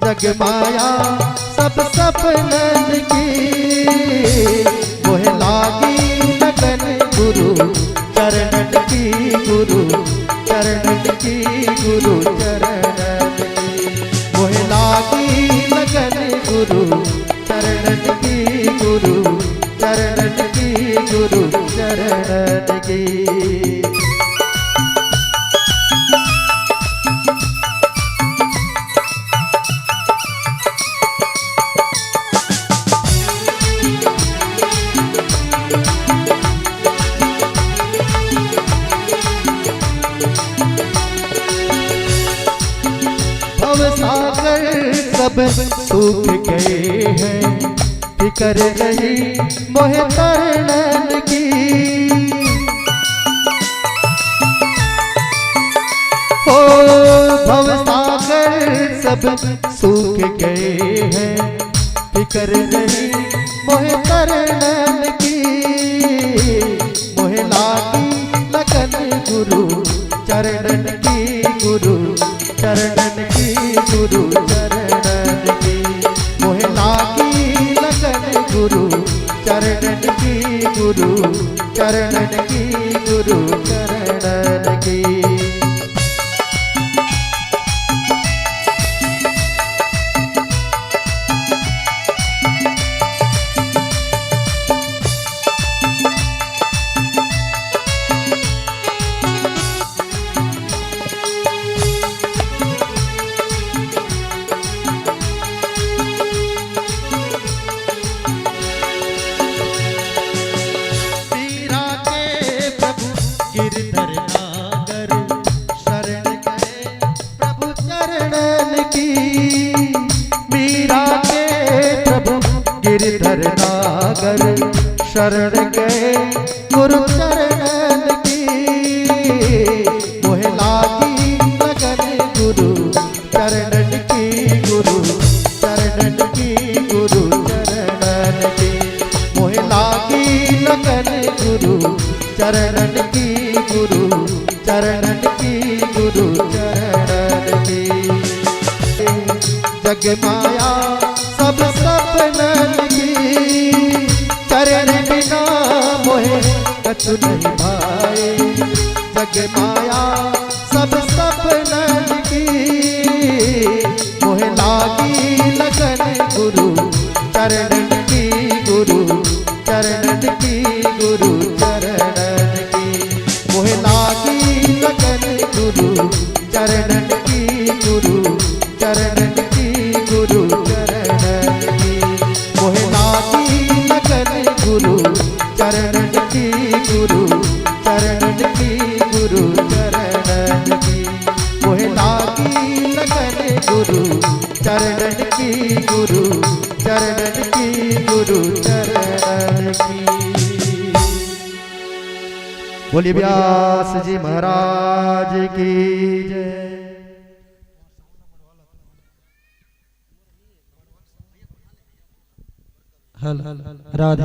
जग माया सब सपनन की, मोह लागी लगन गुरु चरणन की, गुरु चरणन की, गुरु चरणन की। मोह लागी लगन गुरु चरणन की, गुरु चरणन की, गुरु चरणन की। सागर सब सूख गए हैं, फिकर रही मोह तरनन की। ओ भव सागर सब सूख गए हैं, फिकर रही मोह तरनन की। मोह लागी लगन गुरु चरणन की, गुरु चरणन की, गुरु चरणन की। मोह लागी लगन गुरु चरणन की, गुरु चरणन की, गुरु चरणन की। गिरधर नागर शरण गए गुरु चरणन की। मोह लागी लगन गुरु चरणन की, गुरु चरणन की, गुरु चरणन की। मोह लागी लगन गुरु चरणन की, गुरु चरणन की, गुरु चरणन की। जग माया सब सपनन की, चरण बिना मोहे कछु नहीं भाए। जग माया सब सपनन की, मोह लागी लगन गुरु चरणन की, गुरु चरणन की, गुरु चरणन की। मोह लागी लगन गुरु चरणन की, गुरु चरणन की, गुरु चरणन की। मोह लागी लगन गुरु चरणन की, गुरु चरणन की, गुरु चरणन की। मोह लागी लगन गुरु चरणन की, गुरु चरणन की, गुरु चरणन की। बोलिए व्यास जी महाराज की जय। हल राधे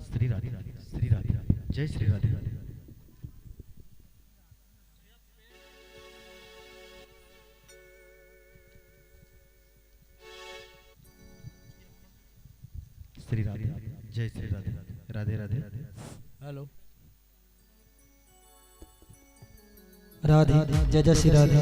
श्री राधे श्री राधे जय श्री राधे। श्री राधे जय श्री राधे राधे राधे। हेलो राधे जय जय श्री राधे।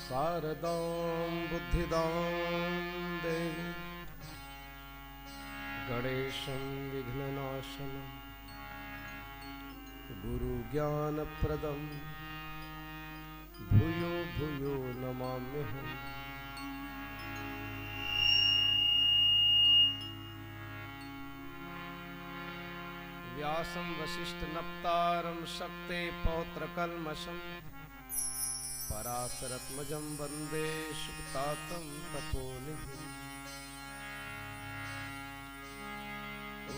शारदां बुद्धिदां देवी गणेशं विघ्ननाशनं गुरुज्ञानप्रदं भूयो भूयो नमाम्यहम्। व्यासं वसिष्ठनप्तारं शक्ते पौत्रकल्मषम् पराशरत्मजं वन्दे सुतातं तपोनिधिम्।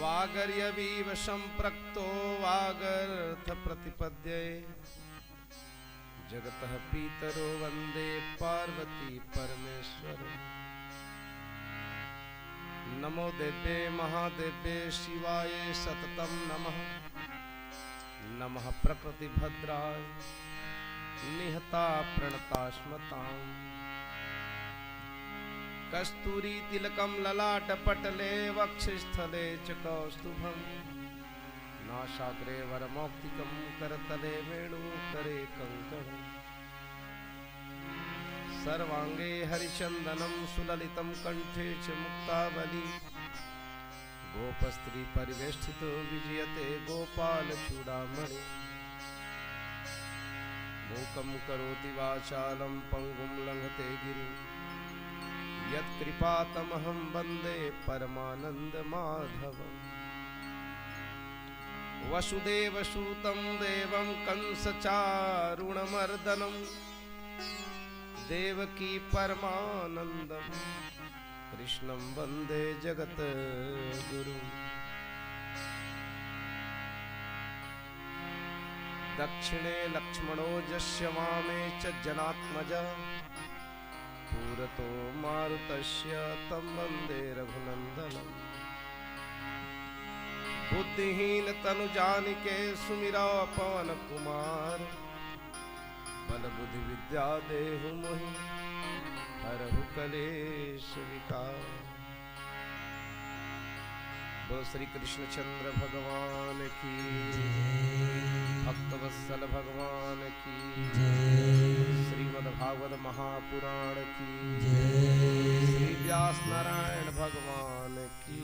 वागर्यवीव सम्प्रक्तो वागर्थप्रतिपद्ये जगतः पितरो वन्दे पार्वती परमेश्वरम्। नमो देव्ये महादेव्ये शिवाय सततं नमः। नमः प्रकृतिभद्राय निहता प्रणतास्मताम्। कस्तूरी तिलकं ललाटपटले वक्षस्थले च कौस्तुभम्। नासाग्रे वरमौक्तिकं करतले वेणुकरे कङ्कणम्। सर्वांगे हरिचन्दनं सुललितं कण्ठे च मुक्तावली। गोपस्त्री परिवेष्टितो विजयते गोपालचूडामणि। मूकं करोति वाचालं पङ्गुं लङ्घते गिरिं। यत्कृपातमहं वन्दे परमानन्दमाधवम्। वसुदेवसुतं देवं कंसचारुणमर्दनं देवकी परमानन्दं कृष्णं वन्दे जगद्गुरुम्। दक्षिणे लक्ष्मणो जस्य वामे च जनात्मजा। पुरतो मारुतस्य तं वन्दे रघुनन्दनम्। बुद्धिहीन तनु जानिके सुमिरा पवन कुमार। बल बुद्धि विद्या देहु मोहि हरहु कलेश विकार। बोल श्री कृष्णचंद्र भगवान की, भक्तवत्सल भगवान की, श्रीमद् भागवत महापुराण की, श्री व्यास नारायण भगवान की।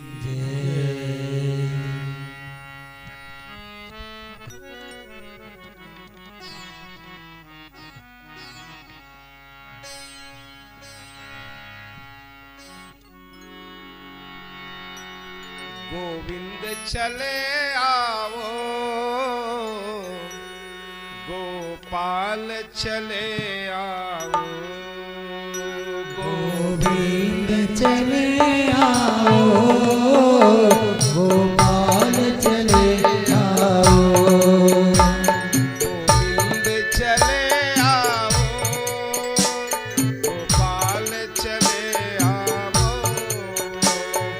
गोविंद चले आओ, गोपाल चले आओ। गोविंद चले आओ, गोपाल चले आओ। गोविंद चले आओ, गोपाल चले आओ।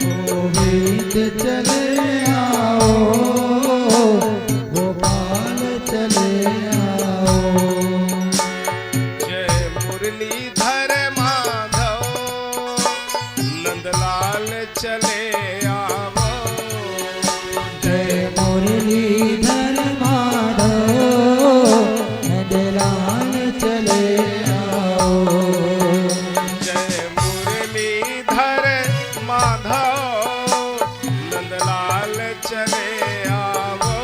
गोविंद चले आओ, गोपाल चले आओ। जय मुरलीधर माधव नंदलाल चले आओ। जय मुरलीधर माधव नंदलाल चले आओ। जय मुरलीधर माधव नंदलाल चले आओ।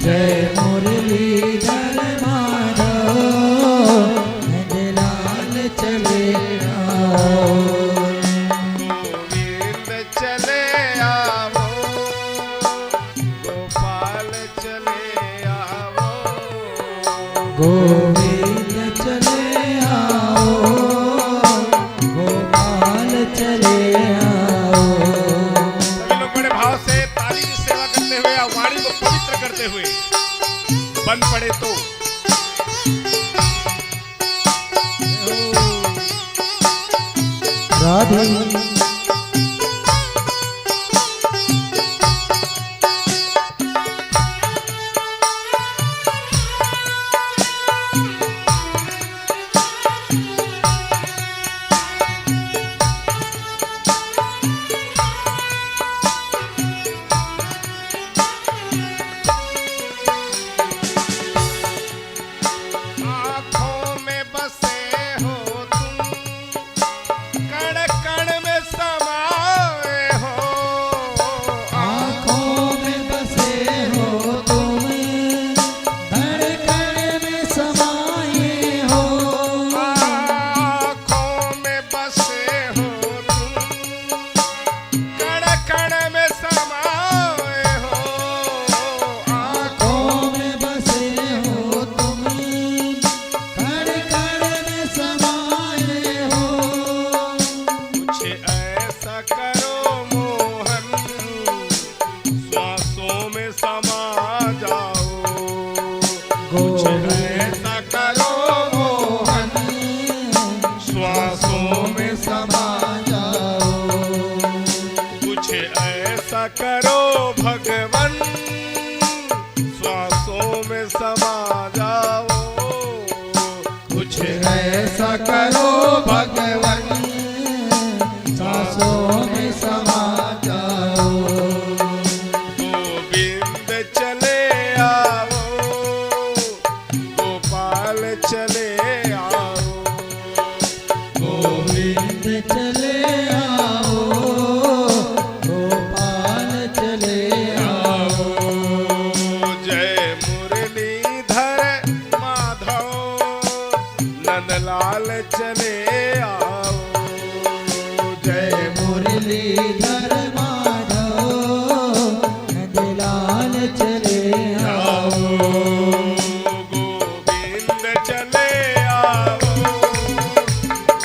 जय मुरलीधर माधव नंदलाल चले आओ। गोविंद चले आओ, गोपाल चले आओ। गोविंद चले आओ, गोपाल चले आओ। सभी लोग बड़े भाव से ताली की सेवा करते हुए और वाणी को पवित्र करते हुए बन पड़े तो राधे आँखों में बसे करो मोहन श्वासों में समा जाओ कुछ ऐसा करो मोहन श्वासों में समा जाओ कुछ ऐसा करो भगवन श्वासों में समा जाओ कुछ ऐसा करो भगवन सांसों में समा जाओ गोविंद चले आओ गोपाल चले आओ गोविंद चले आओ गोपाल चले आओ जय मुरलीधर माधव नंदलाल चले आओ जय मुरलीधर माधव नंदलाल चले आओ गोविंद चले आओ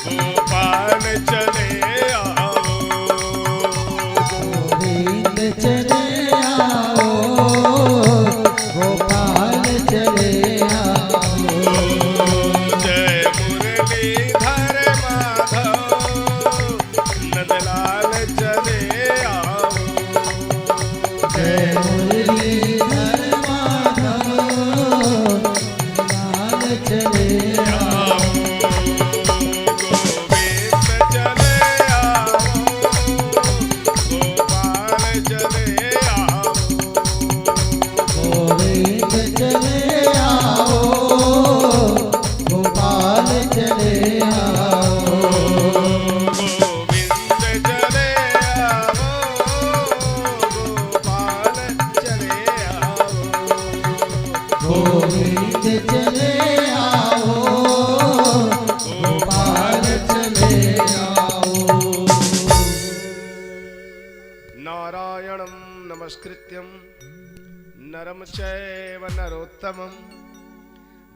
गोपाल चले आओ गोविंद चले आओ गोपाल चले आओ जय मुरलीधर माधव नंदलाल चले आओ जय मुरलीधर माधव नंदलाल चले आओ गोविंद चले आओ गोपाल चले आओ गोविंद चले आओ गोपाल चले आओ गोविंद चले आओ गोपाल चले आओ गोविंद चले आओ गोपाल चले आओ नारायणं नमस्कृत्यं नरं चैव नरोत्तमं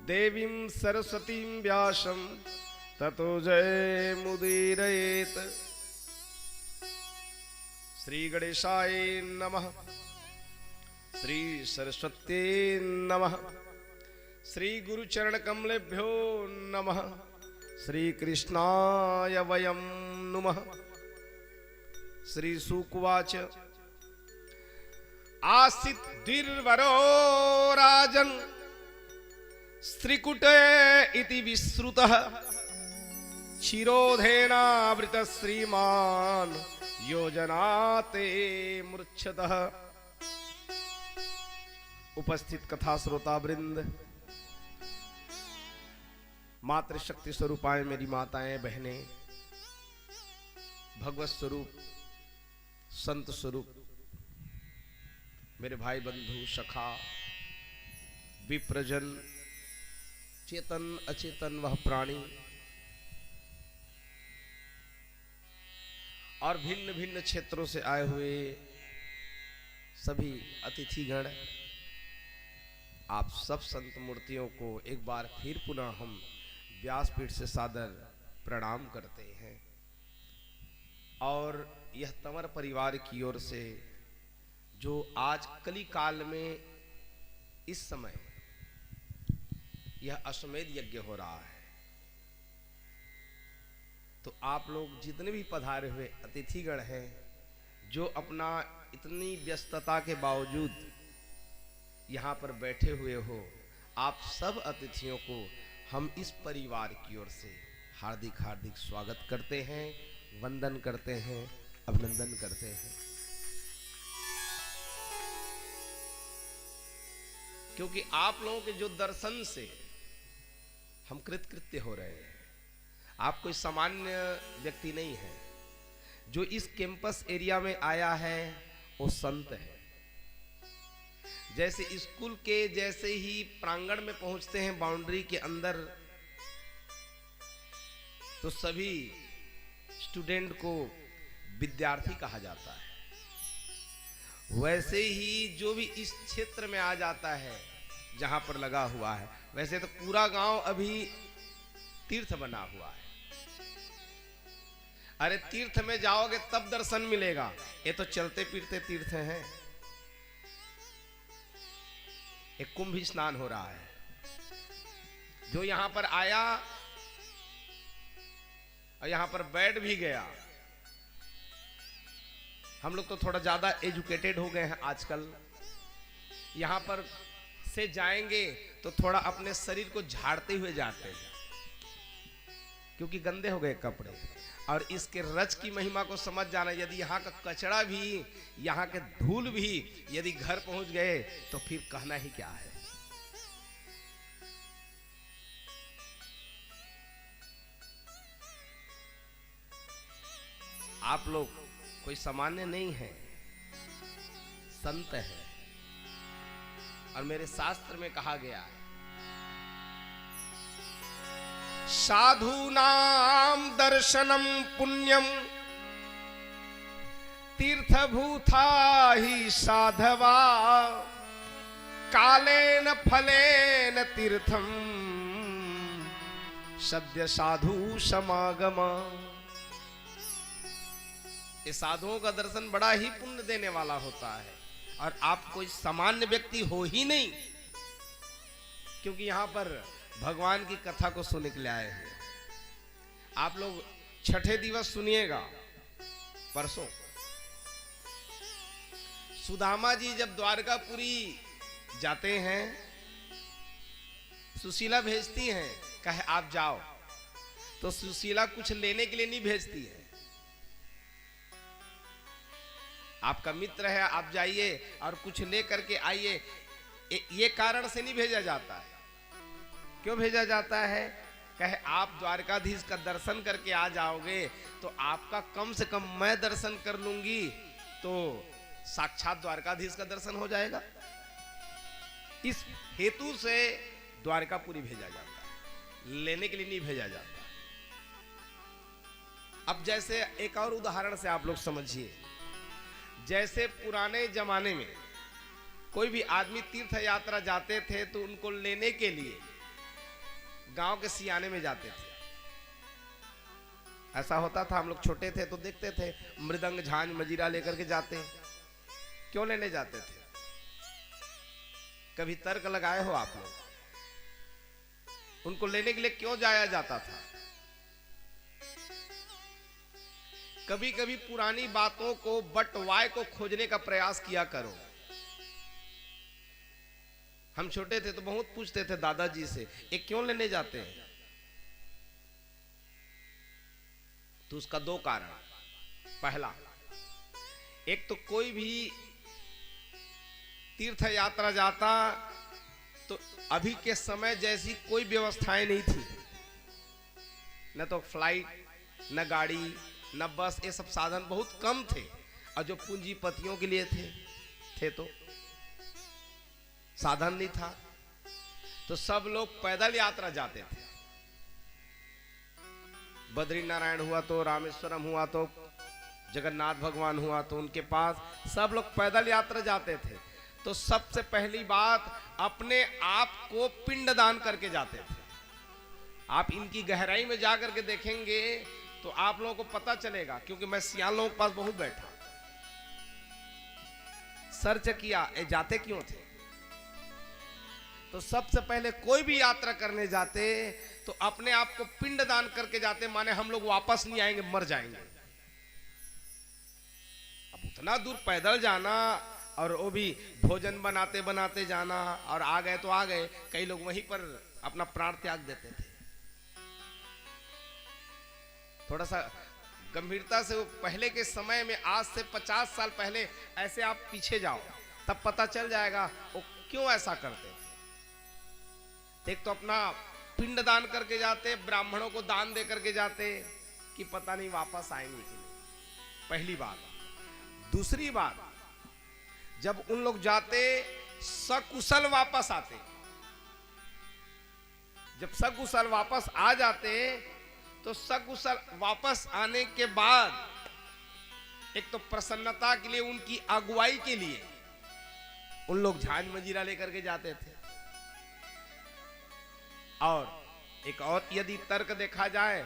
देवीं सरस्वतीं व्यासं ततो जयमुदीरयेत् श्री गणेशाय नमः श्री सरस्वत्यै नमः श्री गुरुचरण कमलेभ्यो नमः श्री कृष्णाय वयं नुमः श्री सुकुवाच आसीत् द्विर्वरो राजन् स्त्रीकुटे इति विश्रुतः क्षीरोधेनावृत श्रीमान् योजनाते मूर्छतः। उपस्थित कथा श्रोता वृंद, मातृशक्ति स्वरूपाएं मेरी माताएं बहनें, भगवत स्वरूप संत स्वरूप मेरे भाई बंधु सखा विप्रजन, चेतन अचेतन वह प्राणी और भिन्न भिन्न क्षेत्रों से आए हुए सभी अतिथिगण, आप सब संत मूर्तियों को एक बार फिर पुनः हम व्यासपीठ से सादर प्रणाम करते हैं। और यह तंवर परिवार की ओर से जो आज कली काल में इस समय यह अश्वमेध यज्ञ हो रहा है, तो आप लोग जितने भी पधारे हुए अतिथिगण हैं, जो अपना इतनी व्यस्तता के बावजूद यहाँ पर बैठे हुए हो, आप सब अतिथियों को हम इस परिवार की ओर से हार्दिक हार्दिक स्वागत करते हैं, वंदन करते हैं, अभिनंदन करते हैं। क्योंकि आप लोगों के जो दर्शन से हम कृतकृत्य हो रहे हैं। आप कोई सामान्य व्यक्ति नहीं है। जो इस कैंपस एरिया में आया है वो संत है। जैसे स्कूल के जैसे ही प्रांगण में पहुंचते हैं, बाउंड्री के अंदर, तो सभी स्टूडेंट को विद्यार्थी कहा जाता है। वैसे ही जो भी इस क्षेत्र में आ जाता है जहां पर लगा हुआ है, वैसे तो पूरा गांव अभी तीर्थ बना हुआ है। अरे तीर्थ में जाओगे तब दर्शन मिलेगा, ये तो चलते फिरते तीर्थ हैं। एक कुंभ स्नान हो रहा है, जो यहां पर आया और यहां पर बैठ भी गया। हम लोग तो थोड़ा ज्यादा एजुकेटेड हो गए हैं आजकल। यहां पर से जाएंगे तो थोड़ा अपने शरीर को झाड़ते हुए जाते हैं, क्योंकि गंदे हो गए कपड़े। और इसके रज की महिमा को समझ जाना, यदि यहाँ का कचरा भी, यहाँ के धूल भी यदि घर पहुंच गए तो फिर कहना ही क्या है। आप लोग कोई सामान्य नहीं है, संत है। और मेरे शास्त्र में कहा गया है, साधूनाम दर्शनम पुण्यम तीर्थभूता ही साधवा कालेन फलेन तीर्थम सद्य साधु समागम। ये साधुओं का दर्शन बड़ा ही पुण्य देने वाला होता है। और आप कोई सामान्य व्यक्ति हो ही नहीं, क्योंकि यहां पर भगवान की कथा को सुनने के लिए आए हैं। आप लोग छठे दिवस सुनिएगा, परसों सुदामा जी जब द्वारकापुरी जाते हैं, सुशीला भेजती हैं, कहे आप जाओ। तो सुशीला कुछ लेने के लिए नहीं भेजती है, आपका मित्र है, आप जाइए और कुछ ले करके आइए, ये कारण से नहीं भेजा जाता है। क्यों भेजा जाता है? कहे आप द्वारकाधीश का दर्शन करके आ जाओगे तो आपका कम से कम मैं दर्शन कर लूंगी, तो साक्षात द्वारकाधीश का दर्शन हो जाएगा। इस हेतु से द्वारकापुरी भेजा जाता है, लेने के लिए नहीं भेजा जाता। अब जैसे एक और उदाहरण से आप लोग समझिए, जैसे पुराने जमाने में कोई भी आदमी तीर्थ यात्रा जाते थे तो उनको लेने के लिए गांव के सियाने में जाते थे। ऐसा होता था, हम लोग छोटे थे तो देखते थे, मृदंग झांझ मजीरा लेकर के जाते हैं। क्यों लेने जाते थे? कभी तर्क लगाए हो आप लोग? उनको लेने के लिए क्यों जाया जाता था? कभी कभी पुरानी बातों को, बटवाए को खोजने का प्रयास किया करो। हम छोटे थे तो बहुत पूछते थे दादाजी से, ये क्यों लेने जाते हैं? तो उसका दो कारण। पहला, एक तो कोई भी तीर्थ यात्रा जाता तो अभी के समय जैसी कोई व्यवस्थाएं नहीं थी, न तो फ्लाइट, न गाड़ी, न बस, ये सब साधन बहुत कम थे। और जो पूंजीपतियों के लिए थे तो साधन नहीं था, तो सब लोग पैदल यात्रा जाते थे। बद्रीनारायण हुआ तो, रामेश्वरम हुआ तो, जगन्नाथ भगवान हुआ तो उनके पास सब लोग पैदल यात्रा जाते थे। तो सबसे पहली बात, अपने आप को पिंडदान करके जाते थे। आप इनकी गहराई में जाकर के देखेंगे तो आप लोगों को पता चलेगा, क्योंकि मैं सियान लोगों के पास बहुत बैठा, सर्च किया ये जाते क्यों थे। तो सबसे पहले कोई भी यात्रा करने जाते तो अपने आप को पिंडदान करके जाते, माने हम लोग वापस नहीं आएंगे, मर जाएंगे। अब उतना दूर पैदल जाना और वो भी भोजन बनाते बनाते जाना, और आ गए तो आ गए, कई लोग वहीं पर अपना प्राण त्याग देते थे। थोड़ा सा गंभीरता से, वो पहले के समय में, आज से 50 साल पहले ऐसे आप पीछे जाओ तब पता चल जाएगा वो क्यों ऐसा करते थे। एक तो अपना पिंडदान करके जाते, ब्राह्मणों को दान दे करके जाते कि पता नहीं वापस आएंगे कि नहीं, पहली बात। दूसरी बात, जब उन लोग जाते सकुशल वापस आते। जब सकुशल वापस आ जाते तो सकुशल वापस आने के बाद एक तो प्रसन्नता के लिए, उनकी अगुवाई के लिए उन लोग झांझ मजीरा लेकर के जाते थे। और एक और यदि तर्क देखा जाए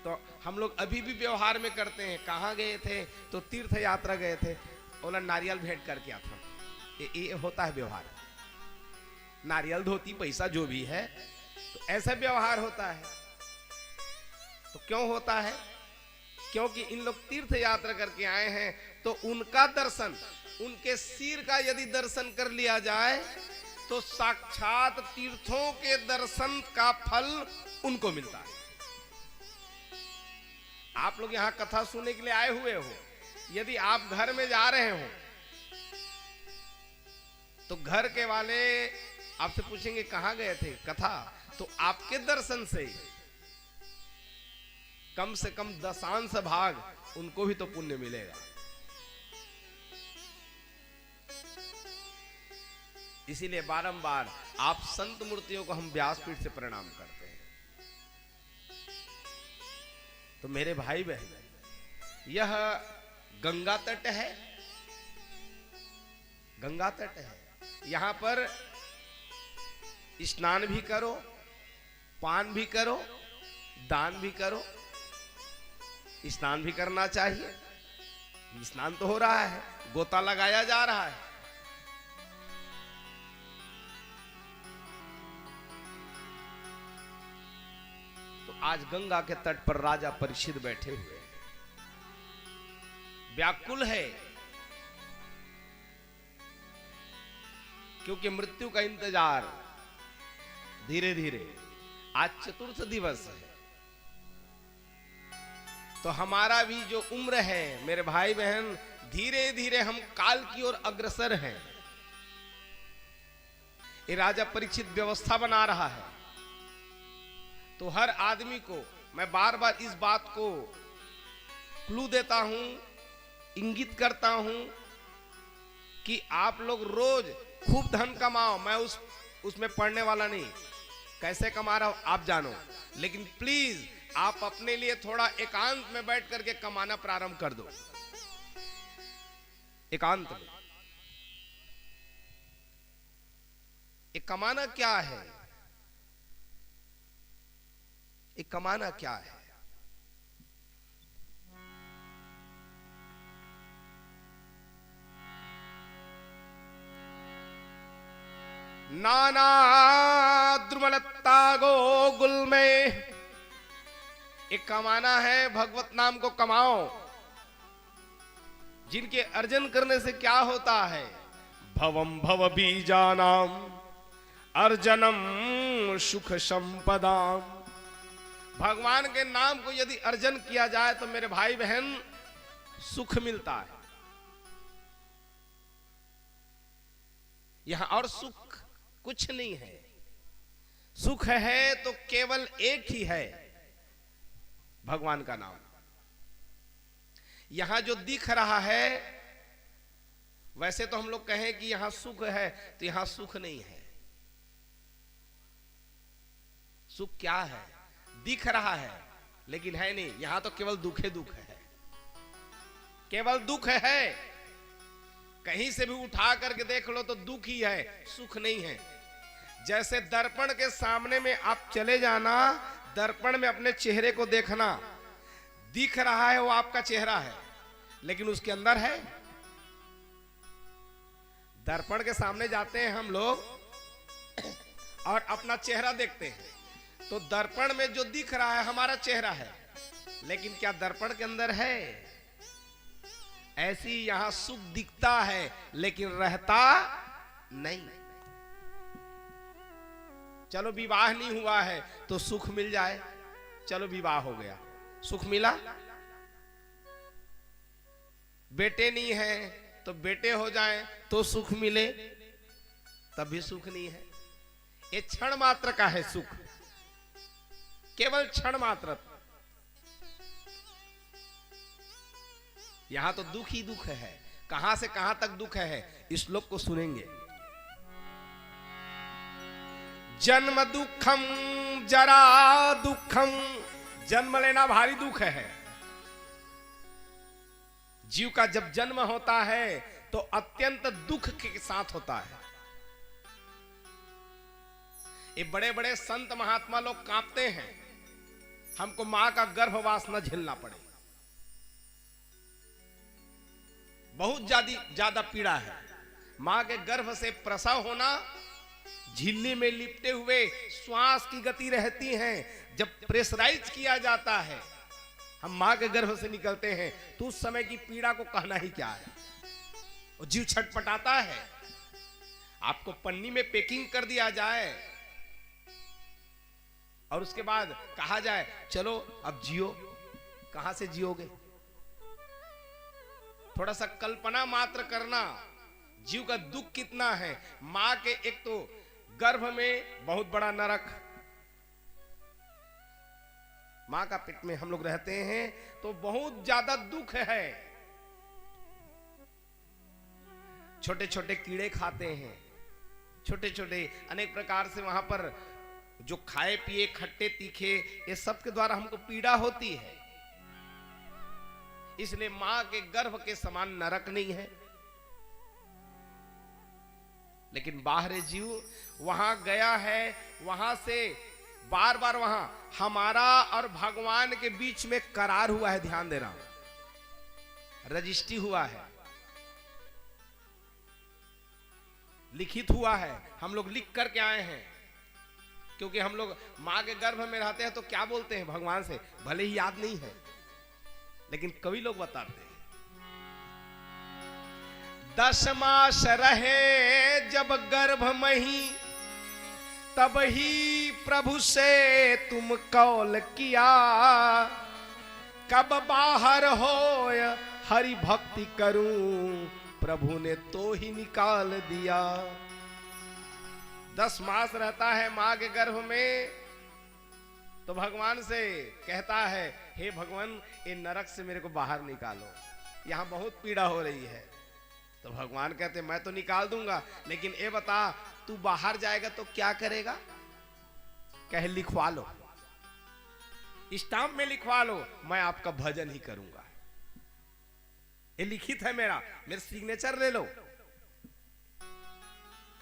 तो हम लोग अभी भी व्यवहार में करते हैं। कहाँ गए थे? तो तीर्थ यात्रा गए थे, बोला नारियल भेंट करके आता। ये होता है व्यवहार, नारियल धोती पैसा जो भी है, तो ऐसा व्यवहार होता है। तो क्यों होता है? क्योंकि इन लोग तीर्थ यात्रा करके आए हैं, तो उनका दर्शन, उनके सिर का यदि दर्शन कर लिया जाए तो साक्षात तीर्थों के दर्शन का फल उनको मिलता है। आप लोग यहां कथा सुनने के लिए आए हुए हो, यदि आप घर में जा रहे हो तो घर के वाले आपसे पूछेंगे कहां गए थे? कथा। तो आपके दर्शन से कम से कम 10 भाग उनको भी तो पुण्य मिलेगा। इसीलिए बारंबार आप संत मूर्तियों को हम व्यासपीठ से प्रणाम करते हैं। तो मेरे भाई बहन, यह गंगा तट है, गंगा तट है। यहां पर स्नान भी करो, पान भी करो, दान भी करो। स्नान भी करना चाहिए, स्नान तो हो रहा है, गोता लगाया जा रहा है। तो आज गंगा के तट पर राजा परीक्षित बैठे हुए हैं, व्याकुल है, क्योंकि मृत्यु का इंतजार धीरे धीरे। आज चतुर्थ दिवस है, तो हमारा भी जो उम्र है मेरे भाई बहन, धीरे धीरे हम काल की ओर अग्रसर हैं। ये राजा परीक्षित व्यवस्था बना रहा है। तो हर आदमी को मैं बार बार इस बात को क्लू देता हूं, इंगित करता हूं कि आप लोग रोज खूब धन कमाओ। मैं उसमें पढ़ने वाला नहीं, कैसे कमा रहा हूं आप जानो, लेकिन प्लीज आप अपने लिए थोड़ा एकांत में बैठ करके कमाना प्रारंभ कर दो। एकांत में। ये कमाना क्या है? ये कमाना क्या है? नाना द्रुमलता गो गुल में, एक कमाना है, भगवत नाम को कमाओ। जिनके अर्जन करने से क्या होता है? भवम भव बीजानाम अर्जनम सुख संपदाम। भगवान के नाम को यदि अर्जन किया जाए तो मेरे भाई बहन सुख मिलता है। यहां और सुख कुछ नहीं है। सुख है तो केवल एक ही है, भगवान का नाम। यहां जो दिख रहा है, वैसे तो हम लोग कहें कि यहां सुख है, तो यहां सुख नहीं है। सुख क्या है? दिख रहा है लेकिन है नहीं। यहां तो केवल दुख है, दुख है, केवल दुख है। कहीं से भी उठा करके देख लो तो दुख ही है, सुख नहीं है। जैसे दर्पण के सामने में आप चले जाना, दर्पण में अपने चेहरे को देखना, दिख रहा है वो आपका चेहरा है, लेकिन उसके अंदर है। दर्पण के सामने जाते हैं हम लोग और अपना चेहरा देखते हैं, तो दर्पण में जो दिख रहा है हमारा चेहरा है, लेकिन क्या दर्पण के अंदर है? ऐसी यहां सुख दिखता है लेकिन रहता नहीं। चलो विवाह नहीं हुआ है तो सुख मिल जाए, चलो विवाह हो गया, सुख मिला। बेटे नहीं है तो बेटे हो जाए तो सुख मिले, तब भी सुख नहीं है। ये क्षण मात्र का है सुख, केवल क्षण मात्र। यहां तो दुख ही दुख है। कहां से कहां तक दुख है, इस श्लोक को सुनेंगे। जन्म दुखम जरा दुखम, जन्म लेना भारी दुख है। जीव का जब जन्म होता है तो अत्यंत दुख के साथ होता है। ये बड़े बड़े संत महात्मा लोग कांपते हैं, हमको मां का गर्भवास न झेलना पड़े। बहुत ज्यादा पीड़ा है। मां के गर्भ से प्रसव होना, झिल्ली में लिपटे हुए श्वास की गति रहती है, जब प्रेशराइज किया जाता है, हम मां के गर्भ से निकलते हैं, तो उस समय की पीड़ा को कहना ही क्या है। और जीव छटपटाता है। आपको पन्नी में पैकिंग कर दिया जाए और उसके बाद कहा जाए चलो अब जियो, कहां से जियोगे? थोड़ा सा कल्पना मात्र करना, जीव का दुख कितना है। मां के एक तो गर्भ में बहुत बड़ा नरक, मां का पेट में हम लोग रहते हैं तो बहुत ज्यादा दुख है। छोटे छोटे कीड़े खाते हैं, छोटे छोटे अनेक प्रकार से वहां पर जो खाए पिए खट्टे तीखे, ये सब के द्वारा हमको पीड़ा होती है। इसलिए मां के गर्भ के समान नरक नहीं है। लेकिन बाहरी जीव वहां गया है, वहां से बार बार वहां हमारा और भगवान के बीच में करार हुआ है। ध्यान देना, रजिस्ट्री हुआ है, लिखित हुआ है। हम लोग लिख करके आए हैं, क्योंकि हम लोग मां के गर्भ में रहते हैं तो क्या बोलते हैं भगवान से, भले ही याद नहीं है, लेकिन कवि लोग बताते हैं 10 मास रहे जब गर्भ मही, तब ही प्रभु से तुम कौल किया, कब बाहर होय हरि भक्ति करूं, प्रभु ने तो ही निकाल दिया। 10 मास रहता है मां के गर्भ में, तो भगवान से कहता है हे भगवान, ये नरक से मेरे को बाहर निकालो, यहां बहुत पीड़ा हो रही है। तो भगवान कहते मैं तो निकाल दूंगा, लेकिन ये बता तू बाहर जाएगा तो क्या करेगा? कहे लिखवा लो, स्टाम्प में लिखवा लो, मैं आपका भजन ही करूंगा। ये लिखित है मेरा सिग्नेचर ले लो।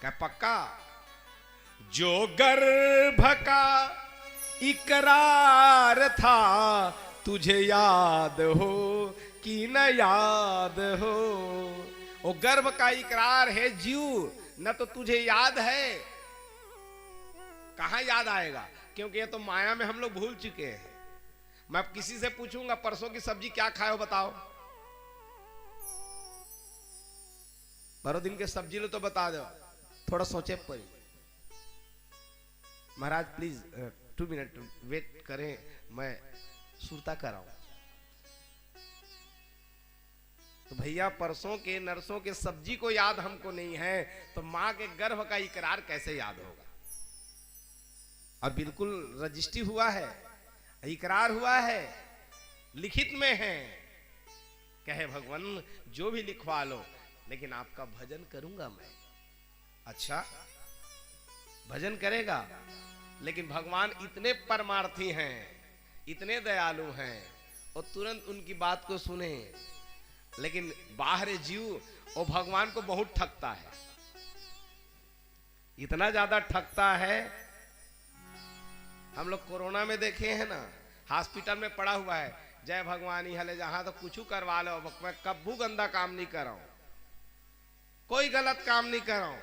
क्या पक्का? जो गर्भ का इकरार था, तुझे याद हो कि न याद हो। वो गर्भ का इकरार है जीव, न तो तुझे याद है, कहां याद आएगा? क्योंकि ये तो माया में हम लोग भूल चुके हैं। मैं किसी से पूछूंगा परसों की सब्जी क्या खाए हो बताओ, बारह दिन के सब्जी लो तो बता दो, थोड़ा सोचे पड़ी। महाराज प्लीज 2 मिनट वेट करें, मैं सुरता कराऊं। तो भैया परसों के नरसों के सब्जी को याद हमको नहीं है, तो मां के गर्भ का इकरार कैसे याद होगा? और बिल्कुल रजिस्ट्री हुआ है, इकरार हुआ है, लिखित में है। कहे भगवान जो भी लिखवा लो, लेकिन आपका भजन करूंगा मैं। अच्छा भजन करेगा, लेकिन भगवान इतने परमार्थी हैं, इतने दयालु हैं, और तुरंत उनकी बात को सुने। लेकिन बाहर जीव वो भगवान को बहुत ठगता है, इतना ज्यादा ठगता है। हम लोग कोरोना में देखे हैं ना, हॉस्पिटल में पड़ा हुआ है, जय भगवान ही हले जहां तो कुछ करवा लो, मैं कब्बू गंदा काम नहीं कर रहा हूं, कोई गलत काम नहीं कर रहा हूं,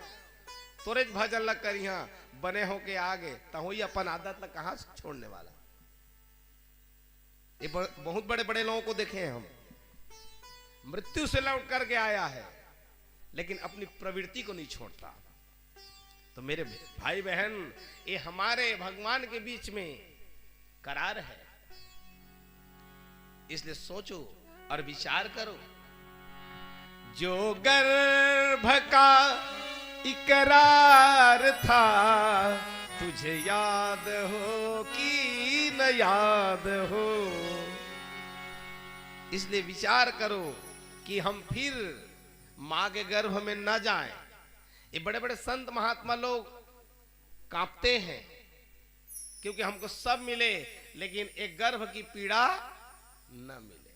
तुरंत भजन लग कर यहाँ बने होके आगे, तो ही अपन आदत लग कहां से छोड़ने वाला। ये बहुत बड़े बड़े लोगों को देखे हैं हम, मृत्यु से लौट करके आया है, लेकिन अपनी प्रवृत्ति को नहीं छोड़ता। तो मेरे भाई बहन, ये हमारे भगवान के बीच में करार है, इसलिए सोचो और विचार करो। जो गर्भ का इकरार था, तुझे याद हो कि न याद हो। इसलिए विचार करो कि हम फिर मां के गर्भ में न जाएं। ये बड़े बड़े संत महात्मा लोग कांपते हैं, क्योंकि हमको सब मिले, लेकिन एक गर्भ की पीड़ा न मिले।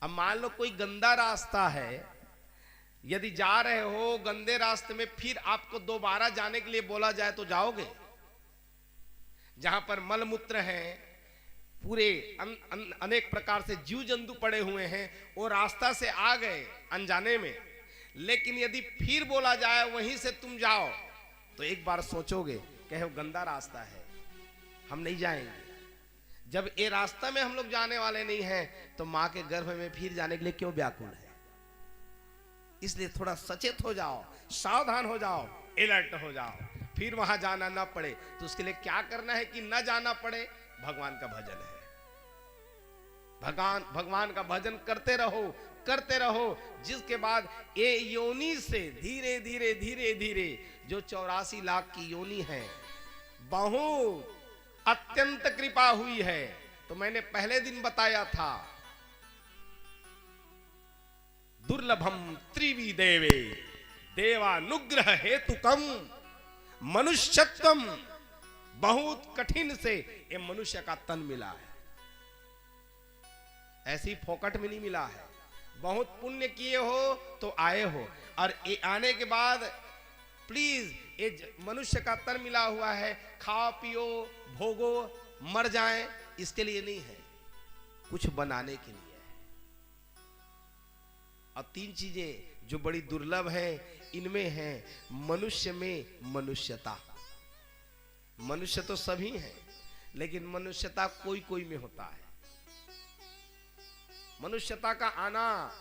अब मान लो कोई गंदा रास्ता है, यदि जा रहे हो गंदे रास्ते में, फिर आपको दोबारा जाने के लिए बोला जाए तो जाओगे? जहां पर मलमूत्र है, पूरे अनेक प्रकार से जीव जंतु पड़े हुए हैं, वो रास्ता से आ गए अनजाने में, लेकिन यदि फिर बोला जाए वहीं से तुम जाओ, तो एक बार सोचोगे कहे गंदा रास्ता है, हम नहीं जाएंगे। जब ये रास्ता में हम लोग जाने वाले नहीं हैं, तो माँ के गर्भ में फिर जाने के लिए क्यों व्याकुल है? इसलिए थोड़ा सचेत हो जाओ, सावधान हो जाओ, अलर्ट हो जाओ, फिर वहां जाना ना पड़े। तो उसके लिए क्या करना है कि ना जाना पड़े? भगवान का भजन है। भगवान का भजन करते रहो, जिसके बाद ये योनि से धीरे धीरे धीरे धीरे जो 84 लाख की योनि है, बहुत अत्यंत कृपा हुई है। तो मैंने पहले दिन बताया था, दुर्लभम त्रिवी देवे देवानुग्रह हेतुकम मनुष्यत्वम, बहुत कठिन से ये मनुष्य का तन मिला है, ऐसी फोकट में नहीं मिला है। बहुत पुण्य किए हो तो आए हो, और ये आने के बाद प्लीज ये मनुष्य का तन मिला हुआ है, खाओ पियो भोगो मर जाएं, इसके लिए नहीं है, कुछ बनाने के लिए है। और 3 चीजें जो बड़ी दुर्लभ है, इनमें है मनुष्य में मनुष्यता। मनुष्य तो सभी हैं, लेकिन मनुष्यता कोई कोई में होता है। मनुष्यता का आना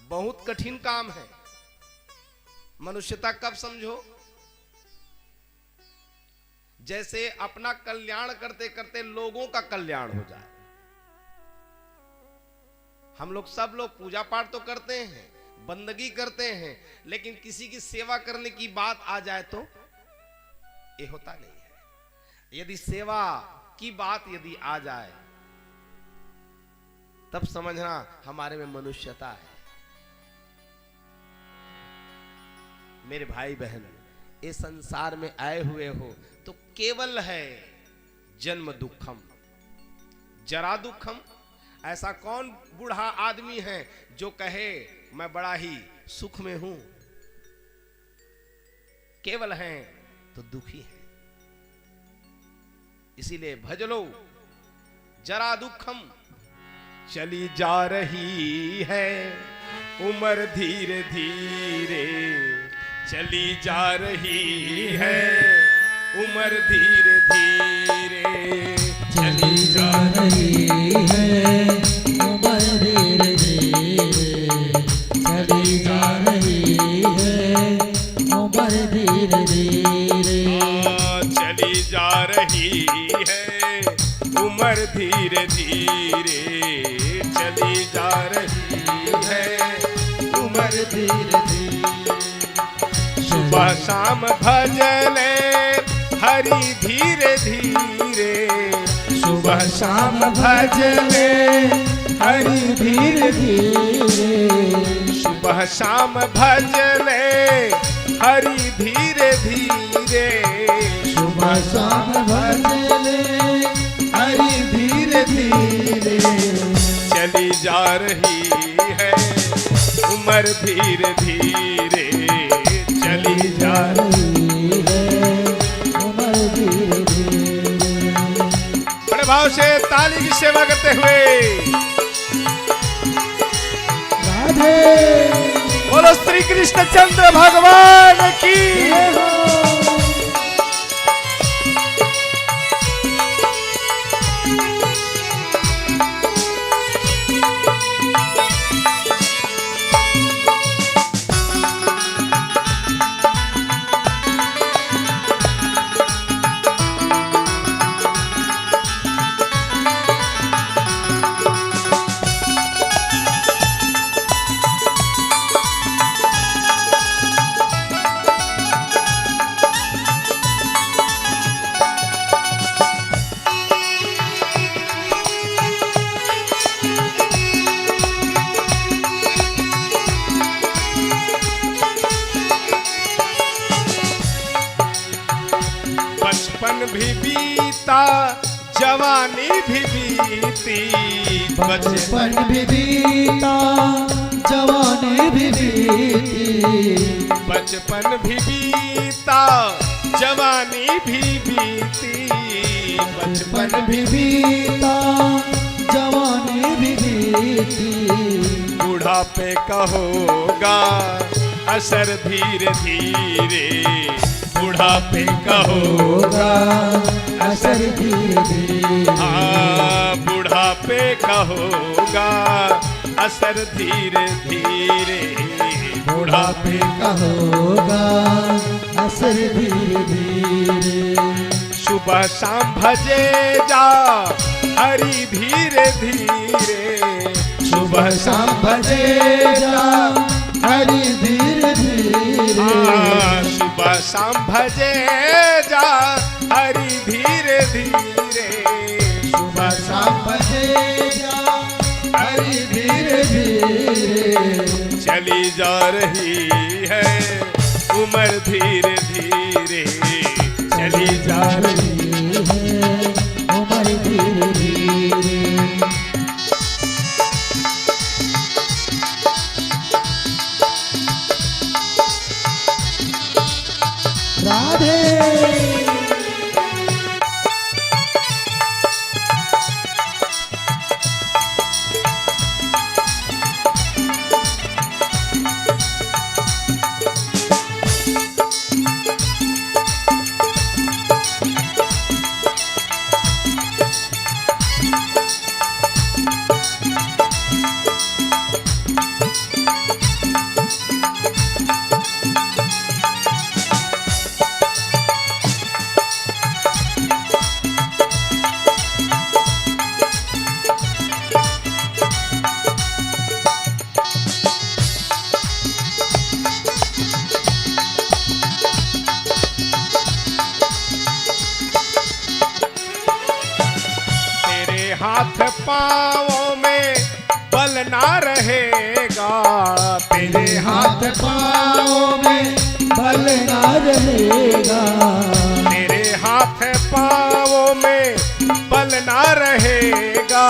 बहुत कठिन काम है। मनुष्यता कब समझो? जैसे अपना कल्याण करते करते लोगों का कल्याण हो जाए। हम लोग सब लोग पूजा पाठ तो करते हैं, बंदगी करते हैं, लेकिन किसी की सेवा करने की बात आ जाए तो ये होता नहीं है। यदि सेवा की बात यदि आ जाए, तब समझना हमारे में मनुष्यता है। मेरे भाई बहन, इस संसार में आए हुए हो तो केवल है जन्म दुखम, जरा दुखम। ऐसा कौन बूढ़ा आदमी है जो कहे मैं बड़ा ही सुख में हूं? केवल हैं तो दुखी है। इसीलिए भज लो जरा दुखम। चली जा रही है उम्र धीरे धीरे, चली जा रही है उम्र धीरे धीरे, चली जा रही है उम्र धीरे धीरे, चली जा रही है उम्र धीरे धीरे, चली जा रही है उम्र धीरे धीरे, चली जा रही है उम्र धीरे धीरे। सुबह शाम भजले हरि धीरे धीरे, सुबह शाम भजले हरि धीरे धीरे, सुबह शाम भजले हरि धीरे धीरे, सुबह शाम भजले हरि धीरे धीरे, चली जा रही है उम्र धीरे धीरे, चली जा रही है उम्र धीरे धीरे। बड़े भाव से ताली की सेवा करते हुए राधे बोलो श्री कृष्ण चंद्र भगवान की। बचपन भी बीता जवानी भी बीती, बचपन भी बीता जवानी भी बीती, बचपन भी बीता जवानी भी बीती, बचपन भी बीता जवानी भी बीती, बुढ़ापे का होगा असर धीरे धीरे, बुढ़ापे का होगा असर धीरे धीरे, हाँ बुढ़ापे का होगा असर धीरे धीरे, बुढ़ापे का होगा असर धीरे धीरे। सुबह शाम भजे जा हरि धीरे धीरे, सुबह शाम भजे जा हरि धीरे धीरे, हाँ सुबह शाम भजे जा हरि धीरे धीरे, सुबह शाम भजे जा हरि धीरे धीरे, चली जा रही है उम्र धीरे धीरे, चली जा रही है उम्र धीरे धीरे। राधे हाथ पाँवों में बल ना रहेगा, तेरे हाथ पाँव में बल ना रहेगा, तेरे हाथ पाँवों में बल ना रहेगा,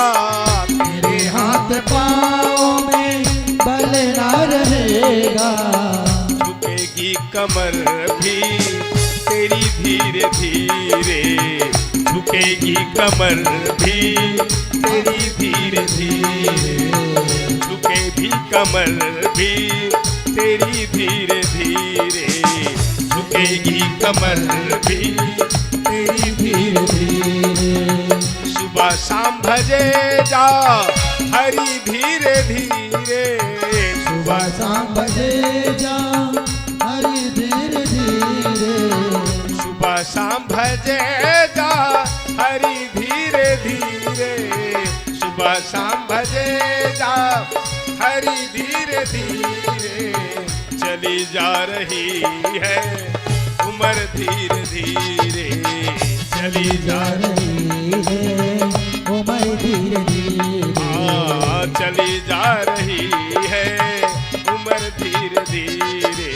तेरे हाथ पाँव में बल ना रहेगा, झुकेगी कमर भी तेरी धीरे धीरे, झुकेगी कमर भी तेरी धीरे धीरे, झुके भी कमर भी तेरी धीरे धीरे, झुकेगी कमर भी तेरी धीरे धीरे। सुबह शाम भजे जा हरि धीरे धीरे, सुबह शाम भजे जा हरि धीरे धीरे, सुबह शाम भजे जा हरि धीरे धीरे, सुबह शाम भजे जा हरि धीरे धीरे, चली जा रही है उम्र धीरे धीरे, चली जा रही है उम्र धीरे धीरे, हाँ चली जा रही है उम्र धीरे धीरे,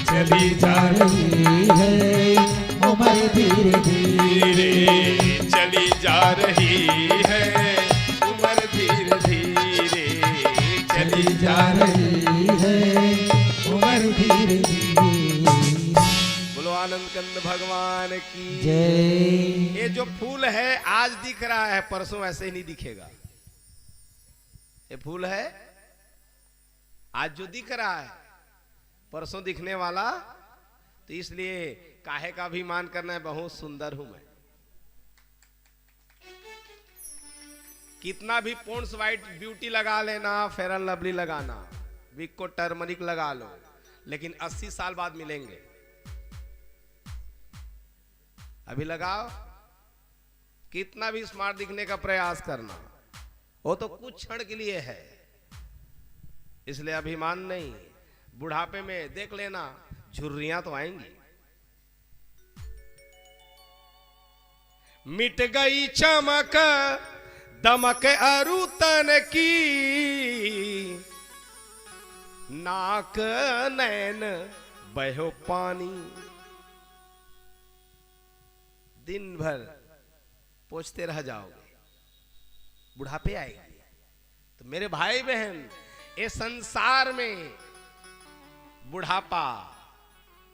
चली जा रही है उम्र धीरे धीरे, चली जा रही है उम्र धीरे धीरे, चली जा रही है उम्र धीरे धीरे। बोलो आनंद कंद भगवान की जय। ये जो फूल है आज दिख रहा है, परसों ऐसे ही नहीं दिखेगा। ये फूल है आज जो दिख रहा है परसों दिखने वाला, तो इसलिए काहे का अभिमान करना है, बहुत सुंदर हूं मैं। कितना भी पॉन्ड्स वाइट ब्यूटी लगा लेना, फेयर एंड लवली लगाना, विको टर्मरिक लगा लो, लेकिन 80 साल बाद मिलेंगे। अभी लगाओ, कितना भी स्मार्ट दिखने का प्रयास करना, वो तो कुछ क्षण के लिए है, इसलिए अभिमान नहीं। बुढ़ापे में देख लेना झुर्रियां तो आएंगी। मिट गई चमक दमक अरुतन की, नाक नैन बहो पानी। दिन भर पोछते रह जाओगे, बुढ़ापे आएगी। तो मेरे भाई बहन, ये संसार में बुढ़ापा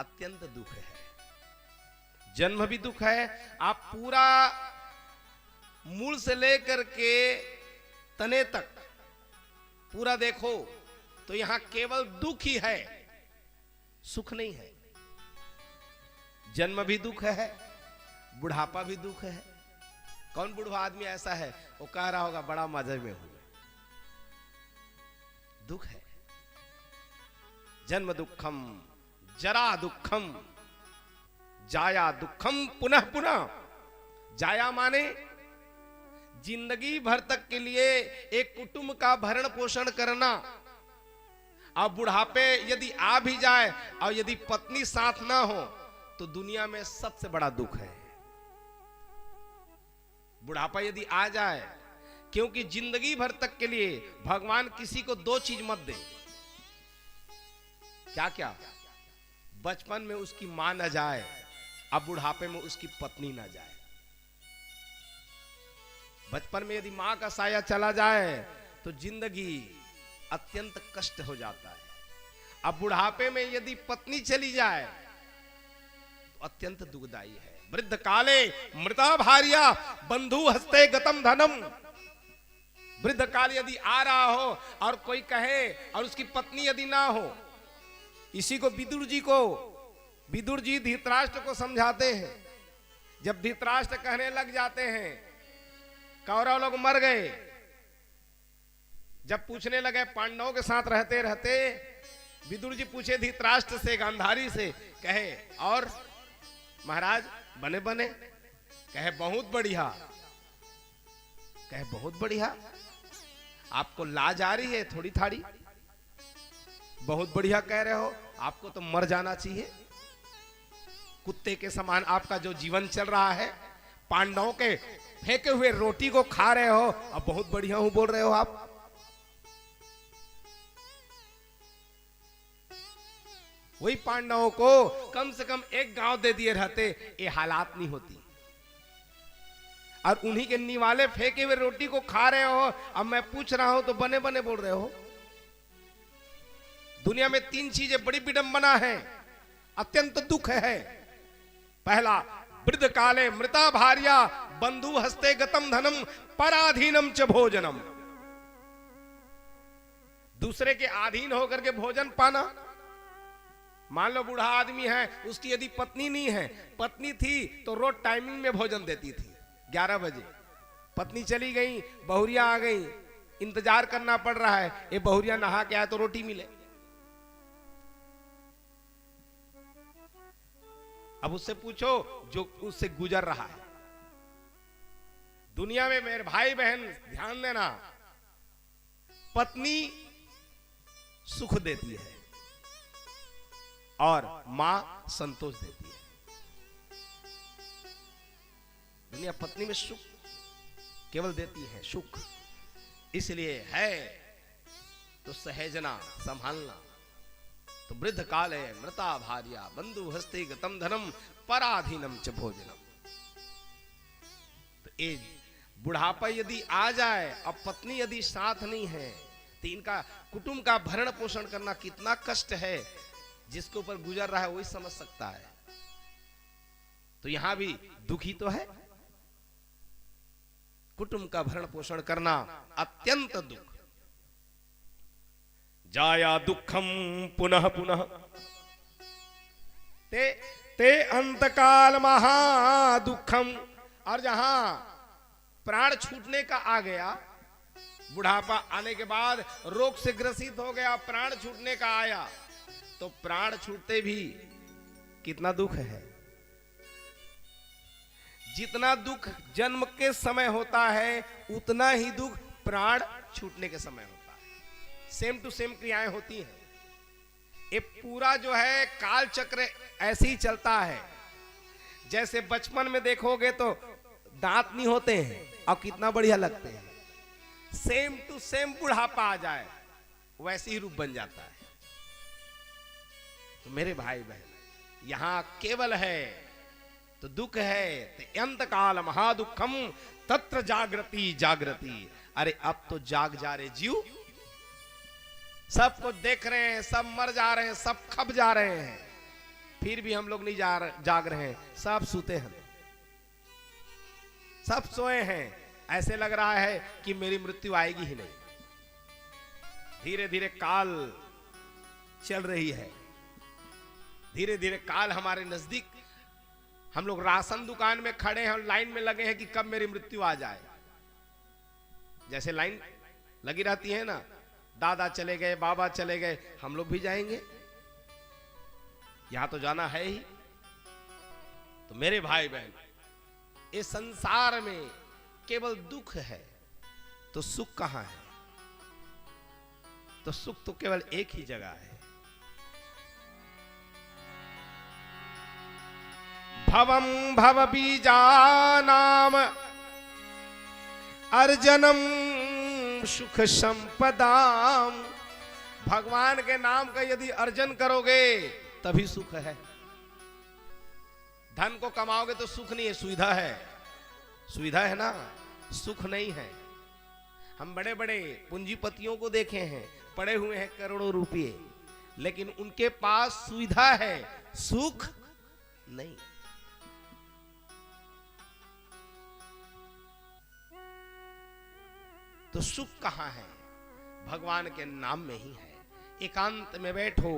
अत्यंत दुख है, जन्म भी दुख है। आप पूरा मूल से लेकर के तने तक पूरा देखो तो यहां केवल दुख ही है, सुख नहीं है। जन्म भी दुख है, बुढ़ापा भी दुख है। कौन बूढ़ा आदमी ऐसा है वो कह रहा होगा बड़ा मजे में हूं? दुख है। जन्म दुखम, जरा दुखम, जाया दुखम पुनः पुनः। जाया माने जिंदगी भर तक के लिए एक कुटुंब का भरण पोषण करना, और बुढ़ापे यदि आ भी जाए और यदि पत्नी साथ ना हो तो दुनिया में सबसे बड़ा दुख है बुढ़ापा यदि आ जाए। क्योंकि जिंदगी भर तक के लिए भगवान किसी को दो चीज मत दे। क्या क्या? बचपन में उसकी मां न जाए, अब बुढ़ापे में उसकी पत्नी न जाए। बचपन में यदि मां का साया चला जाए तो जिंदगी अत्यंत कष्ट हो जाता है। अब बुढ़ापे में यदि पत्नी चली जाए तो अत्यंत दुखदाई है। वृद्ध काले मृता भार्या बंधु हस्ते गतम धनम। वृद्ध काल यदि आ रहा हो और कोई कहे और उसकी पत्नी यदि ना हो, इसी को विदुर जी धृतराष्ट्र को समझाते हैं। जब धृतराष्ट्र कहने लग जाते हैं कौरव लोग मर गए, जब पूछने लगे पांडवों के साथ रहते रहते, विदुर जी पूछे धृतराष्ट्र से, गांधारी से, कहे और महाराज बने बने? कहे बहुत बढ़िया। कहे बहुत बढ़िया? आपको लाज आ रही है थोड़ी थाड़ी? बहुत बढ़िया कह रहे हो, आपको तो मर जाना चाहिए। कुत्ते के समान आपका जो जीवन चल रहा है, पांडवों के फेंके हुए रोटी को खा रहे हो और बहुत बढ़िया हूं बोल रहे हो आप। वही पांडवों को कम से कम एक गांव दे दिए रहते, ये हालात नहीं होती। और उन्हीं के निवाले फेंके हुए रोटी को खा रहे हो, अब मैं पूछ रहा हूं तो बने बने बोल रहे हो। दुनिया में तीन चीजें बड़ी विडंबना है, अत्यंत दुख है। पहला, वृद्ध काले मृता भार्या बंधु हस्ते गतम धनम पराधीनम च भोजनम। दूसरे के अधीन होकर के भोजन पाना। मान लो बूढ़ा आदमी है, उसकी यदि पत्नी नहीं है, पत्नी थी तो रोज टाइमिंग में भोजन देती थी 11 बजे। पत्नी चली गई, बहुरिया आ गई, इंतजार करना पड़ रहा है, ये बहुरिया नहा के आए तो रोटी मिले। अब उससे पूछो जो उससे गुजर रहा है। दुनिया में मेरे भाई बहन ध्यान देना, पत्नी सुख देती है और मां संतोष देती है। दुनिया पत्नी में सुख केवल देती है, सुख। इसलिए है तो सहेजना, संभालना। तो वृद्ध काले मृता भार्या बंधु हस्ते गतम धनम पराधीनम च भोजनम। तो ये बुढ़ापा यदि आ जाए और पत्नी यदि साथ नहीं है तो इनका कुटुंब का भरण पोषण करना कितना कष्ट है, जिसके ऊपर गुजर रहा है वही समझ सकता है। तो यहां भी दुखी तो है। कुटुंब का भरण पोषण करना अत्यंत दुख। जाया दुखम पुनः पुनः ते अंतकाल महा दुखम। और जहां प्राण छूटने का आ गया, बुढ़ापा आने के बाद रोग से ग्रसित हो गया, प्राण छूटने का आया, तो प्राण छूटते भी कितना दुख है। जितना दुख जन्म के समय होता है उतना ही दुख प्राण छूटने के समय होता है। सेम टू सेम क्रियाएं होती हैं। ये पूरा जो है काल चक्र ऐसे ही चलता है। जैसे बचपन में देखोगे तो दांत नहीं होते हैं और कितना बढ़िया लगते हैं, सेम टू सेम बुढ़ापा आ जाए वैसे ही रूप बन जाता है। तो मेरे भाई बहन, यहां केवल है तो दुख है, तो अंत काल महादुखम तत्र जागृति जागृति। अरे अब तो जाग जा रहे जीव, सब कुछ देख रहे हैं, सब मर जा रहे हैं, सब खप जा रहे हैं, फिर भी हम लोग नहीं जाग रहे हैं। सब सूते हैं, सब सोए हैं, ऐसे लग रहा है कि मेरी मृत्यु आएगी ही नहीं। धीरे धीरे काल चल रही है, धीरे धीरे काल हमारे नजदीक। हम लोग राशन दुकान में खड़े हैं और लाइन में लगे हैं कि कब मेरी मृत्यु आ जाए। जैसे लाइन लगी रहती है ना, दादा चले गए, बाबा चले गए, हम लोग भी जाएंगे, यहां तो जाना है ही। तो मेरे भाई बहन, इस संसार में केवल दुख है तो सुख कहां है? तो सुख तो केवल एक ही जगह है। भवम भव बीजानाम अर्जनम सुख संपदाम। भगवान के नाम का यदि अर्जन करोगे तभी सुख है। धन को कमाओगे तो सुख नहीं है, सुविधा है। सुविधा है ना, सुख नहीं है। हम बड़े बड़े पूंजीपतियों को देखे हैं, पड़े हुए हैं करोड़ों रुपए, लेकिन उनके पास सुविधा है, सुख नहीं। तो सुख कहां है? भगवान के नाम में ही है। एकांत में बैठो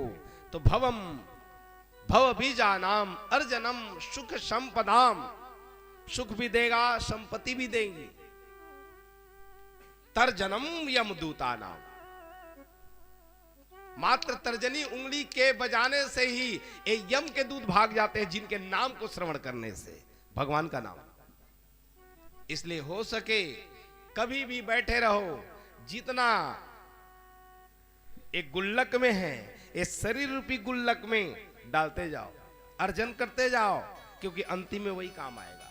तो भवम भव बीजा नाम अर्जनम सुख संपदाम। सुख भी देगा, संपत्ति भी देंगी। तर्जनम यमदूता नाम। मात्र तर्जनी उंगली के बजाने से ही ये यम के दूत भाग जाते हैं, जिनके नाम को श्रवण करने से। भगवान का नाम। इसलिए हो सके कभी भी बैठे रहो, जितना एक गुल्लक में है, इस शरीर रूपी गुल्लक में डालते जाओ, अर्जन करते जाओ, क्योंकि अंतिम में वही काम आएगा।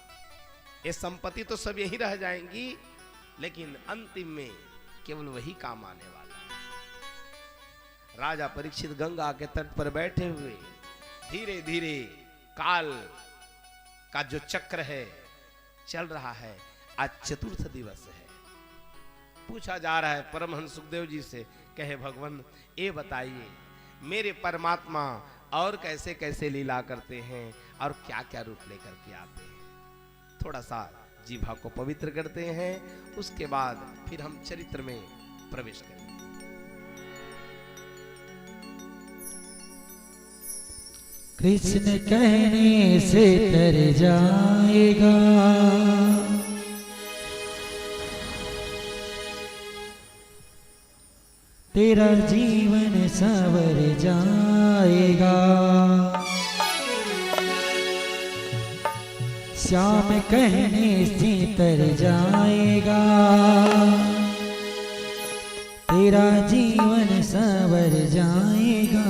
ये संपत्ति तो सब यही रह जाएंगी, लेकिन अंतिम में केवल वही काम आने वाला है। राजा परीक्षित गंगा के तट पर बैठे हुए धीरे धीरे काल का जो चक्र है चल रहा है। आज चतुर्थ दिवस है। पूछा जा रहा है परमहंस सुखदेव जी से, कहे भगवान ये बताइए मेरे परमात्मा और कैसे कैसे लीला करते हैं और क्या क्या रूप लेकर के आते हैं। थोड़ा सा जीभा को पवित्र करते हैं, उसके बाद फिर हम चरित्र में प्रवेश करेंगे। कृष्ण कहने से तर जाएगा, तेरा जीवन संवर जाएगा। श्याम कहने से तर जाएगा, तेरा जीवन संवर जाएगा।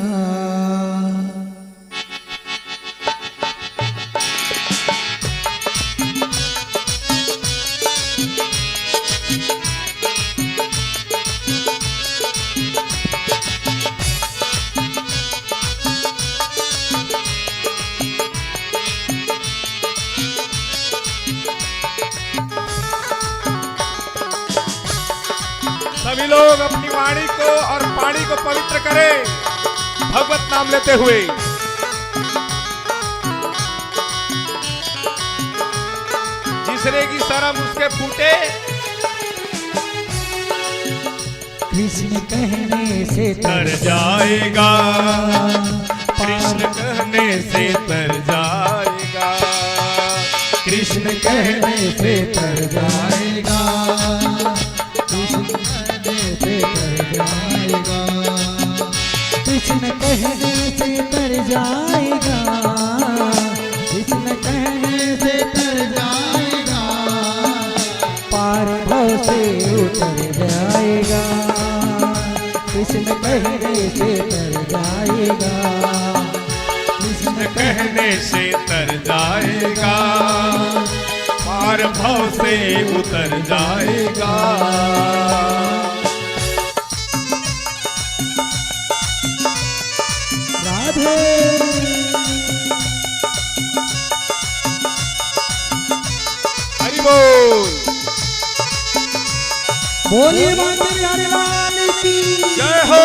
सभी लोग अपनी वाणी को और पानी को पवित्र करें, भगवत नाम लेते हुए। जिसरे की शर्म उसके फूटे। कृष्ण कहने से तर जाएगा, कृष्ण कहने से तर जाएगा, कृष्ण कहने से तर जाएगा, कृष्ण कहने से तर जाएगा, कृष्ण कहने से तर जाएगा, कृष्ण कहने से तर जाएगा, पार भव से उतर जाएगा, कृष्ण कहने से तर जाएगा, कृष्ण कहने से तर जाएगा, पार भव से उतर जाएगा। राधे हरि बोल। बोलिए माता प्यारे लाल की जय हो।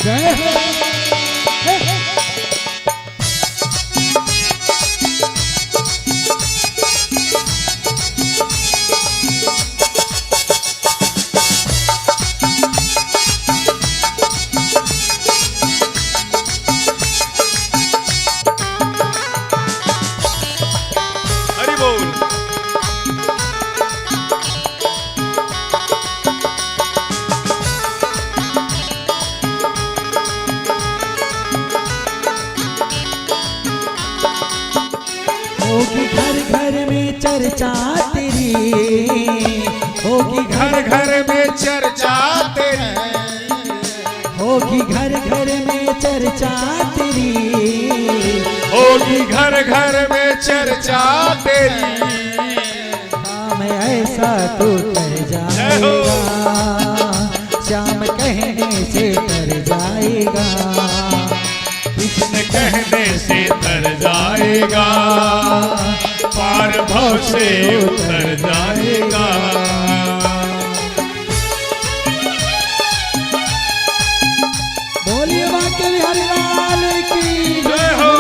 जय बोल। होगी घर घर में चर्चा तेरी, होगी घर घर में चर्चा तेरी, होगी घर घर में चर्चा तेरी, होगी घर घर में चर्चा तेरी। काम ऐसा तो कर जाएगा, श्याम कहने से कर जाएगा, कृष्ण कहने से तर जाएगा, पार भव से उतर जाएगा। बोलिए बांके बिहारी लाल की जय हो।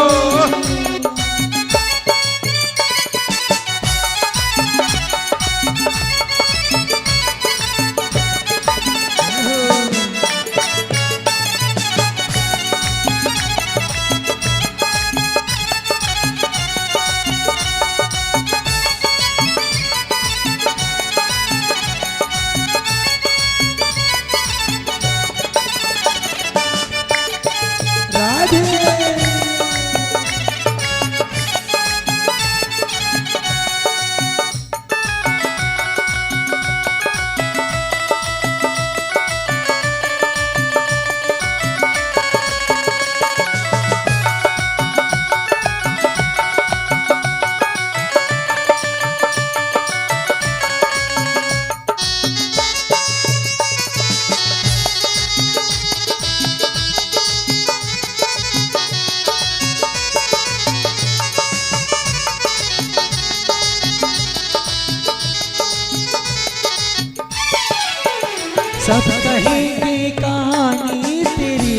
सब कहेंगे कहानी तेरी,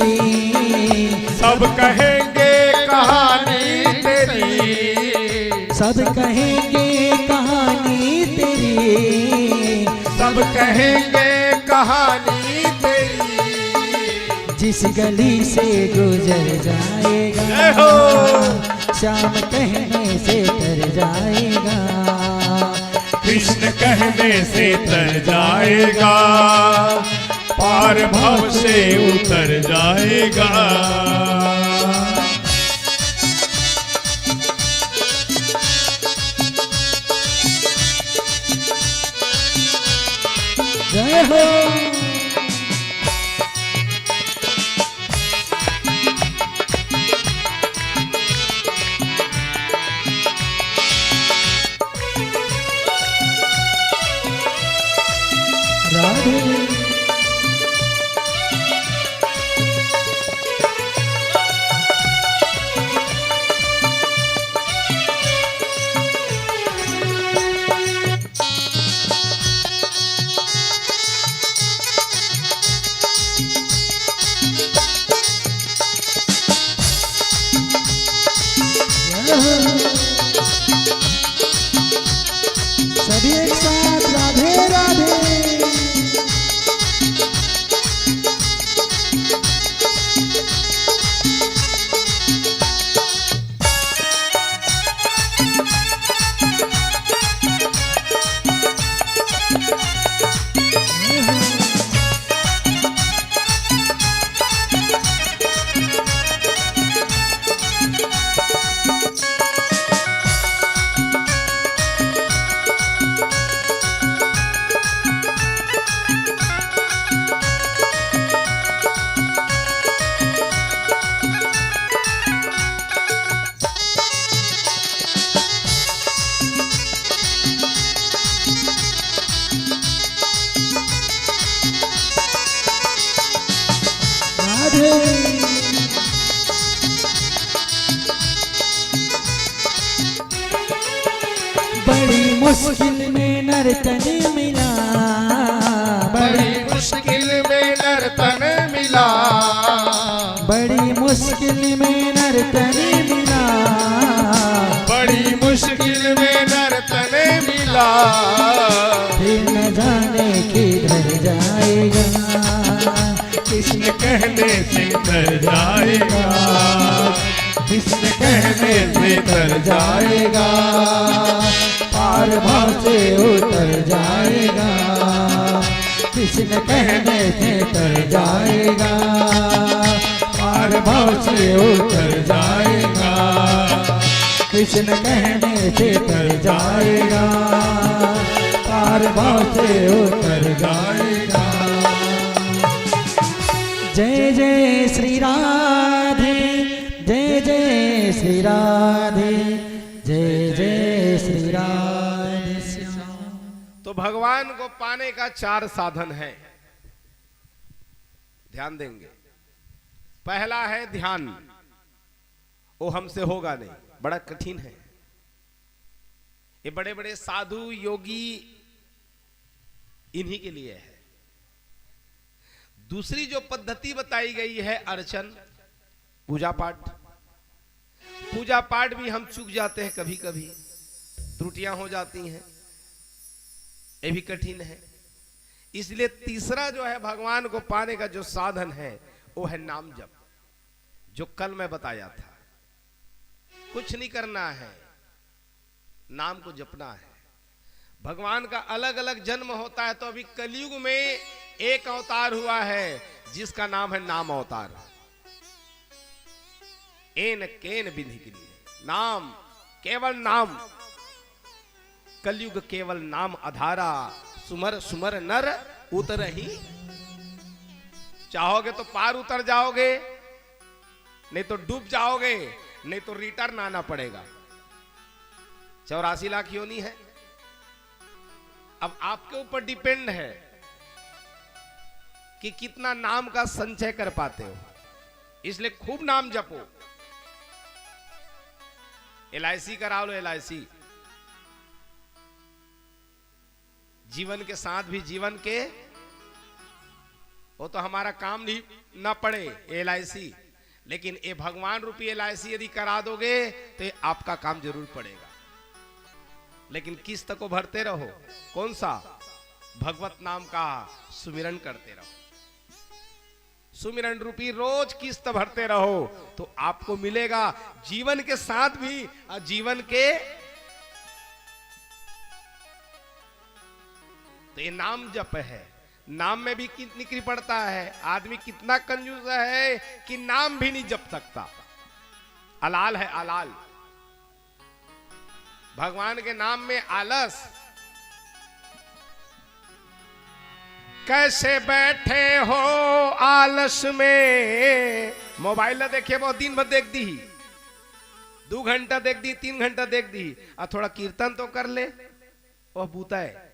सब कहेंगे कहानी तेरी, सब कहेंगे कहानी तेरी, सब कहेंगे कहानी तेरी। जिस गली से गुजर जाएगा, जय हो। श्याम कहने से तर जाएगा, कृष्ण कहने से तर जाएगा, पार भव से उतर जाएगा। जय हो। राधे सभी एक साथ राधे राधे। बड़ी मुश्किल में नर्तन मिला, बड़ी मुश्किल में नर्तन मिला, बड़ी मुश्किल में नर्तन मिला, बड़ी मुश्किल में नर्तन मिला। फिर न जाने किधर जाएगा, कृष्ण कहने से तर जाएगा, कृष्ण कहने से तर जाएगा, कृष्ण कहने से तर जाएगा, पार भाव से उतर जाएगा, कृष्ण कहने से तर जाएगा, पार भाव से उतर जाएगा। जय जय श्री राधे, जय जय श्री राधे, जय जय श्री राधे श्याम। तो भगवान को पाने का 4 साधन है, ध्यान देंगे। पहला है ध्यान, वो हमसे होगा नहीं, बड़ा कठिन है। ये बड़े बड़े साधु योगी इन्हीं के लिए है। दूसरी जो पद्धति बताई गई है अर्चन, पूजा पाठ। पूजा पाठ भी हम चूक जाते हैं, कभी कभी त्रुटियां हो जाती हैं, ये भी कठिन है। इसलिए तीसरा जो है भगवान को पाने का जो साधन है वो है नाम जप, जो कल मैं बताया था। कुछ नहीं करना है, नाम को जपना है। भगवान का अलग अलग जन्म होता है, तो अभी कलयुग में एक अवतार हुआ है जिसका नाम है नाम अवतार। एन केन विधि के लिए नाम, केवल नाम। कलयुग केवल नाम आधारा, सुमर सुमर नर उतरहि। चाहोगे तो पार उतर जाओगे, नहीं तो डूब जाओगे, नहीं तो रिटर्न आना पड़ेगा। 84 लाख योनि है। अब आपके ऊपर डिपेंड है कि कितना नाम का संचय कर पाते हो। इसलिए खूब नाम जपो। LIC करा लो, LIC। जीवन के साथ भी जीवन के, वो तो हमारा काम नहीं ना पड़े LIC, लेकिन ये भगवान रूपी LIC यदि करा दोगे तो आपका काम जरूर पड़ेगा। लेकिन किस्त को भरते रहो। कौन सा? भगवत नाम का सुमिरन करते रहो। सुमिरन रूपी रोज किस्त भरते रहो तो आपको मिलेगा जीवन के साथ भी और जीवन के। तो ये नाम जप है। नाम में भी कितनी कृपणता है। आदमी कितना कंजूस है कि नाम भी नहीं जप सकता। अलाल है, अलाल। भगवान के नाम में आलस। कैसे बैठे हो आलस में। मोबाइल ना देखिए, वो दिन भर देख दी, 2 घंटा देख दी, 3 घंटा देख दी, और थोड़ा कीर्तन तो कर ले, वह बूता है।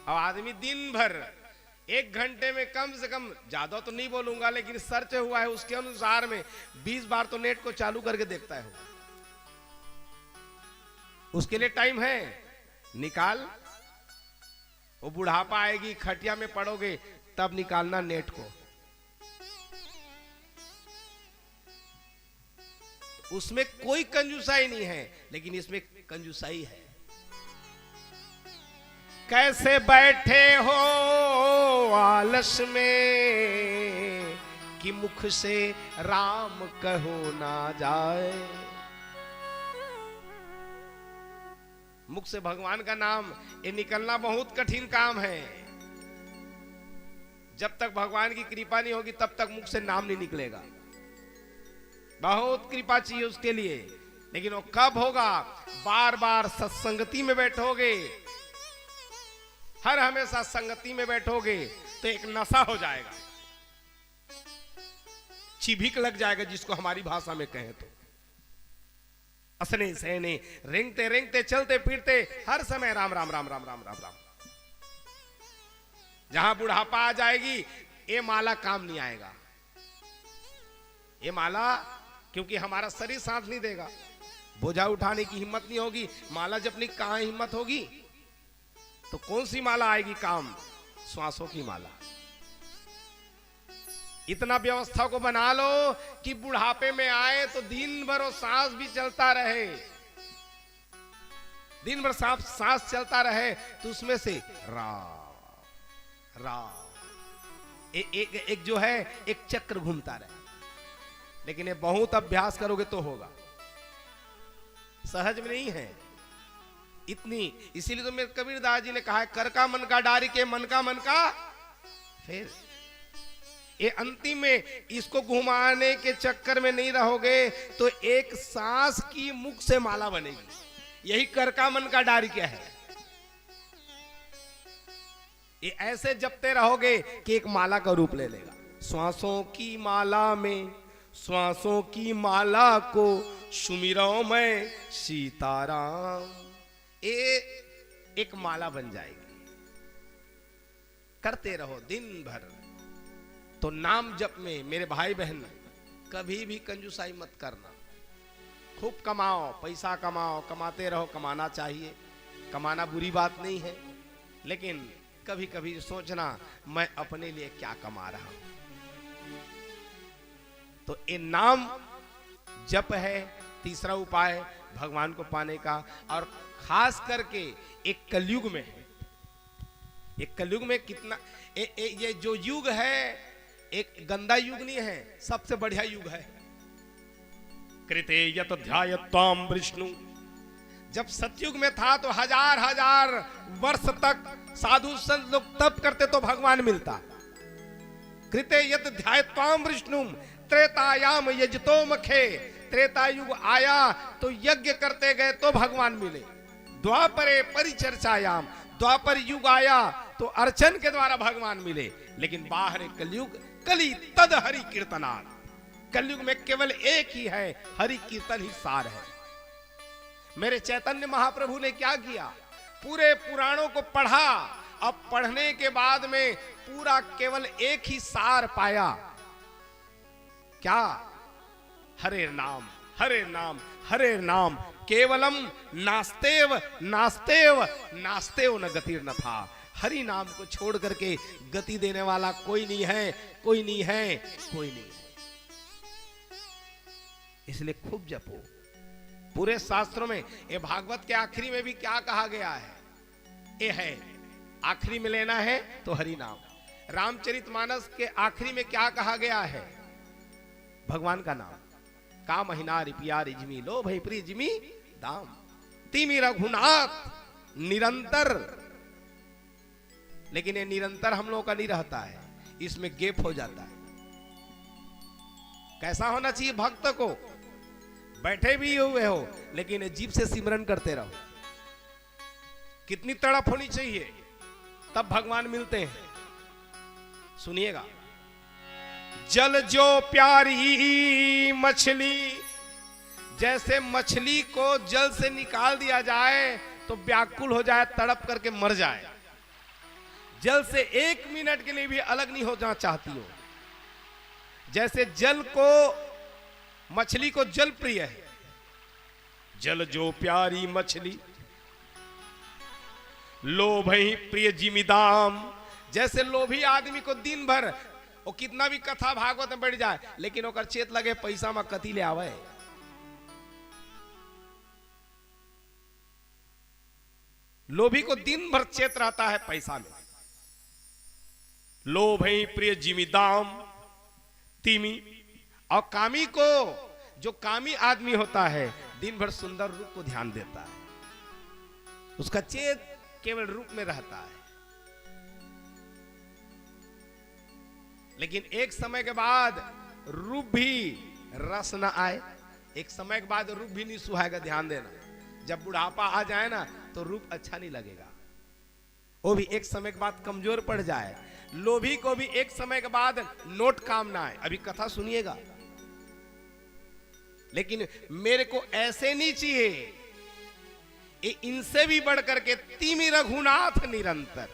अब आदमी दिन भर 1 घंटे में कम से कम, ज्यादा तो नहीं बोलूंगा, लेकिन सर्च हुआ है उसके अनुसार में 20 बार तो नेट को चालू करके देखता है। उसके लिए टाइम है, निकाल। वो बुढ़ापा आएगी, खटिया में पड़ोगे, तब निकालना नेट को। उसमें कोई कंजूसाई नहीं है, लेकिन इसमें कंजूसाई है। कैसे बैठे हो आलस में कि मुख से राम कहो ना जाए। मुख से भगवान का नाम ये निकलना बहुत कठिन काम है। जब तक भगवान की कृपा नहीं होगी तब तक मुख से नाम नहीं निकलेगा। बहुत कृपा चाहिए उसके लिए। लेकिन वो कब होगा? बार बार सत्संगति में बैठोगे, हर हमेशा संगति में बैठोगे तो एक नशा हो जाएगा, चिभिक लग जाएगा, जिसको हमारी भाषा में कहें तो। असने सहने रेंगते रेंगते चलते फिरते हर समय राम राम राम राम राम राम राम। जहां बुढ़ापा आ जाएगी ये माला काम नहीं आएगा। ये माला, क्योंकि हमारा शरीर साथ नहीं देगा, बोझा उठाने की हिम्मत नहीं होगी। माला जपने की कहां हिम्मत होगी? तो कौन सी माला आएगी काम? श्वासों की माला। इतना व्यवस्था को बना लो कि बुढ़ापे में आए तो दिन भर वो सांस भी चलता रहे, दिन भर सांस चलता रहे, तो उसमें से राम राम एक जो है एक चक्र घूमता रहे। लेकिन ये बहुत अभ्यास करोगे तो होगा, सहज में नहीं है। इतनी, इसीलिए तो मेरे कबीरदास जी ने कहा है, कर का मन का डारी के मन का फिर। ये अंतिम में इसको घुमाने के चक्कर में नहीं रहोगे तो एक सांस की मुख से माला बनेगी। यही कर का मन का डारी क्या है। ये ऐसे जपते रहोगे कि एक माला का रूप ले लेगा। श्वासों की माला में श्वासों की माला को सुमिरो मैं सीताराम। ये एक माला बन जाएगी। करते रहो दिन भर। तो नाम जप में मेरे भाई बहन कभी भी कंजूसाई मत करना। खूब कमाओ, पैसा कमाओ, कमाते रहो, कमाना चाहिए, कमाना बुरी बात नहीं है, लेकिन कभी कभी सोचना मैं अपने लिए क्या कमा रहा हूं। तो ये नाम जप है तीसरा उपाय भगवान को पाने का। और खास करके एक कलयुग में है। एक कलयुग में कितना ये जो युग है एक गंदा युग नहीं है, सबसे बढ़िया युग है। कृते यत ध्यायत्वाम विष्णु। जब सतयुग में था तो हजार हजार वर्ष तक साधु संत लोग तप करते तो भगवान मिलता। कृते यत ध्यायत्वाम विष्णु त्रेतायाम यजतो मखे। त्रेता युग आया तो यज्ञ करते गए तो भगवान मिले। द्वापरे परिचर्चायाम। द्वापर युग आया तो अर्चन के द्वारा भगवान मिले। लेकिन बाहर कलयुग कली तद हरि कीर्तनात्। कलयुग में केवल एक ही है, हरि कीर्तन ही सार है। मेरे चैतन्य महाप्रभु ने क्या किया, पूरे पुराणों को पढ़ा। अब पढ़ने के बाद में पूरा केवल एक ही सार पाया। क्या? हरे नाम हरे नाम हरे नाम केवलम नास्तेव नास्तेव नास्तेव न गतिर न था। हरि नाम को छोड़ करके गति देने वाला कोई नहीं है, कोई नहीं है, कोई नहीं है। इसलिए खूब जपो। पूरे शास्त्रों में ये भागवत के आखिरी में भी क्या कहा गया है, ये है आखिरी में लेना है तो हरि नाम। रामचरितमानस के आखिरी में क्या कहा गया है, भगवान का नाम। का महीना रिपिया रिजमी लो भाई प्रिय जिमी दाम। तिमी रघुनाथ निरंतर। लेकिन ये निरंतर हम लोगों का नहीं रहता है, इसमें गैप हो जाता है। कैसा होना चाहिए भक्त को, बैठे भी हुए हो लेकिन जीभ से सिमरन करते रहो। कितनी तड़प होनी चाहिए तब भगवान मिलते हैं। सुनिएगा, जल जो प्यारी मछली, जैसे मछली को जल से निकाल दिया जाए तो व्याकुल हो जाए, तड़प करके मर जाए। जल से एक मिनट के लिए भी अलग नहीं होना चाहती हो। जैसे जल को, मछली को जल प्रिय है। जल जो प्यारी मछली लोभ ही प्रिय जिमिदाम। जैसे लोभी आदमी को दिन भर वो कितना भी कथा भागवत में बढ़ जाए लेकिन ओकर चेत लगे पैसा में कति ले आवे। लोभी को दिन भर चेत रहता है पैसा में। लोभ ही प्रिय जिमिदाम तिमी। और कामी को, जो कामी आदमी होता है दिन भर सुंदर रूप को ध्यान देता है, उसका चेत केवल रूप में रहता है। लेकिन एक समय के बाद रूप भी रस न आए, एक समय के बाद रूप भी नहीं सुहाएगा। ध्यान देना, जब बुढ़ापा आ जाए ना तो रूप अच्छा नहीं लगेगा। वो भी एक समय के बाद कमजोर पड़ जाए। लोभी को भी एक समय के बाद नोट काम ना आए। अभी कथा सुनिएगा। लेकिन मेरे को ऐसे नहीं चाहिए, ये इनसे भी बढ़ करके तिमी रघुनाथ निरंतर।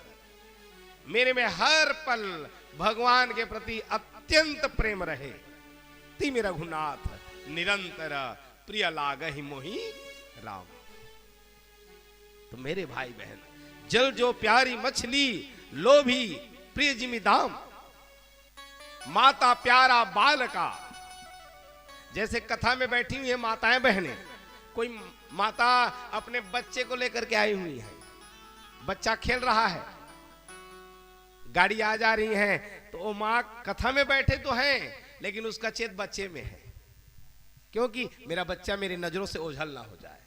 मेरे में हर पल भगवान के प्रति अत्यंत प्रेम रहे। तिमी रघुनाथ निरंतर प्रिय लागहि मोहि राम। तो मेरे भाई बहन, जल जो प्यारी मछली लोभी प्रिय जिमी दाम। माता प्यारा बाल का। जैसे कथा में बैठी हुई है माताएं बहनें, कोई माता अपने बच्चे को लेकर के आई हुई है, बच्चा खेल रहा है, गाड़ी आ जा रही है तो वो माँ कथा में बैठे तो हैं लेकिन उसका चेत बच्चे में है, क्योंकि मेरा बच्चा मेरी नजरों से ओझल ना हो जाए।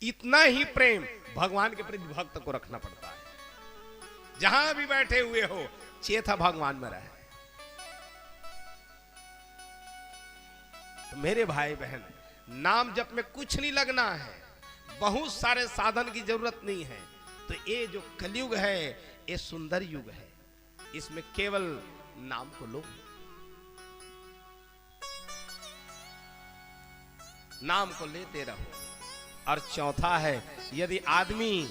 इतना ही प्रेम भगवान के प्रति भक्त को रखना पड़ता है। जहां भी बैठे हुए हो चेता भगवान में रहे। तो मेरे भाई बहन, नाम जप में कुछ नहीं लगना है, बहुत सारे साधन की जरूरत नहीं है। तो ये जो कलयुग है ये सुंदर युग है, इसमें केवल नाम को लो, नाम को लेते रहो। और चौथा है, यदि आदमी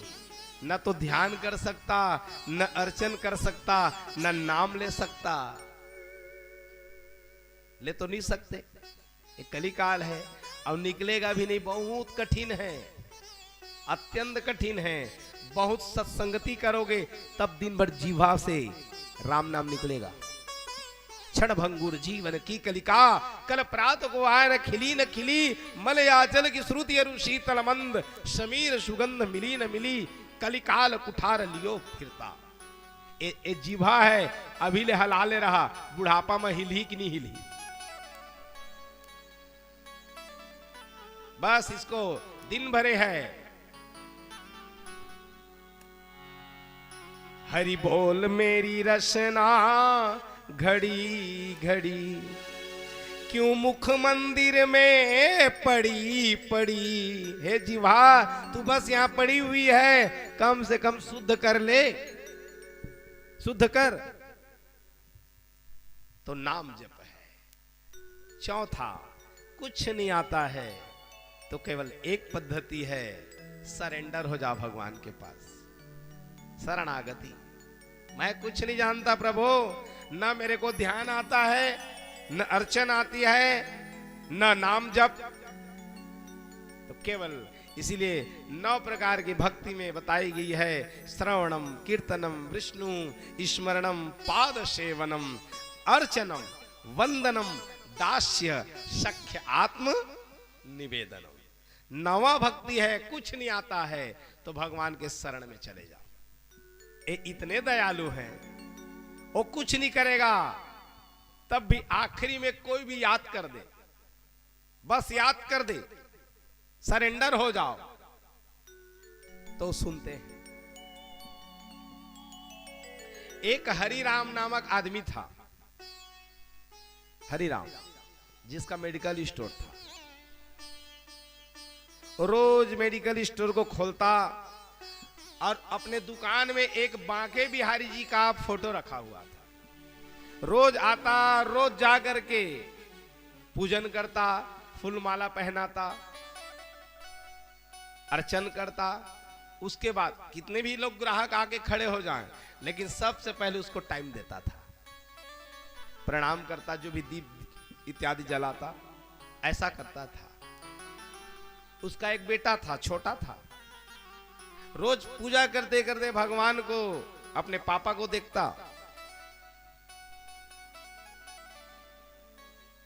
न तो ध्यान कर सकता, न अर्चन कर सकता, न नाम ले सकता, ले तो नहीं सकते, ये कलिकाल है, अब निकलेगा भी नहीं, बहुत कठिन है, अत्यंत कठिन है। बहुत सत्संगति करोगे तब दिन भर जीवा से राम नाम निकलेगा। क्षण भंगुर जीवन की कलिका, कल प्रात को आय न खिली मलयाचल की श्रुति अरु शीतल मंद, समीर सुगंध मिली न मिली, कलिकाल कुठार लियो फिरता। ए जीवा है, अभी ले हलाले रहा, बुढ़ापा में हिली कि नहीं हिली। बस इसको दिन भरे है। हरि बोल मेरी रसना घड़ी घड़ी, क्यों मुख मंदिर में पड़ी पड़ी। हे जीवा, तू बस यहां पड़ी हुई है, कम से कम शुद्ध कर ले, शुद्ध कर। तो नाम जप है। चौथा, कुछ नहीं आता है तो केवल एक पद्धति है, सरेंडर हो जा भगवान के पास, शरणागति। मैं कुछ नहीं जानता प्रभु, न मेरे को ध्यान आता है, न अर्चन आती है, न नाम जप। तो केवल इसीलिए 9 प्रकार की भक्ति में बताई गई है, श्रवणम कीर्तनम विष्णु स्मरणम पाद सेवनम अर्चनम वंदनम दास्य सख्य आत्म निवेदनम। 9वां भक्ति है, कुछ नहीं आता है तो भगवान के शरण में चले जाओ। ये इतने दयालु हैं, वो कुछ नहीं करेगा तब भी आखिरी में कोई भी याद कर दे, बस याद कर दे, सरेंडर हो जाओ, तो सुनते हैं। एक हरिराम नामक आदमी था, हरिराम, जिसका मेडिकल स्टोर था। रोज मेडिकल स्टोर को खोलता और अपने दुकान में एक बांके बिहारी जी का फोटो रखा हुआ था। रोज आता, रोज जा करके पूजन करता, फूल माला पहनाता, अर्चन करता। उसके बाद कितने भी लोग ग्राहक आके खड़े हो जाएं, लेकिन सबसे पहले उसको टाइम देता था, प्रणाम करता, जो भी दीप इत्यादि जलाता, ऐसा करता था। उसका एक बेटा था, छोटा था, रोज पूजा करते करते भगवान को, अपने पापा को देखता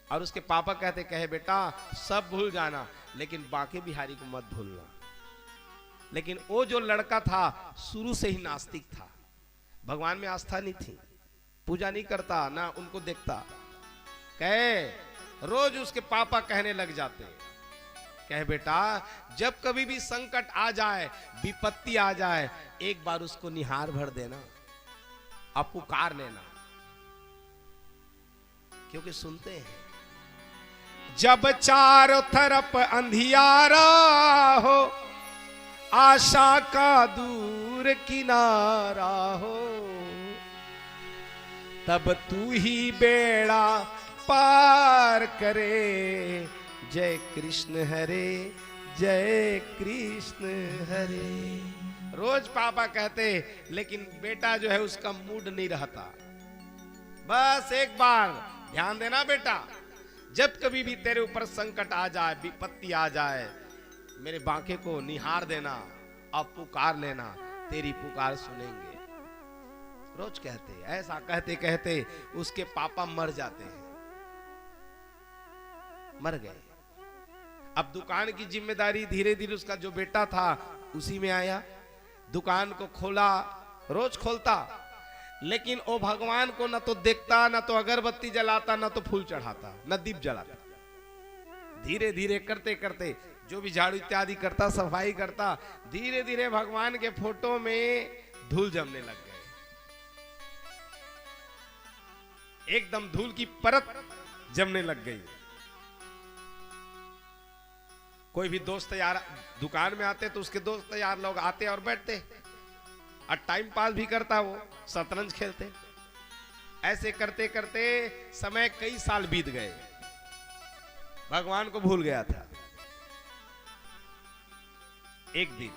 और उसके पापा कहे बेटा सब भूल जाना, लेकिन बांके बिहारी को मत भूलना। लेकिन वो जो लड़का था शुरू से ही नास्तिक था, भगवान में आस्था नहीं थी, पूजा नहीं करता, ना उनको देखता। कहे रोज उसके पापा कहने लग जाते, कहे बेटा जब कभी भी संकट आ जाए, विपत्ति आ जाए, एक बार उसको निहार भर देना, अब पुकार लेना, क्योंकि सुनते हैं। जब चारों तरफ अंधियारा हो, आशा का दूर किनारा हो, तब तू ही बेड़ा पार करे। जय कृष्ण हरे, जय कृष्ण हरे। रोज पापा कहते, लेकिन बेटा जो है उसका मूड नहीं रहता। बस एक बार ध्यान देना बेटा, जब कभी भी तेरे ऊपर संकट आ जाए, विपत्ति आ जाए, मेरे बांके को निहार देना, अब पुकार लेना, तेरी पुकार सुनेंगे। रोज कहते, ऐसा कहते कहते उसके पापा मर जाते हैं, मर गए। अब दुकान की जिम्मेदारी धीरे धीरे उसका जो बेटा था उसी में आया, दुकान को खोला, रोज खोलता, लेकिन वो भगवान को न तो देखता, न तो अगरबत्ती जलाता, न तो फूल चढ़ाता, न दीप जलाता। धीरे धीरे करते करते जो भी झाड़ू इत्यादि करता, सफाई करता, धीरे धीरे भगवान के फोटो में धूल जमने लग गए। एकदम धूल की परत जमने लग गई। कोई भी दोस्त यार दुकान में आते तो उसके दोस्त यार लोग आते और बैठते और टाइम पास भी करता, वो शतरंज खेलते। ऐसे करते करते समय कई साल बीत गए, भगवान को भूल गया था। एक दिन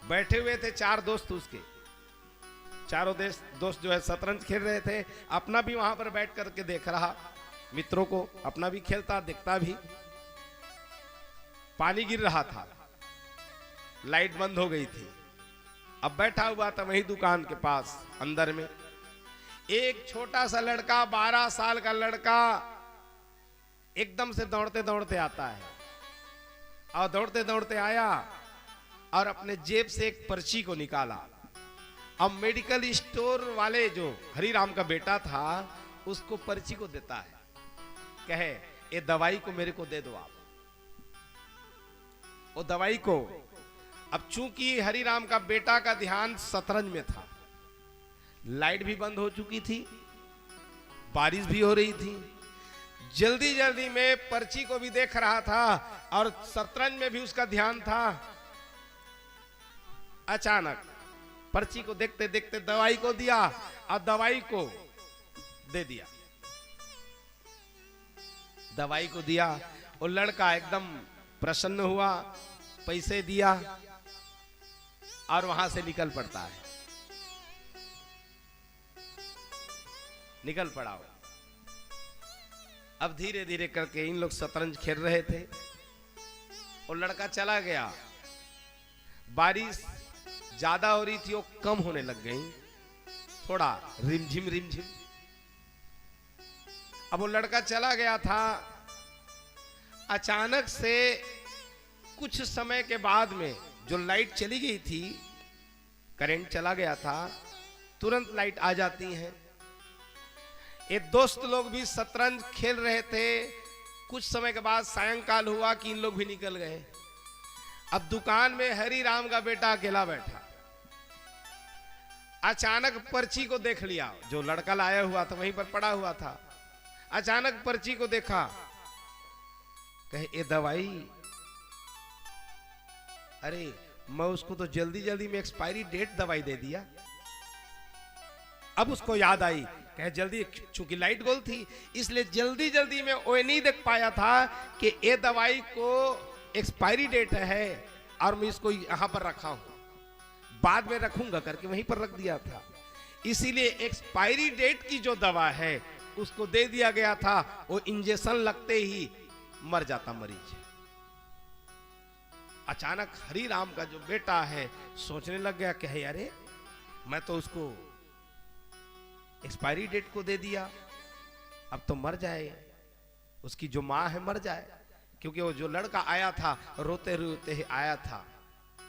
बैठे हुए थे 4 दोस्त, उसके चारों दोस्त जो है शतरंज खेल रहे थे। अपना भी वहां पर बैठ करके देख रहा मित्रों को, अपना भी खेलता देखता भी। पानी गिर रहा था, लाइट बंद हो गई थी। अब बैठा हुआ था वही दुकान के पास अंदर में एक छोटा सा लड़का, 12 साल का लड़का, एकदम से दौड़ते दौड़ते आता है। और दौड़ते दौड़ते आया और अपने जेब से एक पर्ची को निकाला। अब मेडिकल स्टोर वाले जो हरिराम का बेटा था उसको पर्ची को देता है, कहे ये दवाई को मेरे को दे दो आप। वो दवाई को, अब चूंकि हरिराम का बेटा का ध्यान शतरंज में था, लाइट भी बंद हो चुकी थी, बारिश भी हो रही थी, जल्दी जल्दी में पर्ची को भी देख रहा था और शतरंज में भी उसका ध्यान था। अचानक पर्ची को देखते देखते दवाई को दिया और दवाई को दे दिया। दवाई को दिया, वो लड़का एकदम प्रसन्न हुआ, पैसे दिया और वहां से निकल पड़ता है। निकल पड़ा वो। अब धीरे धीरे करके इन लोग शतरंज खेल रहे थे, वो लड़का चला गया। बारिश ज्यादा हो रही थी, वो कम होने लग गई, थोड़ा रिमझिम रिमझिम। अब वो लड़का चला गया था। अचानक से कुछ समय के बाद में जो लाइट चली गई थी, करंट चला गया था, तुरंत लाइट आ जाती है। ये दोस्त लोग भी शतरंज खेल रहे थे। कुछ समय के बाद सायंकाल हुआ कि इन लोग भी निकल गए। अब दुकान में हरिराम का बेटा अकेला बैठा। अचानक पर्ची को देख लिया, जो लड़का लाया हुआ था वहीं पर पड़ा हुआ था। अचानक पर्ची को देखा, कहे ये दवाई, अरे मैं उसको तो जल्दी जल्दी में एक्सपायरी डेट दवाई दे दिया। अब उसको याद आई, कहे जल्दी, चूंकि लाइट गोल थी इसलिए जल्दी जल्दी में वो नहीं देख पाया था कि ये दवाई को एक्सपायरी डेट है और मैं इसको यहां पर रखा हूं, बाद में रखूंगा करके वहीं पर रख दिया था। इसीलिए एक्सपायरी डेट की जो दवा है उसको दे दिया गया था। वो इंजेक्शन लगते ही मर जाता मरीज। अचानक हरिराम का जो बेटा है सोचने लग गया, कहे अरे मैं तो उसको एक्सपायरी डेट को दे दिया, अब तो मर जाए, उसकी जो माँ है मर जाए। क्योंकि वो जो लड़का आया था रोते रोते ही आया था,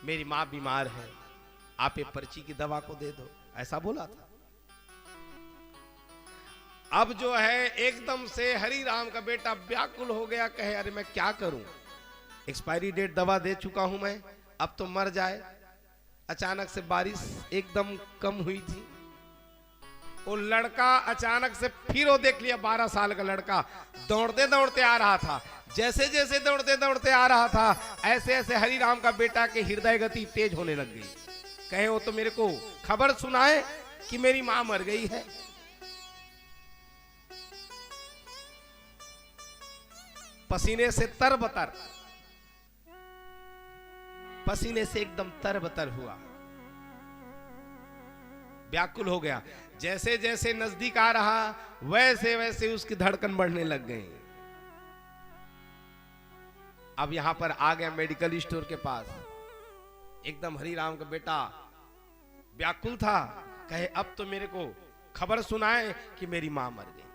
मेरी माँ बीमार है, आप ये पर्ची की दवा को दे दो, ऐसा बोला था। अब जो है एकदम से हरिराम का बेटा व्याकुल हो गया, कहे अरे मैं क्या करूं, एक्सपायरी डेट दवा दे चुका हूं मैं, अब तो मर जाए। अचानक से बारिश एकदम कम हुई थी। वो लड़का अचानक से फिर वो देख लिया, 12 साल का लड़का दौड़ते दौड़ते आ रहा था। जैसे जैसे दौड़ते दौड़ते आ रहा था, ऐसे ऐसे हरिराम का बेटा के हृदय गति तेज होने लग गई। कहे वो तो मेरे को खबर सुनाए कि मेरी मां मर गई है। पसीने से तरबतर, पसीने से एकदम तरबतर हुआ, व्याकुल हो गया। जैसे जैसे नजदीक आ रहा वैसे वैसे उसकी धड़कन बढ़ने लग गई। अब यहां पर आ गया मेडिकल स्टोर के पास। एकदम हरिराम का बेटा व्याकुल था, कहे अब तो मेरे को खबर सुनाए कि मेरी मां मर गई।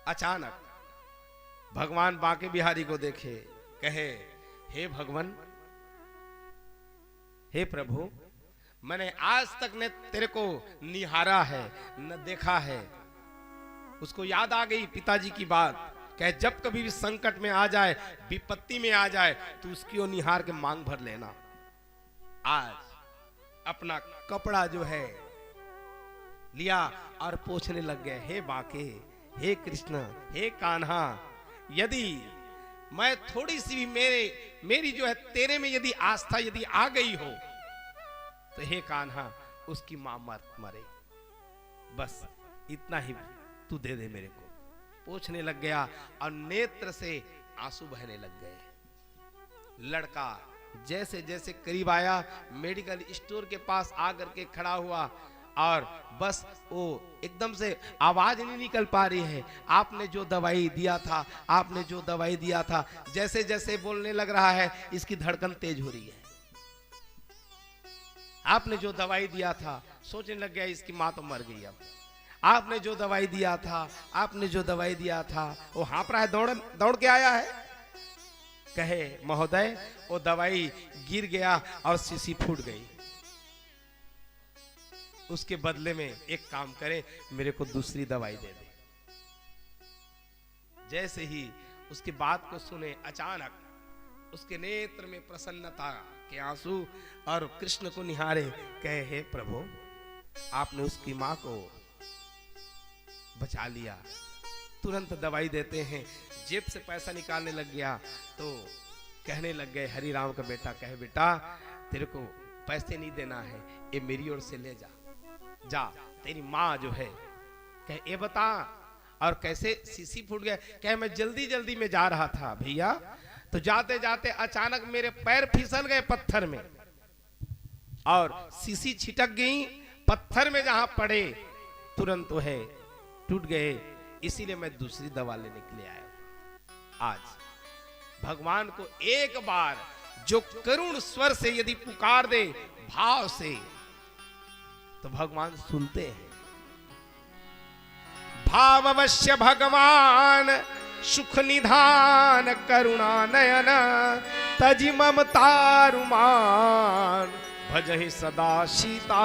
अचानक भगवान बांके बिहारी को देखे, कहे हे भगवान, हे प्रभु, मैंने आज तक ने तेरे को निहारा है, न देखा है। उसको याद आ गई पिताजी की बात, कहे जब कभी भी संकट में आ जाए, विपत्ति में आ जाए, तो उसकी ओर निहार के मांग भर लेना। आज अपना कपड़ा जो है लिया और पोंछने लग गए, हे बाके, हे कृष्ण, हे कान्हा, यदि मैं थोड़ी सी भी मेरी जो है तेरे में यदि आस्था यदि आ गई हो, तो हे कान्हा उसकी मां मरे, बस इतना ही तू दे दे मेरे को। पूछने लग गया और नेत्र से आंसू बहने लग गए। लड़का जैसे जैसे करीब आया, मेडिकल स्टोर के पास आकर के खड़ा हुआ और बस वो एकदम से आवाज नहीं निकल पा रही है। आपने जो दवाई दिया था, आपने जो दवाई दिया था, जैसे जैसे बोलने लग रहा है इसकी धड़कन तेज हो रही है। आपने जो दवाई दिया था, सोचने लग गया इसकी मां तो मर गई। अब आपने जो दवाई दिया था, आपने जो दवाई दिया था, वो हाँप रहा है, दौड़ के आया है। कहे महोदय वो दवाई गिर गया और शीशी फूट गई, उसके बदले में एक काम करें, मेरे को दूसरी दवाई दे दे। जैसे ही उसकी बात को सुने, अचानक उसके नेत्र में प्रसन्नता के आंसू और कृष्ण को निहारे, कहे हे प्रभु, आपने उसकी मां को बचा लिया। तुरंत दवाई देते हैं। जेब से पैसा निकालने लग गया तो कहने लग गए, हरि राम का बेटा, कहे बेटा तेरे को पैसे नहीं देना है, ये मेरी ओर से ले जा, जा तेरी माँ जो है। कहे ये बता और कैसे शीशी फूट गया? कहे मैं जल्दी जल्दी में जा रहा था भैया, तो जाते जाते अचानक मेरे पैर फिसल गए पत्थर में और शीशी छिटक गई, पत्थर में जहां पड़े तुरंत वो है टूट गए, इसीलिए मैं दूसरी दवा लेने के लिए आया। आज भगवान को एक बार जो करुण स्वर से यदि पुकार दे, भाव से, तो भगवान सुनते हैं। भाव अवश्य भगवान सुख निधान, करुणा नयन तजि ममतारुमान, भजहि सदा सीता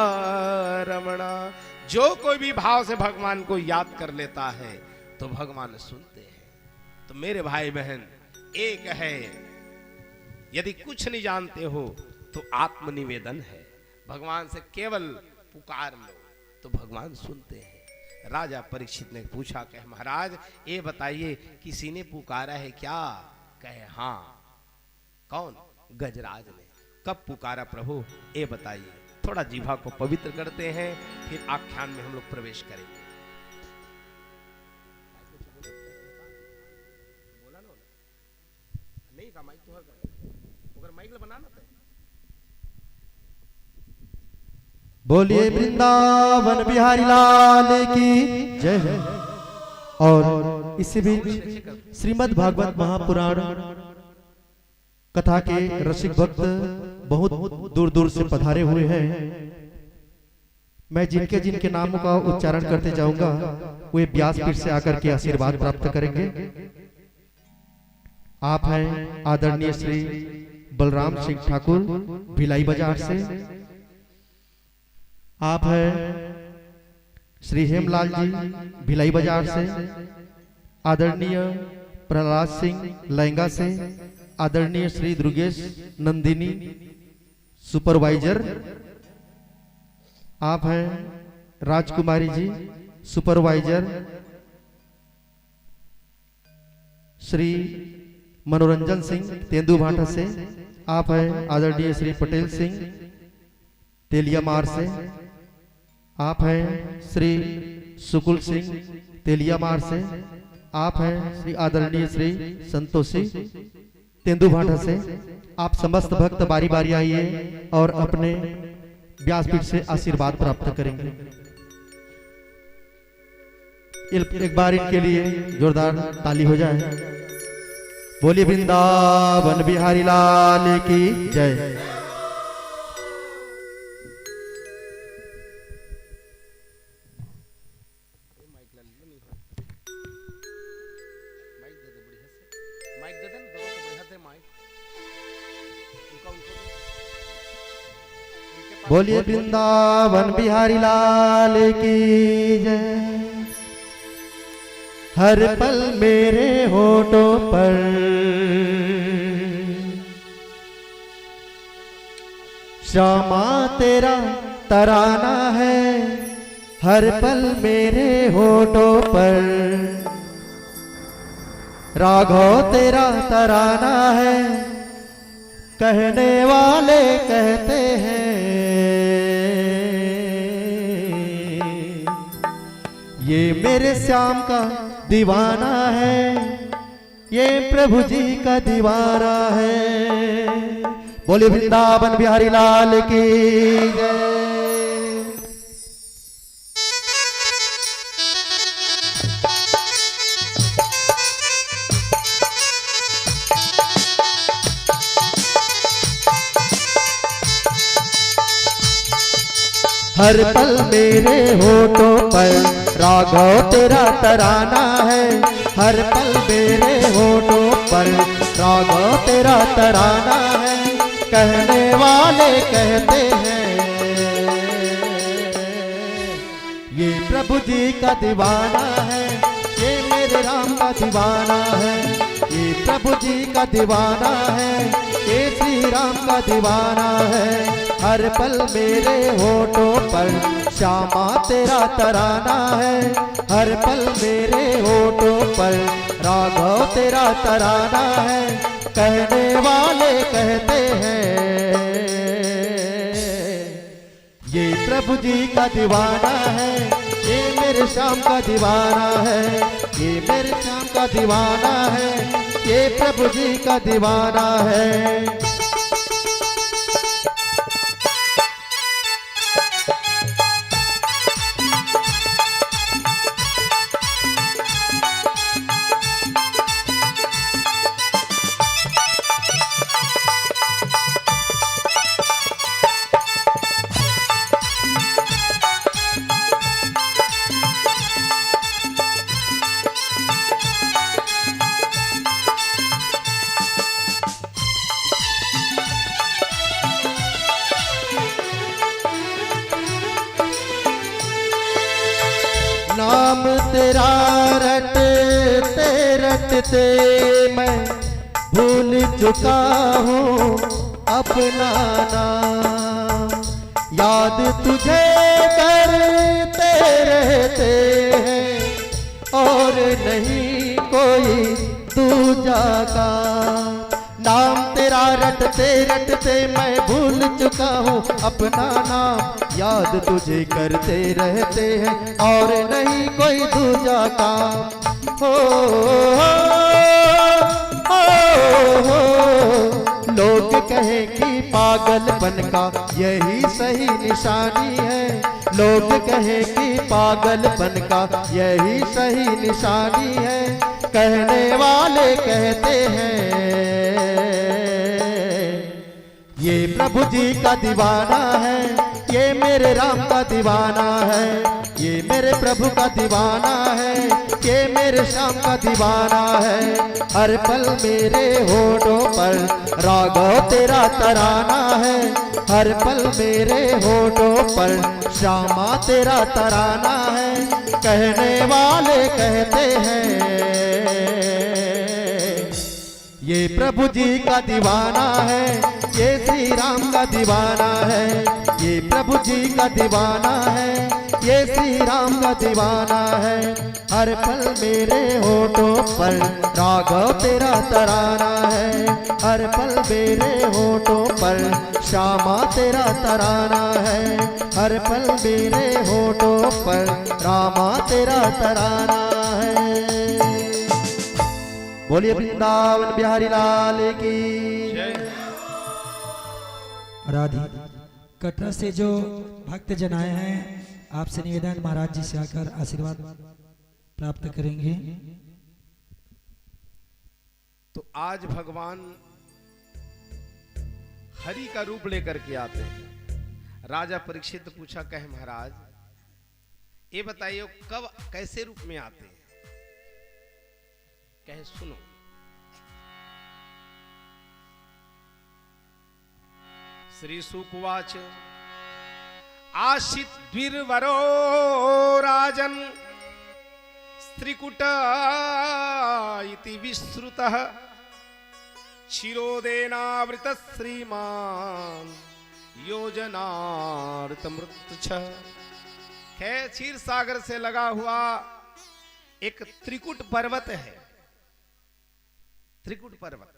रमणा। जो कोई भी भाव से भगवान को याद कर लेता है तो भगवान सुनते हैं। तो मेरे भाई बहन, एक है, यदि कुछ नहीं जानते हो तो आत्मनिवेदन है, भगवान से केवल पुकार लो तो भगवान सुनते हैं। राजा परीक्षित ने पूछा, कहे महाराज ये बताइए किसी ने पुकारा है क्या? कहे हाँ। कौन? गजराज ने। कब पुकारा प्रभु, ये बताइए। थोड़ा जीवा को पवित्र करते हैं, फिर आख्यान में हम लोग प्रवेश करेंगे। बोला ना नहीं का माइक तो अगर माइक बनाना था। बोलिए वृंदावन बिहारी लाल की जय। और इसी बीच श्रीमद् भागवत महापुराण कथा के रसिक भक्त बहुत दूर दूर से पधारे हुए हैं। मैं जिनके जिनके नामों का उच्चारण करते जाऊंगा वे व्यासपीठ से आकर के आशीर्वाद प्राप्त करेंगे। आप हैं आदरणीय श्री बलराम सिंह ठाकुर भिलाई बाजार से। आप हैं श्री हेमलाल जी भिलाई बाजार से। आदरणीय प्रहलाद सिंह लहंगा से। आदरणीय श्री दुर्गेश नंदिनी सुपरवाइजर। आप हैं राजकुमारी जी सुपरवाइजर। श्री मनोरंजन सिंह तेंदुभाटा से। आप हैं आदरणीय श्री पटेल सिंह तेलियामार से। आप हैं श्री सुकुल सिंह तेलियामार से। आप हैं श्री आदरणीय श्री संतोषी तेंदुभाटा से। आप समस्त भक्त बारी बारी आइए और अपने व्यासपीठ से आशीर्वाद प्राप्त करेंगे। एक बार इनके लिए जोरदार ताली हो जाए। बोलिए वृंदावन बिहारी लाल की जय। बोलिए वृंदावन बिहारी लाल की जय। हर पल मेरे होठों पर। श्यामा तेरा तराना है हर पल मेरे होठों पर। राघव तेरा तराना है कहने वाले कहते हैं। ये मेरे श्याम का दीवाना है, ये प्रभु जी का दीवाना है। बोले वृंदावन बिहारी लाल की जय। हर पल मेरे होठों पर राघव तेरा तराना है। हर पल मेरे होठों पर राघव तेरा तराना है कहने वाले कहते हैं। ये प्रभु जी का दीवाना है, ये मेरे राम का दीवाना है। ये प्रभु जी का दीवाना है, ये श्री राम का दीवाना है। हर पल मेरे होठों पर श्यामा तेरा तराना है। हर पल मेरे होठों पर राघव तेरा तराना है कहने वाले कहते हैं। ये प्रभु जी का दीवाना है, ये मेरे श्याम का दीवाना है। ये मेरे श्याम का दीवाना है, ये प्रभु जी का दीवाना है। नाम तेरा रटते रटते मैं भूल चुका हूँ अपना नाम। याद तुझे करते रहते हैं और नहीं कोई दूजा का। नाम तेरा रटते रटते मैं भूल चुका हूँ अपना नाम। याद तुझे करते रहते हैं और नहीं कोई दूजा काम। हो, लोग कहें कि पागलपन का यही सही निशानी है। लोग कहें कि पागलपन का यही सही निशानी है कहने वाले कहते हैं। ये प्रभु जी का दीवाना है, ये मेरे राम का दीवाना है। ये मेरे प्रभु का दीवाना है, ये मेरे श्याम का दीवाना है। हर पल मेरे होठों पर राघव तेरा तराना है। हर पल मेरे होठों पर श्यामा तेरा तराना है कहने वाले कहते हैं। ये प्रभु जी का दीवाना है, ये श्री राम का दीवाना है। ये प्रभु जी का दीवाना है, ये श्री राम का दीवाना है। हर पल मेरे होठों पर राघव तेरा तराना है। हर पल मेरे होठों पर श्यामा तेरा तराना है। हर पल मेरे होठों पर रामा तेरा तराना है। बोलिए वृंदावन बिहारी लाल की जय। राधे कटरा से जो भक्त जन आए हैं आपसे निवेदन महाराज जी से आकर आशीर्वाद प्राप्त करेंगे। तो आज भगवान हरि का रूप लेकर के आते हैं। राजा परीक्षित पूछा कहे महाराज ये बताइए कब कैसे रूप में आते हैं। कहे सुनो। श्री सुकुवाच आशित द्विर्वरो राजन त्रिकुट इति विश्रुतः क्षीरोदेनावृत श्रीमान योजनार्तमृतछ। है क्षीर सागर से लगा हुआ एक त्रिकुट पर्वत है। त्रिकुट पर्वत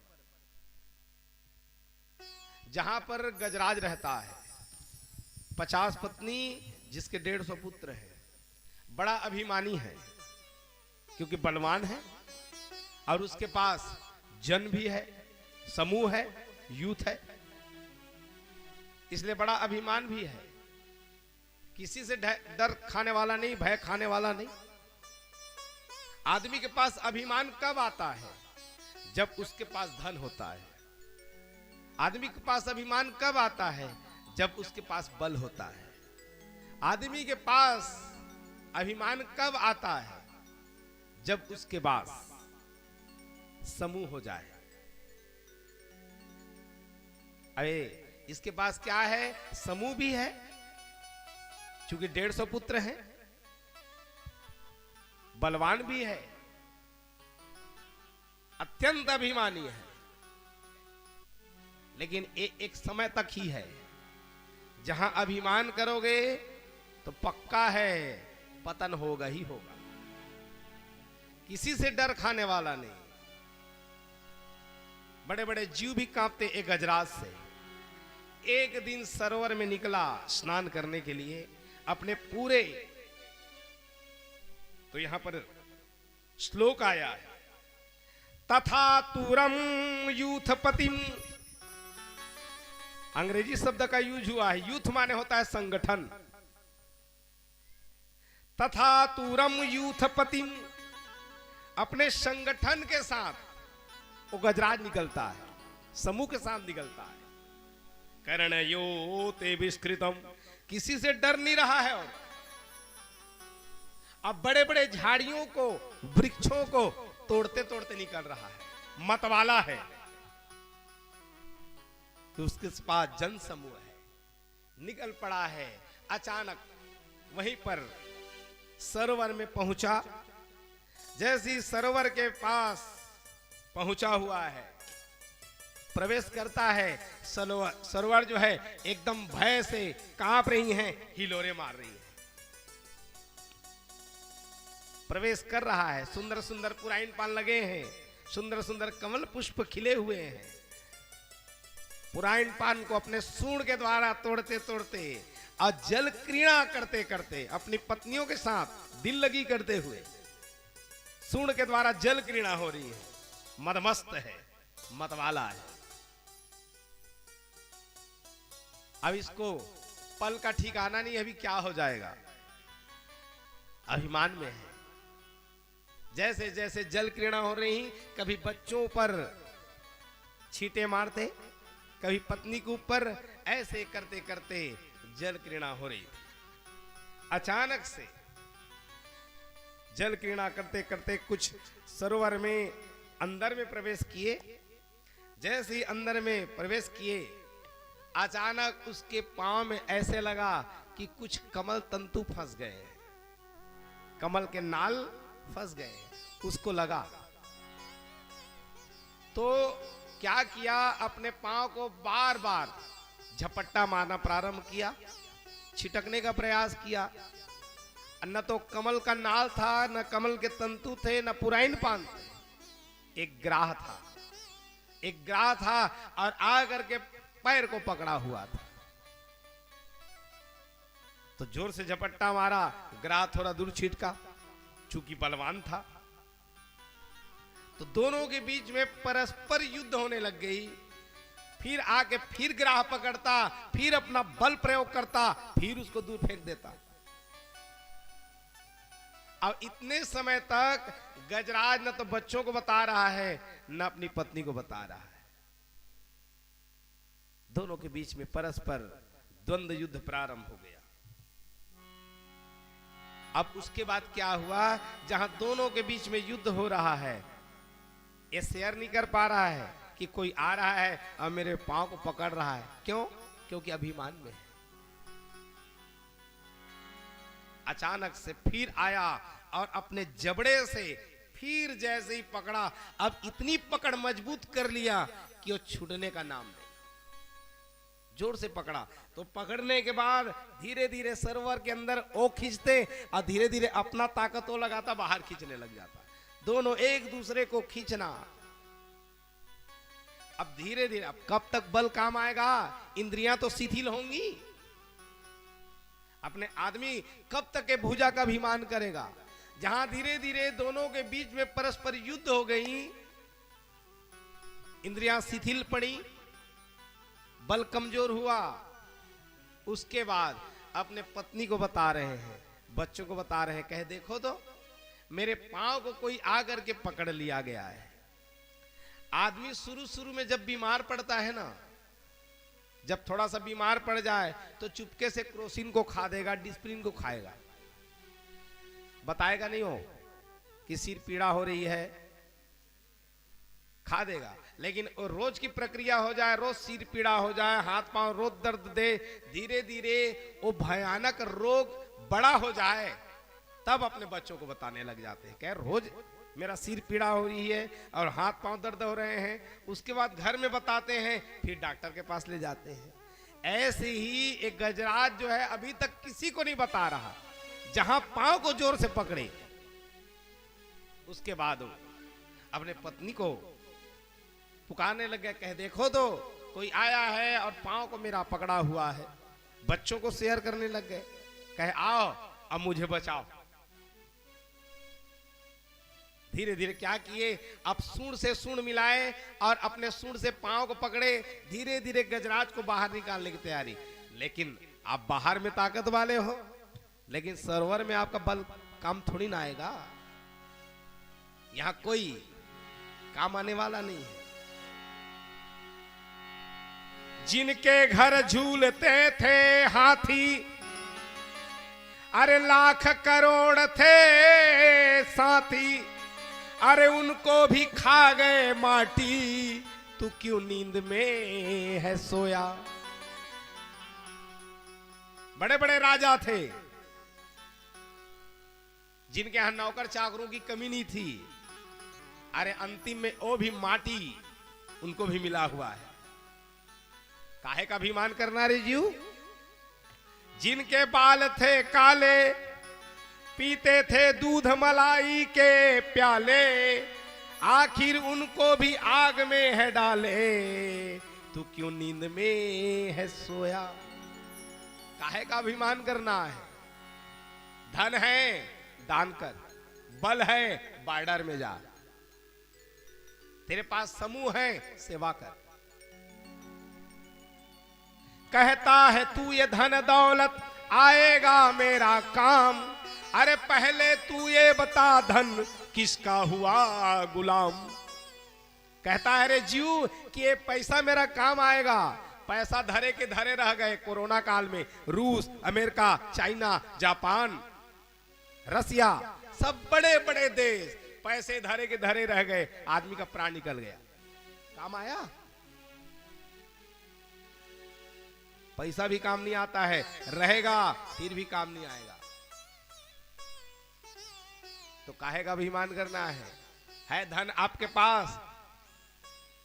जहां पर गजराज रहता है, 50 पत्नी जिसके 150 पुत्र है। बड़ा अभिमानी है क्योंकि बलवान है और उसके पास जन भी है, समूह है, यूथ है, इसलिए बड़ा अभिमान भी है। किसी से डर खाने वाला नहीं, भय खाने वाला नहीं। आदमी के पास अभिमान कब आता है? जब उसके पास धन होता है। आदमी के पास अभिमान कब आता है? जब उसके पास बल होता है। आदमी के पास अभिमान कब आता है? जब उसके पास समूह हो जाए। अरे इसके पास क्या है? समूह भी है, क्योंकि 150 पुत्र हैं, बलवान भी है, अत्यंत अभिमानी है। लेकिन एक समय तक ही है। जहां अभिमान करोगे तो पक्का है पतन होगा ही होगा। किसी से डर खाने वाला नहीं। बड़े बड़े जीव भी कांपते एक गजराज से। एक दिन सरोवर में निकला स्नान करने के लिए अपने पूरे, तो यहां पर श्लोक आया है, तथा तुरम यूथपतिम। अंग्रेजी शब्द का यूज हुआ है। यूथ माने होता है संगठन। तथा तुरम यूथपतिम, अपने संगठन के साथ वो गजराज निकलता है, समूह के साथ निकलता है। कर्णयो ते विस्कृतम, किसी से डर नहीं रहा है। और अब बड़े बड़े झाड़ियों को, वृक्षों को तोड़ते तोड़ते निकल रहा है। मतवाला है तो उसके पास जन समूह है, निकल पड़ा है। अचानक वहीं पर सरोवर में पहुंचा। जैसी सरोवर के पास पहुंचा हुआ है, प्रवेश करता है। सरोवर जो है एकदम भय से कांप रही हैं, हिलोरे मार रही हैं। प्रवेश कर रहा है। सुंदर सुंदर पुराइन पान लगे हैं, सुंदर सुंदर कमल पुष्प खिले हुए हैं। पुराइन पान को अपने सूंड के द्वारा तोड़ते तोड़ते और जल क्रीड़ा करते करते, अपनी पत्नियों के साथ दिल लगी करते हुए सूंड के द्वारा जल क्रीड़ा हो रही है। मदमस्त है, मतवाला है। अब इसको पल का ठिकाना नहीं, अभी क्या हो जाएगा। अभिमान में है। जैसे जैसे जल क्रीड़ा हो रही, कभी बच्चों पर छींटे मारते, कभी पत्नी के ऊपर, ऐसे करते करते जल क्रीड़ा हो रही थी। अचानक से जल क्रीड़ा करते करते कुछ सरोवर में अंदर में प्रवेश किए। जैसे ही अंदर में प्रवेश किए, अचानक उसके पांव में ऐसे लगा कि कुछ कमल तंतु फंस गए, कमल के नाल फंस गए। उसको लगा तो क्या किया, अपने पांव को बार बार झपट्टा मारना प्रारंभ किया, छिटकने का प्रयास किया। न तो कमल का नाल था, न कमल के तंतु थे, न पुराइन पान थे। एक ग्राह था, एक ग्राह था और आकर के पैर को पकड़ा हुआ था। तो जोर से झपट्टा मारा, ग्राह थोड़ा दूर छिटका, चूंकि बलवान था। तो दोनों के बीच में परस्पर युद्ध होने लग गई। फिर आके फिर ग्राह पकड़ता, फिर अपना बल प्रयोग करता, फिर उसको दूर फेंक देता। अब इतने समय तक गजराज न तो बच्चों को बता रहा है, न अपनी पत्नी को बता रहा है। दोनों के बीच में परस्पर द्वंद्व युद्ध प्रारंभ हो गया। अब उसके बाद क्या हुआ, जहां दोनों के बीच में युद्ध हो रहा है, ये शेयर नहीं कर पा रहा है कि कोई आ रहा है और मेरे पांव को पकड़ रहा है। क्यों? क्योंकि अभिमान में है। अचानक से फिर आया और अपने जबड़े से फिर जैसे ही पकड़ा, अब इतनी पकड़ मजबूत कर लिया कि वो छूटने का नाम नहीं। जोर से पकड़ा, तो पकड़ने के बाद धीरे धीरे सरोवर के अंदर वो खींचते और धीरे धीरे अपना ताकत वो लगाता, बाहर खींचने लग जाता। दोनों एक दूसरे को खींचना। अब धीरे धीरे, अब कब तक बल काम आएगा? इंद्रियां तो शिथिल होंगी। अपने आदमी कब तक के भुजा का अभिमान करेगा? जहां धीरे धीरे दोनों के बीच में परस्पर युद्ध हो गई, इंद्रियां शिथिल पड़ी, बल कमजोर हुआ। उसके बाद अपने पत्नी को बता रहे हैं, बच्चों को बता रहे हैं, कहे देखो तो मेरे पांव को कोई आकर के पकड़ लिया गया है। आदमी शुरू शुरू में जब बीमार पड़ता है ना, जब थोड़ा सा बीमार पड़ जाए तो चुपके से क्रोसिन को खा देगा, डिस्प्रिन को खाएगा, बताएगा नहीं हो कि सिर पीड़ा हो रही है, खा देगा। लेकिन रोज की प्रक्रिया हो जाए, रोज सिर पीड़ा हो जाए, हाथ पांव रोज दर्द दे, धीरे धीरे वो भयानक रोग बड़ा हो जाए, तब अपने बच्चों को बताने लग जाते हैं, कह रोज मेरा सिर पीड़ा हो रही है और हाथ पांव दर्द हो रहे हैं। उसके बाद घर में बताते हैं, फिर डॉक्टर के पास ले जाते हैं। ऐसे ही एक गजराज जो है अभी तक किसी को नहीं बता रहा, जहां पांव को जोर से पकड़े, उसके बाद अपने पत्नी को पुकारने लगे, कह देखो तो कोई आया है और पांव को मेरा पकड़ा हुआ है। बच्चों को शेयर करने लग गए, कहे आओ अब मुझे बचाओ। धीरे धीरे क्या किए, अब सूंड से सूंड मिलाए और अपने सूंड से पांव को पकड़े, धीरे धीरे गजराज को बाहर निकालने की तैयारी। लेकिन आप बाहर में ताकत वाले हो, लेकिन सरोवर में आपका बल काम थोड़ी ना आएगा। यहां कोई काम आने वाला नहीं है। जिनके घर झूलते थे हाथी, अरे लाख करोड़ थे साथी, अरे उनको भी खा गए माटी, तू क्यों नींद में है सोया। बड़े बड़े राजा थे जिनके यहां नौकर चाकरों की कमी नहीं थी, अरे अंतिम में वो भी माटी उनको भी मिला हुआ है। काहे का अभिमान करना रे जीव। जिनके बाल थे काले, पीते थे दूध मलाई के प्याले, आखिर उनको भी आग में है डाले, तू क्यों नींद में है सोया। काहे का अभिमान करना है। धन है दान कर, बल है बॉर्डर में जा, तेरे पास समूह है सेवा कर। कहता है तू ये धन दौलत आएगा मेरा काम, अरे पहले तू ये बता धन किसका हुआ गुलाम। कहता है रे जीव कि ये पैसा मेरा काम आएगा। पैसा धरे के धरे रह गए कोरोना काल में। रूस, अमेरिका, चाइना, जापान, रसिया, सब बड़े बड़े देश पैसे धरे के धरे रह गए, आदमी का प्राण निकल गया। काम आया? पैसा भी काम नहीं आता है, रहेगा फिर भी काम नहीं आएगा। तो काहे का अभिमान करना है धन आपके पास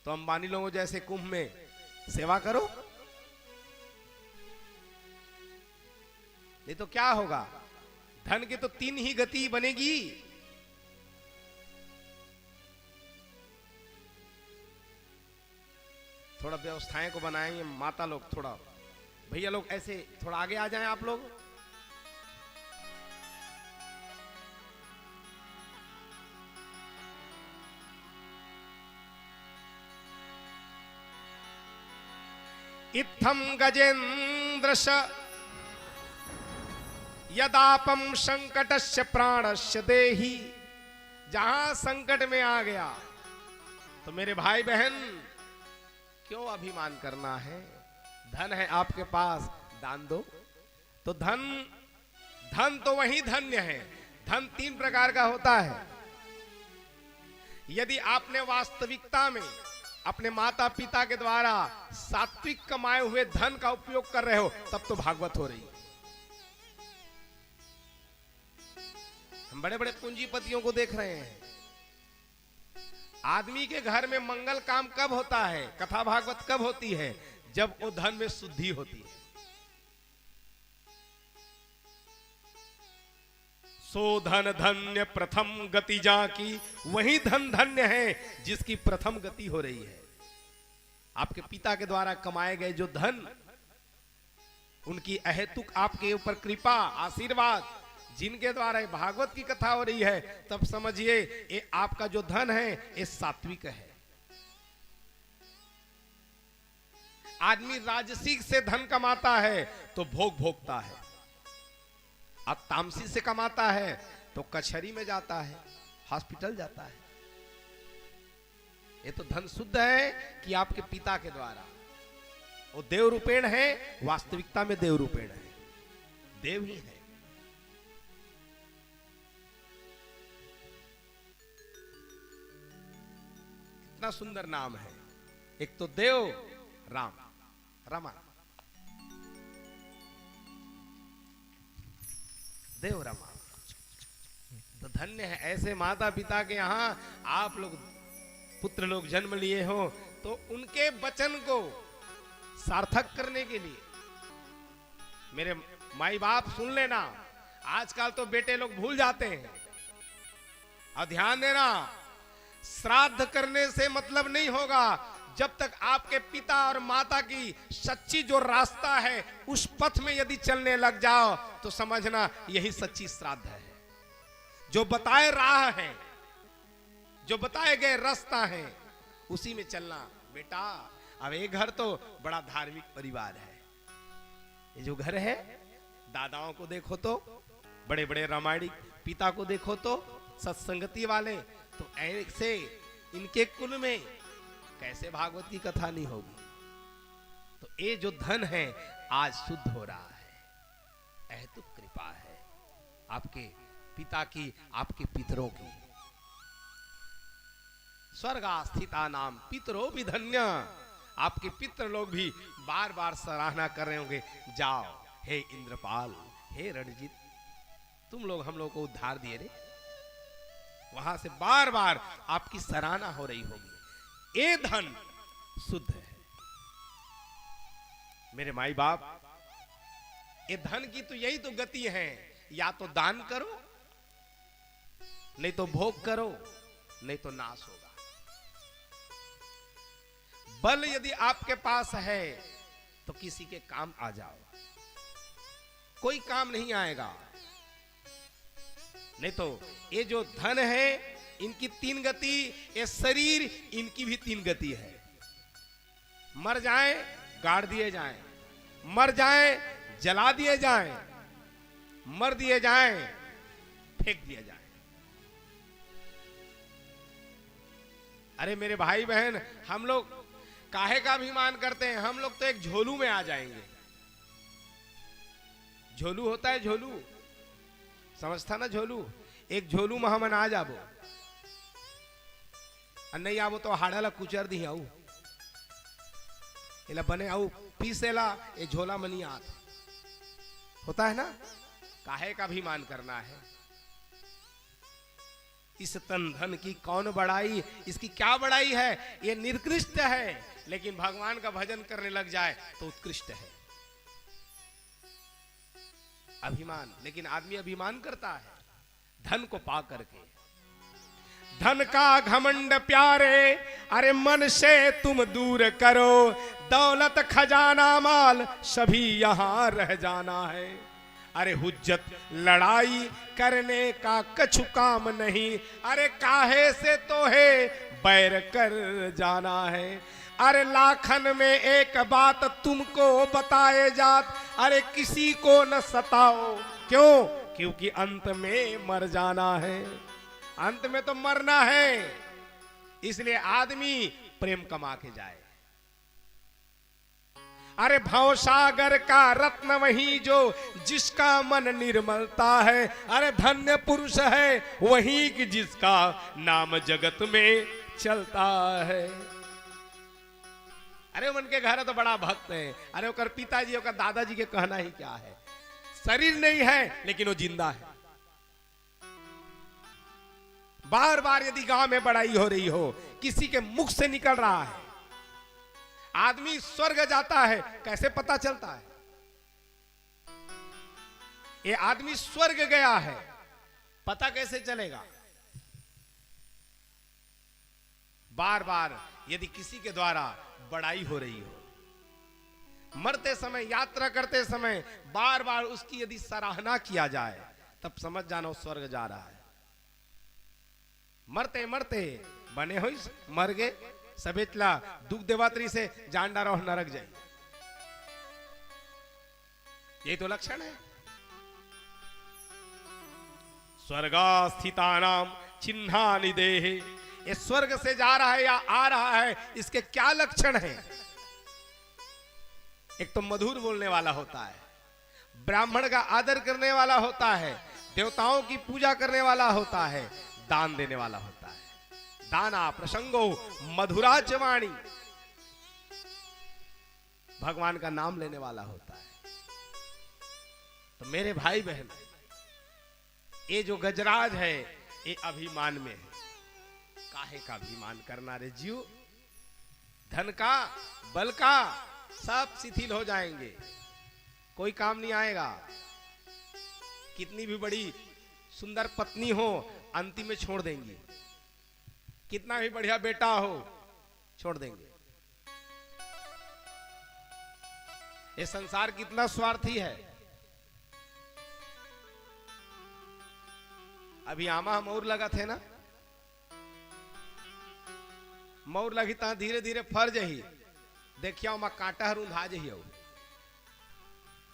तो अंबानी लोगों जैसे कुंभ में सेवा करो, नहीं तो क्या होगा। धन की तो तीन ही गति बनेगी। थोड़ा व्यवस्थाएं को बनाएंगे माता लोग, थोड़ा भैया लोग ऐसे थोड़ा आगे आ जाएं आप लोग। इत्थम गजेन्द्रश यदापम संकटस्य प्राणस्य देहि। जहां संकट में आ गया तो मेरे भाई बहन क्यों अभिमान करना है। धन है आपके पास, दान दो। तो धन तो वही धन्य है। धन तीन प्रकार का होता है। यदि आपने वास्तविकता में अपने माता पिता के द्वारा सात्विक कमाए हुए धन का उपयोग कर रहे हो, तब तो भागवत हो रही। हम बड़े बड़े पूंजीपतियों को देख रहे हैं। आदमी के घर में मंगल काम कब होता है, कथा भागवत कब होती है? जब वो धन में शुद्धि होती है। सो धन धन्य प्रथम गति जाकी, वही धन धन्य है जिसकी प्रथम गति हो रही है। आपके पिता के द्वारा कमाए गए जो धन, उनकी अहेतुक आपके ऊपर कृपा आशीर्वाद, जिनके द्वारा भागवत की कथा हो रही है, तब समझिए ये आपका जो धन है ये सात्विक है। आदमी राजसिक से धन कमाता है तो भोग भोगता है, अब तामसी से कमाता है तो कचहरी में जाता है, हॉस्पिटल जाता है। ये तो धन शुद्ध है कि आपके पिता के द्वारा। वो देव रूपेण है, वास्तविकता में देव रूपेण है, देव ही है। कितना सुंदर नाम है। एक तो देव राम, रमा देव रमा, तो धन्य है ऐसे माता पिता के यहाँ आप लोग पुत्र लोग जन्म लिए हो, तो उनके वचन को सार्थक करने के लिए मेरे माई बाप सुन लेना। आजकल तो बेटे लोग भूल जाते हैं, और ध्यान देना, श्राद्ध करने से मतलब नहीं होगा। जब तक आपके पिता और माता की सच्ची जो रास्ता है उस पथ में यदि चलने लग जाओ तो समझना यही सच्ची श्राद्ध है। जो बताए राह है, जो बताए गए रास्ता है, उसी में चलना। बेटा अब एक घर तो बड़ा धार्मिक परिवार है, ये जो घर है, दादाओं को देखो तो बड़े बड़े रामायणिक, पिता को देखो तो सत्संगति वाले, तो ऐसे इनके कुल में कैसे भागवत की कथा नहीं होगी? तो ये जो धन है आज शुद्ध हो रहा है, अहेतुक कृपा है आपके पिता की, आपके पितरों की। स्वर्गा स्थिता नाम पितरो भी धन्य, आपके पितर लोग भी बार बार सराहना कर रहे होंगे, जाओ हे इंद्रपाल, हे रणजीत, तुम लोग हम लोग को उद्धार दिए रे। वहां से बार बार आपकी सराहना हो रही होगी। ये धन शुद्ध है मेरे माई बाप। ये धन की तो यही तो गति है, या तो दान करो, नहीं तो भोग करो, नहीं तो नाश होगा। बल यदि आपके पास है तो किसी के काम आ जाओ, कोई काम नहीं आएगा। नहीं तो ये जो धन है इनकी तीन गति, ये शरीर इनकी भी तीन गति है। मर जाए गाड़ दिए जाएं, मर जाए जला दिए जाएं, मर दिए जाएं फेंक दिए जाएं। अरे मेरे भाई बहन, हम लोग काहे का अभिमान करते हैं? हम लोग तो एक झोलू में आ जाएंगे। झोलू होता है, झोलू समझता ना? झोलू, एक झोलू में हम आ जाबो, नहीं आवो तो हाड़ाला कुचर दी आऊ, इला बने आऊ पीसेला, ये झोला मनी आत होता है ना। काहे का अभिमान करना है? इस तन धन की कौन बड़ाई, इसकी क्या बड़ाई है? ये निकृष्ट है, लेकिन भगवान का भजन करने लग जाए तो उत्कृष्ट है। अभिमान, लेकिन आदमी अभिमान करता है धन को पा करके। धन का घमंड प्यारे, अरे मन से तुम दूर करो, दौलत खजाना माल सभी यहां रह जाना है। अरे हुज्जत लड़ाई करने का कछु काम नहीं, अरे काहे से तो है बैर कर जाना है। अरे लाखन में एक बात तुमको बताए जात, अरे किसी को न सताओ, क्यों? क्योंकि अंत में मर जाना है। अंत में तो मरना है, इसलिए आदमी प्रेम कमा के जाए। अरे भवसागर का रत्न वही जो जिसका मन निर्मलता है, अरे धन्य पुरुष है वही कि जिसका नाम जगत में चलता है। अरे उनके घर तो बड़ा भक्त है, अरे ओकर पिताजी ओकर दादाजी के कहना ही क्या है। शरीर नहीं है लेकिन वो जिंदा है। बार बार यदि गांव में बड़ाई हो रही हो, किसी के मुख से निकल रहा है, आदमी स्वर्ग जाता है, कैसे पता चलता है? ये आदमी स्वर्ग गया है, पता कैसे चलेगा? बार बार यदि किसी के द्वारा बड़ाई हो रही हो, मरते समय, यात्रा करते समय बार बार उसकी यदि सराहना किया जाए, तब समझ जाना वो स्वर्ग जा रहा है। मरते मरते बने हो मर गए सभेतला दुख देवात्री से जान डारो नरक जाए, ये तो लक्षण है। स्वर्गास्थितानाम चिन्हानि देहे, ये स्वर्ग से जा रहा है या आ रहा है, इसके क्या लक्षण है? एक तो मधुर बोलने वाला होता है, ब्राह्मण का आदर करने वाला होता है, देवताओं की पूजा करने वाला होता है, दान देने वाला होता है। दाना प्रसंगो मधुराच वाणी, भगवान का नाम लेने वाला होता है। तो मेरे भाई बहन, ये जो गजराज है ये अभिमान में है। काहे का अभिमान करना रे जीव? धन का, बल का सब शिथिल हो जाएंगे, कोई काम नहीं आएगा। कितनी भी बड़ी सुंदर पत्नी हो, अंतिम में छोड़ देंगी। कितना भी बढ़िया बेटा हो, छोड़ देंगे। ये संसार कितना स्वार्थी है। अभी आमा मोर लगा थे ना, मोर लगी ता धीरे धीरे फर जही, देखिया मा कांटा हर उंधा जही।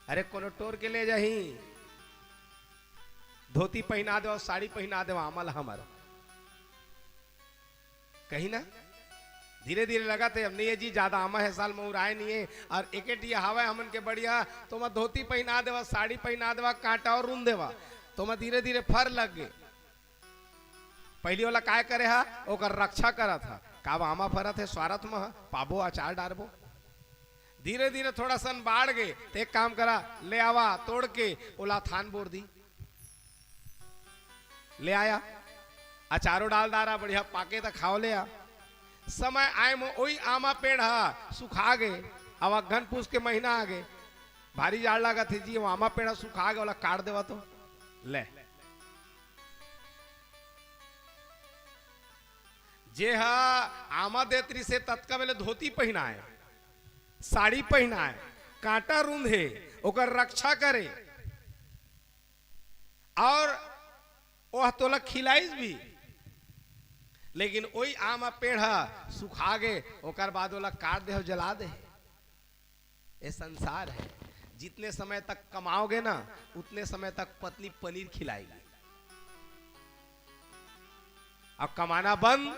अरे कोनो टोर के ले जही, धोती पहना दे और साड़ी पहना दे, अमल हमारा कहीं ना। धीरे धीरे लगा थे, अब नहीं जी ज्यादा आमा है, साल मोर आए नहीं है, और एक हवा हमन के बढ़िया, तो मैं धोती पहना देवा, साड़ी पहना देवा, कांटा और रून देवा, तो मैं धीरे धीरे फर लग गए। पहली वाला काय करे हा, ओकर रक्षा करा था, काब आमा फरत है स्वार्थ में, पाबो अचार डारबो। धीरे धीरे थोड़ा सन बाढ़ गए, तो एक काम करा, ले आवा तोड़ के ओला थान बोर दी, ले आया, अचारो डाल डारा, बढ़िया पाके तो खाओ ले आ। समय आए में वही आमा पेड़ हा सुखा गए। अब घन पूछ के महीना आ गए, भारी जाड़ लगा थे जी, वो आमा पेड़ सुखा गए, वाला काट देवा तो ले। जे हा आमा देत्री से तत्का वेले धोती पहनाए, साड़ी पहनाए, कांटा रूंधे, ओकर रक्षा करे, और वह तोला खिलाइस भी। लेकिन वही आम पेड़ा सुखा गए, ओकर बाद वाला काट दे, जला दे। ये संसार है। जितने समय तक कमाओगे ना, उतने समय तक पत्नी पनीर खिलाएगी। अब कमाना बंद,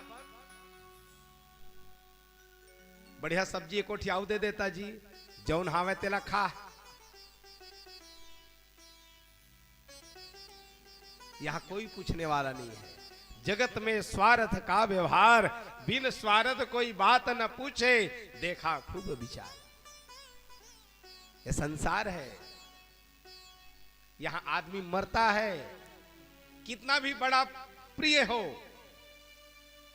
बढ़िया सब्जी एको ठियाऊ दे देता जी, जौन हावे तेला खा। यहां कोई पूछने वाला नहीं है। जगत में स्वार्थ का व्यवहार, बिन स्वार्थ कोई बात न पूछे, देखा खूब विचार। ये संसार है, यहां आदमी मरता है। कितना भी बड़ा प्रिय हो,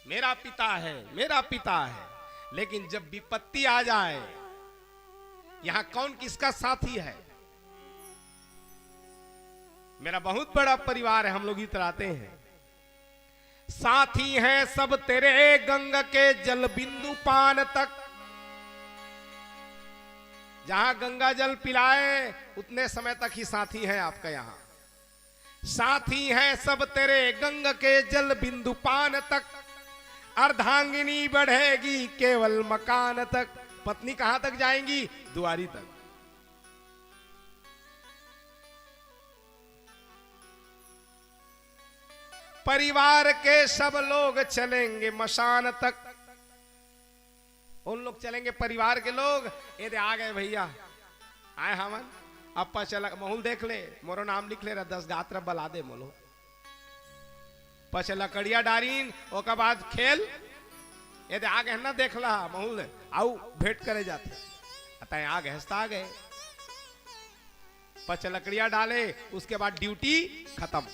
मेरा पिता है, मेरा पिता है, लेकिन जब विपत्ति आ जाए, यहां कौन किसका साथी है? मेरा बहुत बड़ा परिवार है, हम लोग इतराते हैं। साथी हैं सब तेरे गंगा के जल बिंदु पान तक। जहां गंगा जल पिलाए उतने समय तक ही साथी हैं आपका। यहां साथी हैं सब तेरे गंगा के जल बिंदु पान तक। अर्धांगिनी बढ़ेगी केवल मकान तक। पत्नी कहां तक जाएंगी? दुआरी तक। परिवार के सब लोग चलेंगे मशान तक। उन लोग चलेंगे, परिवार के लोग। ये दे आ गए भैया, आए हमन, अपा चला, महूल देख ले, मोरो नाम लिख ले, 10 गात्र बला दे मोलो। पछ लकड़िया डारीन, ओकर बाद खेल। ये दे आ गए ना, देख ला महूल, आओ भेंट करे जाते। अतः आ गए, हंसता आ गए। पछ लकड़िया डाले, उसके बाद ड्यूटी खत्म।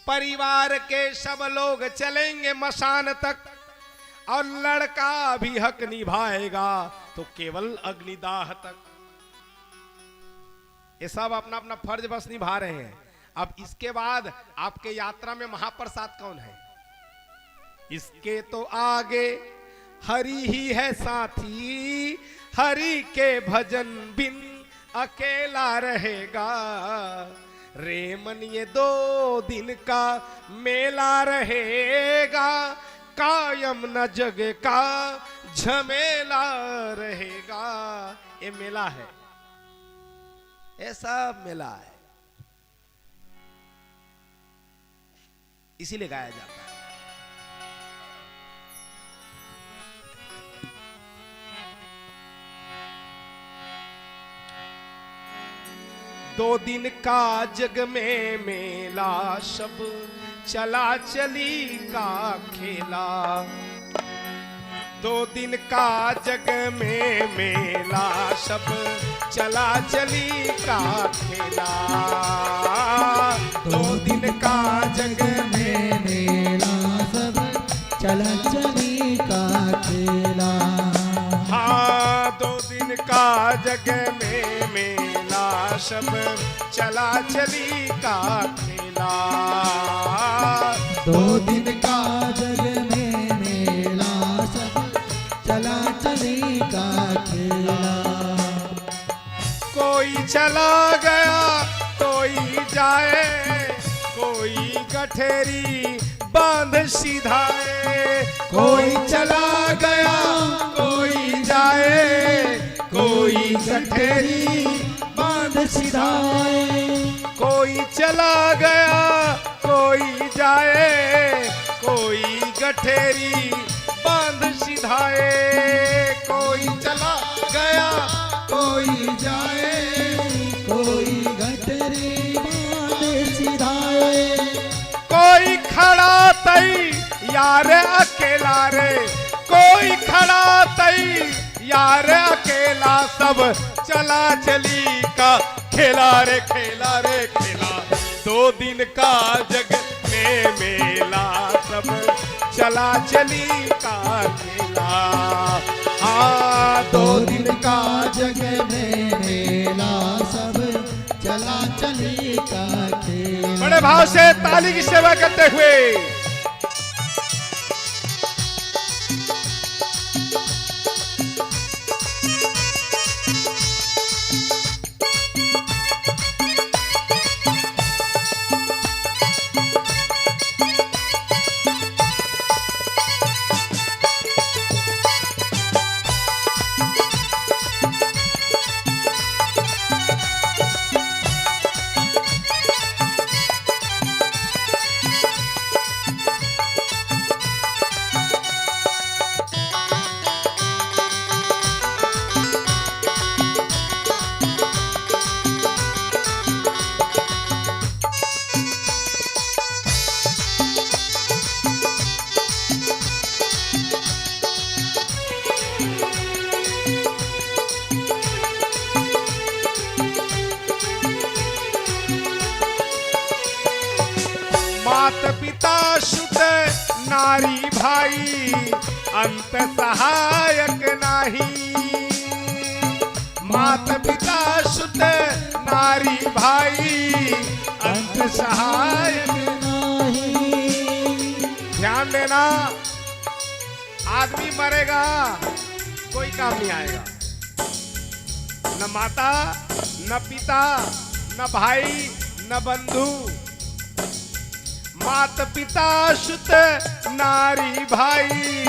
परिवार के सब लोग चलेंगे मसान तक और लड़का भी हक निभाएगा तो केवल अग्निदाह तक। ये सब अपना अपना फर्ज बस निभा रहे हैं। अब इसके बाद आपके यात्रा में महाप्रसाद कौन है? इसके तो आगे हरि ही है साथी, हरि के भजन बिन अकेला रहेगा। रे मन ये 2 दिन का मेला रहेगा, कायम न जग का झमेला रहेगा। ये मेला है, ऐसा मेला है, इसीलिए गाया जाता है। दो दिन का जग में मेला, सब चला चली का खेला। 2 दिन का जग में मेला, सब चला चली का खेला। 2 दिन का जग में मेला, सब चला चली का खेला। हाँ 2 दिन का जग में मेला, सब चला चली का खेला। 2 दिन का जग में मेला, सब चला चली का खेला। कोई चला गया कोई जाए, कोई गठेरी बांध सिधाए। कोई चला गया कोई जाए, कोई गठेरी बांध सिधाए। कोई चला गया कोई जाए, कोई गठेरी बांध सिधाए। कोई चला गया कोई जाए, कोई गठरी बांध सिधाए। कोई खड़ा तई यार अकेला रे, कोई खड़ा तई यार अकेला। सब चला चली का खेला रे, खेला रे खेला। 2 दिन का जग में मेला, सब चला चली का खेला। हाँ 2 दिन का जग में मेला, सब चला चली का खेला। बड़े भाव से ताली की सेवा करते हुए मात पिता सुत नारी भाई, अंत सहायक नाही। मात पिता सुत नारी भाई, अंत सहायक नाही। ध्यान देना, आदमी मरेगा कोई काम नहीं आएगा। न माता न पिता न भाई न बंधु। मात पिता सुत नारी भाई,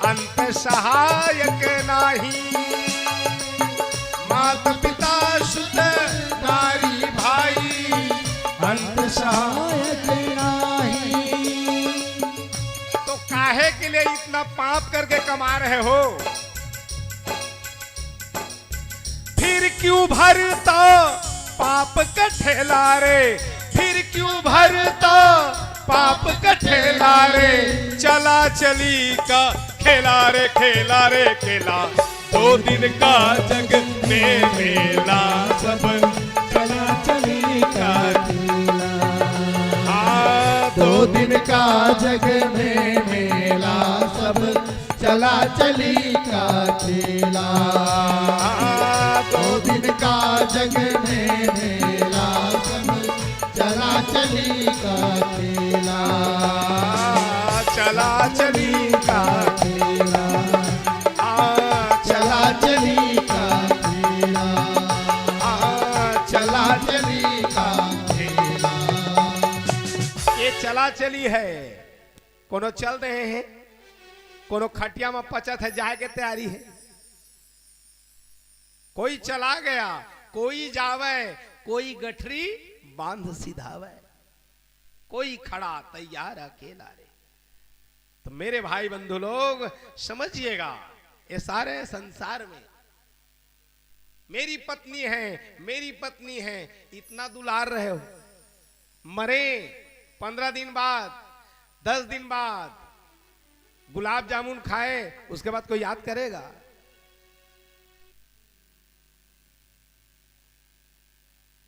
अंत सहायक नाही। मात पिता सुत नारी भाई, अंत सहायक नाही। तो काहे के लिए इतना पाप करके कमा रहे हो? फिर क्यों भरता पाप का ठेला रे, फिर क्यों भरता पाप का ठेला रे। चला चली का खेला रे, खेला रे खेला। 2 दिन का जग में मेला, सब चला चली का खेला। जग में मेला, सब चला चली का खेला। 2 दिन का जग में मेला, सब चला चली का खेला। चला चली का खेला, चला चली का खेला, चला चली का खेला। ये चला चली है। कोनो चल रहे हैं, कोनो खटिया में पचत है, जाए के तैयारी है। कोई चला गया, कोई जावे, कोई गठरी बांध सिधावे, कोई खड़ा तैयार अकेला रे। तो मेरे भाई बंधु लोग समझिएगा, ये सारे संसार में मेरी पत्नी है, मेरी पत्नी है, इतना दुलार रहे हो, मरे 15 दिन बाद, 10 दिन बाद गुलाब जामुन खाए, उसके बाद कोई याद करेगा?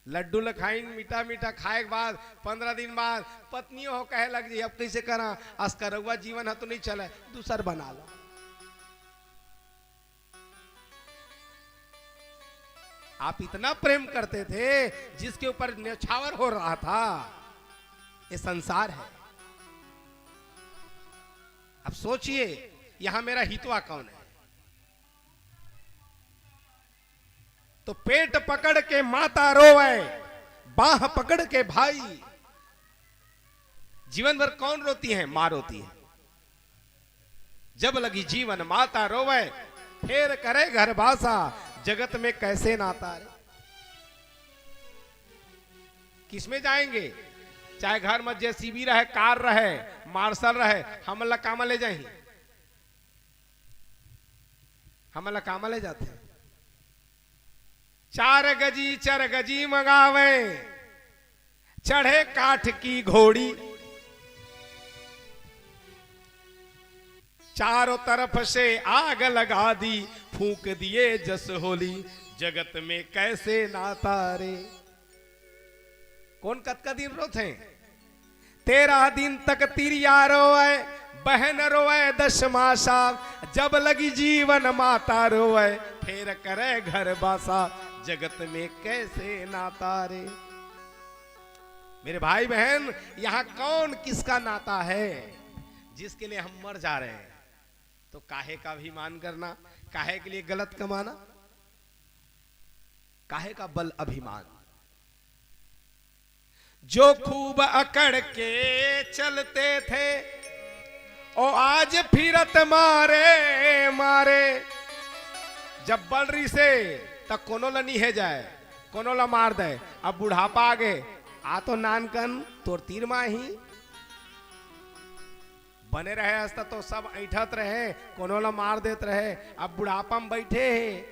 लड्डू लखाइन मीठा मीठा खाए के बाद 15 दिन बाद पत्नियों हो कहे लग जी अब कैसे करा, अस्करवा जीवन है तो नहीं चले, दूसर बना लो। आप इतना प्रेम करते थे जिसके ऊपर न्यौछावर हो रहा था, ये संसार है। अब सोचिए यहां मेरा हितवा कौन है? तो पेट पकड़ के माता रोवे, बाह पकड़ के भाई। जीवन भर कौन रोती है? मां रोती है। जब लगी जीवन माता रोवे, फिर करे घर भाषा, जगत में कैसे नाता रे। किसमें जाएंगे? चाहे घर में जेसीबी रहे, कार रहे, मार्शल रहे, हम काम ले जाए, हम काम ले जाते हैं। 4 गजी 4 गजी मंगावे, चढ़े काठ की घोड़ी, चारों तरफ से आग लगा दी, फूंक दिए जस होली, जगत में कैसे नाता रे। कौन कत का दिन रोते हैं? 13 दिन तक तिरिया रोए, बहन रोए 10 मासा, जब लगी जीवन माता रोए, फिर करे घर बासा, जगत में कैसे नाता रे। मेरे भाई बहन, यहां कौन किसका नाता है जिसके लिए हम मर जा रहे हैं? तो काहे का अभिमान करना, काहे के लिए गलत कमाना, काहे का बल अभिमान। जो खूब अकड़ के चलते थे, ओ आज फिरत मारे मारे। जब बलरी से तब कोनो ला नहीं है जाए, कोनो ला मार दे। अब बुढ़ापा आ गए, आ तो नानकन तोर तीर माही बने रहे हस्ता तो सब ऐठत रहे, कोनो ला मार देत रहे। अब बुढ़ापा में बैठे है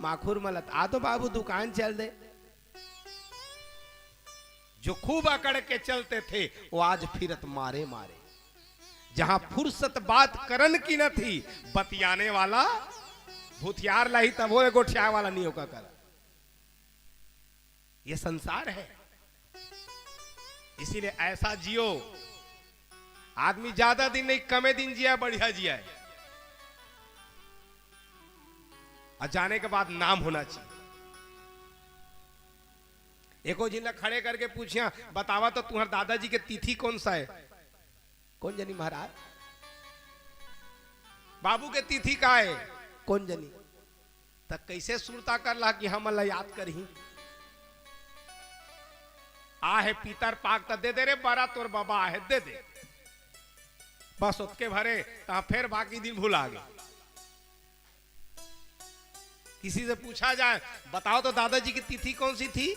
माखुर मलत, आ तो बाबू दुकान चल दे। जो खूब अकड़ के चलते थे वो आज फिरत मारे मारे। जहां फुर्सत बात करन की न थी, बतियाने वाला भूतियार लाई तब वो गोठिया वाला नहीं होगा कर। ये संसार है, इसीलिए ऐसा जियो। आदमी ज्यादा दिन नहीं, कमे दिन जिया, बढ़िया जिया है। और जाने के बाद नाम होना चाहिए। एको जिला खड़े करके पूछिया, बतावा तो तुम्हारे दादाजी के तिथि कौन सा है? कौन जनी महाराज? बाबू के तिथि का है? कौन जनी? तब कैसे सुरता कर ला कि हम अल्लाह याद करही। आ है पीतर पाक तो दे दे रे, बड़ा तोर बाबा है दे दे, बस उसके भरे तो फिर बाकी दिन भुला गए। किसी से पूछा जाए, बताओ तो दादाजी की तिथि कौन सी थी?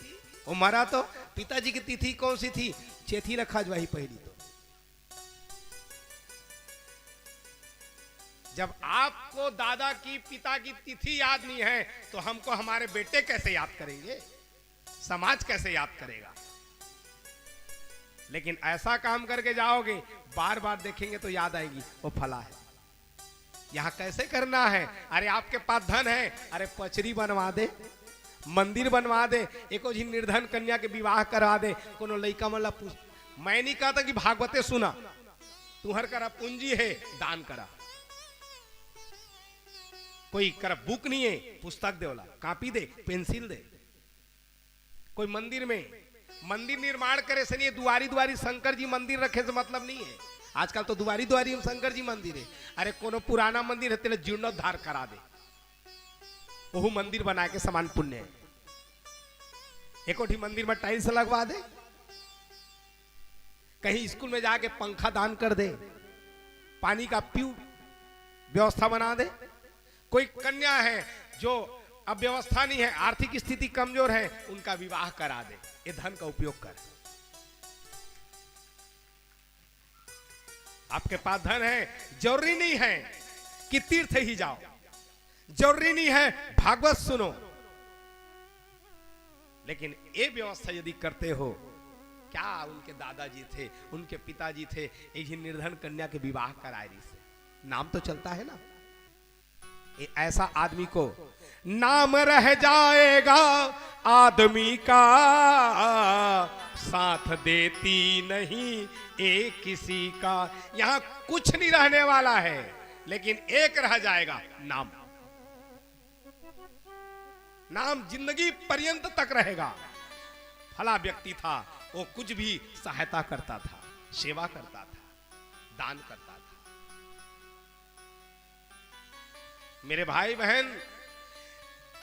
वो मरा तो पिताजी की तिथि कौन सी थी? चेथी रखा जो वही पहली। तो जब आपको दादा की पिता की तिथि याद नहीं है तो हमको हमारे बेटे कैसे याद करेंगे, समाज कैसे याद करेगा? लेकिन ऐसा काम करके जाओगे, बार बार देखेंगे तो याद आएगी वो फला है। यहां कैसे करना है? अरे आपके पास धन है, अरे पचरी बनवा दे, मंदिर बनवा दे, एको जी निर्धन कन्या के विवाह करा दे। कोनो लड़का मला पूछ, मैं नहीं कहा था कि भागवते सुना, तुहर करा पूंजी है, दान करा। कोई कर बुक नहीं है, पुस्तक दे, वाला कॉपी दे, पेंसिल दे। कोई मंदिर में मंदिर निर्माण करे से नहीं, दुआरी दुआरी शंकर जी मंदिर रखे से मतलब नहीं है। आजकल तो दुआरी दुआरी में शंकर जी मंदिर है। अरे कोनो पुराना मंदिर है, तेरे जीर्णोद्धार करा दे, वो मंदिर बना के समान पुण्य है। एकोठी मंदिर में टाइल्स लगवा दे, कहीं स्कूल में जाके पंखा दान कर दे, पानी का पीऊ व्यवस्था बना दे। कोई कन्या है जो अब व्यवस्था नहीं है, आर्थिक स्थिति कमजोर है, उनका विवाह करा दे। ये धन का उपयोग कर। आपके पास धन है, जरूरी नहीं है कि तीर्थ ही जाओ, जरूरी नहीं है भागवत सुनो, लेकिन ये व्यवस्था यदि करते हो, क्या उनके दादाजी थे, उनके पिताजी थे, एक ही निर्धन कन्या के विवाह कराए से नाम तो चलता है ना। ऐसा आदमी को नाम रह जाएगा आदमी का, साथ देती नहीं एक किसी का। यहां कुछ नहीं रहने वाला है, लेकिन एक रह जाएगा, नाम। नाम जिंदगी पर्यंत तक रहेगा। फला व्यक्ति था, वो कुछ भी सहायता करता था, सेवा करता था, दान करता था। मेरे भाई बहन,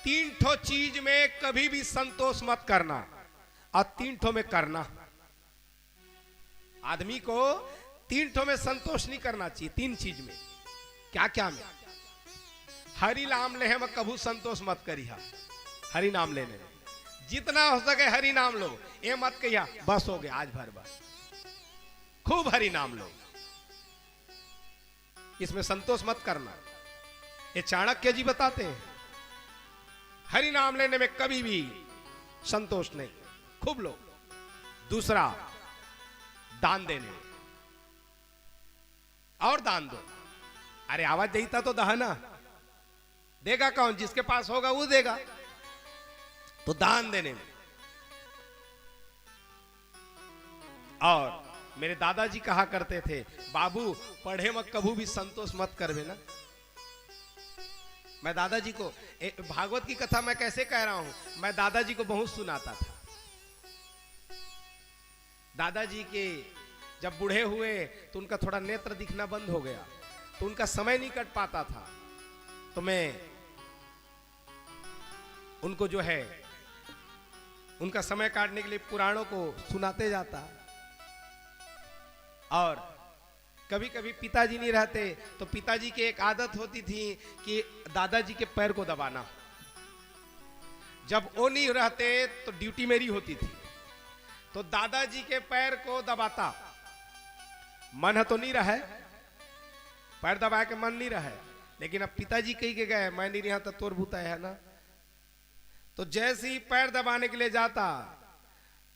तीन ठो चीज में कभी भी संतोष मत करना, और तीन ठो में करना। आदमी को तीन ठो में संतोष नहीं करना चाहिए। तीन चीज में, क्या क्या में? हरि नाम ले में कभू संतोष मत करिया। हरि नाम लेने में जितना हो सके हरि नाम लो, ये मत कहिया बस हो गया आज भर, बस खूब हरि नाम लो, इसमें संतोष मत करना। ये चाणक्य जी बताते हैं, हरि नाम लेने में कभी भी संतोष नहीं, खूब लो। दूसरा, दान देने में, और दान दो। अरे आवाज देता तो दहना देगा कौन? जिसके पास होगा वो देगा। तो दान देने में। और मेरे दादाजी कहा करते थे, बाबू पढ़े मत कभू भी संतोष मत करवे ना। मैं दादाजी को भागवत की कथा मैं कैसे कह रहा हूं, मैं दादाजी को बहुत सुनाता था। दादाजी के जब बूढ़े हुए तो उनका थोड़ा नेत्र दिखना बंद हो गया, तो उनका समय नहीं कट पाता था। तो मैं उनको जो है उनका समय काटने के लिए पुराणों को सुनाते जाता। और कभी कभी पिताजी नहीं रहते तो पिताजी की एक आदत होती थी कि दादाजी के पैर को दबाना। जब वो नहीं रहते तो ड्यूटी मेरी होती थी, तो दादाजी के पैर को दबाता। मन है तो नहीं रहे, पैर दबा के मन नहीं रहे, लेकिन अब पिताजी कही के गए मैं नहीं रहा तो तोर बूता है ना। तो जैसे ही पैर दबाने के लिए जाता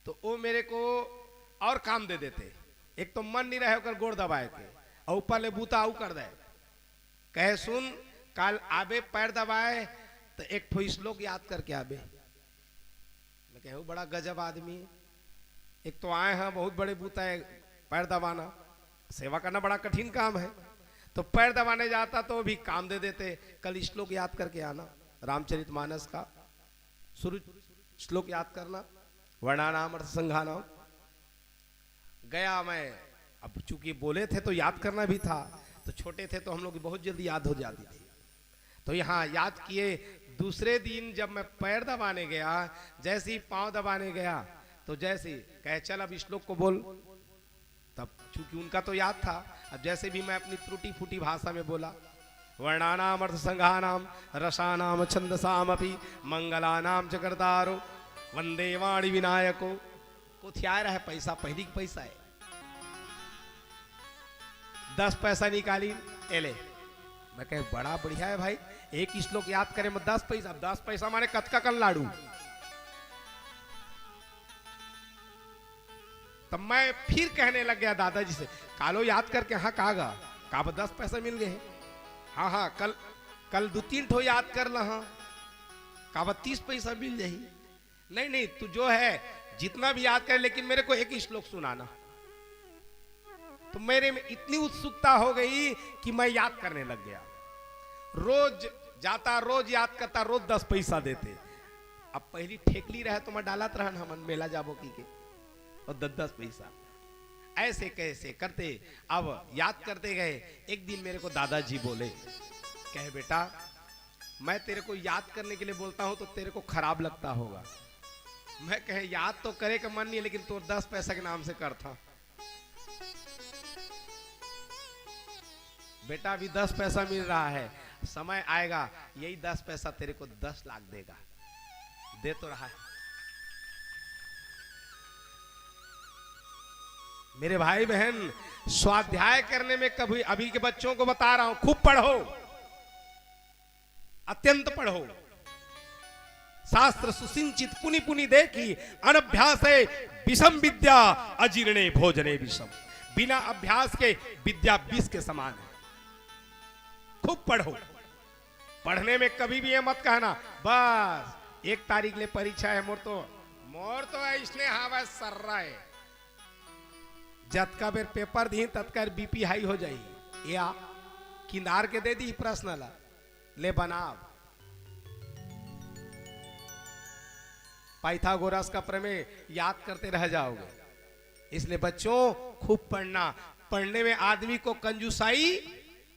तो वो मेरे को और काम दे देते। एक तो मन नहीं रहे होकर गोड़ दबाए के, और ऊपर ले बूता आऊ कर दे, कहे सुन कल आबे पैर दबाए तो एक ठो श्लोक याद करके आबे। मैं कहूँ बड़ा गजब आदमी, एक तो आए हैं बहुत बड़े बूता है, पैर दबाना सेवा करना बड़ा कठिन काम है। तो पैर दबाने जाता तो भी काम दे देते, कल श्लोक याद करके आना, रामचरितमानस का शुरू श्लोक याद करना, वर्णानाम अर्थ संघानाम। गया मैं, अब चूंकि बोले थे तो याद करना भी था, तो छोटे थे तो हम लोग की बहुत जल्दी याद हो जाती थी। तो यहाँ याद किए। दूसरे दिन जब मैं पैर दबाने गया, जैसे ही पांव दबाने गया तो जैसे कहे चल अब श्लोक को बोल, तब चूंकि उनका तो याद था, अब जैसे भी मैं अपनी त्रुटि फूटी भाषा में बोला, वर्णानाम अर्थ संघानाम रसानाम छंदसाम अपि मंगलानाम जगरदारो वंदे वाणी विनायको। कुथिया रहा है पैसा, पहली पैसा है, 10 पैसा निकाली एले। मैं कहे बड़ा बढ़िया है भाई, एक श्लोक याद करे मैं 10 पैसा, 10 पैसा माने कतका कन लाडू। तब मैं फिर कहने लग गया दादाजी से, कालो याद करके हाँ कहा का 10 पैसा मिल गए। हाँ हाँ कल 2-3 ठो याद कर ला, हाँ का 30 पैसा मिल जाही। नहीं नहीं तू जो है जितना भी याद कर, लेकिन मेरे को एक ही श्लोक सुनाना। तो मेरे में इतनी उत्सुकता हो गई कि मैं याद करने लग गया। रोज जाता, रोज याद करता, रोज 10 पैसा देते। अब पहली ठेकली रहे तो मैं डालत रहन हमन मेला जाबो की के और 10 पैसा ऐसे कैसे करते। अब याद करते गए। एक दिन मेरे को दादाजी बोले, कहे बेटा मैं तेरे को याद करने के लिए बोलता हूं तो तेरे को खराब लगता होगा। मैं कहे याद तो करे का मन नहीं, लेकिन तो 10 पैसा के नाम से करता। बेटा अभी 10 पैसा मिल रहा है, समय आएगा यही 10 पैसा तेरे को 10 लाख देगा। दे तो रहा है। मेरे भाई बहन, स्वाध्याय करने में कभी, अभी के बच्चों को बता रहा हूं, खूब पढ़ो, अत्यंत पढ़ो। शास्त्र सुसिंचित पुनि पुनि देखी, अनभ्यास विषम विद्या, अजीर्णे भोजने विषम। बिना अभ्यास के विद्या विष के समान है। खूब पढ़ो। पढ़ने में कभी भी ये मत कहना बस 1 तारीख ले परीक्षा है, मोर तो इसने हाँ सर्रा है। जतका बेर पेपर दी तत्का बीपी हाई हो जाई। या किनार के दे दी प्रश्न ला ले बनाव। पाइथागोरस का प्रमेय याद करते रह जाओगे। इसलिए बच्चों खूब पढ़ना। पढ़ने में आदमी को कंजूसाई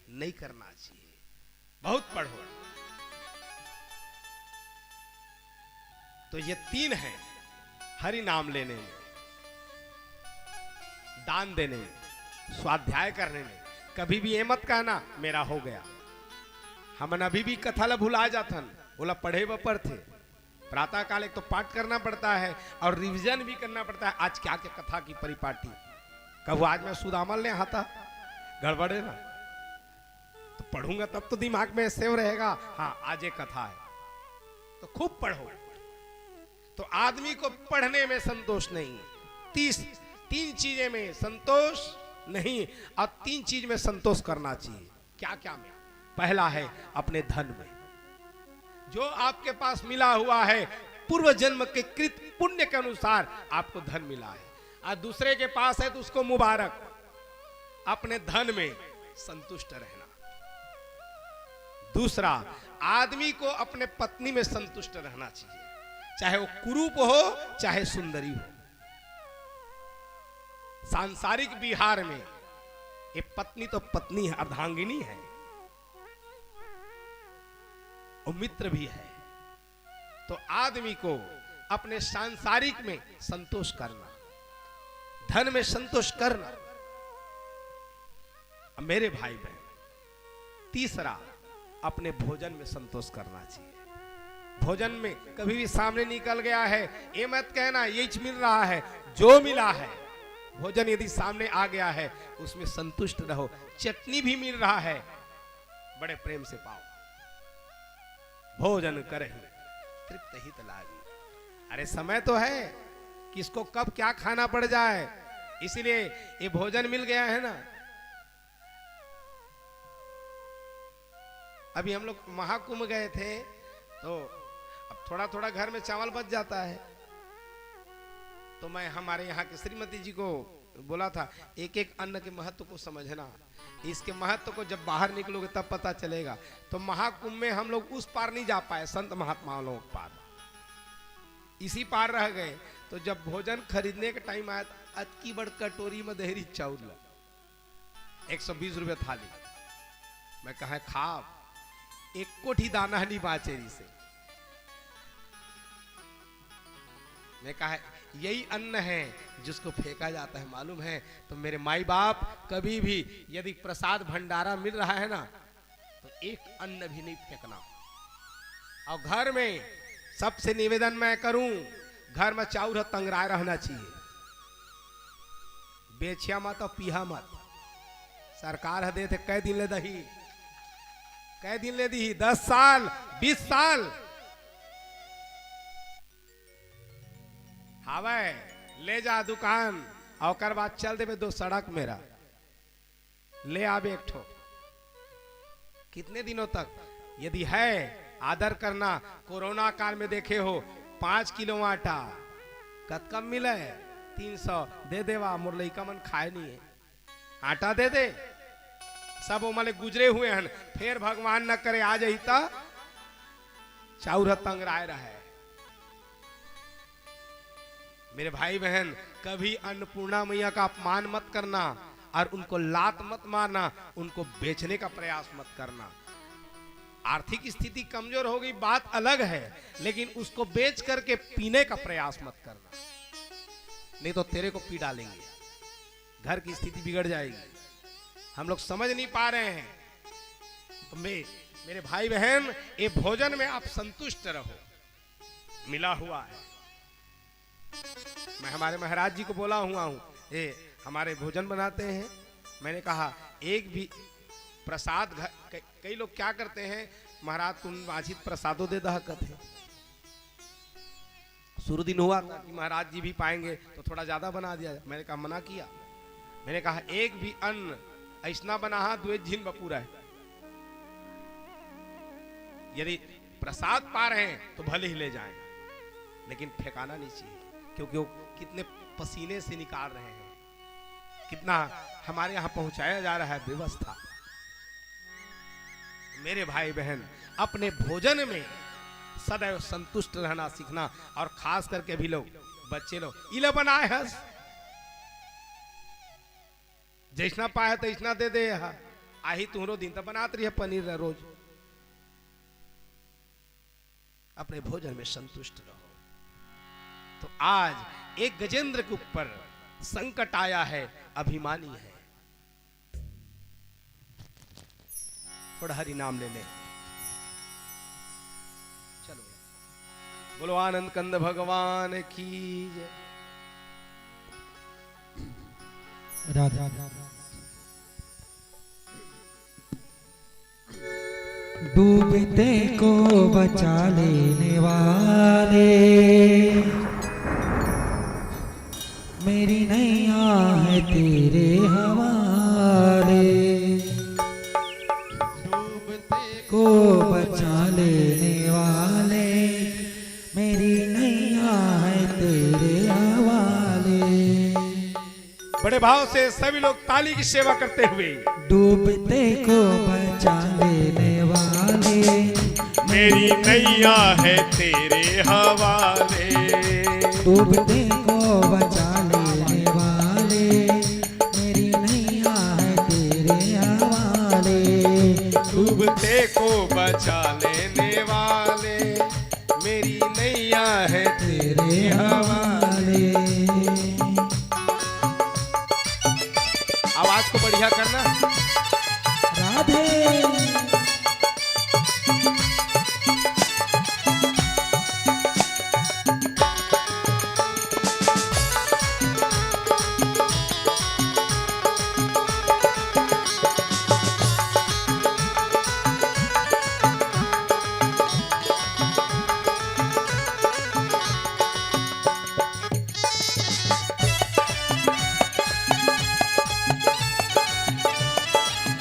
नहीं करना चाहिए। बहुत पढ़ो। तो ये 3 हैं, हरि नाम लेने में, दान देने में, स्वाध्याय करने में। कभी भी ये मत कहना मेरा हो गया। हमन अभी भी कथा ला भुला जाथन, बोला पढ़े व पर थे। प्रातः काल एक तो पाठ करना पड़ता है और रिवीजन भी करना पड़ता है। आज क्या क्या कथा की परिपाटी, कब आज मैं सुदामल ने हाथा गड़बड़े ना, तो पढ़ूंगा तब तो दिमाग में सेव रहेगा। हाँ आज एक कथा है, तो खूब पढ़ो। तो आदमी को पढ़ने में संतोष नहीं, 3 चीजें में संतोष नहीं, और 3 चीज में संतोष करना चाहिए। क्या क्या में? पहला है अपने धन में। जो आपके पास मिला हुआ है, पूर्व जन्म के कृत पुण्य के अनुसार आपको धन मिला है, और दूसरे के पास है तो उसको मुबारक। अपने धन में संतुष्ट रहना। दूसरा, आदमी को अपने पत्नी में संतुष्ट रहना चाहिए, चाहे वो कुरूप हो चाहे सुंदरी हो। सांसारिक विहार में ये पत्नी तो पत्नी है, अर्धांगिनी है, और मित्र भी है। तो आदमी को अपने सांसारिक में संतोष करना, धन में संतोष करना। मेरे भाई बहन, तीसरा अपने भोजन में संतोष करना चाहिए। भोजन में कभी भी सामने निकल गया है, ये मत कहना यही मिल रहा है। जो मिला है भोजन यदि सामने आ गया है, उसमें संतुष्ट रहो। चटनी भी मिल रहा है, बड़े प्रेम से पाओ। भोजन करे तृप्त हित लागी। अरे समय तो है, किसको कब क्या खाना पड़ जाए, इसलिए ये भोजन मिल गया है ना। अभी हम लोग महाकुंभ गए थे, तो अब थोड़ा थोड़ा घर में चावल बच जाता है, तो मैं हमारे यहाँ के श्रीमती जी को बोला था, एक एक अन्न के महत्व को समझना। इसके महत्व को जब बाहर निकलोगे तब पता चलेगा। तो महाकुंभ में हम लोग उस पार नहीं जा पाए, संत महात्माओं लोग पार, इसी पार रह गए। तो जब भोजन खरीदने के टाइम आया, अतकी बड़ कटोरी में दहरी चावल 120 रुपये थाली। मैं कहा खाओ, एक कोठी दाना नहीं बाचेरी से। मैं कहा यही अन्न है जिसको फेंका जाता है, मालूम है। तो मेरे माई बाप कभी भी यदि प्रसाद भंडारा मिल रहा है ना, तो एक अन्न भी नहीं फेंकना। और घर में सबसे निवेदन मैं करूं, घर में चाउर तंगराए रहना चाहिए। बेचिया मत और पीहा मत। सरकार है देते कै दिन ले दही, कै दिन ले दी, 10 साल 20 साल हावे ले जा दुकान, और बाद चल देवे 2 सड़क मेरा ले आवे एक ठो। कितने दिनों तक यदि है आदर करना। कोरोना काल में देखे हो 5 किलो आटा कत कम मिले 300 दे देवा, मोर लइका मन खाए नहीं है। आटा दे दे। सब वो मले गुजरे हुए हैं, फिर भगवान न करे आ जाई ता चाउर तंग राय रहे। मेरे भाई बहन, कभी अन्नपूर्णा मैया का अपमान मत करना और उनको लात मत मारना, उनको बेचने का प्रयास मत करना। आर्थिक स्थिति कमजोर हो गई बात अलग है, लेकिन उसको बेच करके पीने का प्रयास मत करना, नहीं तो तेरे को पी डालेंगे, घर की स्थिति बिगड़ जाएगी। हम लोग समझ नहीं पा रहे हैं। तो मेरे भाई बहन, ये भोजन में आप संतुष्ट रहो, मिला हुआ है। मैं हमारे महाराज जी को बोला हुआ हूं, ये हमारे भोजन बनाते हैं, मैंने कहा एक भी प्रसाद कई लोग क्या करते हैं, महाराज तुम वांछित प्रसादों दे दहकत है। शुरू दिन हुआ था कि महाराज जी भी पाएंगे तो थोड़ा ज्यादा बना दिया। मैंने कहा मना किया, मैंने कहा एक भी अन्न ऐसा बना द्वे झिन बपूरा है। यदि प्रसाद पा रहे हैं तो भले ही ले जाएं, लेकिन फेंकाना नहीं चाहिए, क्योंकि वो कितने पसीने से निकाल रहे हैं, कितना हमारे यहां पहुंचाया जा रहा है व्यवस्था। मेरे भाई बहन, अपने भोजन में सदैव संतुष्ट रहना सीखना, और खास करके भी लोग बच्चे लोग इला बनाए है, जैसना पाए तैसना दे दे। आही तुहरो दिन तो बनात रही है पनीर रोज। अपने भोजन में संतुष्ट रहो। तो आज एक गजेंद्र के ऊपर संकट आया है, अभिमानी है। थोड़ा हरि नाम ले ले। चलो बोलो आनंद कंद भगवान की जय। राधा डूबते को बचा लेने वाले, मेरी नैया है तेरे हवाले। डूबते को बचा लेने वाले, मेरी नैया है तेरे हवाले। बड़े भाव से सभी लोग ताली की सेवा करते हुए। डूबते को बचा लेने वाले, मेरी नैया है तेरे हवाले। डूबते को बचा लेने वाले, मेरी नैया है तेरे हवाले। डूबते को बचा लेने वाले, मेरी नैया है तेरे हवाले। आवाज को बढ़िया करना। राधे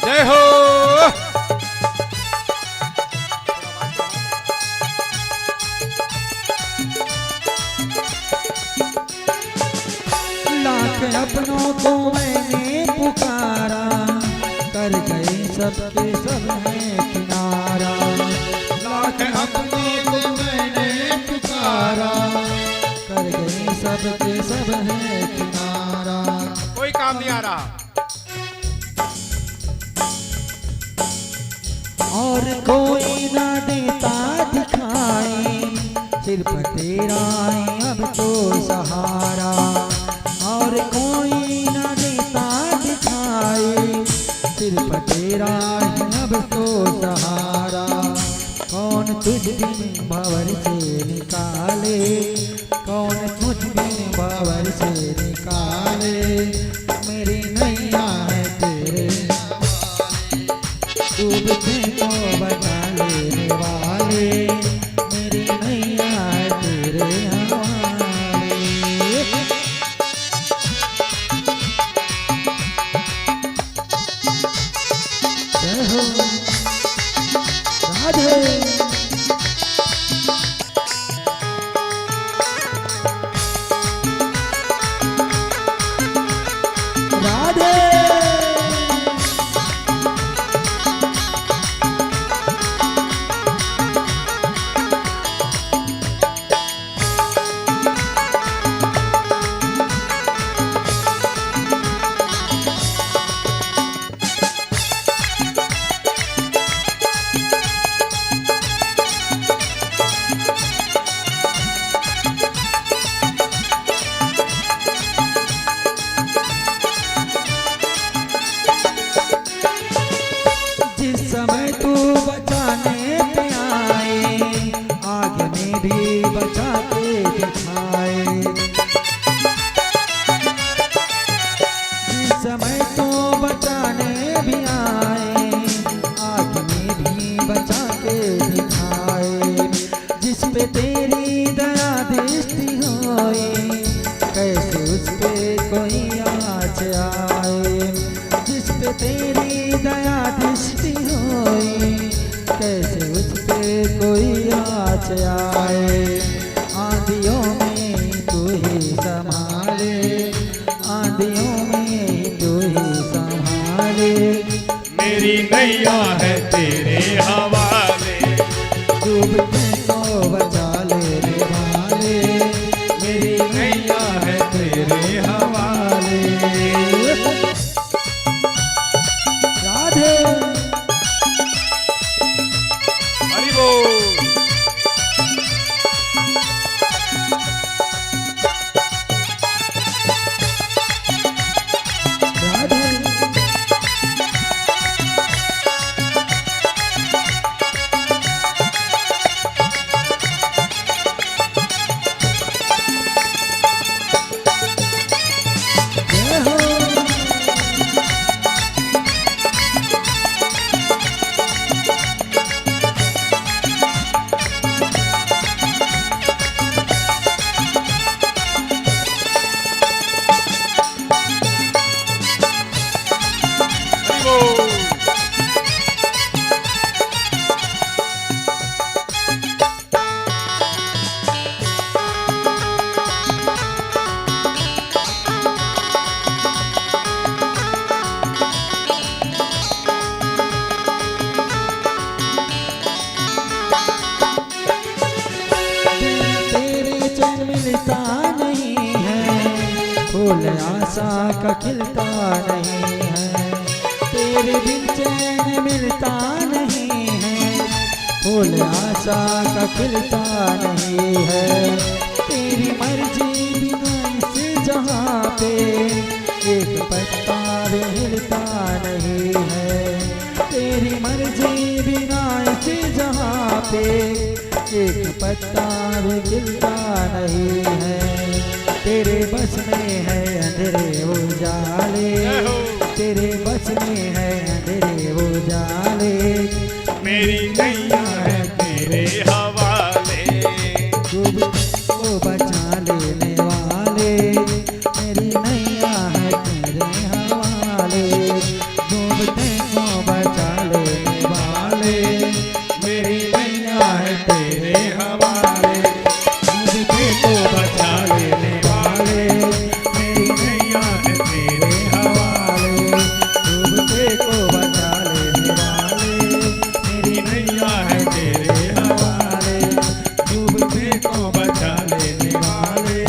जय हो। लाख अपनों को मैंने पुकारा, कर गए सबके सब है किनारा। लाख अपनों को मैंने पुकारा, कर गए सबके सब है किनारा। कोई काम नहीं आ रहा। और कोई ना देता दिखाई, सिर्फ तेरा है अब तो सहारा। और कोई ना देता दिखाई, सिर्फ तेरा है अब तो सहारा। कौन तुझ बिन भंवर से निकाले, कौन तुझ बिन भंवर से निकाले। मेरी नैया है तेरे डूबते को बचा लेने वाले, मेरी नैया है तेरे हवाले। जय हो राधे। राधे कोई आँच आए, आंधियों में तू ही संभाले, आंधियों में तू ही संभाले। मेरी नैया है तेरे हवाले, डूबते को बचा ले रे वाले, मेरी नैया है तेरे हवाले। राधे हरि बोल। राधे जय हो। हरि बोल। तेरे चैन मिलता नहीं है, फूल आशा का खिलता नहीं है। तेरे बिन चैन मिलता नहीं है, फूल आशा का खिलता नहीं है। तेरी मर्जी बिना इस जहाँ पे एक पत्ता भी हिलता नहीं है। तेरी मर्जी बिना इस जहाँ पे एक पत्ता भी खिलता नहीं है। तेरे बस में है अंधेरे उजाले, तेरे बस में है अंधेरे उजाले। मेरी नैया है तेरे हवाले, डूबते को बचा लेने वाले, मेरी नैया है तेरे हवाले। डूबते को बचा लेने वाले, मेरी नैया है तेरे हवाले। डूबते को बचा लेने वाले, मेरी नैया है तेरे हवाले, डूबते को बचा लेने वाले, मेरी नैया है तेरे हवाले। डूबते को बचा लेने वाले,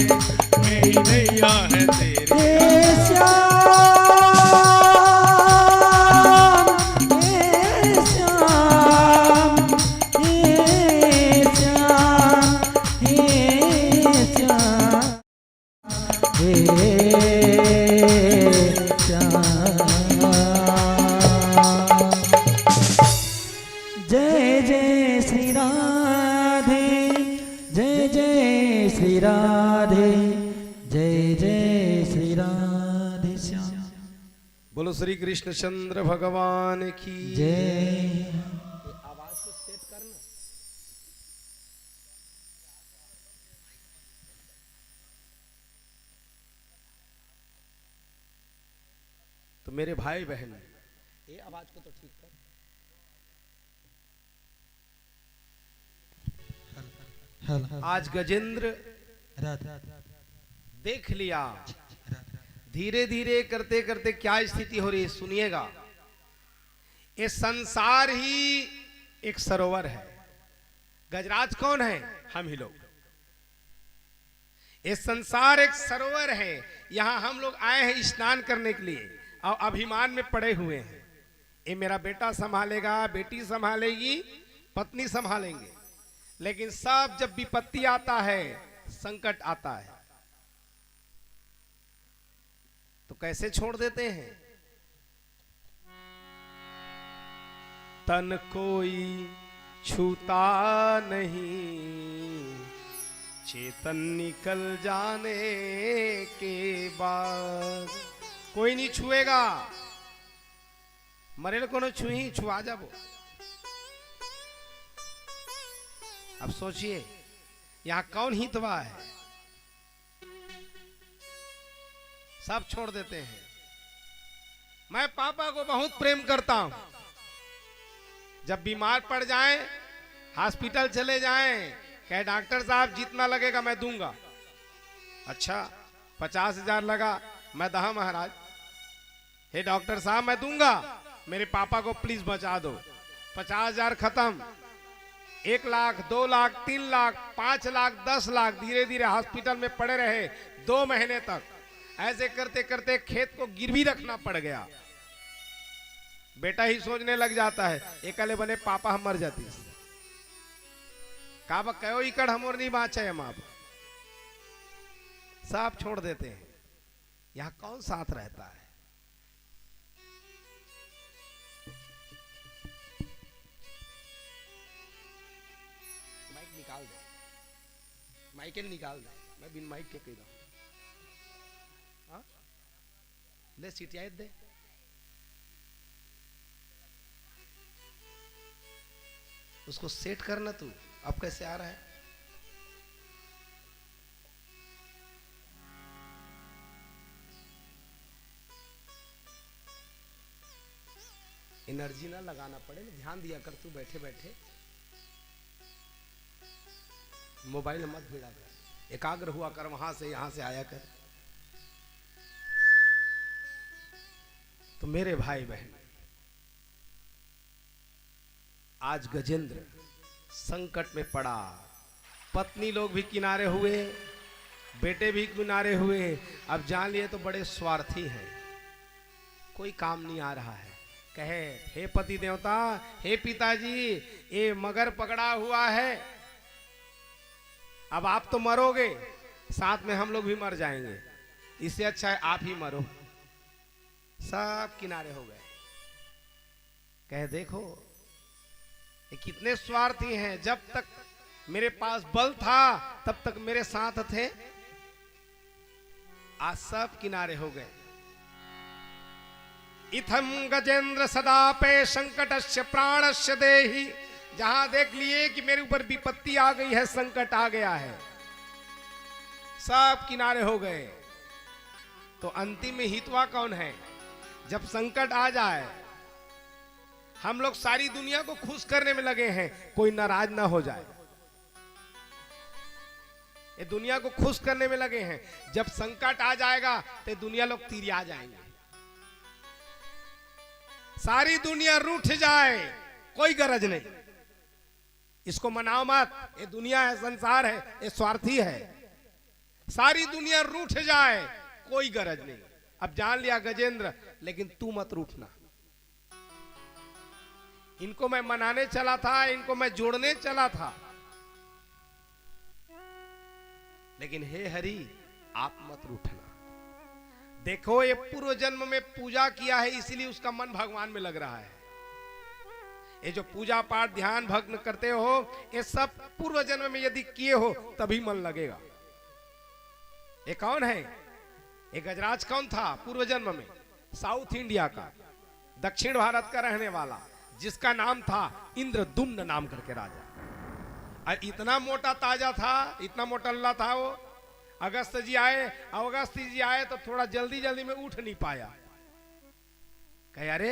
मेरी नैया है तेरे। हे श्याम, हे श्याम, हे श्याम, हे श्याम, हे श्याम। जय जय श्री राधे, जय जय श्री राधे, जय जय श्री राधे श्याम। बोलो श्री कृष्ण चंद्र भगवान की जय। आवाज को सेट करना। तो मेरे भाई बहन ये आवाज को तो ठीक कर। आज गजेंद्र देख लिया, धीरे धीरे करते करते क्या स्थिति हो रही है सुनिएगा। ये संसार ही एक सरोवर है। गजराज कौन है? हम ही लोग। ये संसार एक सरोवर है, यहां हम लोग आए हैं स्नान करने के लिए और अभिमान में पड़े हुए हैं। ये मेरा बेटा संभालेगा, बेटी संभालेगी, पत्नी संभालेंगे। लेकिन सब जब विपत्ति आता है, संकट आता है, तो कैसे छोड़ देते हैं? तन कोई छूता नहीं, चेतन निकल जाने के बाद। कोई नहीं छुएगा, मरे को न छुई, छुआ जाबो। अब सोचिए यहां कौन हितवा है? सब छोड़ देते हैं। मैं पापा को बहुत प्रेम करता हूं। जब बीमार पड़ जाए हॉस्पिटल चले जाएं, कहे डॉक्टर साहब जितना लगेगा मैं दूंगा। अच्छा 50,000 लगा, मैं दहा महाराज। हे डॉक्टर साहब मैं दूंगा, मेरे पापा को प्लीज बचा दो। 50,000 खत्म, 1 लाख, 2 लाख, 3 लाख, 5 लाख, 10 लाख, धीरे धीरे हॉस्पिटल में पड़े रहे 2 महीने तक। ऐसे करते करते खेत को गिरवी रखना पड़ गया। बेटा ही सोचने लग जाता है, एकले बने पापा हम मर जाती, काबा कहो इकड़ हमोर नहीं बाँचे हम आप सब छोड़ देते हैं। यहां कौन साथ रहता है? माइक निकाल दे, माइक निकाल दे, मैं बिन माइक के कह रहा हूं। हाँ? ले सिटियात दे। उसको सेट करना तू। अब कैसे आ रहा है? एनर्जी ना लगाना पड़े ना, ध्यान दिया कर तू बैठे बैठे। मोबाइल मत भिड़ा कर, एकाग्र हुआ कर, वहां से यहां से आया कर। तो मेरे भाई बहन, आज गजेंद्र संकट में पड़ा, पत्नी लोग भी किनारे हुए, बेटे भी किनारे हुए। अब जान लिए तो बड़े स्वार्थी हैं, कोई काम नहीं आ रहा है। कहे हे पति देवता, हे पिताजी, ये मगर पकड़ा हुआ है, अब आप तो मरोगे, साथ में हम लोग भी मर जाएंगे, इससे अच्छा है आप ही मरो। सब किनारे हो गए। कहे देखो ये कितने स्वार्थी हैं, जब तक मेरे पास बल था तब तक मेरे साथ थे, आज सब किनारे हो गए। इथम गजेंद्र सदापे संकटस्य प्राणस्य देहि। जहां देख लिए कि मेरे ऊपर विपत्ति आ गई है, संकट आ गया है, सब किनारे हो गए। तो अंतिम में हितवा कौन है? जब संकट आ जाए, हम लोग सारी दुनिया को खुश करने में लगे हैं, कोई नाराज ना हो जाए, ये दुनिया को खुश करने में लगे हैं। जब संकट आ जाएगा तो दुनिया लोग तिरिया जाएंगे, सारी दुनिया रूठ जाए, कोई गरज नहीं, इसको मनाओ मत, ये दुनिया है, संसार है, ये स्वार्थी है। सारी दुनिया रूठ जाए, कोई गरज नहीं। अब जान लिया गजेंद्र, लेकिन तू मत रूठना। इनको मैं मनाने चला था, इनको मैं जोड़ने चला था, लेकिन हे हरि आप मत रूठना। देखो ये पूर्व जन्म में पूजा किया है, इसीलिए उसका मन भगवान में लग रहा है। ये जो पूजा पाठ ध्यान भग्न करते हो, ये सब पूर्व जन्म में यदि किए हो तभी मन लगेगा। ये कौन है? ये गजराज कौन था पूर्व जन्म में? साउथ इंडिया का, दक्षिण भारत का रहने वाला, जिसका नाम था इंद्रदुम्न नाम करके राजा। और इतना मोटा ताजा था, इतना मोटल्ला था वो। अगस्त जी आए, अगस्त जी आए तो थोड़ा जल्दी जल्दी में उठ नहीं पाया। कहे अरे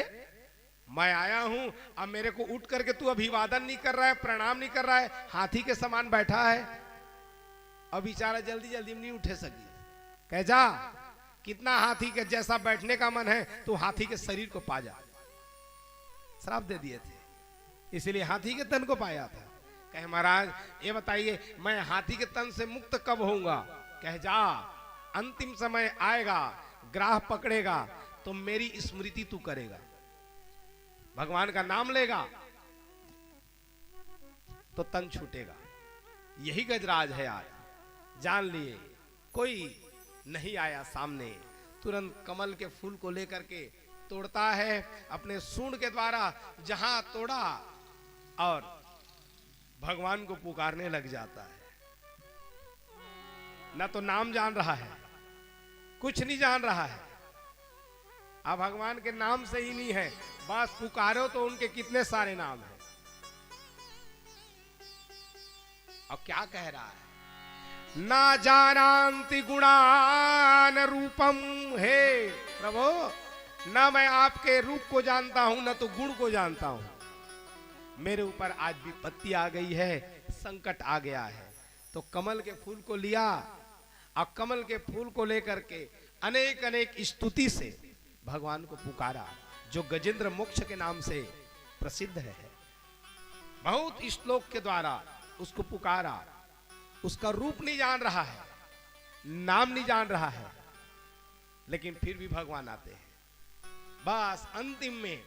मैं आया हूं, अब मेरे को उठ करके तू अभिवादन नहीं कर रहा है, प्रणाम नहीं कर रहा है, हाथी के समान बैठा है। अब बेचारा जल्दी जल्दी में नहीं उठे सकी। कह जा, कितना हाथी के जैसा बैठने का मन है, तू हाथी के शरीर को पा जा। श्राप दे दिए थे, इसलिए हाथी के तन को पाया था। कहे महाराज ये बताइए मैं हाथी के तन से मुक्त कब होऊंगा? कह जा, अंतिम समय आएगा, ग्राह पकड़ेगा तो मेरी स्मृति तू करेगा, भगवान का नाम लेगा तो तन छूटेगा। यही गजराज है आज। जान लिए कोई नहीं आया सामने, तुरंत कमल के फूल को लेकर के तोड़ता है, अपने सूंड के द्वारा जहां तोड़ा और भगवान को पुकारने लग जाता है। ना तो नाम जान रहा है, कुछ नहीं जान रहा है। अब भगवान के नाम से ही नहीं है, बस पुकारो तो उनके कितने सारे नाम हैं। अब क्या कह रहा है? ना जानांति गुणान रूपम। हे प्रभु, ना मैं आपके रूप को जानता हूं, ना तो गुण को जानता हूं। मेरे ऊपर आज विपत्ति आ गई है, संकट आ गया है। तो कमल के फूल को लिया और कमल के फूल को लेकर के अनेक अनेक स्तुति से भगवान को पुकारा, जो गजेंद्र मोक्ष के नाम से प्रसिद्ध है। बहुत श्लोक के द्वारा उसको पुकारा। उसका रूप नहीं जान रहा है, नाम नहीं जान रहा है, लेकिन फिर भी भगवान आते हैं। बस अंतिम में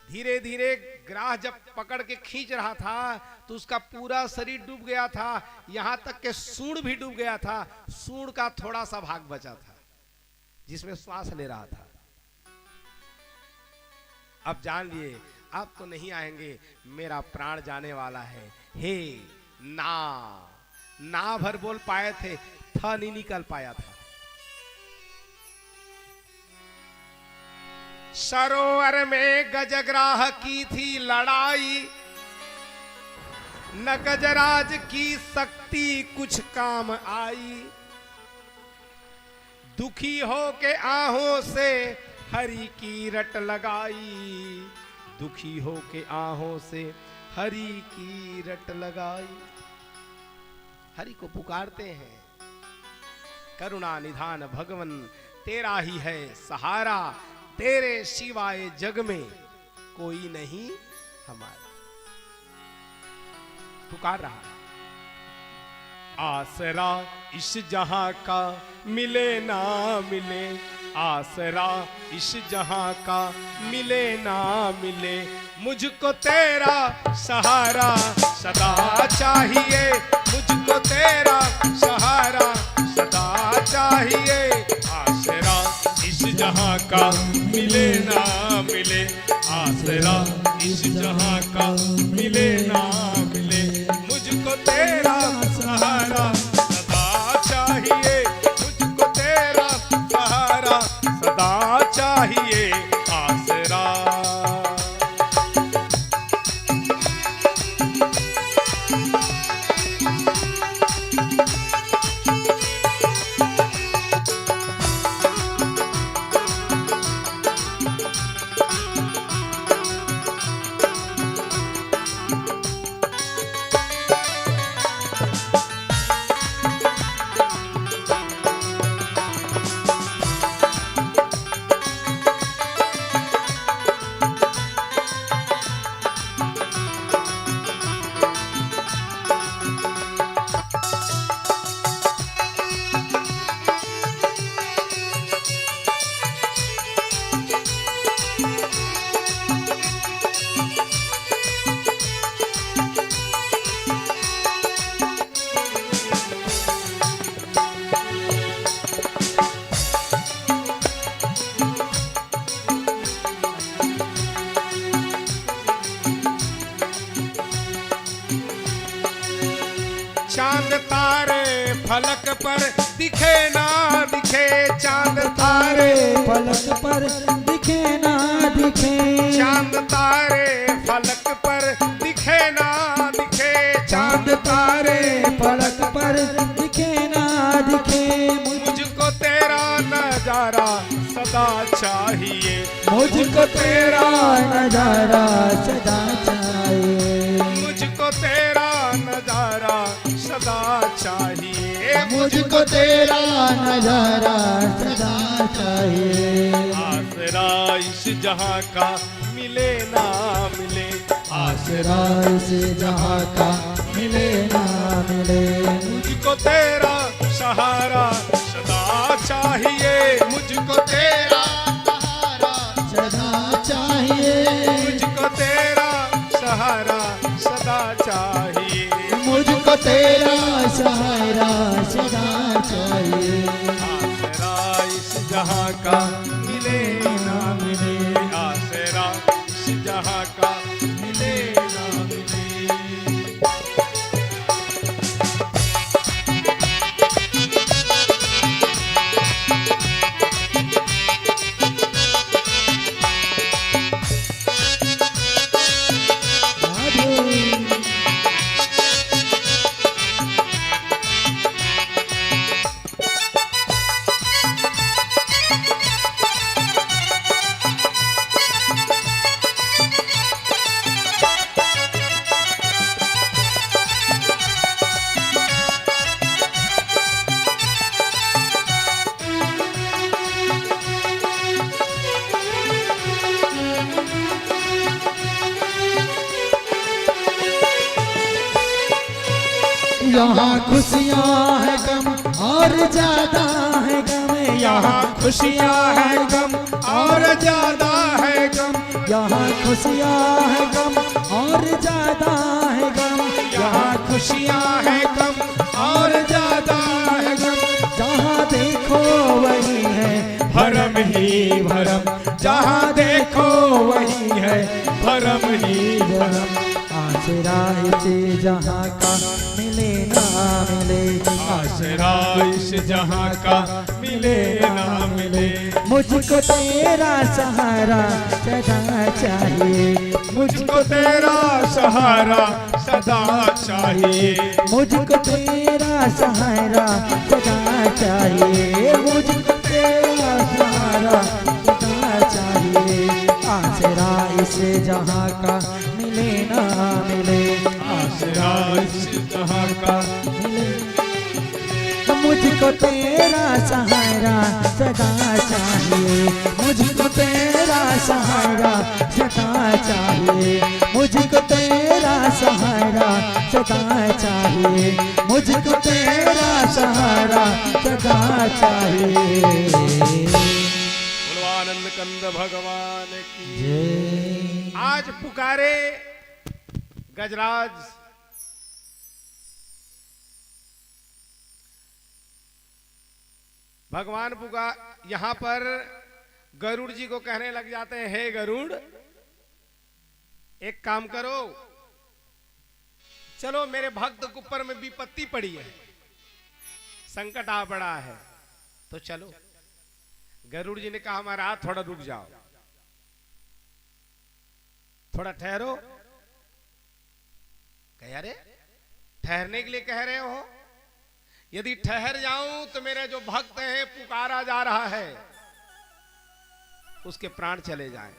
धीरे धीरे ग्राह जब पकड़ के खींच रहा था तो उसका पूरा शरीर डूब गया था, यहां तक के सूंड भी डूब गया था। सूंड का थोड़ा सा भाग बचा था जिसमें श्वास ले रहा था। अब जान लिए अब तो नहीं आएंगे, मेरा प्राण जाने वाला है। हे ना भर बोल पाए थे, था नहीं निकल पाया था। सरोवर में गजग्राह की थी लड़ाई, न गजराज की शक्ति कुछ काम आई। दुखी हो के आहों से हरि की रट लगाई, दुखी हो के आहों से हरि की रट लगाई। हरि को पुकारते हैं, करुणा निधान भगवन तेरा ही है सहारा, तेरे सिवाय जग में कोई नहीं हमारा। पुकार रहा है। आसरा इस जहां का मिले ना मिले, आसरा इस जहां का मिले ना मिले, मुझको तेरा सहारा सदा चाहिए, मुझको तेरा सहारा सदा चाहिए। आसरा इस जहां का मिले ना मिले, आसरा इस जहां का मिले ना मिले, मुझको तेरा सहारा सदा चाहिए, मुझको तेरा सहारा सदा चाहिए। आसरा चांद तारे फलक पर दिखे ना दिखे, चांद तारे फलक पर दिखे ना दिखे, चांद तारे फलक पर दिखे ना दिखे, चांद तारे फलक पर दिखे ना दिखे, मुझको तेरा नजारा सदा चाहिए, मुझको तेरा नजारा सदा चाहिए, मुझको तेरा नजारा सदा चाहिए, मुझको तेरा नजारा सदा चाहिए। आसरा इस जहां का मिले ना मिले, आसरा इस जहां का मिले ना मिले, मुझको तेरा सहारा सदा चाहिए, मुझको तेरा सहारा सदा चाहिए, मुझको तेरा सहारा सदा चाहिए। मुझको तेरा सहारा सदा चाहिए। आसरा इस जहां का मिले ना मिले, आसरा इस जहां का मिले ना मिले। यहाँ खुशियाँ है गम और ज्यादा है गम, यहाँ खुशियाँ है गम और ज्यादा है गम, यहाँ खुशियाँ है गम और ज्यादा है गम, यहाँ खुशियाँ है गम और ज्यादा है गम। जहाँ देखो वही है भरम ही भरम, जहाँ देखो वही है भरम ही भरम। आसरा इसे जहाँ का मिले ना मिले, आसरा इस जहाँ का मिले ना मिले, मुझको तेरा सहारा सदा चाहिए, मुझको तेरा सहारा सदा चाहिए, मुझको तेरा सहारा सदा चाहिए, मुझको तेरा सहारा सदा चाहिए। आसरा इसे जहाँ का मिले ना मिले, आसरा इस जहाँ का मिले, मुझको तेरा सहारा सदा चाहिए, मुझको तेरा सहारा सदा चाहिए, मुझको तेरा सहारा सदा चाहिए, मुझको तेरा सहारा सदा चाहिए। बोलो आनंद कंद भगवान की। जय। आज पुकारे गजराज भगवान यहाँ पर गरुड़ जी को कहने लग जाते हैं, हे गरुड़ एक काम करो, चलो मेरे भक्त के ऊपर में विपत्ति पड़ी है, संकट आ पड़ा है, तो चलो। गरुड़ जी ने कहा महाराज थोड़ा रुक जाओ, थोड़ा ठहरो। कह अरे ठहरने के लिए कह रहे हो, यदि ठहर जाऊं तो मेरे जो भक्त हैं पुकारा जा रहा है उसके प्राण चले जाएं,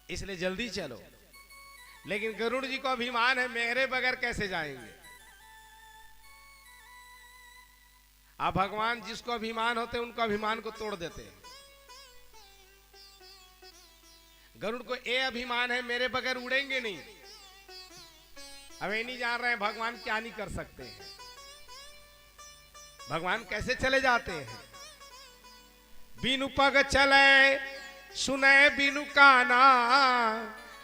इसलिए जल्दी चलो। लेकिन गरुड़ जी को अभिमान है, मेरे बगैर कैसे जाएंगे। आप भगवान जिसको अभिमान होते हैं उनको अभिमान को तोड़ देते हैं। गरुड़ को ये अभिमान है मेरे बगैर उड़ेंगे नहीं। अब ये नहीं जान रहे हैं भगवान क्या नहीं कर सकते हैं, भगवान कैसे चले जाते हैं। बिनु पग चले सुने बिनु काना,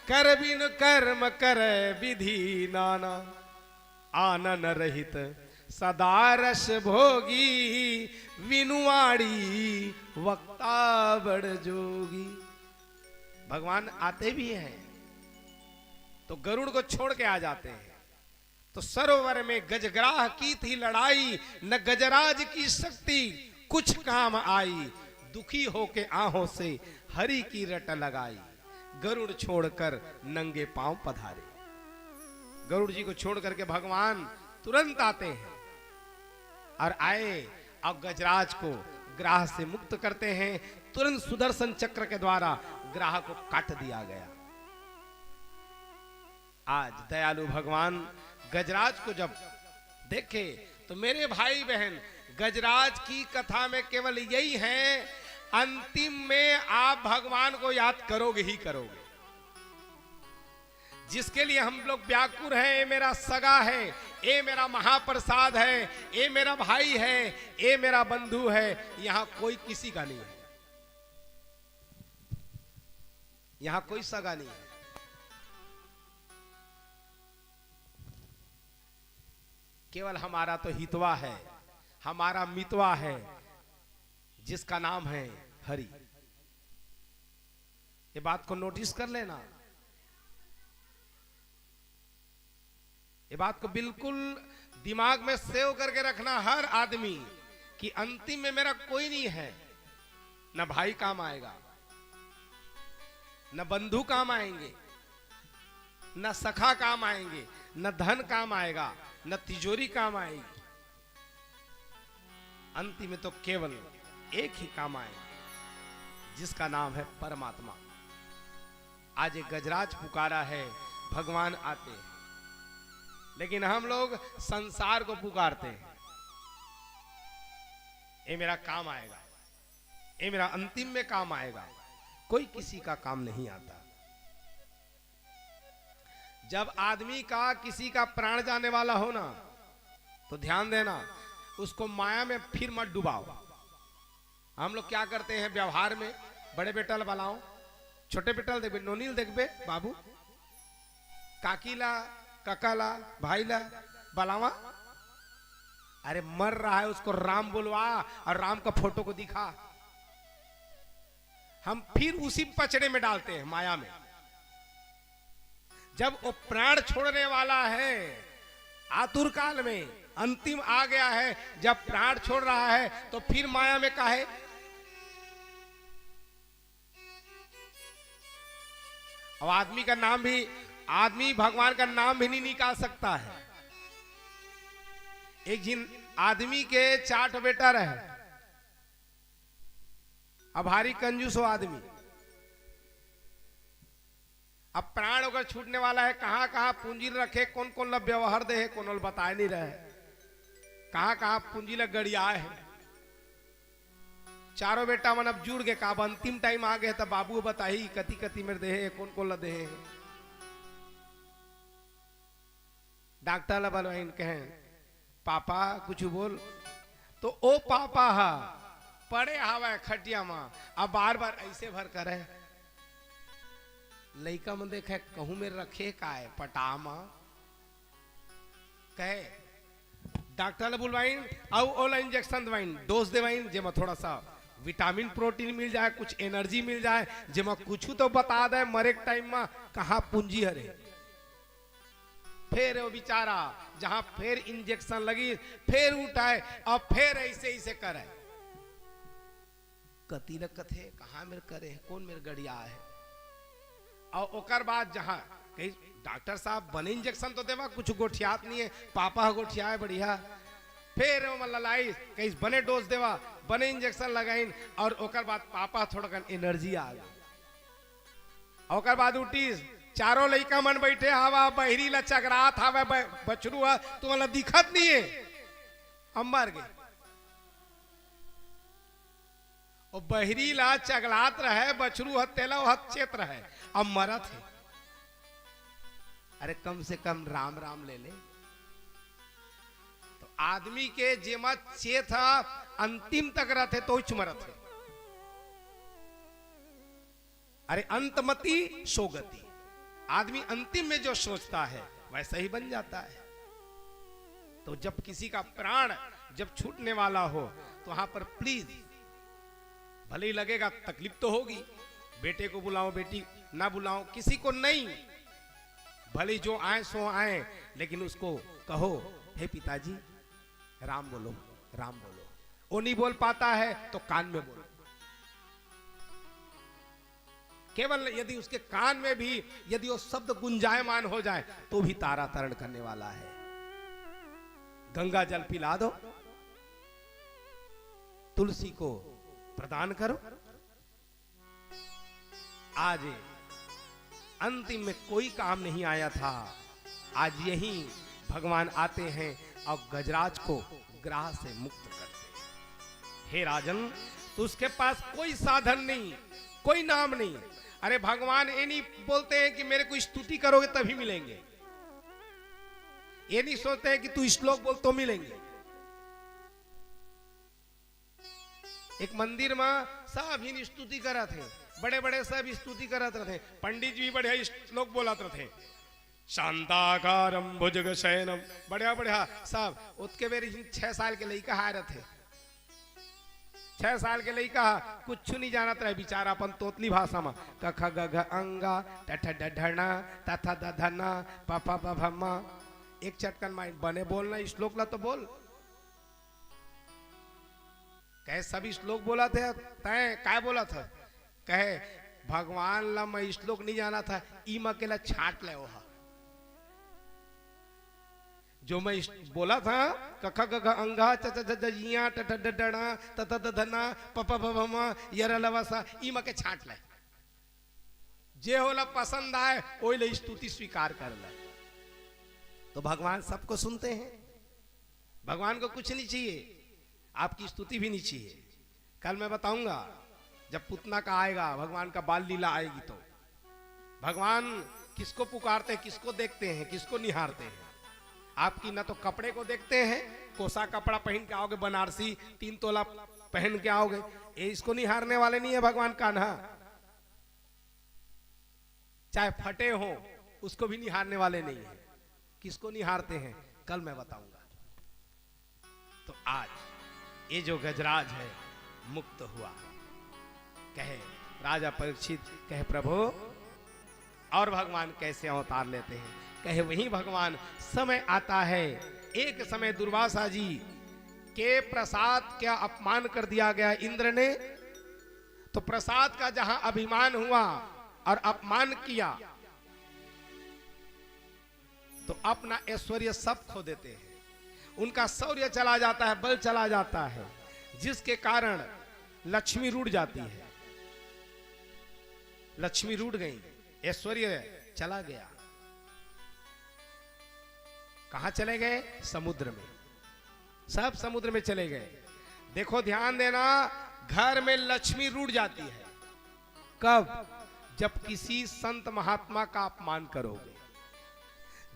कर बिनु कर्म कर विधि नाना, आनन रहित सदा रस भोगी, विनुआड़ी वक्ता बड़ जोगी। भगवान आते भी हैं तो गरुड़ को छोड़ के आ जाते हैं। तो सरोवर में गजग्राह की थी लड़ाई, न गजराज की शक्ति कुछ काम आई, दुखी होके आहों से हरि की रट लगाई, गरुड़ छोड़कर नंगे पांव पधारे। गरुड़ जी को छोड़ करके भगवान तुरंत आते हैं और आए और गजराज को ग्राह से मुक्त करते हैं। तुरंत सुदर्शन चक्र के द्वारा ग्राह को काट दिया गया। आज दयालु भगवान गजराज को जब देखे तो मेरे भाई बहन गजराज की कथा में केवल यही है, अंतिम में आप भगवान को याद करोगे ही करोगे। जिसके लिए हम लोग व्याकुल हैं, ये मेरा सगा है, ये मेरा महाप्रसाद है, ये मेरा भाई है, ये मेरा बंधु है, यहां कोई किसी का नहीं है, यहां कोई सगा नहीं है। केवल हमारा तो हितवा है, हमारा मितवा है, जिसका नाम है हरि। ये बात को नोटिस कर लेना, ये बात को बिल्कुल दिमाग में सेव करके रखना हर आदमी, कि अंतिम में मेरा कोई नहीं है। न भाई काम आएगा, न बंधु काम आएंगे, न सखा काम आएंगे, न धन काम आएगा, न तिजोरी काम आएगी। अंतिम में तो केवल एक ही काम आएगा, जिसका नाम है परमात्मा। आज एक गजराज पुकारा है, भगवान आते हैं, लेकिन हम लोग संसार को पुकारते हैं। ये मेरा काम आएगा, ये मेरा अंतिम में काम आएगा। कोई किसी का काम नहीं आता। जब आदमी का किसी का प्राण जाने वाला हो ना, तो ध्यान देना, उसको माया में फिर मत डुबाओ। हम लोग क्या करते हैं व्यवहार में, बड़े बेटल बलाओ, छोटे बेटल देखबे, नोनील देखबे बाबू, काकीला, ककाला, भाईला बलावा। अरे मर रहा है उसको राम बुलवा और राम का फोटो को दिखा। हम फिर उसी पचड़े में डालते हैं माया में। जब वो प्राण छोड़ने वाला है, आतुर काल में अंतिम आ गया है, जब प्राण छोड़ रहा है तो फिर माया में काहे। अब आदमी का नाम भी, आदमी भगवान का नाम भी नहीं निकाल सकता है। एक जिन आदमी के 4 बेटा रहे, अब भारी कंजूस हो आदमी। अब प्राण अगर छूटने वाला है, कहां कहां पूंजी रखे, कौन कौन ला व्यवहार दे है, कौन बताए नहीं रहे, कहां कहां पूंजी ला गड़िया है। 4 बेटा मन अब जुड़ गए, का अंतिम टाइम आ गए, तब बाबू बताही कति कति मेरे देहे, कौन कौन ला देहे। डॉक्टर ला बलवाइन कहे पापा कुछ बोल, तो ओ पापा हा पड़े हवा खटिया मां, अब बार बार ऐसे भर करे। लइका मन देखे कहूं में रखे का है पटामा, कहे डॉक्टर बुलवाइन और ओला इंजेक्शन दवाइन डोज देवाइन, जेमा थोड़ा सा विटामिन प्रोटीन मिल जाए, कुछ एनर्जी मिल जाए, जेमा कुछ तो बता दे मरे के टाइम में कहां पूंजी हरे। फिर वो बेचारा जहां फिर इंजेक्शन लगी, फिर उठाए और फिर ऐसे ऐसे करे। कति न कथे कहां मेरे करे, कौन मेरे गड़िया है। और ओकर बाद जहां कहीं डॉक्टर साहब बने इंजेक्शन तो देवा, कुछ गोठियात नहीं है, पापा गोठिया है बढ़िया। फिर ललाई कहीं बने डोज देवा, बने इंजेक्शन लगाइन, और ओकर बाद पापा थोड़ा एनर्जी आ गई। ओकर बाद उठी, चारों लइका मन बैठे हवा, बहरी ला चगरात हवा, बछरू है तुम्हारा दिखत नहीं है, हम मर गए। और बहरी ला चगलात रहे, बछरू हत्तेला हत्चेत रहे, अब मरत है। अरे कम से कम राम राम ले ले। तो आदमी के जेमा चेत अंतिम तक रहते तो मरत है। अरे अंतमति सोगति, आदमी अंतिम में जो सोचता है वैसा ही बन जाता है। तो जब किसी का प्राण जब छूटने वाला हो, तो वहां पर प्लीज, भले ही लगेगा तकलीफ तो होगी, बेटे को बुलाओ, बेटी ना बुलाओ, किसी को नहीं, भले जो आए सो आए, लेकिन उसको कहो हे पिताजी राम बोलो, राम बोलो। वो नहीं बोल पाता है तो कान में बोलो। केवल यदि उसके कान में भी यदि वो शब्द गुंजायमान हो जाए तो भी तारा तरण करने वाला है। गंगा जल पिला दो, तुलसी को प्रदान करो। आज अंतिम में कोई काम नहीं आया था, आज यही भगवान आते हैं और गजराज को ग्राह से मुक्त करते हैं। हे राजन, तो उसके पास कोई साधन नहीं, कोई नाम नहीं। अरे भगवान ये नहीं बोलते हैं कि मेरे को स्तुति करोगे तभी मिलेंगे, ये नहीं सोचते हैं कि तू श्लोक बोल तो मिलेंगे। एक मंदिर में सब ही स्तुति करत थे, बड़े बड़े सब स्तुति करत रहे, पंडित जी भी बढ़िया श्लोक बोलत रहे, शांताकारम भुजग शयनम, बढ़िया बढ़िया सब। उसके बेरी 6 साल के लड़का हार थे, 6 साल के लड़का कुछ नहीं जानत रहे बेचारा, अपन तोतली भाषा में कख ग घ अंगा टठ ढना तथा दधना पपा पभमा, एक चटकन माइंड बने बोलना श्लोक ला तो बोल। कहे सभी श्लोक बोला थे, तय काय बोला था, कहे भगवान ला मैं श्लोक नहीं जाना था, ई अकेला छाट ले वहा जो मैं बोला था, कख ग घ अंगा चिया टठ डना तथा दधना पपा भमा यरलवसा, ई मके छाट ले, जे होला पसंद आए ओई ले स्तुति स्वीकार कर ले। तो भगवान सबको सुनते हैं, भगवान को कुछ नहीं चाहिए, आपकी स्तुति भी नहीं चाहिए। कल मैं बताऊंगा जब पुतना का आएगा, भगवान का बाल लीला आएगी, तो भगवान किसको पुकारते हैं, किसको देखते हैं, किसको निहारते हैं? आपकी ना तो कपड़े को देखते हैं, कोसा कपड़ा पहन के आओगे बनारसी 3 तोला पहन के आओगे, ये इसको निहारने वाले नहीं है भगवान कान्हा। चाहे फटे हो उसको भी निहारने वाले नहीं है। किसको निहारते हैं कल मैं बताऊंगा। तो आज ये जो गजराज है मुक्त हुआ। कहे राजा परीक्षित, कहे प्रभु और भगवान कैसे अवतार लेते हैं? कहे वही भगवान समय आता है, एक समय दुर्वासा जी के प्रसाद क्या अपमान कर दिया गया इंद्र ने, तो प्रसाद का जहां अभिमान हुआ और अपमान किया तो अपना ऐश्वर्य सब खो देते हैं, उनका शौर्य चला जाता है, बल चला जाता है, जिसके कारण लक्ष्मी रूठ जाती है। लक्ष्मी रूठ गई, ऐश्वर्य चला गया। कहां चले गए? समुद्र में। सब समुद्र में चले गए। देखो ध्यान देना, घर में लक्ष्मी रूठ जाती है कब? जब किसी संत महात्मा का अपमान करोगे,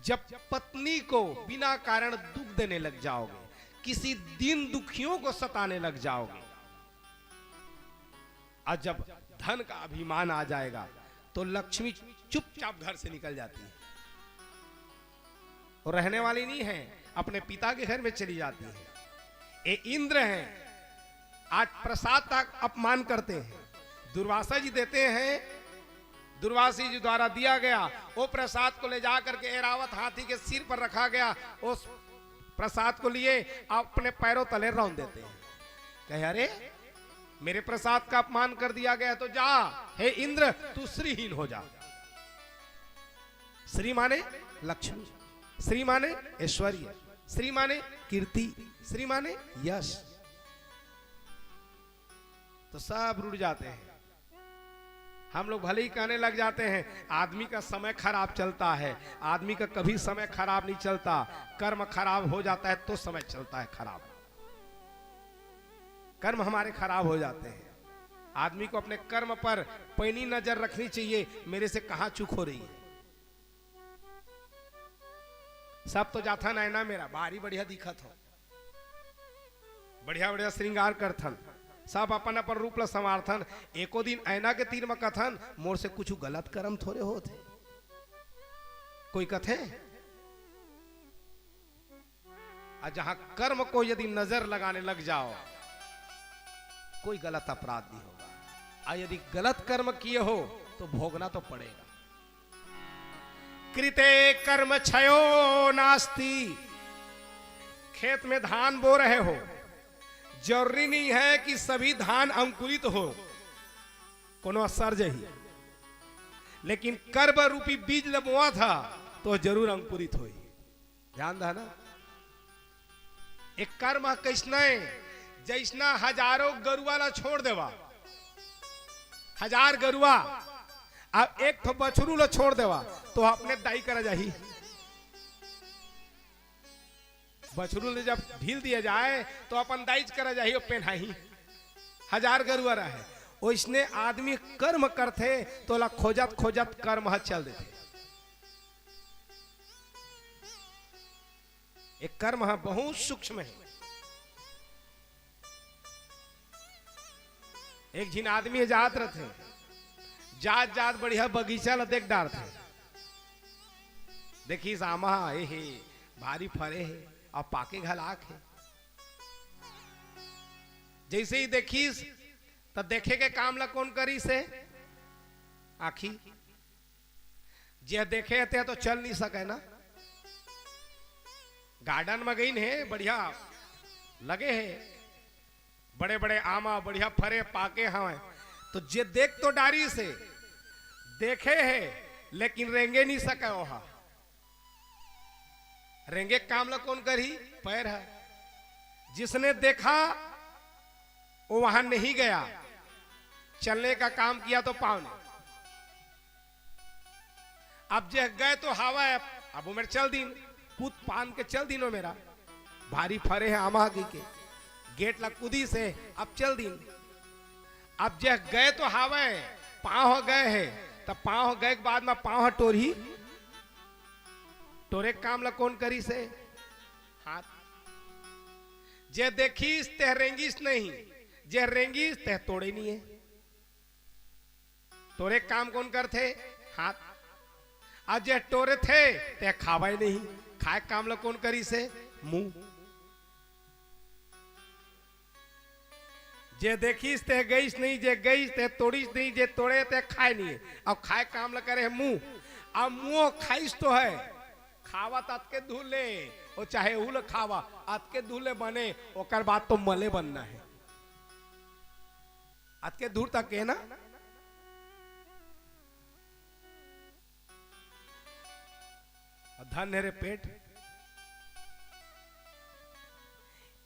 जब पत्नी को बिना कारण दुख देने लग जाओगे, किसी दीन दुखियों को सताने लग जाओगे, और जब धन का अभिमान आ जाएगा तो लक्ष्मी चुपचाप घर से निकल जाती है और रहने वाली नहीं है, अपने पिता के घर में चली जाती है। ये इंद्र हैं, आज प्रसाद तक अपमान करते हैं। दुर्वासा जी देते हैं, दुर्वासा जी द्वारा दिया गया वो प्रसाद को ले जाकर के ऐरावत हाथी के सिर पर रखा गया। उस प्रसाद को लिए अपने पैरों तले रौंद देते हैं। कहे अरे मेरे प्रसाद का अपमान कर दिया गया, तो जा हे इंद्र तू श्रीहीन हो जा। श्री माने लक्ष्मी, श्री माने ऐश्वर्य, श्री माने कीर्ति, श्री माने यश। तो सब रुट जाते हैं। हम लोग भले ही कहने लग जाते हैं आदमी का समय खराब चलता है, आदमी का कभी समय खराब नहीं चलता, कर्म खराब हो जाता है तो समय चलता है खराब। कर्म हमारे खराब हो जाते हैं। आदमी को अपने कर्म पर पैनी नजर रखनी चाहिए, मेरे से कहां चूक हो रही है। सब तो जाथा नैना मेरा बारी बढ़िया दिखत हो, बढ़िया बढ़िया श्रृंगार करथन, सब अपन अपन रूप ला समार्थन। एको दिन ऐना के तीर में कथन मोर से कुछ गलत कर्म थोड़े होते, कोई कथे। और जहां कर्म को यदि नजर लगाने लग जाओ कोई गलत अपराध नहीं होगा, और यदि गलत कर्म किए हो तो भोगना तो पड़ेगा। कृते कर्म क्षयो नास्ति, खेत में धान बो रहे हो, जरूरी नहीं है कि सभी धान अंकुरित हो, कोनो असर ही, लेकिन कर्म रूपी बीज जब बोआ था तो जरूर अंकुरित हुई। ध्यान देना, एक कर्म कैसना जैसना हजारों गरुआ ला छोड़ देवा, 1000 गरुआ, अब एक तो बछरू ला छोड़ देवा तो अपने दाई करा जाही। बछरू ले जब ढील दिया जाए तो अपन दाई करा जाही और पहनाही। 1000 गरुआ रहे, वो इसने आदमी कर्म करते तो ला खोजत खोजत कर्म चल देते। एक कर्म बहुत सूक्ष्म है। एक जिन आदमी जात रहे, जात जात बढ़िया बगीचा ला देख डार थे, देखी सामा हे भारी फरे है और पाके घलाक है। जैसे ही देखीस तो देखे के काम ला कौन करी से आखी, जे देखे थे तो चल नहीं सके ना। गार्डन में गई है, बढ़िया लगे है, बड़े बड़े आमा बढ़िया फरे पाके हवे, तो जे देख तो डारी से देखे है लेकिन रेंगे नहीं सके। वहां रेंगे काम ला कौन करी? पैर है। जिसने देखा वो वहां नहीं गया, चलने का काम किया तो पाँव ने। अब जे गए तो हवा है, अब वो मेरे चल दिन कूद पान के चल दिनो, मेरा भारी फरे है आमा के गेट ला कूदी से अब चल दिन। अब जे गए तो हवा पाँव गए है, तब पाँव गए के बाद में पाँव टोरी टोरे काम ला कौन करी से? हाथ। जे देखीस ते रेंगीस नहीं, जे रेंगीस ते तोड़े नहीं है। टोरे काम कौन करते? हाथ। आज जे टोरे थे ते खावाई नहीं, खाए काम ला कौन करी से? मुंह। जे देखीस ते गईस नहीं, जे गईस ते तोड़ीस नहीं, जे तोड़े ते खाए नहीं। अब खाए काम ला करे मुंह। अब मुंह खाइस तो है, खावा तत के धूले, और चाहे उल खावा अत के धूले बने, ओकर बाद तो मले बनना है। अत के दूर तक है ना। धन है रे पेट।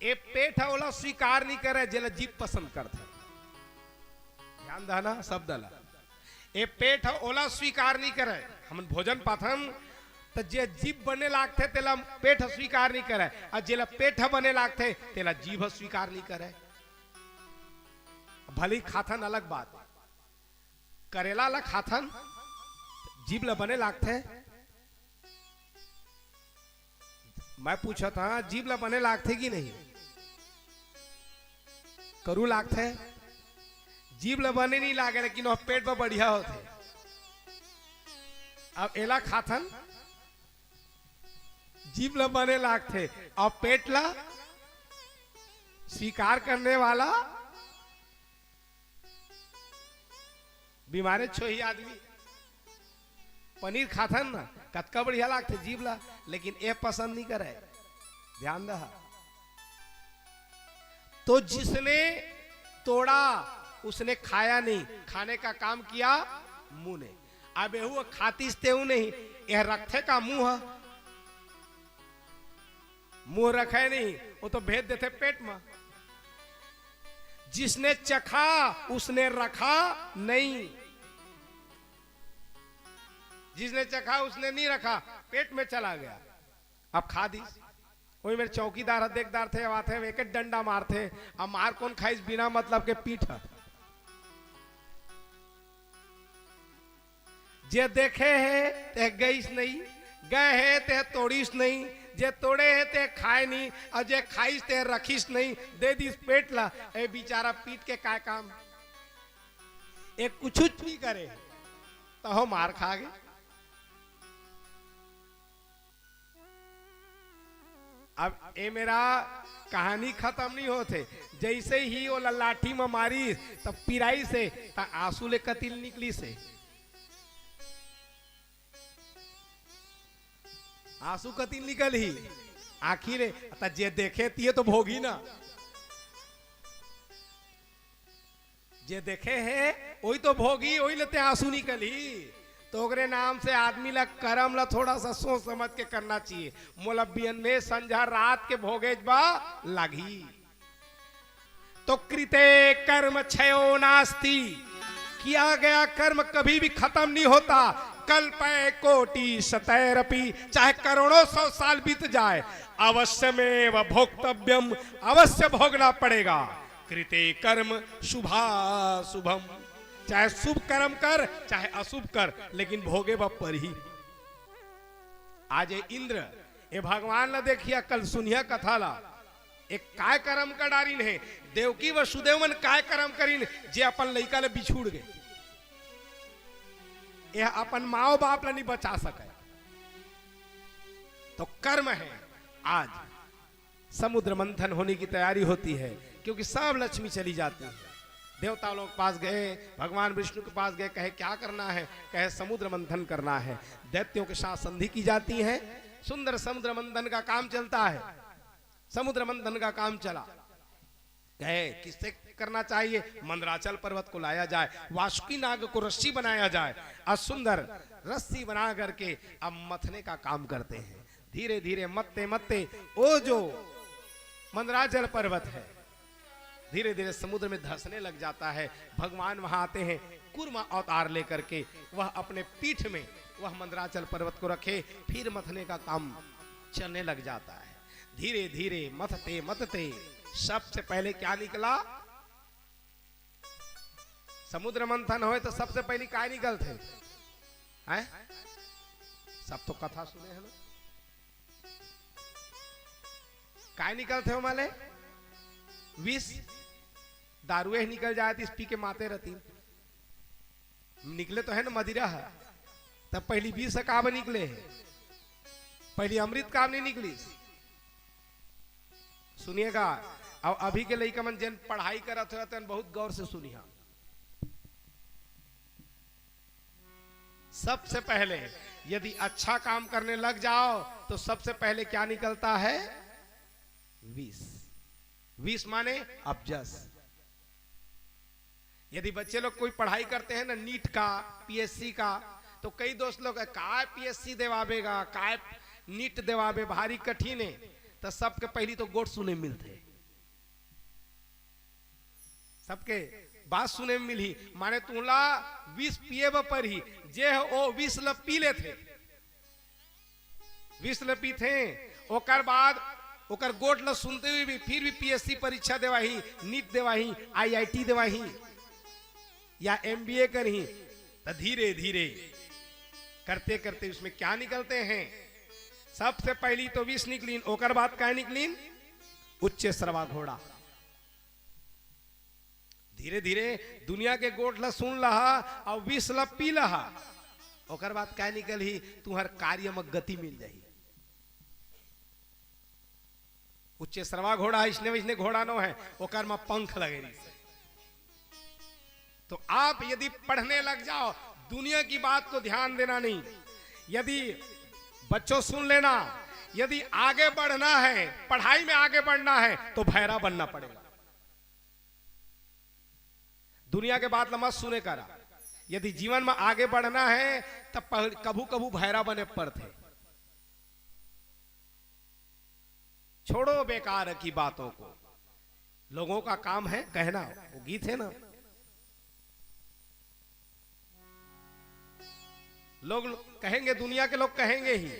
ए पेट है ओला स्वीकार नहीं करे जेला जीभ पसंद करता। ध्यान देना शब्द ला। ए पेट है ओला स्वीकार नहीं करे। हम भोजन पाथन तो जे जीभ बने लागते तेला पेट स्वीकार नहीं करे, और जेला पेट बने लागते तेला जीभ स्वीकार नहीं करे। भली खाथन अलग बात, करेला ला खाथन जीभ ला बने लागते। मैं पूछा था जीभ ला बने लागते कि नहीं? करू लागते। जीभ ला बने नहीं लागे, लेकिन वह पेट पर बढ़िया होते। अब एला खाथन जीभ ला बने लागते, और पेट ला स्वीकार करने वाला बीमारे छोही आदमी। पनीर खाथन ना कतका बढ़िया लागते जीभ ला, लेकिन ए पसंद नहीं करे। ध्यान रहा। तो जिसने तोड़ा उसने खाया नहीं, खाने का काम किया मुंह ने। अब वो खातीस तेऊ नहीं, यह रखे का मुंह है। मुंह रखे नहीं, वो तो भेज देते पेट में। जिसने चखा उसने रखा नहीं, जिसने चखा उसने नहीं रखा, पेट में चला गया। अब खा दी। कोई मेरे चौकीदार हदेकदार थे, आते एक डंडा मारते। अब मार कौन खाइस बिना मतलब के पीठ। जे देखे है ते गईस नहीं, गए है ते तोड़ीस नहीं, जे तोड़े है ते खाए नहीं, और जे खाइस ते रखीस नहीं, दे दिस पेट ला। ए बेचारा पीट के काय काम? एक कुछ भी करे तो हो मार खा गए। अब ए मेरा कहानी खत्म नहीं होते। जैसे ही वो लाठी में मारी तब पिराई से तब आंसू ले कतिल निकली से। आंसू कतिल निकल ही आखिर जे देखे तिये तो भोगी ना। जे देखे है वही तो भोगी, वही लेते आंसू निकल ही। तो ओकरे नाम से आदमी ला कर्म ला थोड़ा सा सोच समझ के करना चाहिए। मोलबियन में संझा रात के भोगेज बा लागी। तो कृते कर्म क्षयो नास्ति, किया गया कर्म कभी भी खत्म नहीं होता। कल्पे कोटि शतैरपि, चाहे करोड़ों 100 साल बीत जाए, अवश्य में वह भोक्तव्यम, अवश्य भोगना पड़ेगा। कृते कर्म शुभा शुभम, चाहे शुभ कर्म कर चाहे अशुभ कर, लेकिन भोगे व पर ही। आज ये इंद्र ये भगवान ला देखिया, कल सुनिया कथा ला। एक काय कर्म का डारिन है, देवकी व सुदेवन काय कर्म करीन जे अपन लइका ले बिछुड़ गए। यह अपन माओ बाप ला नहीं बचा सके। तो कर्म है। आज समुद्र मंथन होने की तैयारी होती है, क्योंकि सब लक्ष्मी चली जाती है। देवता लोग पास गए, भगवान विष्णु के पास गए, कहे क्या करना है? कहे समुद्र मंथन करना है। दैत्यों के साथ संधि की जाती है। सुंदर समुद्र मंथन का काम चलता है। समुद्र मंथन का काम चला, कहे किससे करना चाहिए? मंदराचल पर्वत को लाया जाए, वासुकी नाग को रस्सी बनाया जाए, और सुंदर रस्सी बना करके अब मथने का काम करते हैं। धीरे धीरे मत्ते मत्ते वो जो मंदराचल पर्वत है धीरे धीरे समुद्र में धंसने लग जाता है। भगवान वहां आते हैं कूर्मा अवतार लेकर के, वह अपने पीठ में वह मंदराचल पर्वत को रखे, फिर मथने का काम चलने लग जाता है। धीरे धीरे मथते मथते सबसे पहले क्या निकला? समुद्र मंथन हो तो सबसे पहले क्या निकलते हैं? सब तो कथा सुने हैं ना। काय निकलते हो माले? विष दारुए निकल जाए तो इस पी के माते रहती। निकले तो है ना मदिरा है, तब पहली विष काब निकले है, पहली अमृत काम नहीं निकली। सुनिएगा, अब अभी के लड़का मन जन पढ़ाई करत हो बहुत गौर से सुनिए। सबसे पहले यदि अच्छा काम करने लग जाओ तो सबसे पहले क्या निकलता है? विष। विष माने अपजस। यदि बच्चे लोग कोई पढ़ाई करते हैं ना, नीट का, पीएससी का, तो कई दोस्त लोग काय पीएससी देवाबेगा, काय नीट देवाबे, भारी कठिन है। तो सबके पहली तो गोट सुने मिलते, सबके बात सुने में मिली। माने तुला 20 पिए पर ही जे ओ 20 ल पी ले थे, 20 ल पी थे। ओकर बाद ओकर गोट ल सुनते हुए भी फिर भी पीएससी परीक्षा देवाही, नीट देवाही, आईआईटी देवाही या एमबीए करही। तो धीरे धीरे करते करते उसमें क्या निकलते हैं? सबसे पहली तो 20 निकलीन, ओकर बाद क्या निकलीन? उच्च श्रवा घोड़ा। धीरे धीरे दुनिया के गोट ला सुन लहा और 20 ला पी लहा। ओकर बाद क्या निकल ही? तुम्हार कार्य में गति मिल जाही। उच्च श्रवा घोड़ा इसने वैसने घोड़ा नो है, ओकर में पंख लगे रही। तो आप यदि पढ़ने लग जाओ, दुनिया की बात को ध्यान देना नहीं। यदि बच्चों सुन लेना, यदि आगे बढ़ना है, पढ़ाई में आगे बढ़ना है तो भैरा बनना पड़ेगा। दुनिया के बात मत सुने करा। यदि जीवन में आगे बढ़ना है तब कभू कभू भैरा बने पड़ते। छोड़ो बेकार की बातों को, लोगों का काम है कहना। वो गीत है ना, लोग कहेंगे, दुनिया के लोग कहेंगे ही,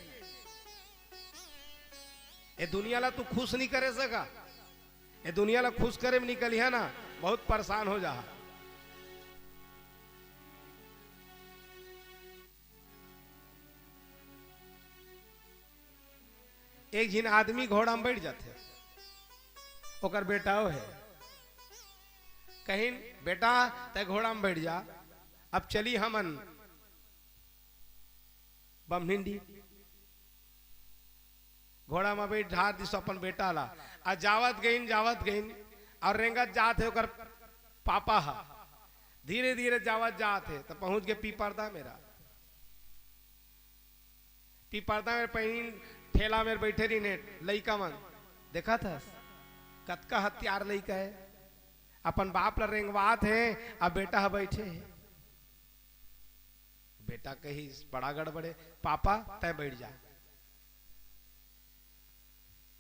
ये दुनिया ला तू खुश नहीं करे सका, ये दुनिया ला खुश करे में निकली है ना, बहुत परेशान हो जा। एक जिन आदमी घोड़ा में बैठ जाते, ओकर बेटा है, कहीं बेटा ते घोड़ा में बैठ जा, अब चली हमन बमहिंडी। घोड़ा में बैठ ढार दिस अपन बेटा ला, आ जावत गईन और रेंगत जात है ओकर पापा हा। धीरे धीरे जावत जात है तो पहुंच गए पीपरदा मेरा। पीपरदा में पहिन ठेला में बैठे रही ने लइका मन, देखा था कतका हथियार लइका है, अपन बाप ला रेंगवात है, अब बेटा है बैठे है। बेटा कही बड़ा गड़बड़े, पापा तय बैठ जा।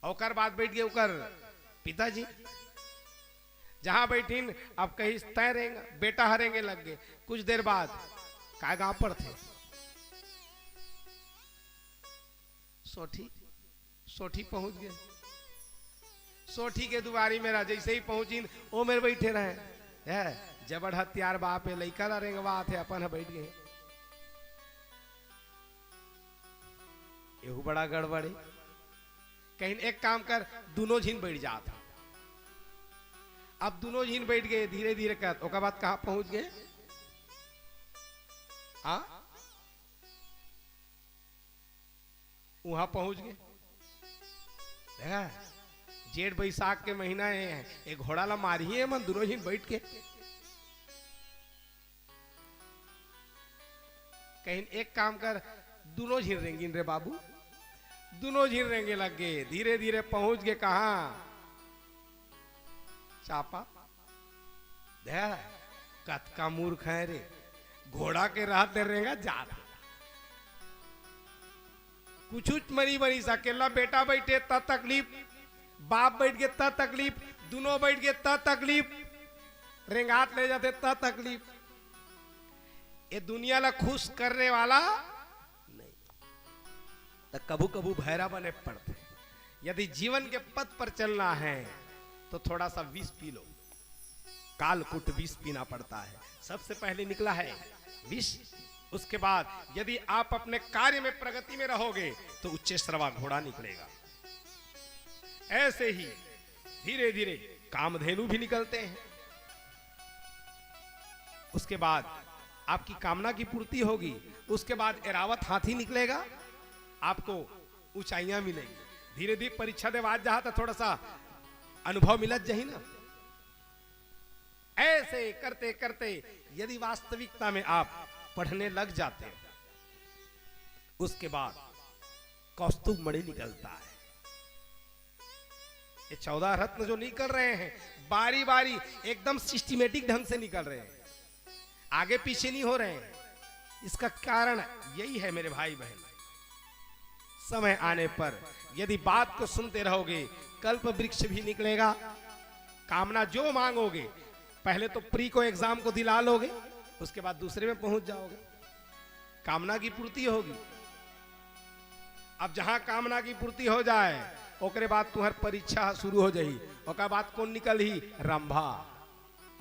ओकर बाद बैठ गए ओकर पिताजी, जहां बैठीन अब कही तय रेंग, बेटा हरेंगे लग गए। कुछ देर बाद का गांव पर थे, सोठी पहुंच गए। सोठी के दुआरी मेरा जैसे ही पहुंची ओ मेरे बैठे रहे है, जबड़ हथियार बाप है, लइका ला रेंगवा थे, अपन बैठ गए। एहू बड़ा गड़बड़ी। कहीं एक काम कर, दोनों झीन बैठ जाता। अब दोनों झीन बैठ गए धीरे धीरे कर, ओकर बाद कहां पहुंच गए? वहां पहुंच गए। देखा, जेठ बैसाख के महीना है, एक घोड़ा ला मारी है मन, दोनों झीन बैठ के। कहीं एक काम कर, दोनों झीन रेंगिन रे बाबू, दोनों झीन रेंगे लग गए। धीरे धीरे पहुंच गए कहा? चापा। देखा कतका मूर्ख है रे, घोड़ा के राह दे रेंगा जात, कुछ मरी बनी सकेला। बेटा बैठे ता तकलीफ, बाप बैठ गए ता तकलीफ, दोनों बैठ गए ता तकलीफ, रेंगात ले जाते ता तकलीफ। ये दुनिया ला खुश करने वाला नहीं, तो कभू कभू भैरा बने पड़ते। यदि जीवन के पथ पर चलना है तो थोड़ा सा विष पी लो, कालकूट विष पीना पड़ता है। सबसे पहले निकला है विष, उसके बाद यदि आप अपने कार्य में प्रगति में रहोगे तो उच्च श्रवा घोड़ा निकलेगा। ऐसे ही धीरे धीरे कामधेनु भी निकलते हैं। उसके बाद आपकी कामना की पूर्ति होगी। उसके बाद एरावत हाथी निकलेगा, आपको ऊंचाइयां मिलेंगी। धीरे धीरे परीक्षा देवाज जहां तो थोड़ा सा अनुभव मिलत जही ना। ऐसे करते करते यदि वास्तविकता में आप पढ़ने लग जाते हैं, उसके बाद कौस्तुभ मणि निकलता है। ये 14 रत्न जो निकल रहे हैं बारी बारी एकदम सिस्टमेटिक ढंग से निकल रहे हैं, आगे पीछे नहीं हो रहे हैं। इसका कारण यही है मेरे भाई बहन, समय आने पर यदि बात को सुनते रहोगे, कल्प वृक्ष भी निकलेगा। कामना जो मांगोगे, पहले तो प्री को एग्जाम को दिला लोगे, उसके बाद दूसरे में पहुंच जाओगे, कामना की पूर्ति होगी। अब जहां कामना की पूर्ति हो जाए, ओकरे बाद तुम्हार परीक्षा शुरू हो जाही। ओकर बाद कौन निकल ही? रंभा,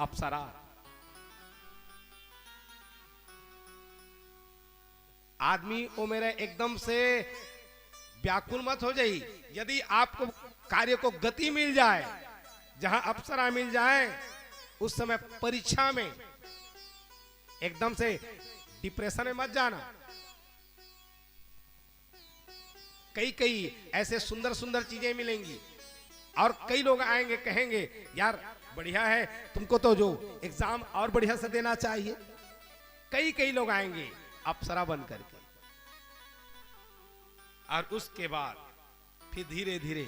अप्सरा। आदमी वो मेरे एकदम से व्याकुल मत हो जाई। यदि आपको कार्य को गति मिल जाए, जहां अप्सरा मिल जाए, उस समय परीक्षा में एकदम से डिप्रेशन में मत जाना। कई कई ऐसे सुंदर सुंदर चीजें मिलेंगी और कई लोग आएंगे कहेंगे यार बढ़िया है, तुमको तो जो एग्जाम और बढ़िया से देना चाहिए। कई कई लोग आएंगे अप्सरा बन करके, और उसके बाद फिर धीरे धीरे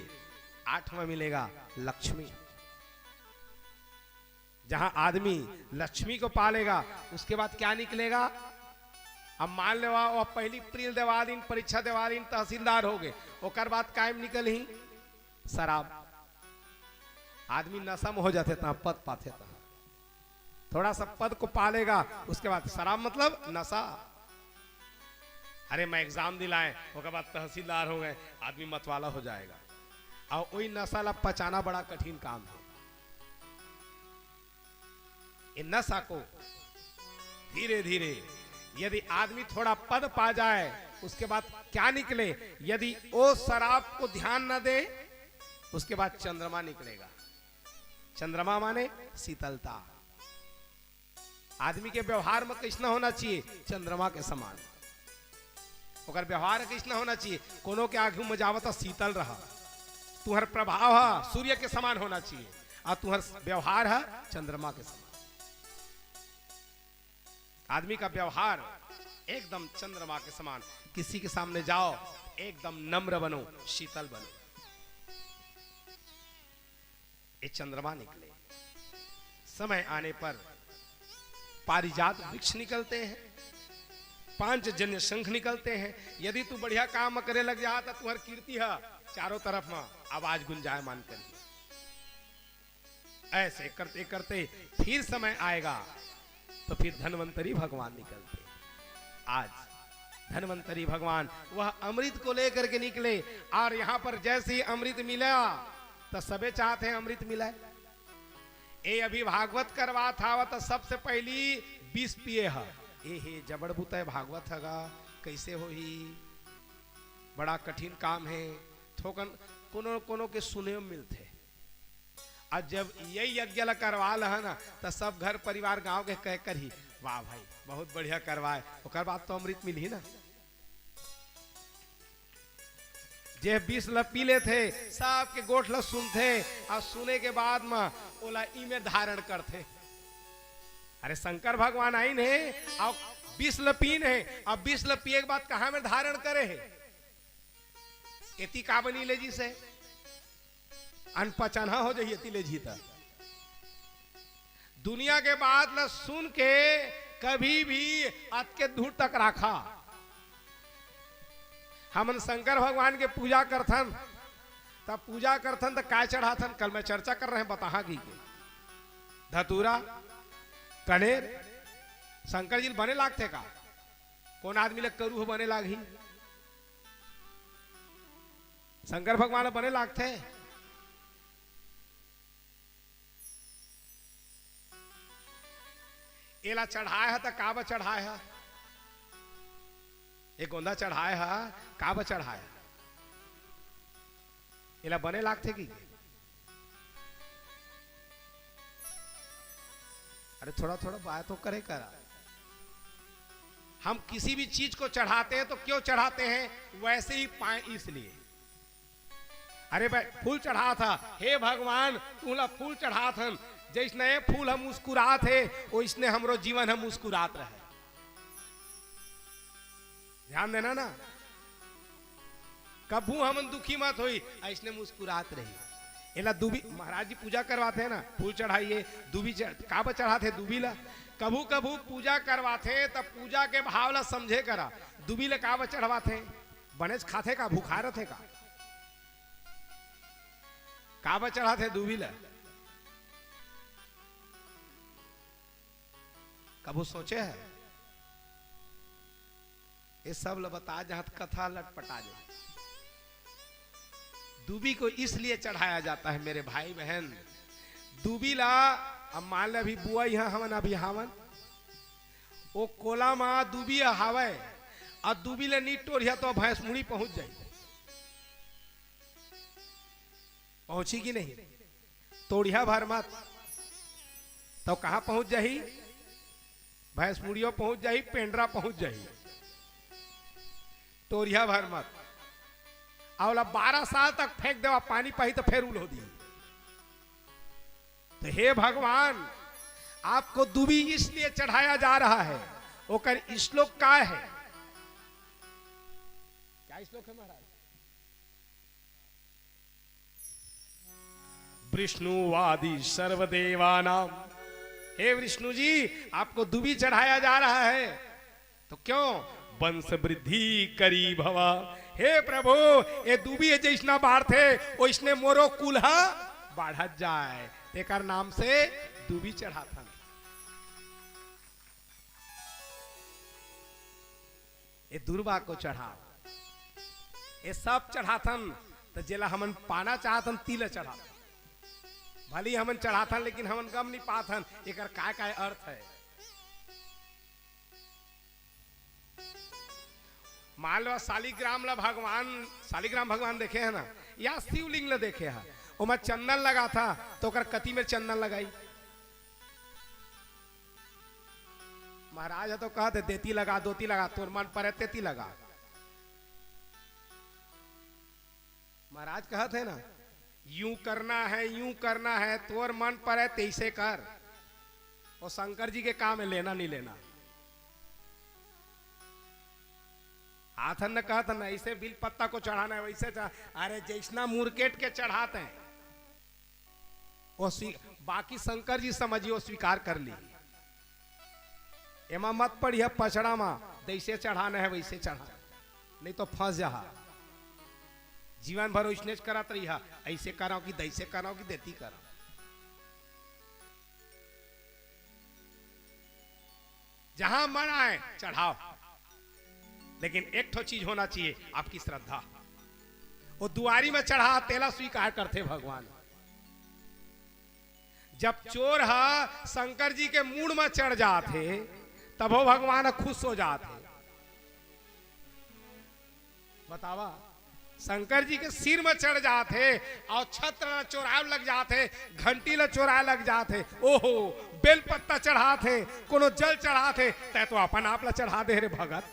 8वां मिलेगा लक्ष्मी। जहां आदमी लक्ष्मी को पालेगा, उसके बाद क्या निकलेगा? अब मान लो वो पहली अप्रैल देवा दिन, परीक्षा देवा दिन तहसीलदार हो गए, ओकर बाद कायम निकल ही शराब। आदमी नशा में हो जाते ता पद पाते ता, थोड़ा सा पद को पालेगा, उसके बाद शराब मतलब नशा। अरे मैं एग्जाम दिलाए, उसके बाद तहसीलदार हो गए, आदमी मतवाला हो जाएगा। और वही नशा ला पचाना बड़ा कठिन काम है। इन नशा को धीरे धीरे यदि आदमी थोड़ा पद पा जाए, उसके बाद क्या निकले? यदि वो शराब को ध्यान न दे, उसके बाद चंद्रमा निकलेगा। चंद्रमा माने शीतलता। आदमी के व्यवहार में कैसना होना चाहिए? चंद्रमा के समान। ओकर व्यवहार कैसना होना चाहिए? कोनो के आंखों में जावत शीतल रहा, तुहर प्रभाव है सूर्य के समान होना चाहिए, और तुहर व्यवहार है चंद्रमा के समान। आदमी का व्यवहार एकदम चंद्रमा के समान। किसी के सामने जाओ, एकदम नम्र बनो, शीतल बनो। ये चंद्रमा निकले। समय आने पर पारिजात वृक्ष निकलते हैं, 5 जन्य शंख निकलते हैं। यदि तू बढ़िया काम करे लग जा तो तुहर कीर्ति है चारों तरफ में आवाज गुंजायमान कर। ऐसे करते करते फिर समय आएगा तो फिर धन्वंतरी भगवान निकलते। आज धन्वंतरी भगवान वह अमृत को लेकर के निकले, और यहां पर जैसे ही अमृत मिला तो सबे चाहते हैं अमृत मिला। ये अभी भागवत करवा था, वह तो सबसे पहली 20 पिए है। हे जबड़ बुता भागवत हगा, कैसे हो ही, बड़ा कठिन काम है। थोकन कोनो कोनो के सुने में मिलते। और जब यही यज्ञ करवा है ना, तो सब घर परिवार गांव के कह कर ही वाह भाई बहुत बढ़िया करवाए, ओकर बाद तो अमृत मिली ना। जे 20 ल पी ले थे, सबके गोठ ल सुनते, और सुने के बाद में ओला ई में धारण करते। अरे शंकर भगवान आई ने और 20 ल पीन है, और 20 ल पिए के बाद कहां में धारण करे है? एती का बनी ले जी से अनपचना हो जाइए तिले जीता। दुनिया के बात ल सुन के कभी भी अत के दूर तक रखा। हमन शंकर भगवान के पूजा करथन, तब पूजा करथन तो काय चढ़ाथन? कल मैं चर्चा कर रहे हैं बताहा की के धतूरा कनेर शंकर जी बने लागते का? कौन आदमी लग करू बने लागी? शंकर भगवान बने लागते। एला चढ़ाए है तो काब चढ़ाए है? एक गोंदा चढ़ाए है, काब चढ़ाए? इला बने लाग थे की अरे थोड़ा थोड़ा बात तो करे करा। हम किसी भी चीज को चढ़ाते हैं तो क्यों चढ़ाते हैं, वैसे ही पाए इसलिए। अरे भाई फूल चढ़ा था, हे भगवान तूला फूल चढ़ा था, जैसने फूल हम मुस्कुरा थे वो इसने हमरो जीवन हम मुस्कुरात रहे। ध्यान देना ना, कभू हम दुखी मत हुई, ऐसने मुस्कुरात रही। एला दूबी महाराज जी पूजा करवाते हैं ना, फूल चढ़ाइए दूबी काबर चढ़ाते दूबी ला, कभू कभू पूजा करवाते तब पूजा के भाव ला समझे करा। दूबी ला काबर चढ़वाते, बनेच खाते का भूखा रहते का, काबर चढ़ाते दूबी ला, कभू सोचे है? ये सब ला बता जहां कथा लटपटा जाए। दूबी को इसलिए चढ़ाया जाता है मेरे भाई बहन, दूबी ला अब मान ले अभी बुआ यहाँ हवन अभी हावन वो कोला मा दूबी हावे और दूबी ले नीट टोरिया तो भैंस मुड़ी पहुंच जाए, पहुंची कि नहीं? तोड़िया भर मत तो कहां पहुंच जाही, भैंस मुड़ियो पहुंच जाही, पेंड्रा पहुंच जाही, तोड़िया भर मत। और 12 साल तक फेंक देवा पानी पाही तो फिर उल हो दी। तो हे भगवान आपको दूबी इसलिए चढ़ाया जा रहा है, ओकर श्लोक का है, क्या श्लोक है महाराज? विष्णुवादी सर्वदेवानाम, हे विष्णु जी आपको दूबी चढ़ाया जा रहा है तो क्यों? वंश वृद्धि करी भवा, हे प्रभु ये दूबी है जैसना बाढ़ थे वो इसने मोरो कुल्हा बढ़त जाए, तेकर नाम से दूबी चढ़ाथन। ये दुर्बा को चढ़ाओ, ये सब चढ़ाथन तो जेला हमन पाना चाहतन तिल चढ़ाथन, भली हमन चढ़ाथन लेकिन हमन गम नहीं पाथन एकर काय अर्थ है। मान लो शालिग्राम ला भगवान, शालिग्राम भगवान देखे है ना, या शिवलिंग ला देखे है, ओमा चंदन लगा था तो ओकर कति में चंदन लगाई। महाराज तो कहते देती लगा दोती लगा, तोर मन पर तेती लगा। महाराज कहते ना यूं करना है तोर मन पर है तैसे कर। और शंकर जी के काम है लेना नहीं लेना। हाथन ने कहा था ना ऐसे बिल पत्ता को चढ़ाना है वैसे अरे जैसना मुरकेट के चढ़ाते हैं वो बाकी शंकर जी समझिए वो स्वीकार कर ली। एमा मत पढ़िए पछड़ा मा जैसे चढ़ाना है वैसे चढ़ा, नहीं तो फंस जा। जीवन भर इसने करत रही है, ऐसे कराओ कि दैसे कराओ कि देती कराओ। जहां मन आए चढ़ाओ, लेकिन एक ठो चीज होना चाहिए आपकी श्रद्धा। वो दुआरी में चढ़ा तेला स्वीकार करते भगवान। जब चोर हा शंकर जी के मूड में चढ़ जाते तब वो भगवान खुश हो जाते। बतावा शंकर जी के सिर में चढ़ जाते और छत्र चोराए लग जाते, घंटी ल चोराए लग जाते, ओहो बेल पत्ता चढ़ाते, कोनो जल चढ़ाते, तै तो अपन आप ला चढ़ा दे रे भगत।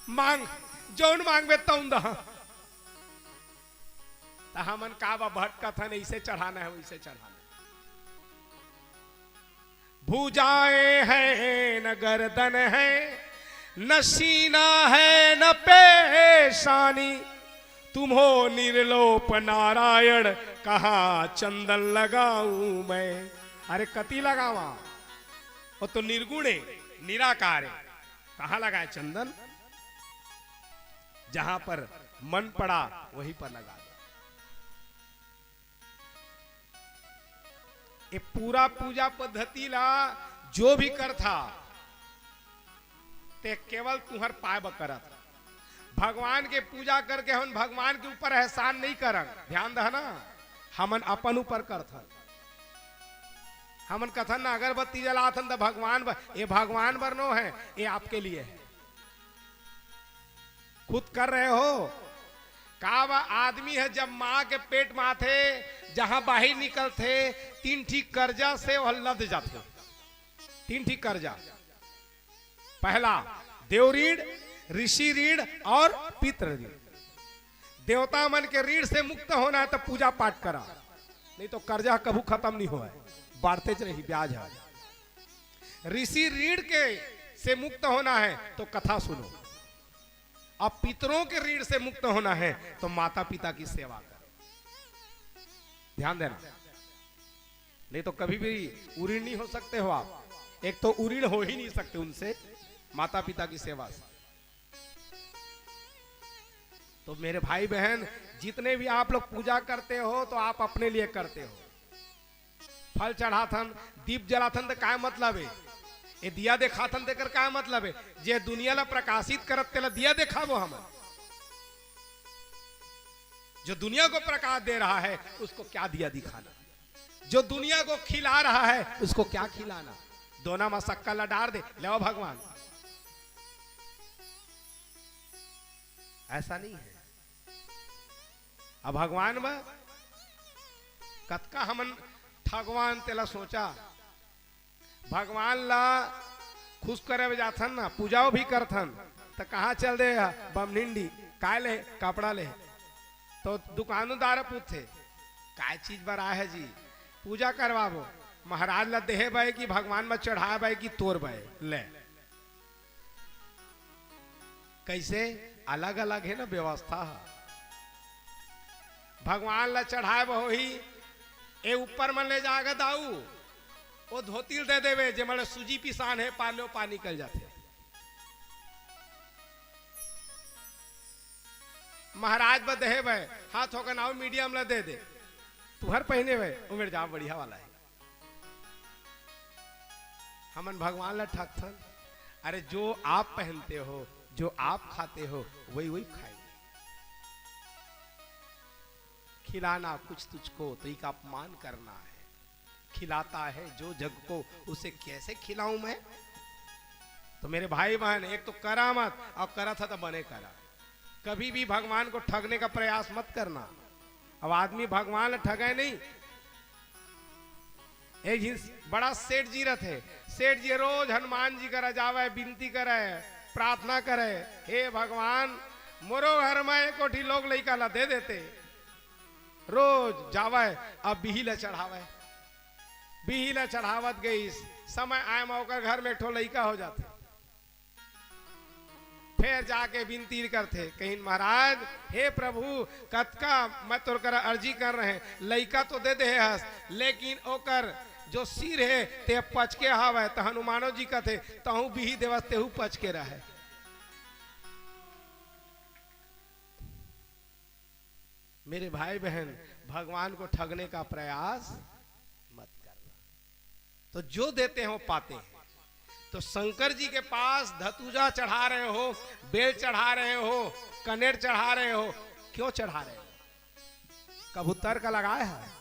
मांग जौन मांगबे तौन दह। हमन काबा भटकथन ऐसे चढ़ाना है वैसे चढ़ाना है। भुजाएं हैं न गर्दन है, न सीना है न पेशानी, तुम हो निर्लोप नारायण कहाँ चंदन लगाऊं मैं। अरे कति लगावा, वो तो निर्गुण है निराकार है, कहाँ लगाए चंदन? जहां पर मन पड़ा वहीं पर लगा दो। ये पूरा पूजा पद्धति ला जो भी कर था ते केवल तुहर पाए बकरत। भगवान के पूजा करके हम भगवान के ऊपर एहसान नहीं करन, ध्यान दहना, हमन अपन ऊपर करथन। हमन कथन ना अगरबत्ती जलाथन तो भगवान ये भगवान बरनो है, ये आपके लिए है। खुद कर रहे हो का वह आदमी है जब माँ के पेट में थे जहां बाहर निकलते 3 ठीक कर्जा से वह लद जाते। 3 ठीक कर्जा, पहला देव ऋण, ऋषि ऋण और पितृ ऋण। देवता मन के ऋण से मुक्त होना है तो पूजा पाठ करा, नहीं तो कर्जा कभी खत्म नहीं हुआ है, बढ़ते रही ब्याज है। ऋषि ऋण के से मुक्त होना है तो कथा सुनो। अब पितरों के ऋण से मुक्त होना है तो माता पिता की सेवा करो। ध्यान देना, नहीं तो कभी भी उऋण नहीं हो सकते हो आप। एक तो उऋण हो ही नहीं सकते उनसे, माता पिता की सेवा से। तो मेरे भाई बहन, जितने भी आप लोग पूजा करते हो तो आप अपने लिए करते हो। फल चढ़ाथन, दीप जलाथन तो क्या मतलब है? ये दिया देखाथन देकर क्या मतलब है? जे दुनिया ला प्रकाशित करत तेला दिया देखाबो हम। जो दुनिया को प्रकाश दे रहा है उसको क्या दिया दिखाना? जो दुनिया को खिला रहा है उसको क्या खिलाना? दोना में शक्कर ला डार दे, ले भगवान। ऐसा नहीं है। अब भगवान में कतका हमन ठगवान तेला सोचा। भगवान ला खुश करे जाथन ना, पूजाओ भी करथन तो कहाँ चल दे बमनिंडी काय ले कपड़ा ले, तो दुकानदार पूछे काय चीज बरा है जी, पूजा करवाबो। महाराज ला देहे भाई कि भगवान में चढ़ा भाई कि तोड़ भाई ले। कैसे अलग अलग है ना व्यवस्था। भगवान ला चढ़ाए वही ए ऊपर मन ले जाकर दाऊ वो धोतिल दे देवे जे मतलब सूजी पिसान है, पालो पानी निकल जाते। महाराज बदे है भाई हाथ होकर नाव मीडियम ला दे दे, तुहर पहने भाई उमेर जा बढ़िया वाला है। हमन भगवान ला ठगथन। अरे जो आप पहनते हो, जो आप खाते हो वही वही खाएंगे। खिलाना कुछ तुझको तो एक अपमान करना है। खिलाता है जो जग को, उसे कैसे खिलाऊं मैं? तो मेरे भाई बहन, एक तो करा मत, और करा था तो बने करा। कभी भी भगवान को ठगने का प्रयास मत करना। अब आदमी भगवान ठगे नहीं। एक बड़ा सेठ जी रहते, सेठ जी रोज हनुमान जी करा जावे, विनती करे, प्रार्थना करे, हे भगवान मोरो घर में एक कोठी लोग लइका ला दे देते। रोज जावे, अब बिहिला चढ़ावे, बिहिला चढ़ावत गई, समय आए मौका घर में ठो लइका हो जाते। फिर जाके विनती करते, कहीं महाराज हे प्रभु कतका मैं तोर कर अर्जी कर रहे हैं, लइका तो दे दे हस, लेकिन ओकर जो सिर है ते पच के हावे। तो हनुमानो जी का थे तहु बिही देवस तेहु पच के रहे। मेरे भाई बहन, भगवान को ठगने का प्रयास मत करना। तो जो देते हो पाते हैं। तो शंकर जी के पास धतूजा चढ़ा रहे हो, बेल चढ़ा रहे हो, कनेर चढ़ा रहे हो, क्यों चढ़ा रहे हो? कबूतर का लगाया है,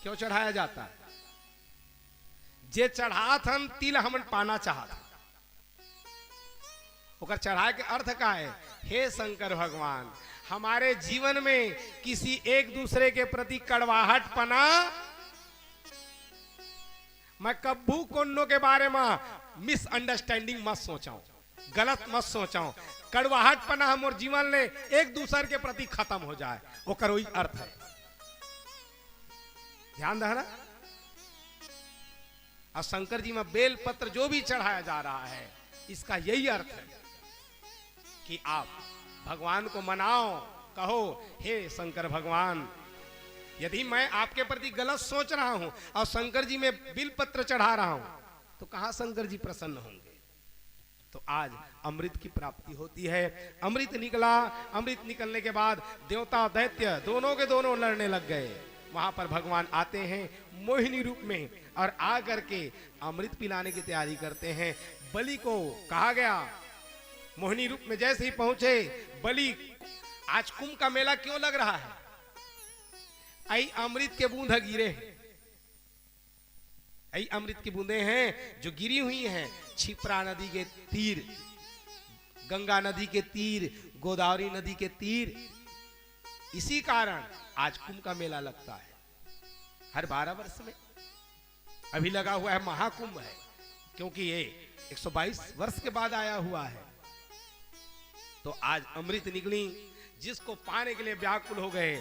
क्यों चढ़ाया जाता है? जे चढ़ात हम तिल हमन पाना चाहत, ओकर चढ़ाए के अर्थ का है, हे शंकर भगवान हमारे जीवन में किसी एक दूसरे के प्रति कड़वाहट पना, मैं कब्बू कोन्नो के बारे में मिसअंडरस्टैंडिंग मत सोचाऊं, गलत मत सोचाऊं। कड़वाहट पना हमर जीवन में एक दूसरे के प्रति खत्म हो जाए, ओकर वही अर्थ है। ध्यान देना। और शंकर जी में बेल पत्र जो भी चढ़ाया जा रहा है, इसका यही अर्थ है कि आप भगवान को मनाओ, कहो हे शंकर भगवान यदि मैं आपके प्रति गलत सोच रहा हूं और शंकर जी में बिल पत्र चढ़ा रहा हूं, तो कहां शंकर जी प्रसन्न होंगे? तो आज अमृत की प्राप्ति होती है। अमृत निकला, अमृत निकलने के बाद देवता दैत्य दोनों के दोनों लड़ने लग गए। वहां पर भगवान आते हैं मोहिनी रूप में और आ करके अमृत पिलाने की तैयारी करते हैं। बलि को कहा गया, मोहिनी रूप में जैसे ही पहुंचे बलि, आज कुंभ का मेला क्यों लग रहा है? आई अमृत के बूंद गिरे हैं, आई अमृत की बूंदे हैं जो गिरी हुई हैं। छिपरा नदी के तीर गंगा नदी के तीर, गोदावरी नदी के तीर। इसी कारण आज कुंभ का मेला लगता है हर 12 वर्ष में। अभी लगा हुआ है महाकुंभ है, क्योंकि ये 122 वर्ष के बाद आया हुआ है। तो आज अमृत निकली, जिसको पाने के लिए व्याकुल हो गए।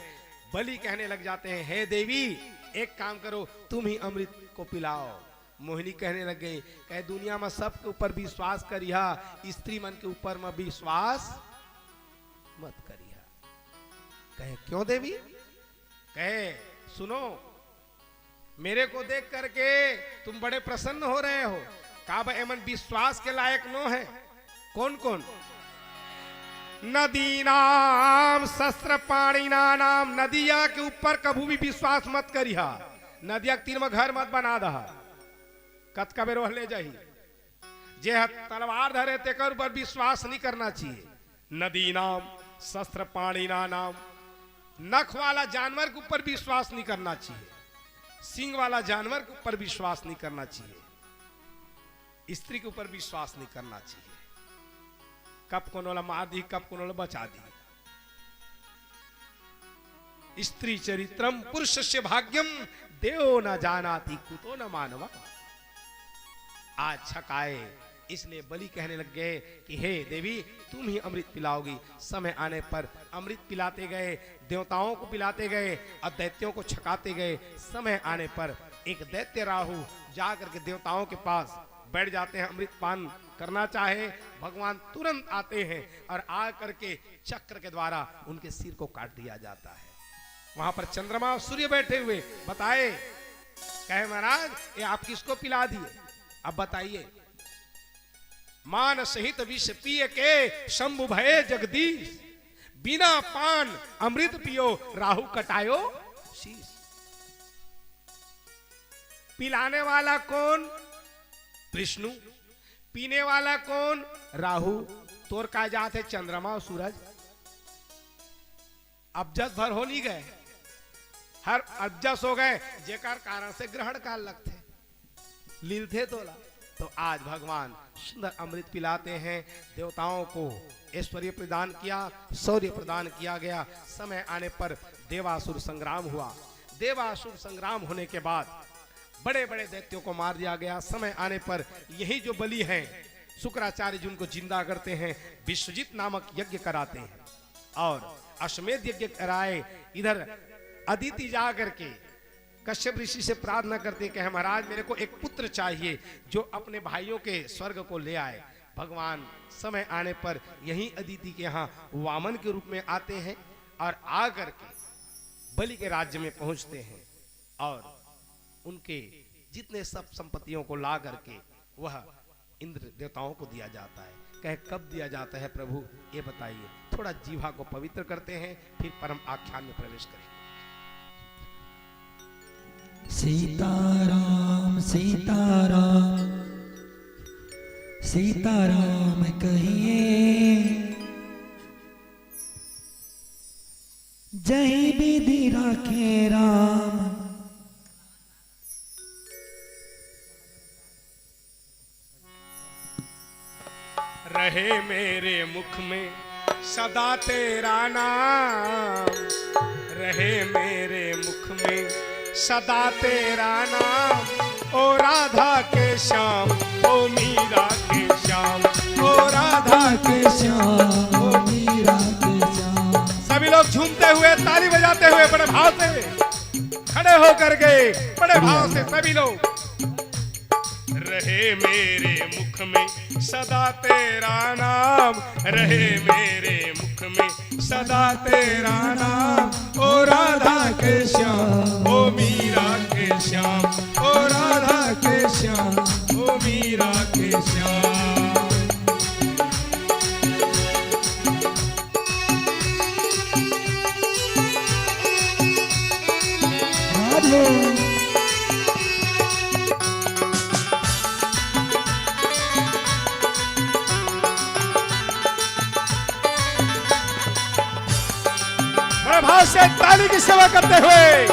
बलि कहने लग जाते हैं, हे देवी एक काम करो, तुम ही अमृत को पिलाओ। मोहिनी कहने लग गई, कहे दुनिया में सबके ऊपर विश्वास करिया, स्त्री मन के ऊपर में विश्वास मत करिया। कहे क्यों देवी? कहे सुनो, मेरे को देख करके तुम बड़े प्रसन्न हो रहे हो, काबा एमन विश्वास के लायक नो है। कौन कौन? नदी नाम शस्त्र पाणिना नाम, नदिया के ऊपर कभी भी विश्वास मत करिया। नदिया के तीर में घर मत बना दहा, कत कबे रोह ले जाही। जे तलवार धरे तेकर ऊपर विश्वास नहीं करना चाहिए। नदी नाम शस्त्र पाणिना नाम, नख वाला जानवर के ऊपर विश्वास नहीं करना चाहिए, सिंह वाला जानवर के ऊपर विश्वास नहीं करना चाहिए, स्त्री के ऊपर विश्वास नहीं करना चाहिए। कब कोनोला मार दी, कब कोनोला बचा दी। स्त्री चरित्रम पुरुषस्य भाग्यम, देव न जानाति कुतो न मानवा। आज छकाए, इसलिए बलि कहने लग गए कि हे देवी तुम ही अमृत पिलाओगी। समय आने पर अमृत पिलाते गए, देवताओं को पिलाते गए और दैत्यों को छकाते गए। समय आने पर एक दैत्य राहु जाकर के देवताओं के पास बैठ जाते हैं, अमृत पान करना चाहे। भगवान तुरंत आते हैं और आ करके चक्र के द्वारा उनके सिर को काट दिया जाता है। वहां पर चंद्रमा और सूर्य बैठे हुए बताए, कहे महाराज ये आप किसको पिला दिए? अब बताइए। मान सहित विष पिए के शंभु भये जगदीश, बिना पान अमृत पियो राहु कटायो शीश। पिलाने वाला कौन? विष्णु। पीने वाला कौन? राहु। तोर का जात है चंद्रमा और सूरज। अबजस भर हो नहीं गए, हर अबजस हो गए, जेकर कारण से ग्रहण काल लगते लील थे तोला। तो आज भगवान सुंदर अमृत पिलाते हैं। देवताओं को ऐश्वर्य प्रदान किया, शौर्य प्रदान किया गया। समय आने पर देवासुर संग्राम हुआ। देवासुर संग्राम होने के बाद बड़े बड़े दैत्यों को मार दिया गया। समय आने पर यही जो बलि हैं, शुक्राचार्य जी उनको जिंदा करते हैं, विश्वजित नामक यज्ञ कराते हैं और अश्वमेध यज्ञ कराए। इधर अदिति जा करके कश्यप ऋषि से प्रार्थना करते कि महाराज मेरे को एक पुत्र चाहिए जो अपने भाइयों के स्वर्ग को ले आए। भगवान समय आने पर यही अदिति के यहाँ वामन के रूप में आते हैं और आकर के बलि के राज्य में पहुंचते हैं और उनके जितने सब संपत्तियों को ला करके वह इंद्र देवताओं को दिया जाता है। कहे कब दिया जाता है प्रभु ये बताइए। थोड़ा जीवा को पवित्र करते हैं, फिर परम आख्यान में प्रवेश करेंगे। सीताराम सीताराम सीताराम कहिए, जय विधि राखे राम। रहे मेरे मुख में सदा तेरा नाम, रहे मेरे मुख में सदा तेरा नाम। ओ राधा के श्याम, ओ मीरा के श्याम, ओ राधा के श्याम, ओ मीरा के श्याम। सभी लोग झूमते हुए ताली बजाते हुए बड़े भाव से खड़े होकर गए, बड़े भाव से सभी लोग। रहे मेरे मुख में सदा तेरा नाम, रहे मेरे मुख में सदा तेरा नाम। ओ राधा के श्याम, ओ मीरा के श्याम, ओ राधा के श्याम, ओ मीरा के श्याम। भाव से ताली की सेवा करते हुए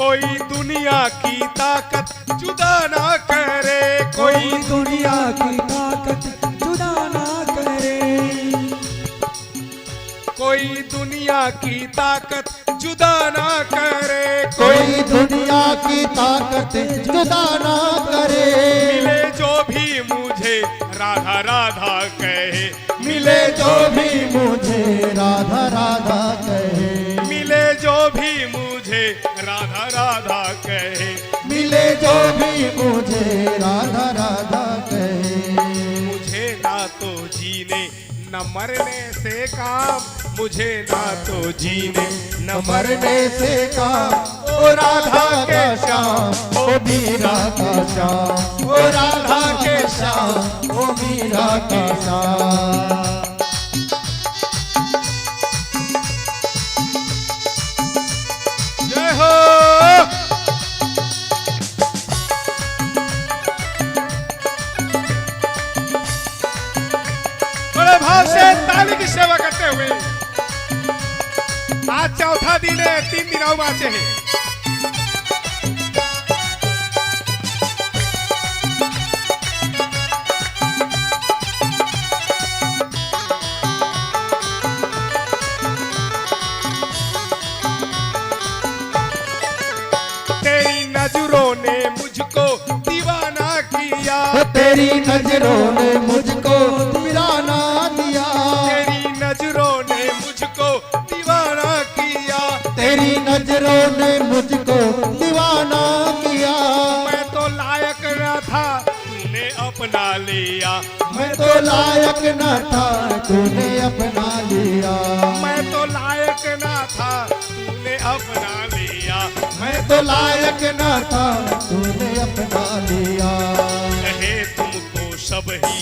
कोई दुनिया की ताकत जुदा ना करे, कोई दुनिया की ताकत जुदा ना करे, कोई दुनिया की ताकत जुदा ना करे, कोई दुनिया की ताकत जुदा ना करे। मिले जो भी मुझे राधा राधा कहे, मिले जो भी मुझे राधा राधा कहे, मिले जो भी मुझे राधा राधा कहे, मिले जो भी मुझे राधा राधा कहे। मुझे ना तो जीने न मरने से काम, मुझे ना तो जीने न मरने से काम, ओ राधा के श्याम, ओ मीरा का श्याम, ओ राधा के श्याम, ओ मीरा का श्याम। जय हो। बड़े भाव से ताली की सेवा करते हुए आज चौथा दिन है, 3 दिन और बाचे हैं। तेरी नजरों ने मुझको दीवाना किया, तेरी नजरों ने मुझको दीवाना दिया, तेरी नजरों ने मुझको दीवाना किया, तेरी नजरों ने मुझको दीवाना किया। मैं तो लायक न था तूने अपना लिया, मैं तो लायक न था तूने अपना लिया, मैं तो लायक न था तूने अपना लिया, मैं तो लायक न था तूने अपना लिया। कहे तुमको सब ही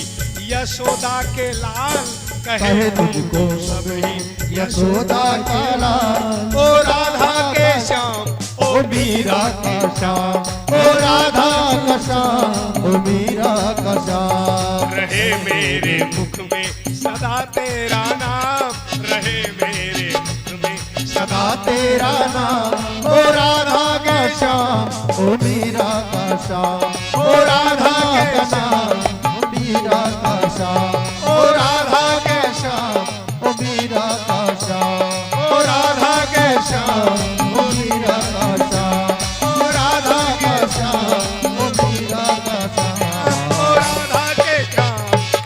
यशोदा के लाल, कहे तुझको सब ही यशोदा का लाल, ओ राधा के श्याम, ओ मीरा का श्याम, ओ राधा का श्याम, ओ मीरा का श्याम। रहे मेरे मुख में सदा तेरा नाम, रहे मेरे मुख में सदा तेरा नाम, ओ राधा का श्याम, ओ मीरा का श्याम, ओ राधा का श्याम, ओ मीरा का श्याम, ओ राधा के श्याम, ओ मीरा का श्याम, ओ राधा के श्याम, ओ मीरा का श्याम, ओ राधा का श्याम, ओ मीरा का श्याम, ओ राधा के श्याम,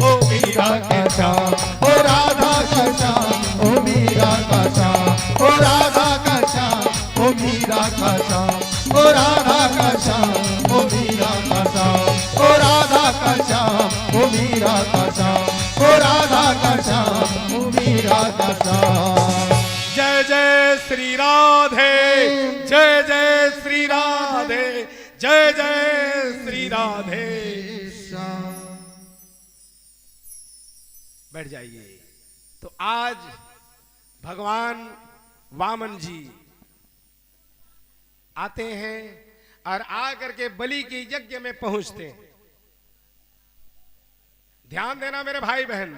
ओ मीरा का श्याम, ओ राधा का श्याम, ओ मीरा का श्याम, ओ राधा का श्याम, ओ मीरा का श्याम, ओ राधा का श्याम, ओ मीरा का श्याम, ओ राधा का श्याम, ओ मीरा का श्याम, ओ राधा का श्याम, ओ मीरा का श्याम। जय जय श्री राधे, जय जय श्री राधे, जय जय श्री राधे। बैठ जाइए। तो आज भगवान वामन जी आते हैं और आकर के बलि के यज्ञ में पहुंचते हैं। ध्यान देना मेरे भाई बहन,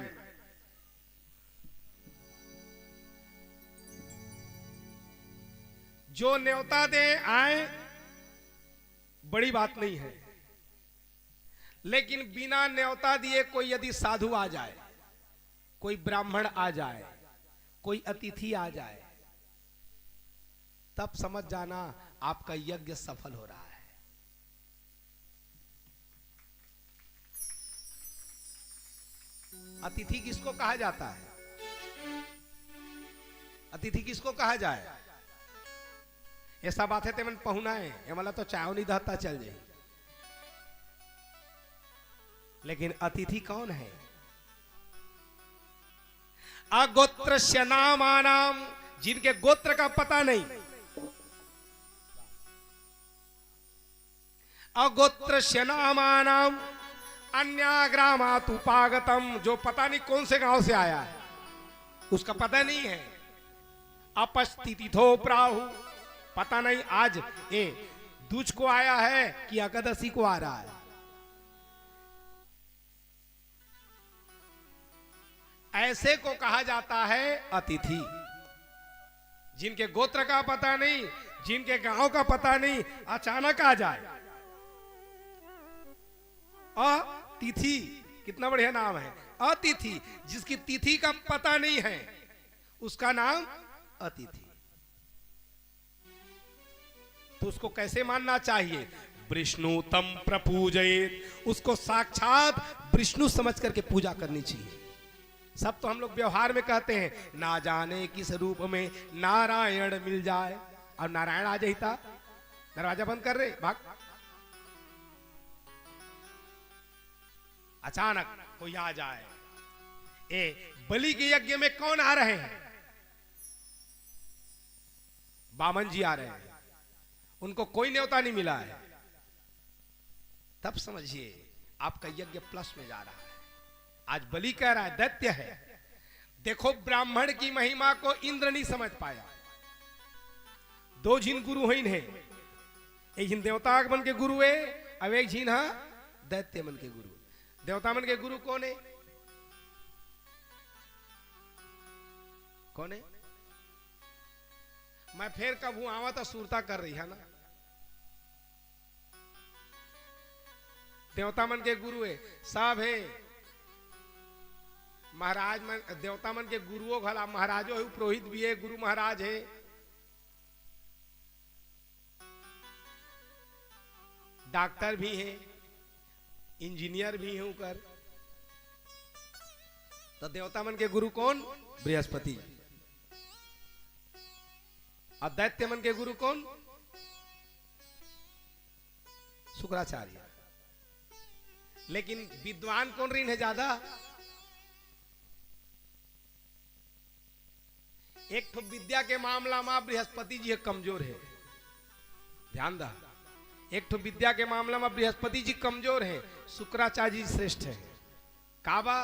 जो न्योता दे आए बड़ी बात नहीं है, लेकिन बिना न्योता दिए कोई यदि साधु आ जाए, कोई ब्राह्मण आ जाए, कोई अतिथि आ जाए, तब समझ जाना आपका यज्ञ सफल हो रहा है। अतिथि किसको कहा जाता है? अतिथि किसको कहा जाए? ऐसा बात है तेमन पहुना है, ये वाला तो चाव नहीं दहता चल जाए, लेकिन अतिथि कौन है? अगोत्रस्य नामानाम, जिनके गोत्र का पता नहीं, अगोत्रस्य नामानाम अन्याग्रामात् उपागतम, जो पता नहीं कौन से गांव से आया है, उसका पता नहीं है। अपस्थितिथो प्राहु, पता नहीं आज ये दूज को आया है कि एकादशी को आ रहा है। ऐसे को कहा जाता है अतिथि, जिनके गोत्र का पता नहीं, जिनके गांव का पता नहीं अचानक आ जाए। अतिथि, कितना बढ़िया नाम है, अतिथि। जिसकी तिथि का पता नहीं है उसका नाम अतिथि। तो उसको कैसे मानना चाहिए? विष्णु तम प्रपूजयेत, उसको साक्षात विष्णु समझ करके पूजा करनी चाहिए। सब तो हम लोग व्यवहार में कहते हैं, ना जाने किस रूप में नारायण मिल जाए, और नारायण आ जाता। दरवाजा बंद कर रहे, भाग। अचानक कोई आ जाए। बलि के यज्ञ में कौन आ रहे हैं? वामन जी आ रहे हैं, उनको कोई न्योता नहीं मिला है। तब समझिए आपका यज्ञ प्लस में जा रहा है। आज बलि कह रहा है दैत्य है। देखो ब्राह्मण की महिमा को इंद्र नहीं समझ पाया। दो झीन गुरु हैं इन्हें, एक झीन देवता मन के गुरु है, अब एक झीन दैत्य मन के गुरु। देवता मन के गुरु कौन है? कौन है? मैं फिर कब हूं आवा तो सुरता कर रही है ना। देवता मन के गुरु है साहब है, महाराज मन, देवता मन के गुरुओं भला महाराजो है, पुरोहित भी है, गुरु महाराज है। डॉक्टर भी है, इंजीनियर भी है ऊपर। तो देवता मन के गुरु कौन? बृहस्पति। और दैत्य मन के गुरु कौन? शुक्राचार्य। लेकिन विद्वान कौन ऋण है ज्यादा? एक तो विद्या के मामला में बृहस्पति जी कमजोर है, ध्यान दा। एक तो विद्या के मामला में बृहस्पति जी कमजोर है, शुक्राचार्य जी श्रेष्ठ है। काबा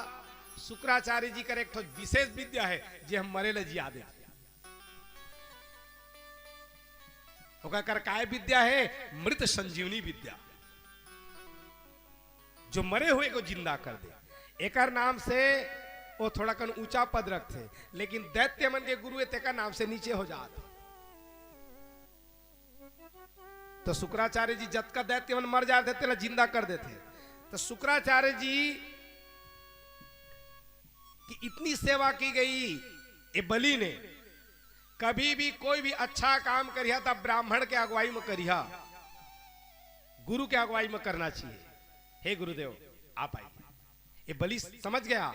शुक्राचार्य जी का एक तो विशेष विद्या है जो हम मरे लजी आदे। कर काय विद्या है? मृत संजीवनी विद्या, जो मरे हुए को जिंदा कर दे। एक नाम से वो थोड़ा कन ऊंचा पद रखते, लेकिन दैत्य मन के गुरु तेका नाम से नीचे हो जाते। तो शुक्राचार्य जी जब का दैत्य मन मर जाते तेला जिंदा कर देते। तो शुक्राचार्य जी की इतनी सेवा की गई। ये बलि ने कभी भी कोई भी अच्छा काम करिया तब ब्राह्मण के अगुवाई में करिया, गुरु के अगुवाई में करना चाहिए। हे गुरुदेव आप आइए। ये बलि समझ गया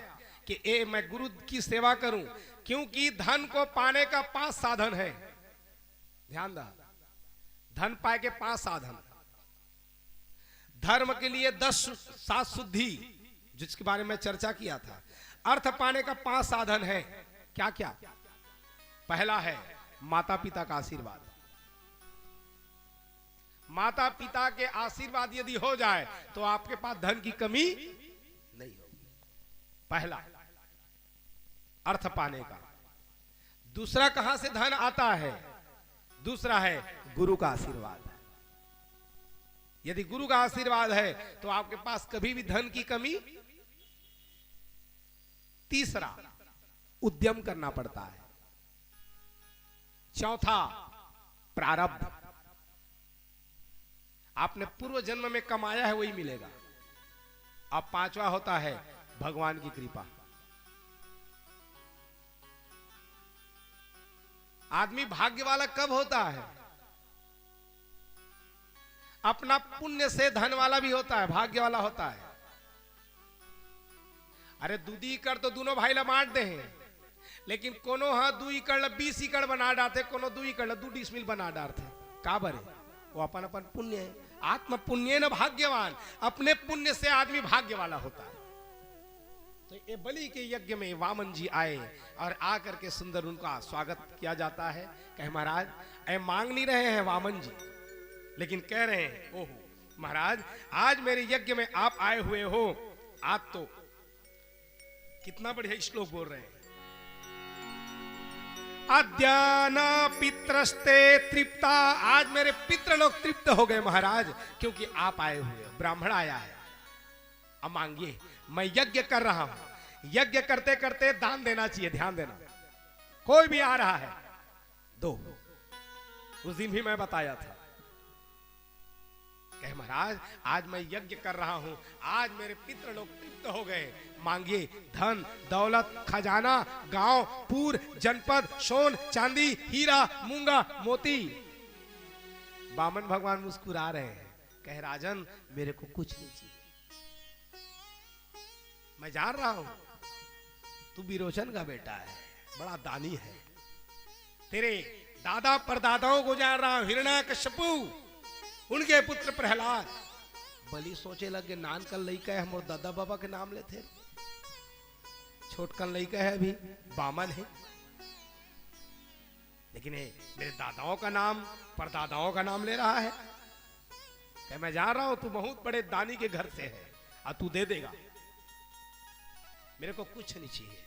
कि मैं गुरु की सेवा करूं, क्योंकि धन को पाने का 5 साधन है। ध्यान दा, धन पाए के 5 साधन। धर्म के लिए 10 सात शुद्धि, जिसके बारे में चर्चा किया था। अर्थ पाने का 5 साधन है। क्या क्या? पहला है माता पिता का आशीर्वाद। माता पिता के आशीर्वाद यदि हो जाए तो आपके पास धन की कमी नहीं होगी। पहला अर्थ पाने का। दूसरा कहां से धन आता है? दूसरा है गुरु का आशीर्वाद। यदि गुरु का आशीर्वाद है तो आपके पास कभी भी धन की कमी। तीसरा उद्यम करना पड़ता है। चौथा प्रारब्ध, आपने पूर्व जन्म में कमाया है वही मिलेगा। अब 5वां होता है भगवान की कृपा। आदमी भाग्य वाला कब होता है? अपना पुण्य से धन वाला भी होता है, भाग्य वाला होता है। अरे 2 एकड़ तो दोनों भाई ला बांट दे हैं, लेकिन कोनो 2 एकड़ 20 एकड़ बना डालते, कोनो 2 एकड़ 2 डिसमिल बना डालते। का बरे? वो अपन अपन पुण्य है। आत्म पुण्य न भाग्यवान, अपने पुण्य से आदमी भाग्य वाला होता है। तो ये बलि के यज्ञ में वामन जी आए और आकर के सुंदर उनका स्वागत किया जाता है। कहे महाराज ऐ मांग नहीं रहे हैं वामन जी, लेकिन कह रहे हैं ओहो महाराज आज मेरे यज्ञ में आप आए हुए हो। आज तो कितना बढ़िया श्लोक बोल रहे हैं। अद्यान पित्रस्ते तृप्ता, आज मेरे पितृ लोग तृप्त हो गए महाराज, क्योंकि आप आए हुए, ब्राह्मण आया है। अब मांगिए, मैं यज्ञ कर रहा हूं। यज्ञ करते करते दान देना चाहिए, ध्यान देना। कोई भी आ रहा है दो, उस दिन भी मैं बताया था। कहे महाराज आज मैं यज्ञ कर रहा हूं, आज मेरे पितृ लोग तृप्त हो गए, मांगिए धन दौलत खजाना गांव पूर जनपद सोन चांदी हीरा मूंगा मोती। बामन भगवान मुस्कुरा रहे हैं, कहे राजन मेरे को कुछ नहीं चाहिए, मैं जान रहा हूं तू विरोचन का बेटा है, बड़ा दानी है, तेरे दादा परदादाओं को जान रहा हूं, हिरण्याकश्यपु उनके पुत्र प्रहलाद। बलि सोचे लगे नान कल लइका है, हमारे दादा बाबा के नाम लेते, छोट कल लइका है अभी बामन है, लेकिन मेरे दादाओं का नाम परदादाओं का नाम ले रहा है। क्या मैं जान रहा हूं तू बहुत बड़े दानी के घर से है और तू दे देगा, मेरे को कुछ नहीं चाहिए।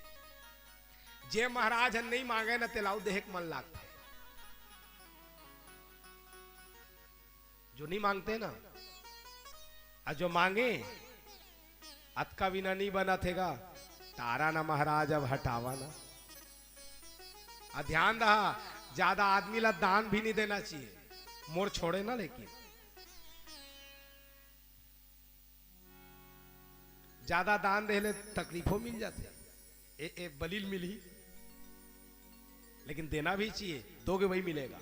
जे महाराज नहीं मांगे ना तेलाऊ देख मन लागता है, जो नहीं मांगते ना और जो मांगे अत का बिना नहीं बना थेगा, तारा ना महाराज अब हटावा ना। ध्यान रहा ज्यादा आदमी ला दान भी नहीं देना चाहिए, मोर छोड़े ना, लेकिन ज्यादा दान दे ले तकलीफों मिल जाते, ए बलील मिली, लेकिन देना भी चाहिए, दोगे वही मिलेगा।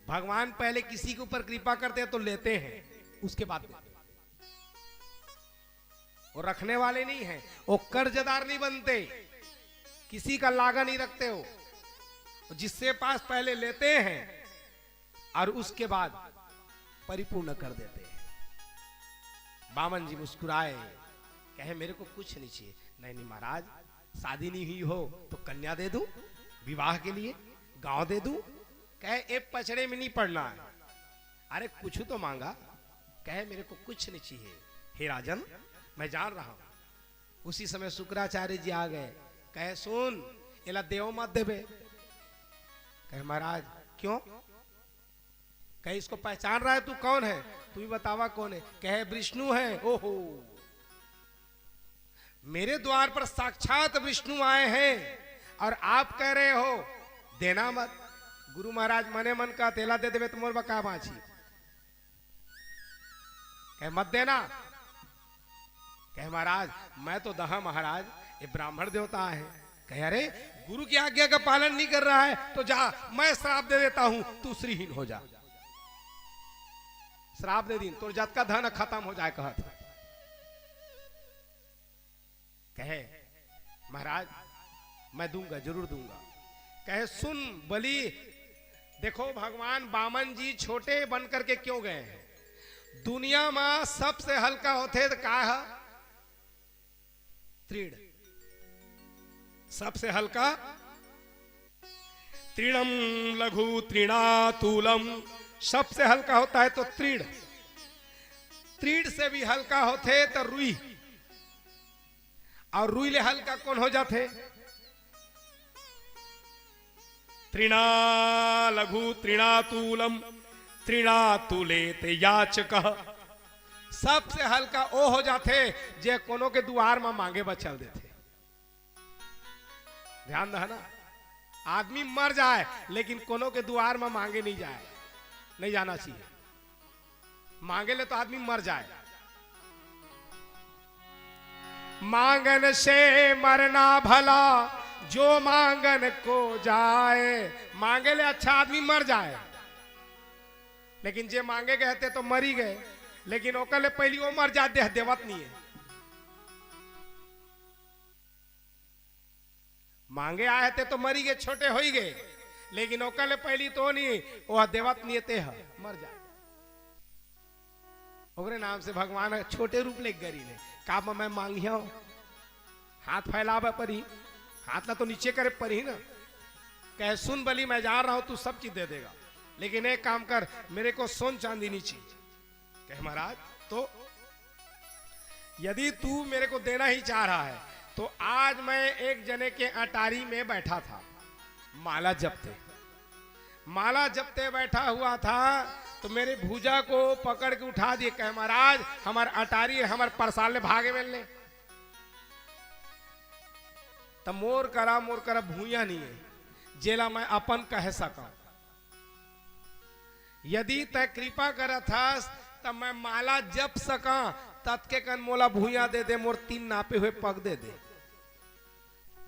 भगवान पहले किसी के ऊपर कृपा करते हैं तो लेते हैं, उसके बाद देते हैं। वो रखने वाले नहीं हैं, वो कर्जदार नहीं बनते, किसी का लागा नहीं रखते हो, जिससे पास पहले लेते हैं और उसके बाद परिपूर्ण कर देते हैं। बामन जी मुस्कुराए, कहे मेरे को कुछ नहीं चाहिए। नहीं महाराज शादी नहीं हुई हो तो कन्या दे दूं, विवाह के लिए गांव दे दूं। कहे एक पचड़े में नहीं पड़ना है, अरे कुछ तो मांगा। कहे मेरे को कुछ नहीं चाहिए हे राजन, मैं जान रहा हूं। उसी समय शुक्राचार्य जी आ गए, कहे सुन एला देव मत देवे। कहे महाराज क्यों? कहे इसको पहचान रहा है तू कौन है? तू भी बतावा कौन है? कहे विष्णु है। ओहो, मेरे द्वार पर साक्षात विष्णु आए हैं और आप कह रहे हो देना मत। गुरु महाराज मने मन का तेला दे देवे तुम बका बाछी, कहे मत देना। कहे महाराज मैं तो दहा महाराज, ये ब्राह्मण देवता है। कहे अरे गुरु की आज्ञा का पालन नहीं कर रहा है तो जा, मैं श्राप दे देता हूं, तू श्रीहीन हो जा। श्राप दे दी तो जत का धन खत्म हो जाए। कहत कहे महाराज मैं दूंगा, जरूर दूंगा। कहे सुन बलि, देखो भगवान बामन जी छोटे बन करके क्यों गए हैं? दुनिया में सबसे हल्का होते तो का है? तृण। सबसे हल्का तृणम लघु तृणातुलम, सबसे हल्का होता है तो तृण। तृण से भी हल्का होते तो रुई, और रुई ले हल्का कौन हो जाते? तृणा लघु तृणातुलम तृणातुलेत याचकः। सबसे हल्का ओ हो जाते जे कोनो के द्वार में मांगे बचल देते। ध्यान रहा ना, आदमी मर जाए लेकिन कोनो के द्वार में मांगे नहीं जाए, नहीं जाना चाहिए। मांगे ले तो आदमी मर जाए। मांगन से मरना भला, जो मांगन को जाए। मांगे ले अच्छा आदमी मर जाए, लेकिन जे मांगे गए थे तो मरी गए, लेकिन ओकले पहली वो मर जा देह देवत नहीं है। मांगे आए थे तो मरी गए, छोटे हो ही गए, लेकिन ओकले पहली तो नहीं, वो देवत नहीं थे, मर जा। ओकरे नाम से भगवान छोटे रूप ले गरी ने का मैं मांगिया, हाथ फैलावे परी, हाथ ना तो नीचे करे परी ना। कहे सुन बलि मैं जा रहा हूं, तू सब चीज दे देगा, लेकिन एक काम कर, मेरे को सोन चांदी नहीं चाहिए। कहे महाराज तो यदि तू मेरे को देना ही चाह रहा है तो आज मैं एक जने के अटारी में बैठा था, माला जपते। माला जपते बैठा हुआ था तो मेरे भुजा को पकड़ के उठा दिए। कहे महाराज हमार अटारी हमार परसाल भागे मिलने। तब मोर करा भूया नहीं है जेला मैं अपन कह सका। यदि तय कृपा करत हस तब मैं माला जप सका तत्के कन मोला भूया दे दे, मोर 3 नापे हुए पग दे दे।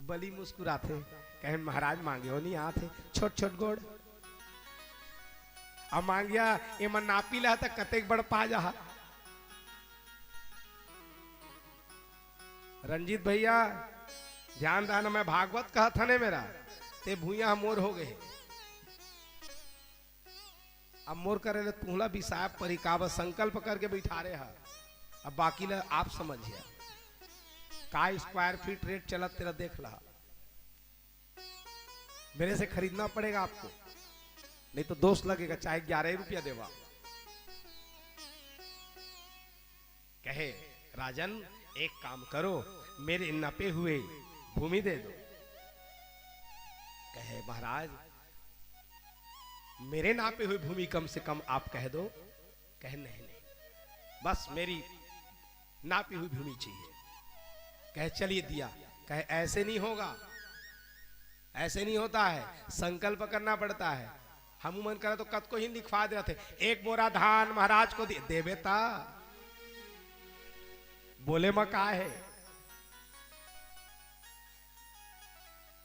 बली मुस्कुराते कहे महाराज मांगे हो नहीं आते छोट छोट गोड़ अब मांगिया ये मन नापी ला तक कतेक बड़ पा जा। रंजीत भैया ध्यान दाना मैं भागवत कहा था ने मेरा ते भूया मोर हो गए। अब मोर करे ले तुहला भी साहब परिकाव संकल्प करके बैठा रहे हा। अब बाकी ला आप समझिए का स्क्वायर फीट रेट चलत तेरा देख ला। मेरे से खरीदना पड़ेगा आपको, नहीं तो दोस्त लगेगा, चाहे 11 रुपया देवा। कहे राजन एक काम करो मेरे नपे हुए भूमि दे दो। कहे महाराज मेरे नापे हुए भूमि कम से कम आप कह दो। कहे नहीं नहीं बस मेरी नापी हुई भूमि चाहिए। कहे चलिए दिया। कहे ऐसे नहीं होगा, ऐसे नहीं होता है, संकल्प करना पड़ता है। हम मन करे तो कद को ही लिखवा दे थे 1 बोरा धान महाराज को दे बेटा। बोले में का है,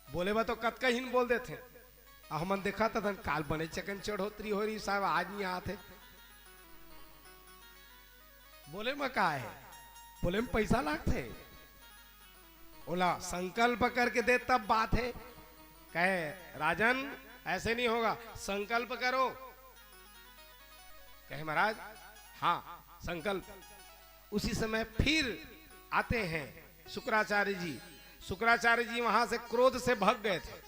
बोले में तो कद का ही बोल देते। हमन देखा था काल बने चकन चढ़ोतरी हो रही साहब आज नहीं आते। बोले में का है, बोले में पैसा लागते। बोला संकल्प करके दे तब बात है। कहे राजन ऐसे नहीं होगा, संकल्प करो। कहे महाराज हाँ संकल्प। उसी समय फिर आते हैं शुक्राचार्य जी। शुक्राचार्य जी वहां से क्रोध से भाग गए थे।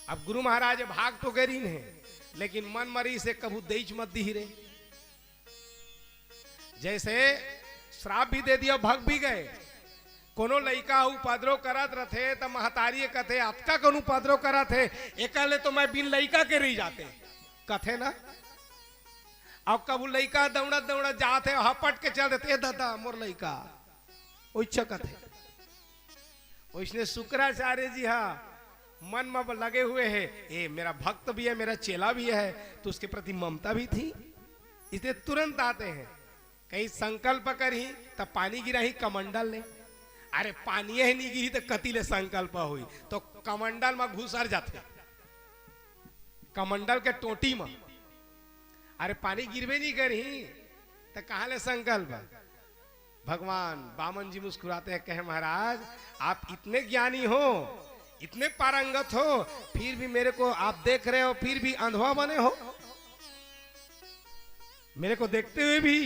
अब गुरु महाराज भाग तो गए है, लेकिन मन मरी से कभू देच मत दी रे। जैसे श्राप भी दे दिया भाग भी गए। कोनो लइका उपद्रव करत रथे तो महतारी कथे अतका कौन उपद्रव करत है, एकले तो मैं बिन लइका के रही जाते कथे ना। अब कबू लइका दौड़त दौड़त जाते हपट के चल देते दादा मोर लइका ओइच्छा कथे। उसने शुक्राचार्य जी हाँ मन में लगे हुए है, ए मेरा भक्त भी है मेरा चेला भी है, तो उसके प्रति ममता भी थी, इसलिए तुरंत आते हैं। कहीं संकल्प कर ही तब पानी गिरा ही कमंडल ने। अरे पानी ही नहीं गिरी तो कतिले संकल्प हुई, तो कमंडल में घुसर जाते कमंडल के टोटी में। अरे पानी गिरवे नहीं करी तो कहा ले संकल्प। भगवान बामन जी मुस्कुराते हैं, कहे महाराज आप इतने ज्ञानी हो इतने पारंगत हो, फिर भी मेरे को आप देख रहे हो, फिर भी अंधवा बने हो। मेरे को देखते हुए भी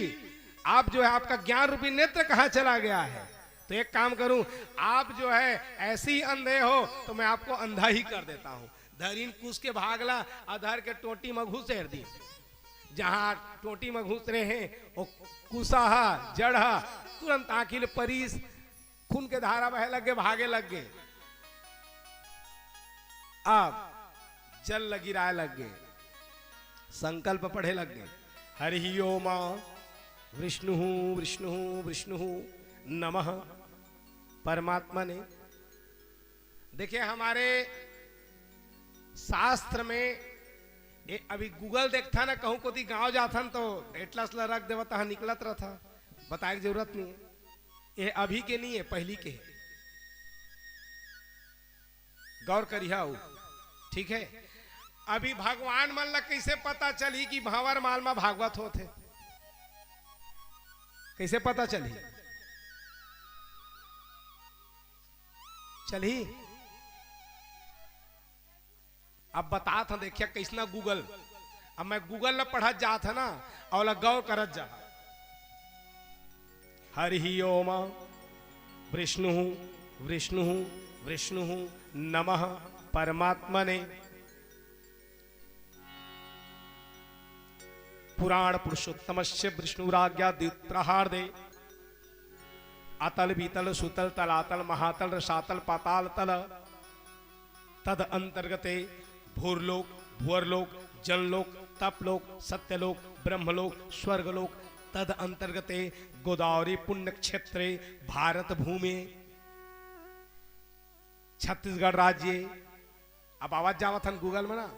आप जो है आपका ज्ञान रूपी नेत्र कहां चला गया है। तो एक काम करूं, आप जो है ऐसे ही अंधे हो तो मैं आपको अंधा ही कर देता हूं। धरीन कुछ के भागला अधर के टोटी में घुसेर दी। जहां टोटी में घुस रहे हैं वो कुसाहा जड़ा तुरंत आंखिल परीस खून के धारा बह लगे भागे लग गए। अब जल लगी राय लग गए, संकल्प पढ़े लग गए। हरि ओम विष्णु विष्णु विष्णु नमः। परमात्मा ने देखिए हमारे शास्त्र में अभी गूगल देखता ना कहूं को गांव जाथन तो एटलस ला रख देवा तहा निकलत रहा था, बताए की जरूरत नहीं है। ये अभी के नहीं है पहली के है। गौर करिया ठीक है। अभी भगवान मन ला कैसे पता चली कि भावर माल में भागवत होते, कैसे पता चली चली। अब बता था देखिए कैसना गूगल। अब मैं गूगल ला पढ़ा जा था ना और गौर करत जा। हरि ओम विष्णु विष्णु विष्णु नमः। परमात्मा ने पुराण पुरुषोत्तम से विष्णुराज्ञा प्रहार दे। अतल बीतल सुतल तलातल महातल रसातल पाताल तल तद अंतर्गते भूरलोक भुवरलोक जनलोक तपलोक सत्यलोक ब्रह्मलोक स्वर्गलोक तद अंतर्गते गोदावरी पुण्य क्षेत्रे भारत भूमि छत्तीसगढ़ राज्य। अब आवाज जावत हन गूगल में ना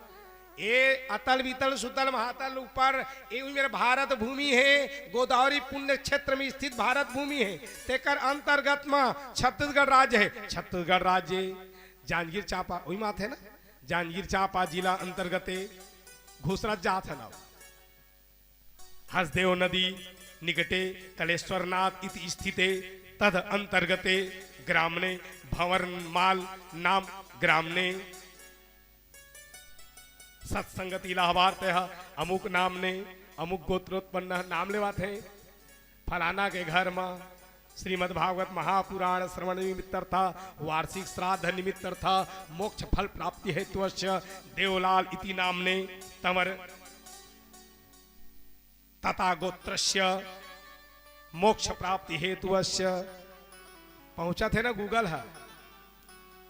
ये अतल वितल सुतल महातल ऊपर ये मेरे भारत भूमि है, गोदावरी पुण्य क्षेत्र में स्थित भारत भूमि है। तेकर अंतर्गत में छत्तीसगढ़ राज्य है। छत्तीसगढ़ राज्य जांजगीर चांपा वही मात है ना, जांजगीर चांपा जिला अंतर्गत घोषरा जात है ना। हसदेव नदी निकटे तलेश्वरनाथ इति स्थिते तद अंतर्गते ग्रामने भंवरमाल नाम ग्रामने सत्संगति इलाहाबाद अमुक नाम ने अमुक गोत्रोत्पन्न नाम लेवात है। फलाना के घर में श्रीमद् भागवत महापुराण श्रवण निमित्त था, वार्षिक श्राद्ध निमित्त था, मोक्ष फल प्राप्ति हेतु देवलाल इति नामने तमर तथा गोत्रस्य मोक्ष प्राप्ति हेतु पहुंचा थे ना गूगल है,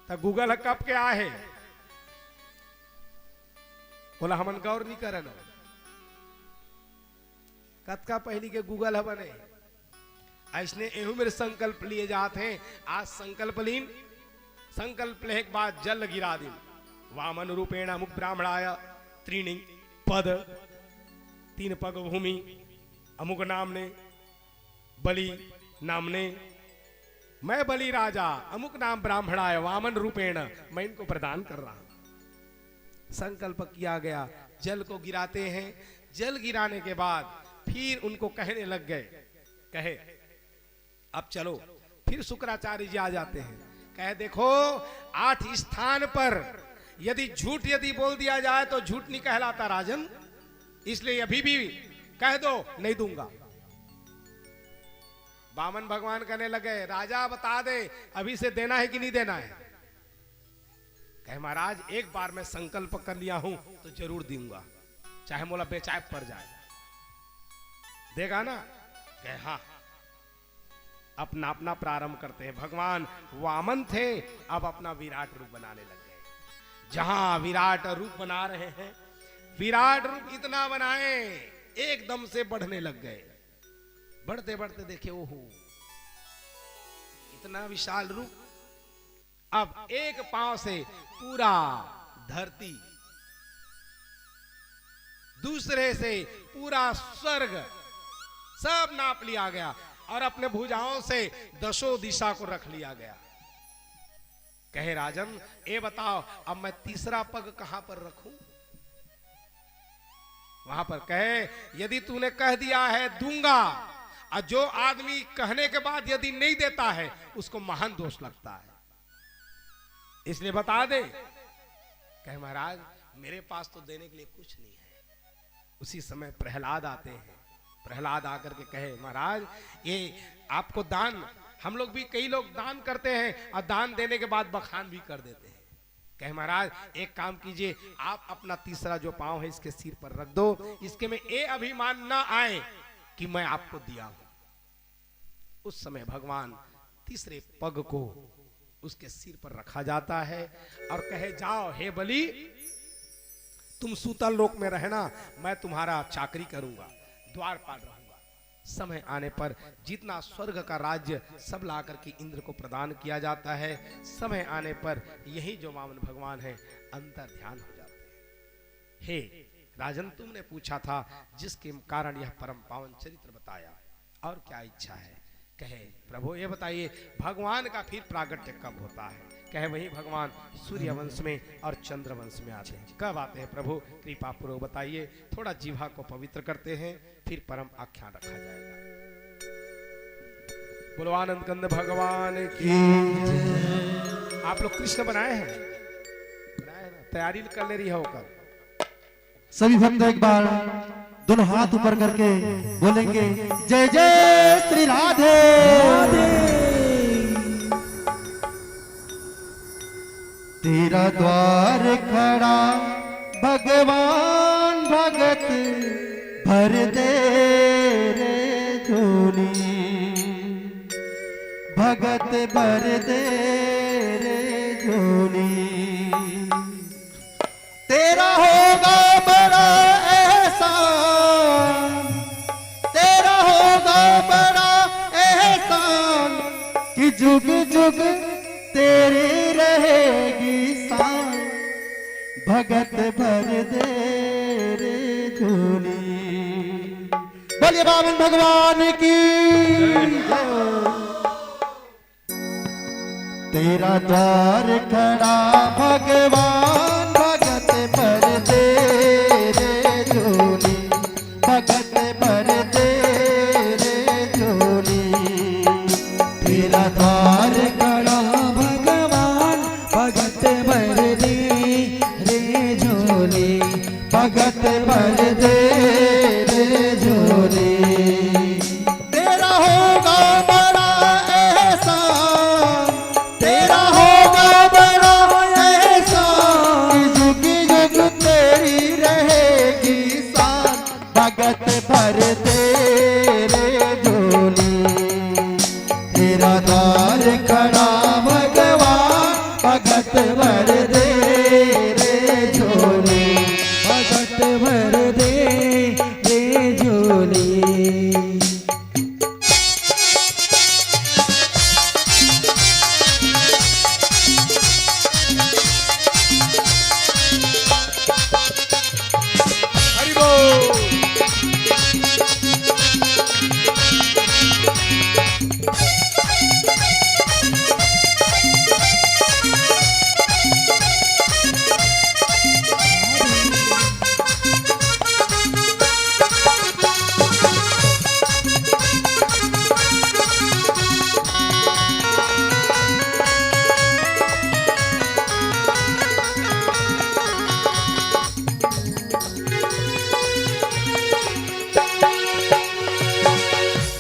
तो गूगल है कब के आए है बोला हमन गौर नहीं करन। कतका पहली के गूगल है बने ऐसने एहू मेरे संकल्प लिए जाते हैं। आज संकल्प लीन, संकल्प ले के बाद जल गिरा दिन वामन रूपेण अमुक ब्राह्मणाय त्रीणि पद 3 पग भूमि अमुक नामने बलि नामने मैं बलि राजा अमुक नाम ब्राह्मणाय वामन रूपेण मैं इनको प्रदान कर रहा हूं। संकल्प किया गया, जल को गिराते हैं। जल गिराने के बाद फिर उनको कहने लग गए, कहे अब चलो। फिर शुक्राचार्य जी आ जाते हैं, कहे देखो 8 स्थान पर यदि झूठ यदि बोल दिया जाए तो झूठ नहीं कहलाता राजन, इसलिए अभी भी कह दो नहीं दूंगा। वामन भगवान कहने लगे राजा बता दे अभी से देना है कि नहीं देना है। कहे महाराज एक बार मैं संकल्प कर लिया हूं तो जरूर दूंगा, चाहे मोला बेचाए पड़ जाए। देगा ना? कहे हाँ। अपना अपना प्रारंभ करते हैं। भगवान वामन थे, अब अपना विराट रूप बनाने लग गए। जहां विराट रूप बना रहे हैं, विराट रूप इतना बनाए एकदम से बढ़ने लग गए। बढ़ते बढ़ते देखे ओहो इतना विशाल रूप। अब एक पांव से पूरा धरती, दूसरे से पूरा स्वर्ग सब नाप लिया गया और अपने भुजाओं से 10 दिशा को रख लिया गया। कहे राजन ये बताओ अब मैं तीसरा पग कहां पर रखूं? वहां पर कहे यदि तूने कह दिया है दूंगा, और जो आदमी कहने के बाद यदि नहीं देता है उसको महान दोष लगता है, इसलिए बता दे। कहे महाराज मेरे पास तो देने के लिए कुछ नहीं है। उसी समय प्रहलाद आते हैं। प्रहलाद आकर के कहे महाराज ये आपको दान, हम लोग भी कई लोग दान करते हैं और दान देने के बाद बखान भी कर देते हैं। कहे महाराज एक काम कीजिए, आप अपना तीसरा जो पांव है इसके सिर पर रख दो, इसके में ये अभिमान ना आए कि मैं आपको दिया हूं। उस समय भगवान तीसरे पग को उसके सिर पर रखा जाता है और कहे जाओ हे बलि तुम सूतल लोक में रहना, मैं तुम्हारा चाकरी करूंगा, द्वारपाल रहूंगा। समय आने पर जितना स्वर्ग का राज्य सब ला करके इंद्र को प्रदान किया जाता है। समय आने पर यही जो वामन भगवान है अंतर ध्यान हो जाते हैं। हे राजन तुमने पूछा था जिसके कारण यह परम पावन चरित्र बताया, और क्या इच्छा है? कहे प्रभु ये बताइए भगवान का फिर प्रागट्य कब होता है? कहे वही भगवान सूर्य वंश में और चंद्र वंश में आते हैं। कब आते हैं प्रभु? कृपा पूर्वक बताइए। थोड़ा जीवा को पवित्र करते हैं, फिर परम आख्यान रखा जाएगा। बोलो आनंद कंद भगवान की। आप लोग कृष्ण बनाए हैं? बनाए ना? तैयारी कर ले रही है होकर सभी भक्त एक बार दोनों हाथ ऊपर करके बोलेंगे जय जय श्री राधे। तेरा द्वार खड़ा भगवान भगत भर दे रे झोली, भगत भर दे रे झोली। तेरा होगा बड़ा एहसान, तेरा होगा बड़ा एहसान कि जुग जुग तेरी रहेगी शान, भगत भर दे भगवान की जय हो। तेरा द्वार खड़ा भगवान भगत भर दे रे झोली, भगत भर दे रे झोली। तेरा द्वार खड़ा भगवान भगत भर दे रे झोली, भगत भर दे रे झोली। तेरा होगा बड़ा एहसान, तेरा होगा बड़ा एहसान, जुग जुग तेरी रहेगी शान, भगत भर दे रे झोली। तेरा द्वार खड़ा भगवान भगत भर दे रे झोली, भगत भर दे रे झोली। हरि बोल।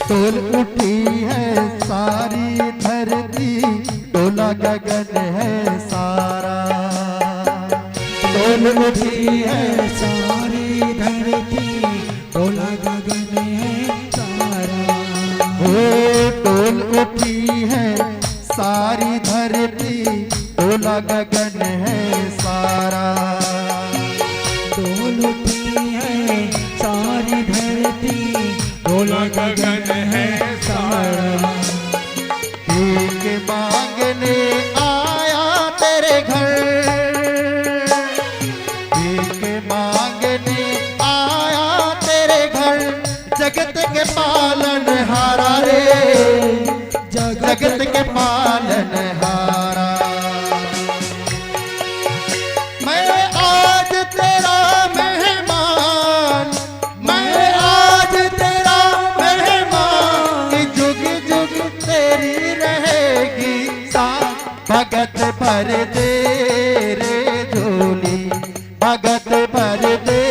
डोल उठी है सारी धरती, डोला गगन है सारा। डोल उठी है सारी धरती, डोला गगन है सारा। हो डोल उठी है सारी धरती, डोला गगन है सारा। डोल उठी है सारी धरती, डोला गगन है सारा। भीख मांगने आया तेरे घर, भीख मांगने आया तेरे घर, जगत के पालन हारा रे, जगत के पालन हारा। मैं आज तेरा मेहमान, मैं आज तेरा मेहमान, जुग जुग तेरी रहेगी शान, भगत भर दे रे झोली, भगत भर दे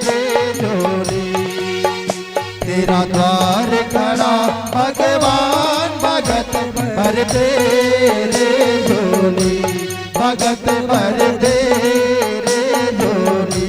रे झोली। तेरा द्वार खड़ा भगवान भगत भर दे रे झोली, भगत भर दे रे झोली।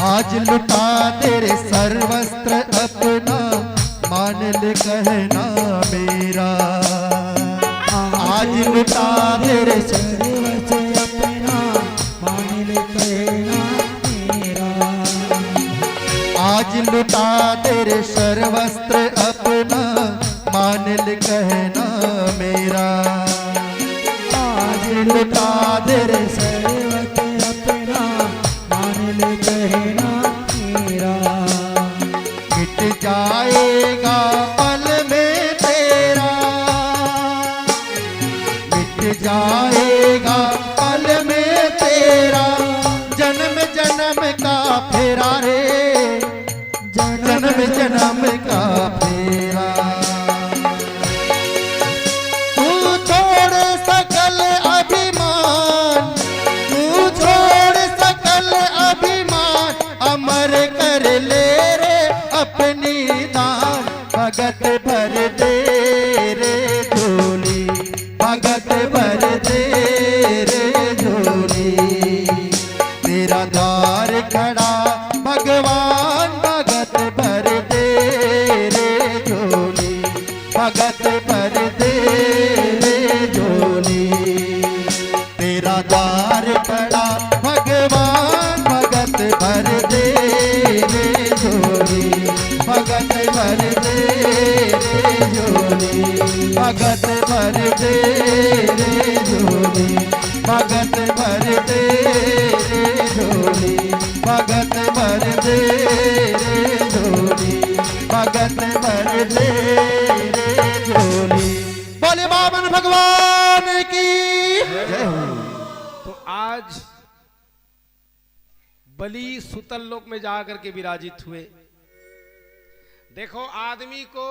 आज लुटा तेरे सर्वस्त्र अपना, मान ले कहना मेरा। आज लुटा तेरे सर्वस्व अपना, मान ले कहना मेरा। आज लुटा तेरे सर्वस्त्र अपना, मान ले कहना मेरा। आज लुटा तेरे सर्वस्व अपना, मान ले कहना मेरा। मिट जाएगा पल में तेरा, मिट जाएगा पल में तेरा, जन्म जन्म का फेरा रे, जन्म जन्म का फेरा। तू छोड़ सकल अभिमान, भगत भर दे रे झोली, भगत भर दे रे झोली, भगत भर दे रे झोली। बोले बामन भगवान की जय हो। तो आज बलि सुतल लोक में जाकर के विराजित हुए। देखो आदमी को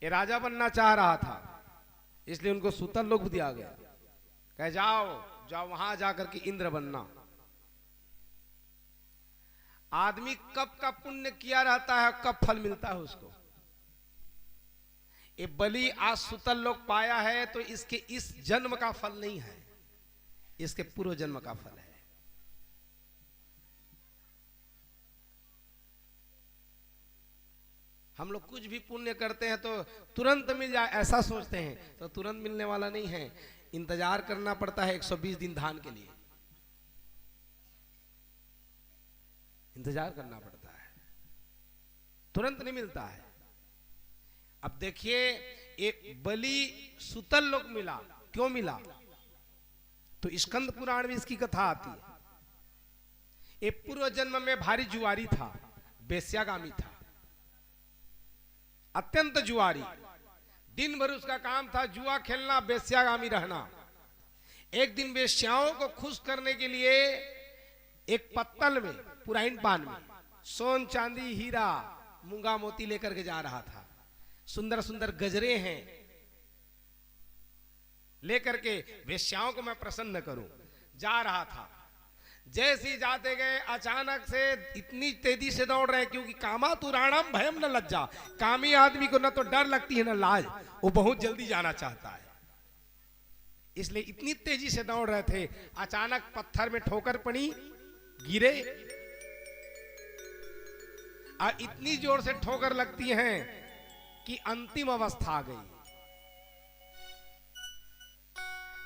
ये राजा बनना चाह रहा था, इसलिए उनको सुतल लोक दिया गया। कह जाओ जाओ वहां जाकर के इंद्र बनना। आदमी कब का पुण्य किया रहता है, कब फल मिलता है उसको। ये बलि आज सुतल लोक पाया है तो इसके इस जन्म का फल नहीं है, इसके पूर्व जन्म का फल है। हम लोग कुछ भी पुण्य करते हैं तो तुरंत मिल जाए ऐसा सोचते हैं, तो तुरंत मिलने वाला नहीं है। इंतजार करना पड़ता है 120 दिन धान के लिए, इंतजार करना पड़ता है, तुरंत नहीं मिलता है। अब देखिए एक बलि सुतल लोक मिला, क्यों मिला? तो स्कंद पुराण में इसकी कथा आती है। एक पूर्व जन्म में भारी जुआरी था, बेस्यागामी था, अत्यंत जुआरी। दिन भर उसका काम था जुआ खेलना, बेस्यागामी रहना। एक दिन बेस्याओं को खुश करने के लिए एक पत्तल में, पुराइन पान में सोन चांदी हीरा मूंगा मोती लेकर के जा रहा था। सुंदर सुंदर गजरे हैं, लेकर के वेश्याओं को मैं प्रसन्न करूं, जा रहा था। जैसे ही जाते गए अचानक से इतनी तेजी से दौड़ रहे, क्योंकि कामा तुराणम भयम न लज्जा। कामी आदमी को न तो डर लगती है न लाज, वो बहुत जल्दी जाना चाहता है, इसलिए इतनी तेजी से दौड़ रहे थे। अचानक पत्थर में ठोकर पड़ी, गिरे, और इतनी जोर से ठोकर लगती है कि अंतिम अवस्था आ गई।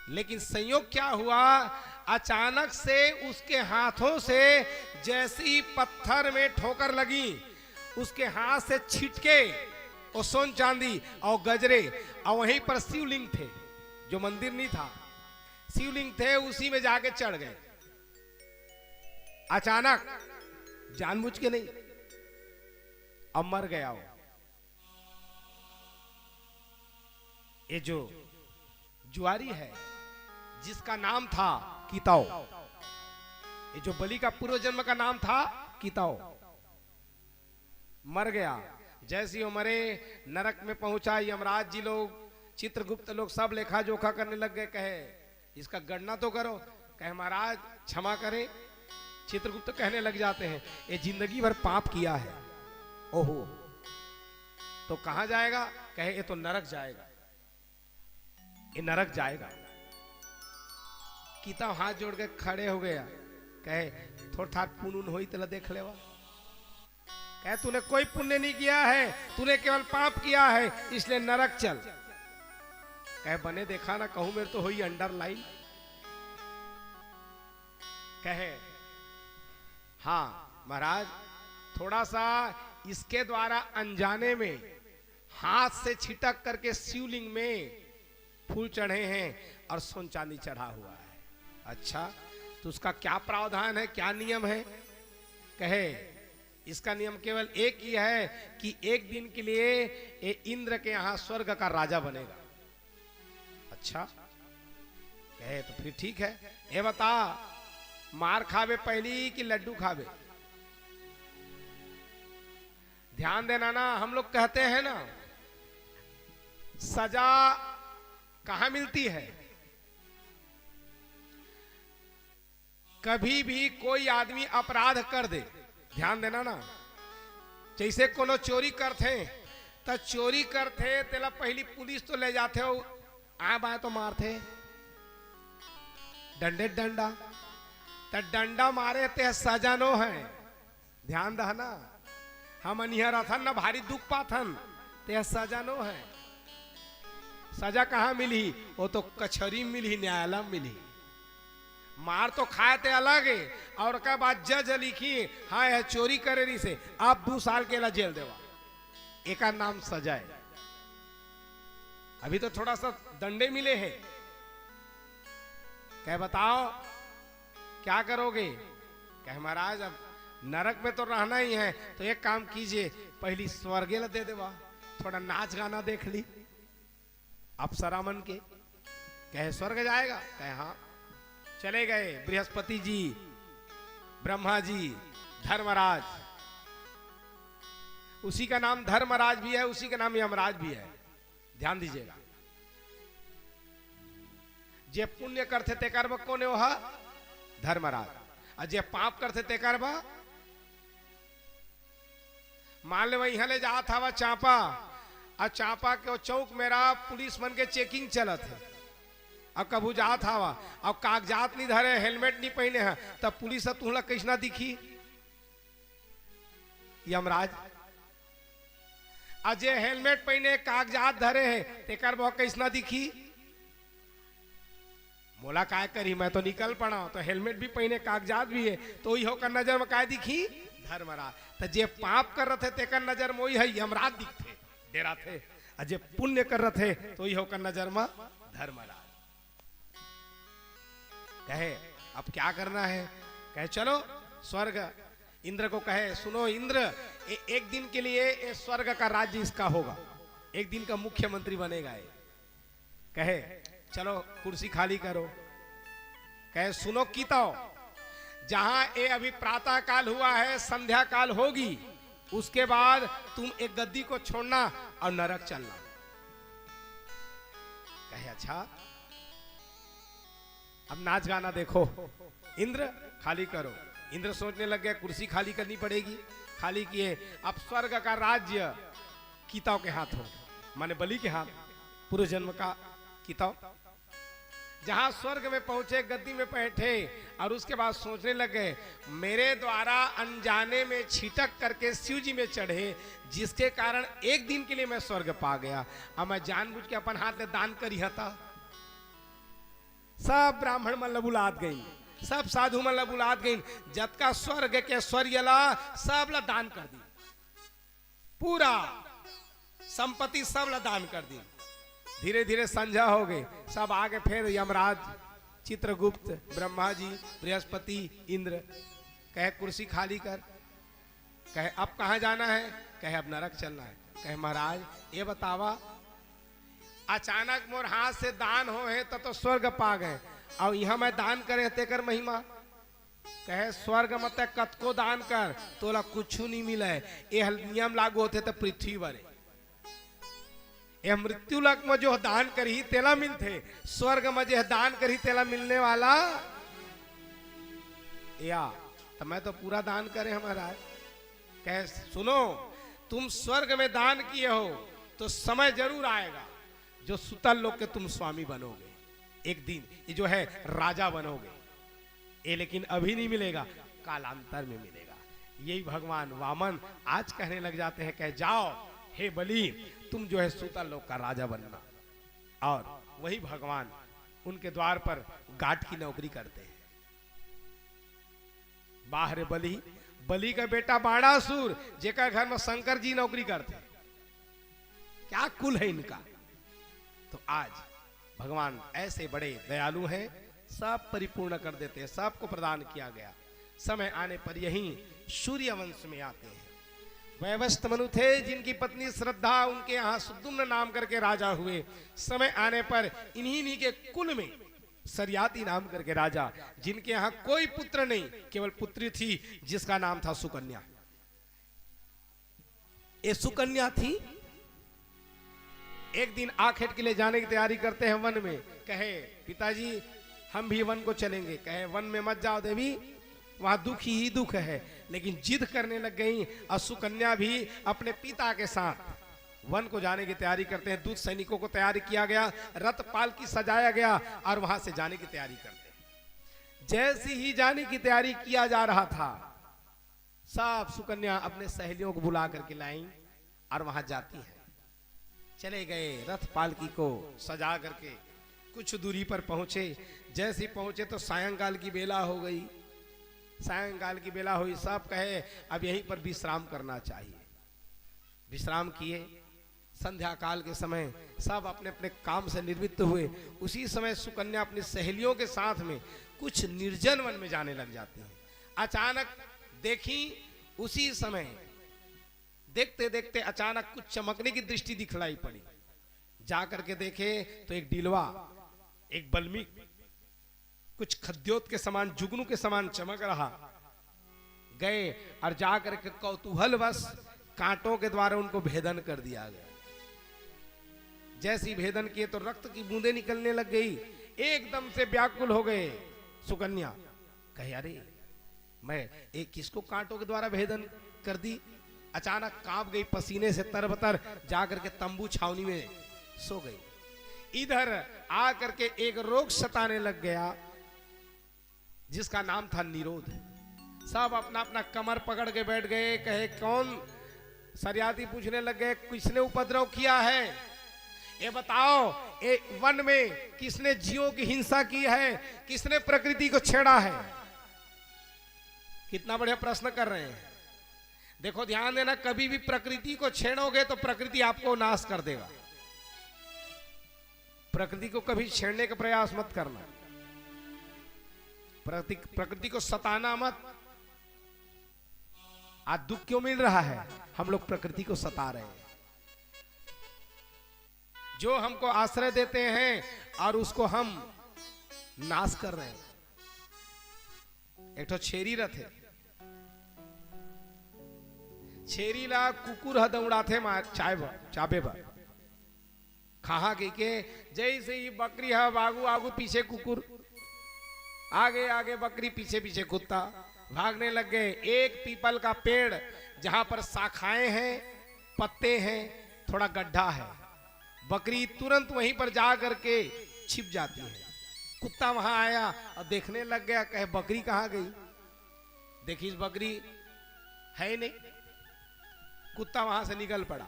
लेकिन संयोग क्या हुआ, अचानक से उसके हाथों से जैसी पत्थर में ठोकर लगी, उसके हाथ से छिटके और सोन चांदी और गजरे, और वहीं पर शिवलिंग थे, जो मंदिर नहीं था, शिवलिंग थे, उसी में जाके चढ़ गए। अचानक, जानबूझ के नहीं, अब मर गया वो। ये जो जुआरी है जिसका नाम था कीताओ, ये जो बलि का पूर्व जन्म का नाम था कीताओ, मर गया। जैसे वो मरे, नरक में पहुंचा। यमराज जी लोग, चित्रगुप्त लोग सब लेखा जोखा करने लग गए। कहे इसका गणना तो करो। कहे महाराज क्षमा करें। चित्रगुप्त कहने लग जाते हैं ये जिंदगी भर पाप किया है। ओहो, तो कहां जाएगा? कहे ये तो नरक जाएगा, ये नरक जाएगा। कीता हाथ जोड़ के खड़े हो गया। कहे थोड़ा था पुण्य होई तला देख लेवा। कहे तूने कोई पुण्य नहीं किया है, तूने केवल पाप किया है, इसलिए नरक चल। कहे बने देखा ना, कहूं मेरे तो हुई अंडरलाइन। कहे हाँ महाराज, थोड़ा सा इसके द्वारा अनजाने में हाथ से छिटक करके शिवलिंग में फूल चढ़े हैं और सोन चांदी चढ़ा हुआ है। अच्छा, तो उसका क्या प्रावधान है, क्या नियम है? कहे इसका नियम केवल एक ही है कि एक दिन के लिए ये इंद्र के यहां स्वर्ग का राजा बनेगा। अच्छा, कहे तो फिर ठीक है। ये बता, मार खावे पहली कि लड्डू खावे? ध्यान देना ना, हम लोग कहते हैं ना, सजा कहां मिलती है? कभी भी कोई आदमी अपराध कर दे, ध्यान देना ना, जैसे कोनो चोरी करते तो चोरी करते तेला पहली पुलिस तो ले जाते हो, आ बाय तो मारते डंडे डंडा, तो डंडा मारे ते सजा नो है। ध्यान दहना, हम अनिहर अथन ना भारी दुख पाथन, ते सजा नो है। सजा कहां मिली? वो तो कचहरी मिली, न्यायालय मिली। मार तो खाए थे अलग है, और का बाद जज लिखी हाँ यह चोरी करे रही से आप 2 साल के ला जेल देवा, एक नाम सजा है। अभी तो थोड़ा सा दंडे मिले हैं, कहे बताओ क्या करोगे? कहे महाराज अब नरक में तो रहना ही है, तो एक काम कीजिए, पहली स्वर्गे ल दे देवा, थोड़ा नाच गाना देख ली अप्सरा मन के। कहे स्वर्ग जाएगा? कहे हाँ। चले गए बृहस्पति जी, ब्रह्मा जी, धर्मराज, उसी का नाम धर्मराज भी है, उसी का नाम यमराज भी है, ध्यान दीजिएगा। जे पुण्य करते ते कर्म कोने हो धर्मराज, और जे पाप करते ते कर्म, मान ले वही ले जा था वह चांपा, और चांपा के चौक मेरा पुलिस मन के चेकिंग चलत है, अब कभू जात हवा, अब कागजात नहीं धरे, हेलमेट नहीं पहने हैं, तब पुलिस तुहला कैसना दिखी? यमराज। अजय हेलमेट पहने कागजात धरे है, तेकर बहुत कैसना दिखी? मोला काय करी, मैं तो निकल पड़ा, तो हेलमेट भी पहने कागजात भी है, तो ही होकर नजर में काय दिखी? धर्मराज। तो जे पाप कर रहे थे तेकर नजर में वही है यमराज दिखते, डेरा थे, और जे पुण्य कर रहे थे तो ही होकर नजर में धर्मराज। कहे अब क्या करना है? कहे चलो स्वर्ग। इंद्र को कहे सुनो इंद्र, एक दिन के लिए ये स्वर्ग का राज्य इसका होगा, एक दिन का मुख्यमंत्री बनेगा ये। कहे चलो कुर्सी खाली करो। कहे सुनो कीताओ, जहां ये अभी प्रातः काल हुआ है, संध्या काल होगी, उसके बाद तुम एक गद्दी को छोड़ना और नरक चलना। कहे अच्छा, अब नाच गाना देखो। इंद्र खाली करो। इंद्र सोचने लग गया कुर्सी खाली करनी पड़ेगी, खाली किए। अब स्वर्ग का राज्य कीताओं के हाथ हो, माने बलि के हाथ, पूर्व जन्म का कीताओ। जहां स्वर्ग में पहुंचे, गद्दी में बैठे, और उसके बाद सोचने लग गए मेरे द्वारा अनजाने में छिटक करके शिव जी में चढ़े, जिसके कारण एक दिन के लिए मैं स्वर्ग पा गया। अब मैं जानबूझ के अपन हाथ में दान करी था। सब ब्राह्मण मन बुलात गई, सब साधु मन बुलात गई, जत का स्वर्ग के स्वर्गला सब ला दान कर दी, पूरा संपत्ति सब ला दान कर दी। धीरे धीरे संध्या हो गई, सब आगे फिर यमराज, चित्रगुप्त, ब्रह्मा जी, बृहस्पति, इंद्र। कहे कुर्सी खाली कर। कहे अब कहां जाना है? कहे अब नरक चलना है। कहे महाराज ये बतावा, अचानक मोर हाथ से दान हो है तो स्वर्ग पा गए, और यहाँ मैं दान करे तेकर महिमा। कहे स्वर्ग मत कतको दान कर तोला कुछ नहीं मिले, ये नियम लागू होते तो पृथ्वी बने। ये मृत्यु लक में जो दान करी तेला मिलते, स्वर्ग में जो दान करी तेला मिलने वाला या तो मैं तो पूरा दान करे महाराज। कहे सुनो, तुम स्वर्ग में दान किए हो तो समय जरूर आएगा जो सुतल लोग के तुम स्वामी बनोगे, एक दिन ये जो है राजा बनोगे, ये लेकिन अभी नहीं मिलेगा, कालांतर में मिलेगा। यही भगवान वामन आज कहने लग जाते हैं, कह जाओ हे बलि तुम जो है सुतल लोग का राजा बनना। और वही भगवान उनके द्वार पर गार्ड की नौकरी करते हैं। बाहर बलि, बलि का बेटा बाणासुर, जेकर घर में शंकर जी नौकरी करते। क्या कुल है इनका। तो आज भगवान ऐसे बड़े दयालु हैं, सब परिपूर्ण कर देते हैं, सबको प्रदान किया गया। समय आने पर यही सूर्य वंश में आते हैं। वैवस्त मनु थे जिनकी पत्नी श्रद्धा, उनके यहाँ सुदुम्न नाम करके राजा हुए। समय आने पर इन्हीं के कुल में सरियाती नाम करके राजा, जिनके यहाँ कोई पुत्र नहीं, केवल पुत्री थी जिसका नाम था सुकन्या। ये सुकन्या थी। एक दिन आखेट के लिए जाने की तैयारी करते हैं वन में। कहे पिताजी हम भी वन को चलेंगे। कहे वन में मत जाओ देवी, वहां दुख ही दुख है। लेकिन जिद करने लग गई और सुकन्या भी अपने पिता के साथ वन को जाने की तैयारी करते हैं। दूत सैनिकों को तैयारी किया गया, रथ पालकी सजाया गया और वहां से जाने की तैयारी करते हैं। जैसी ही जाने की तैयारी किया जा रहा था, सब सुकन्या अपने सहेलियों को बुला करके लाई और वहां जाती है। चले गए, रथ पालकी को सजा करके कुछ दूरी पर पहुंचे। जैसे पहुंचे तो सायंकाल की बेला हो गई। सायंकाल की बेला हुई, सब कहे अब यहीं पर विश्राम करना चाहिए। विश्राम किए, संध्या काल के समय सब अपने अपने काम से निवृत्त हुए। उसी समय सुकन्या अपनी सहेलियों के साथ में कुछ निर्जन वन में जाने लग जाती हैं। अचानक देखी, उसी समय देखते देखते अचानक कुछ चमकने की दृष्टि दिखलाई पड़ी। जा करके देखे तो एक डीलवा, एक बल्मीक कुछ खद्योत के समान, जुगनू के समान चमक रहा। गए और जा करके कौतूहल बस कांटों के द्वारा उनको भेदन कर दिया गया। जैसी भेदन किए तो रक्त की बूंदें निकलने लग गई। एकदम से व्याकुल हो गए सुकन्या, कहे अरे मैं एक किसको कांटों के द्वारा भेदन कर दी। अचानक कांप गई, पसीने से तरबतर जाकर के तंबू छावनी में सो गई। इधर आकर के एक रोग सताने लग गया जिसका नाम था निरोध। सब अपना अपना कमर पकड़ के बैठ गए। कहे कौन, सरियाती पूछने लग गए किसने उपद्रव किया है, ये बताओ, ये वन में किसने जीवों की हिंसा की है, किसने प्रकृति को छेड़ा है। कितना बढ़िया प्रश्न कर रहे हैं। देखो ध्यान देना, कभी भी प्रकृति को छेड़ोगे तो प्रकृति आपको नाश कर देगा। प्रकृति को कभी छेड़ने का प्रयास मत करना, प्रकृति को सताना मत। आज दुख क्यों मिल रहा है, हम लोग प्रकृति को सता रहे हैं। जो हमको आश्रय देते हैं और उसको हम नाश कर रहे हैं। एक तो छेरी रथे, छेरी ला कुकुर दौड़ा थे चाबे पर खाहा के जैसे ही बकरी है आगू आगू पीछे कुकुर, आगे आगे बकरी पीछे पीछे कुत्ता भागने लग गए। एक पीपल का पेड़ जहां पर शाखाएं हैं, पत्ते हैं, थोड़ा गड्ढा है, बकरी तुरंत वहीं पर जा करके छिप जाती है। कुत्ता वहां आया और देखने लग गया, कहे बकरी कहां गई। देखी इस बकरी है नहीं, कुत्ता वहां से निकल पड़ा।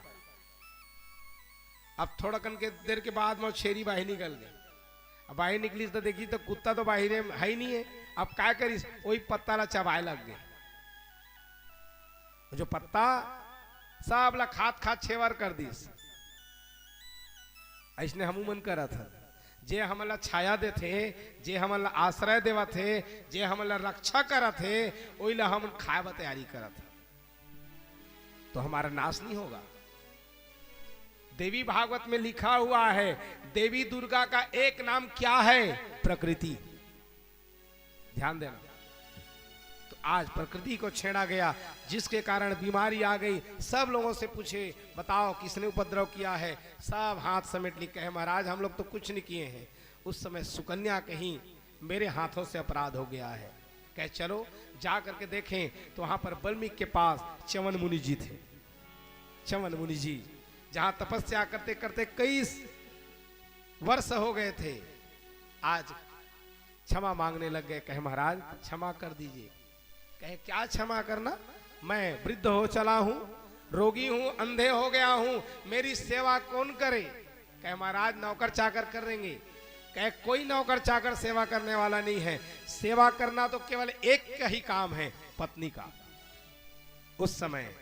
अब थोड़ा कन के देर के बाद वो छेरी बाहर निकल गई। अब बाहर निकली तो देखी तो कुत्ता तो बाहर है ही नहीं है। अब क्या करी, वही पत्ता ला चबाए लग गए। जो पत्ता सब ला खात खात छेवर कर दी। ऐसने हम मन करा था, जे हमला छाया दे थे, जे हमला आश्रय देवा थे, जे हमला रक्षा करा थे, वही ला हम खाए तैयारी करा था, तो हमारा नाश नहीं होगा। देवी भागवत में लिखा हुआ है, देवी दुर्गा का एक नाम क्या है, प्रकृति। ध्यान देना। तो आज प्रकृति को छेड़ा गया, जिसके कारण बीमारी आ गई। सब लोगों से पूछे बताओ किसने उपद्रव किया है, सब हाथ समेट ली, कहे महाराज हम लोग तो कुछ नहीं किए हैं। उस समय सुकन्या कहीं मेरे हाथों से अपराध हो गया है। कहे चलो जा करके देखें। तो वहां पर वाल्मीकि के पास च्यवन मुनि जी थे। च्यवन मुनि जी जहां तपस्या करते करते कई वर्ष हो गए थे, आज क्षमा मांगने लग गए। कहे महाराज क्षमा कर दीजिए। कहे क्या क्षमा करना, मैं वृद्ध हो चला हूं, रोगी हूं, अंधे हो गया हूं, मेरी सेवा कौन करे। कहे महाराज नौकर चाकर करेंगे। कहे कोई नौकर चाकर सेवा करने वाला नहीं है, सेवा करना तो केवल एक का ही काम है, पत्नी का। उस समय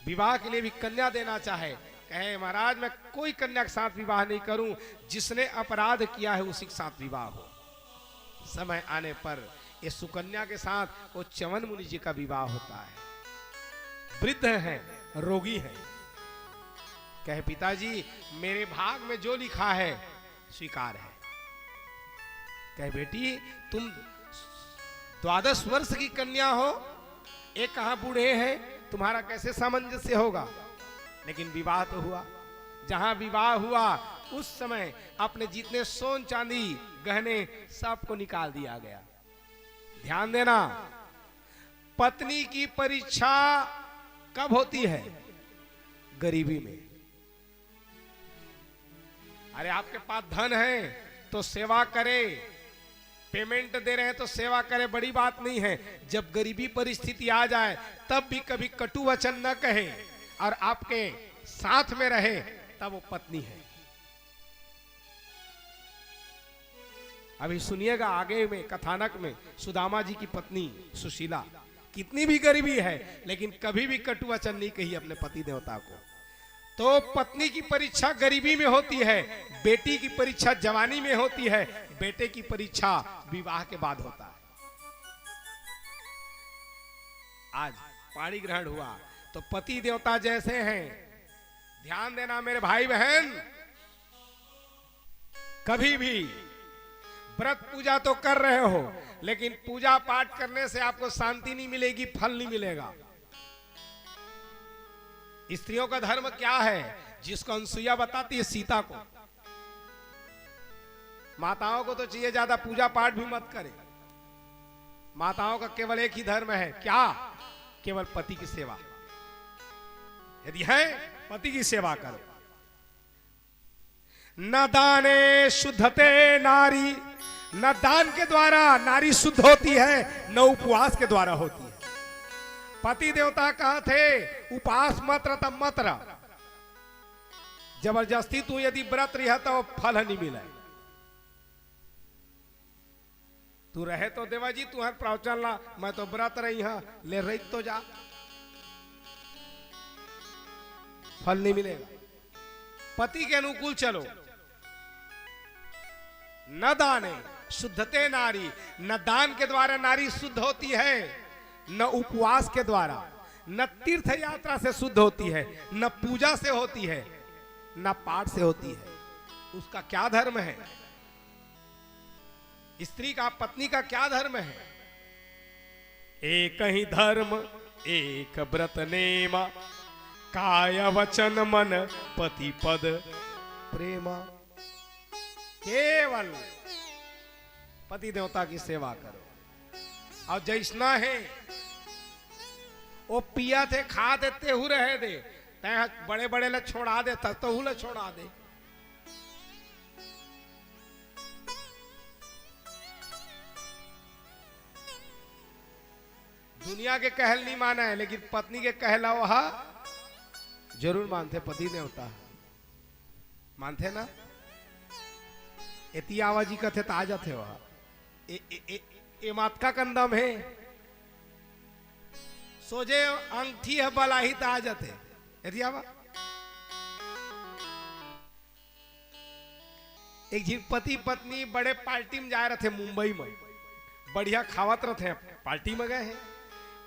विवाह के लिए भी कन्या देना चाहे, कहे महाराज मैं कोई कन्या के साथ विवाह नहीं करूं, जिसने अपराध किया है उसी के साथ विवाह हो। समय आने पर ये सुकन्या के साथ वो च्यवन मुनि जी का विवाह होता है। वृद्ध हैं, रोगी हैं। कहे पिताजी मेरे भाग में जो लिखा है स्वीकार है। कहे बेटी तुम 12 वर्ष की कन्या हो, एक कहां बूढ़े हैं, तुम्हारा कैसे सामंजस्य होगा। लेकिन विवाह तो हुआ। जहां विवाह हुआ उस समय अपने जितने सोन चांदी गहने सबको निकाल दिया गया। ध्यान देना, पत्नी की परीक्षा कब होती है, गरीबी में। अरे आपके पास धन है तो सेवा करे, पेमेंट दे रहे हैं तो सेवा करे, बड़ी बात नहीं है। जब गरीबी परिस्थिति आ जाए तब भी कभी कटु वचन न कहे और आपके साथ में रहे, तब वो पत्नी है। अभी सुनिएगा आगे में कथानक में सुदामा जी की पत्नी सुशीला, कितनी भी गरीबी है लेकिन कभी भी कटु वचन नहीं कही अपने पति देवता को। तो पत्नी की परीक्षा गरीबी में होती है, बेटी की परीक्षा जवानी में होती है, बेटे की परीक्षा विवाह के बाद होता है। आज पाणी ग्रहण हुआ तो पति देवता जैसे हैं, ध्यान देना मेरे भाई बहन, कभी भी व्रत पूजा तो कर रहे हो, लेकिन पूजा पाठ करने से आपको शांति नहीं मिलेगी, फल नहीं मिलेगा। स्त्रियों का धर्म क्या है, जिसको अनुसुईया बताती है सीता को। माताओं को तो चाहिए ज्यादा पूजा पाठ भी मत करे, माताओं का केवल एक ही धर्म है, क्या? केवल पति की सेवा। यदि है पति की सेवा करो। न दाने शुद्धते नारी, न दान के द्वारा नारी शुद्ध होती है, न उपवास के द्वारा होती है। पति देवता कहा थे उपवास मत रह तब मत रह, जबरदस्ती तू यदि व्रत रहा तो फल नहीं मिले। तू रहे तो देवा जी तू हर प्रवचन ला, मैं तो व्रत रही हाँ, ले रही तो जा, फल नहीं मिलेगा। पति के अनुकूल चलो। न दाने शुद्धते नारी, न दान के द्वारा नारी शुद्ध होती है, न उपवास के द्वारा, न तीर्थ यात्रा से शुद्ध होती है, न पूजा से होती है, न पाठ से होती है। उसका क्या धर्म है? स्त्री का, पत्नी का क्या धर्म है? एक ही धर्म एक व्रत नेमा, काय वचन मन पति पद प्रेमा। केवल पति देवता की सेवा करो। और जैसना है वो पिया थे खा देते हु रहे दे, बड़े बड़े ले छोड़ा दे तो हु ले छोड़ा दे। दुनिया के कहल नहीं माना है, लेकिन पत्नी के कहला वहा जरूर मानते। पति देवता मानते ना, इतनी आवाजी कथे तो आ जाते वहा। ए मात का कंदम है, सोजे अंगठी है बलाही तो आ जाते। यदि आवा एक जी पति पत्नी बड़े पार्टी में जा रहे थे मुंबई में, बढ़िया खावत रहे, पार्टी में गए हैं,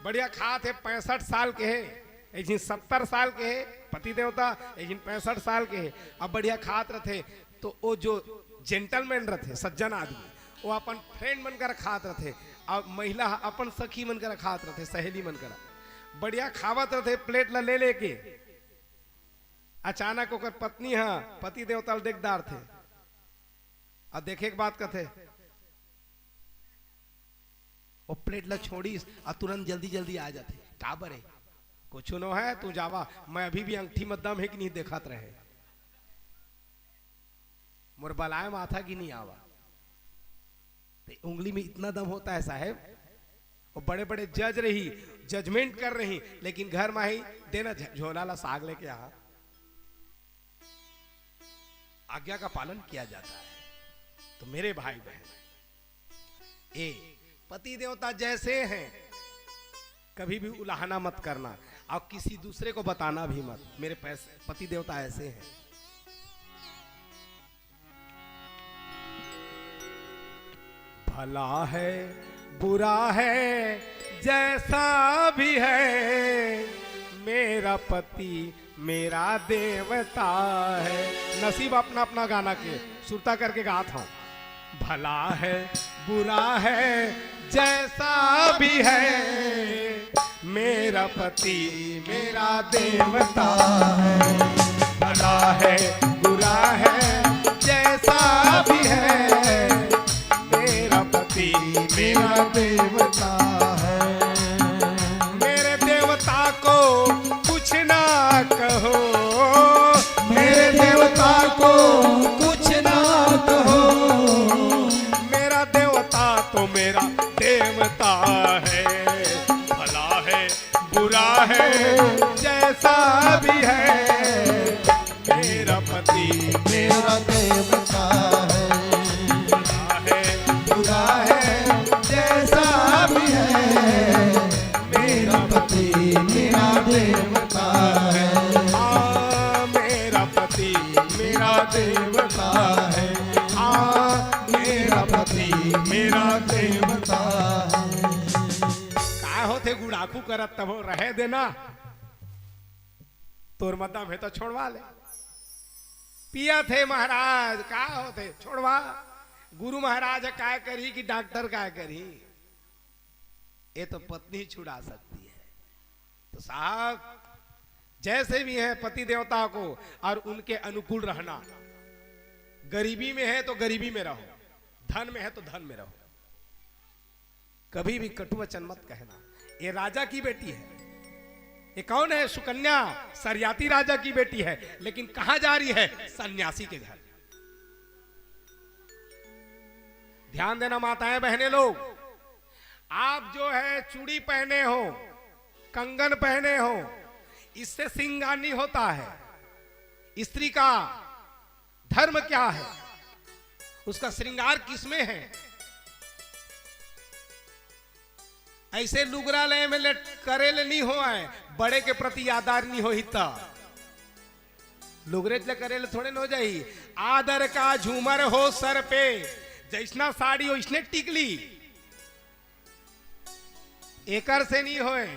बढ़िया खा थे। 65 साल के है, एक जी 70 साल के है पति देवता, एक जी 65 साल के है। अब बढ़िया खात रहे तो वो जो जेंटलमैन रहे, सज्जन आदमी, वो अपन फ्रेंड बनकर खात रहे, और महिला अपन सखी बनकर खात रहे, सहेली बनकर बढ़िया खावत रहे, प्लेट ला ले लेके। अचानक ओकर पत्नी हाँ पति देवता देखदार थे, और देखे के बात कथे वो प्लेट ला छोड़ी और तुरंत जल्दी जल्दी आ जाते। का बरे कुछ न है, तू जावा, मैं अभी भी अंगठी में दम है कि नहीं देखत रहे, मोर बलाए माथा की नहीं आवा। तो उंगली में इतना दम होता है साहेब, वो बड़े बड़े जज रही, जजमेंट कर रही, लेकिन घर में ही देना झोला ला साग लेके आ। आज्ञा का पालन किया जाता है। तो मेरे भाई बहन, ए पति देवता जैसे हैं, कभी भी उलाहना मत करना, और किसी दूसरे को बताना भी मत, मेरे पति देवता ऐसे हैं। भला है बुरा है जैसा भी है, मेरा पति मेरा देवता है। नसीब अपना अपना गाना के सुरता करके गाता हूं। भला है बुरा है जैसा भी है, मेरा पति मेरा देवता है। भला है बुरा है जैसा भी है, मेरा पति मेरा देवता है। मेरे देवता को कुछ ना कहो, मेरे देवता को कुछ ना कहो, मेरा देवता तो मेरा देवता है। भला है बुरा है जैसा भी है, मेरा पति मेरा देवता है। भला है बुरा है जैसा भी है, मेरा पति मेरा देवता है। पति मेरा देवता का होते गुड़ाखू करत तब रहे देना तोर मद्दा में तो छोड़वा ले पिया थे महाराज का होते छोड़वा गुरु महाराज काय करी कि डॉक्टर काय करी ये तो पत्नी छुड़ा सकती है। तो साहब जैसे भी है पति देवता को और उनके अनुकूल रहना, गरीबी में है तो गरीबी में रहो, धन में है तो धन में रहो, कभी भी कटु वचन मत कहना। ये राजा की बेटी है, ये कौन है? सुकन्या सरयाती राजा की बेटी है, लेकिन कहां जा रही है? सन्यासी के घर। ध्यान देना माताएं बहनें लोग, आप जो है चूड़ी पहने हो, कंगन पहने हो, इससे श्रृंगार नहीं होता है। स्त्री का धर्म क्या है? उसका श्रृंगार किसमें है? ऐसे लुगरालय में करेल नहीं हो है, बड़े के प्रति आदर नहीं हो हिता लुगरे करेल थोड़े न हो जाई। आदर का झूमर हो सर पे, जैसना साड़ी हो इसने टिकली, एकर से नहीं होए।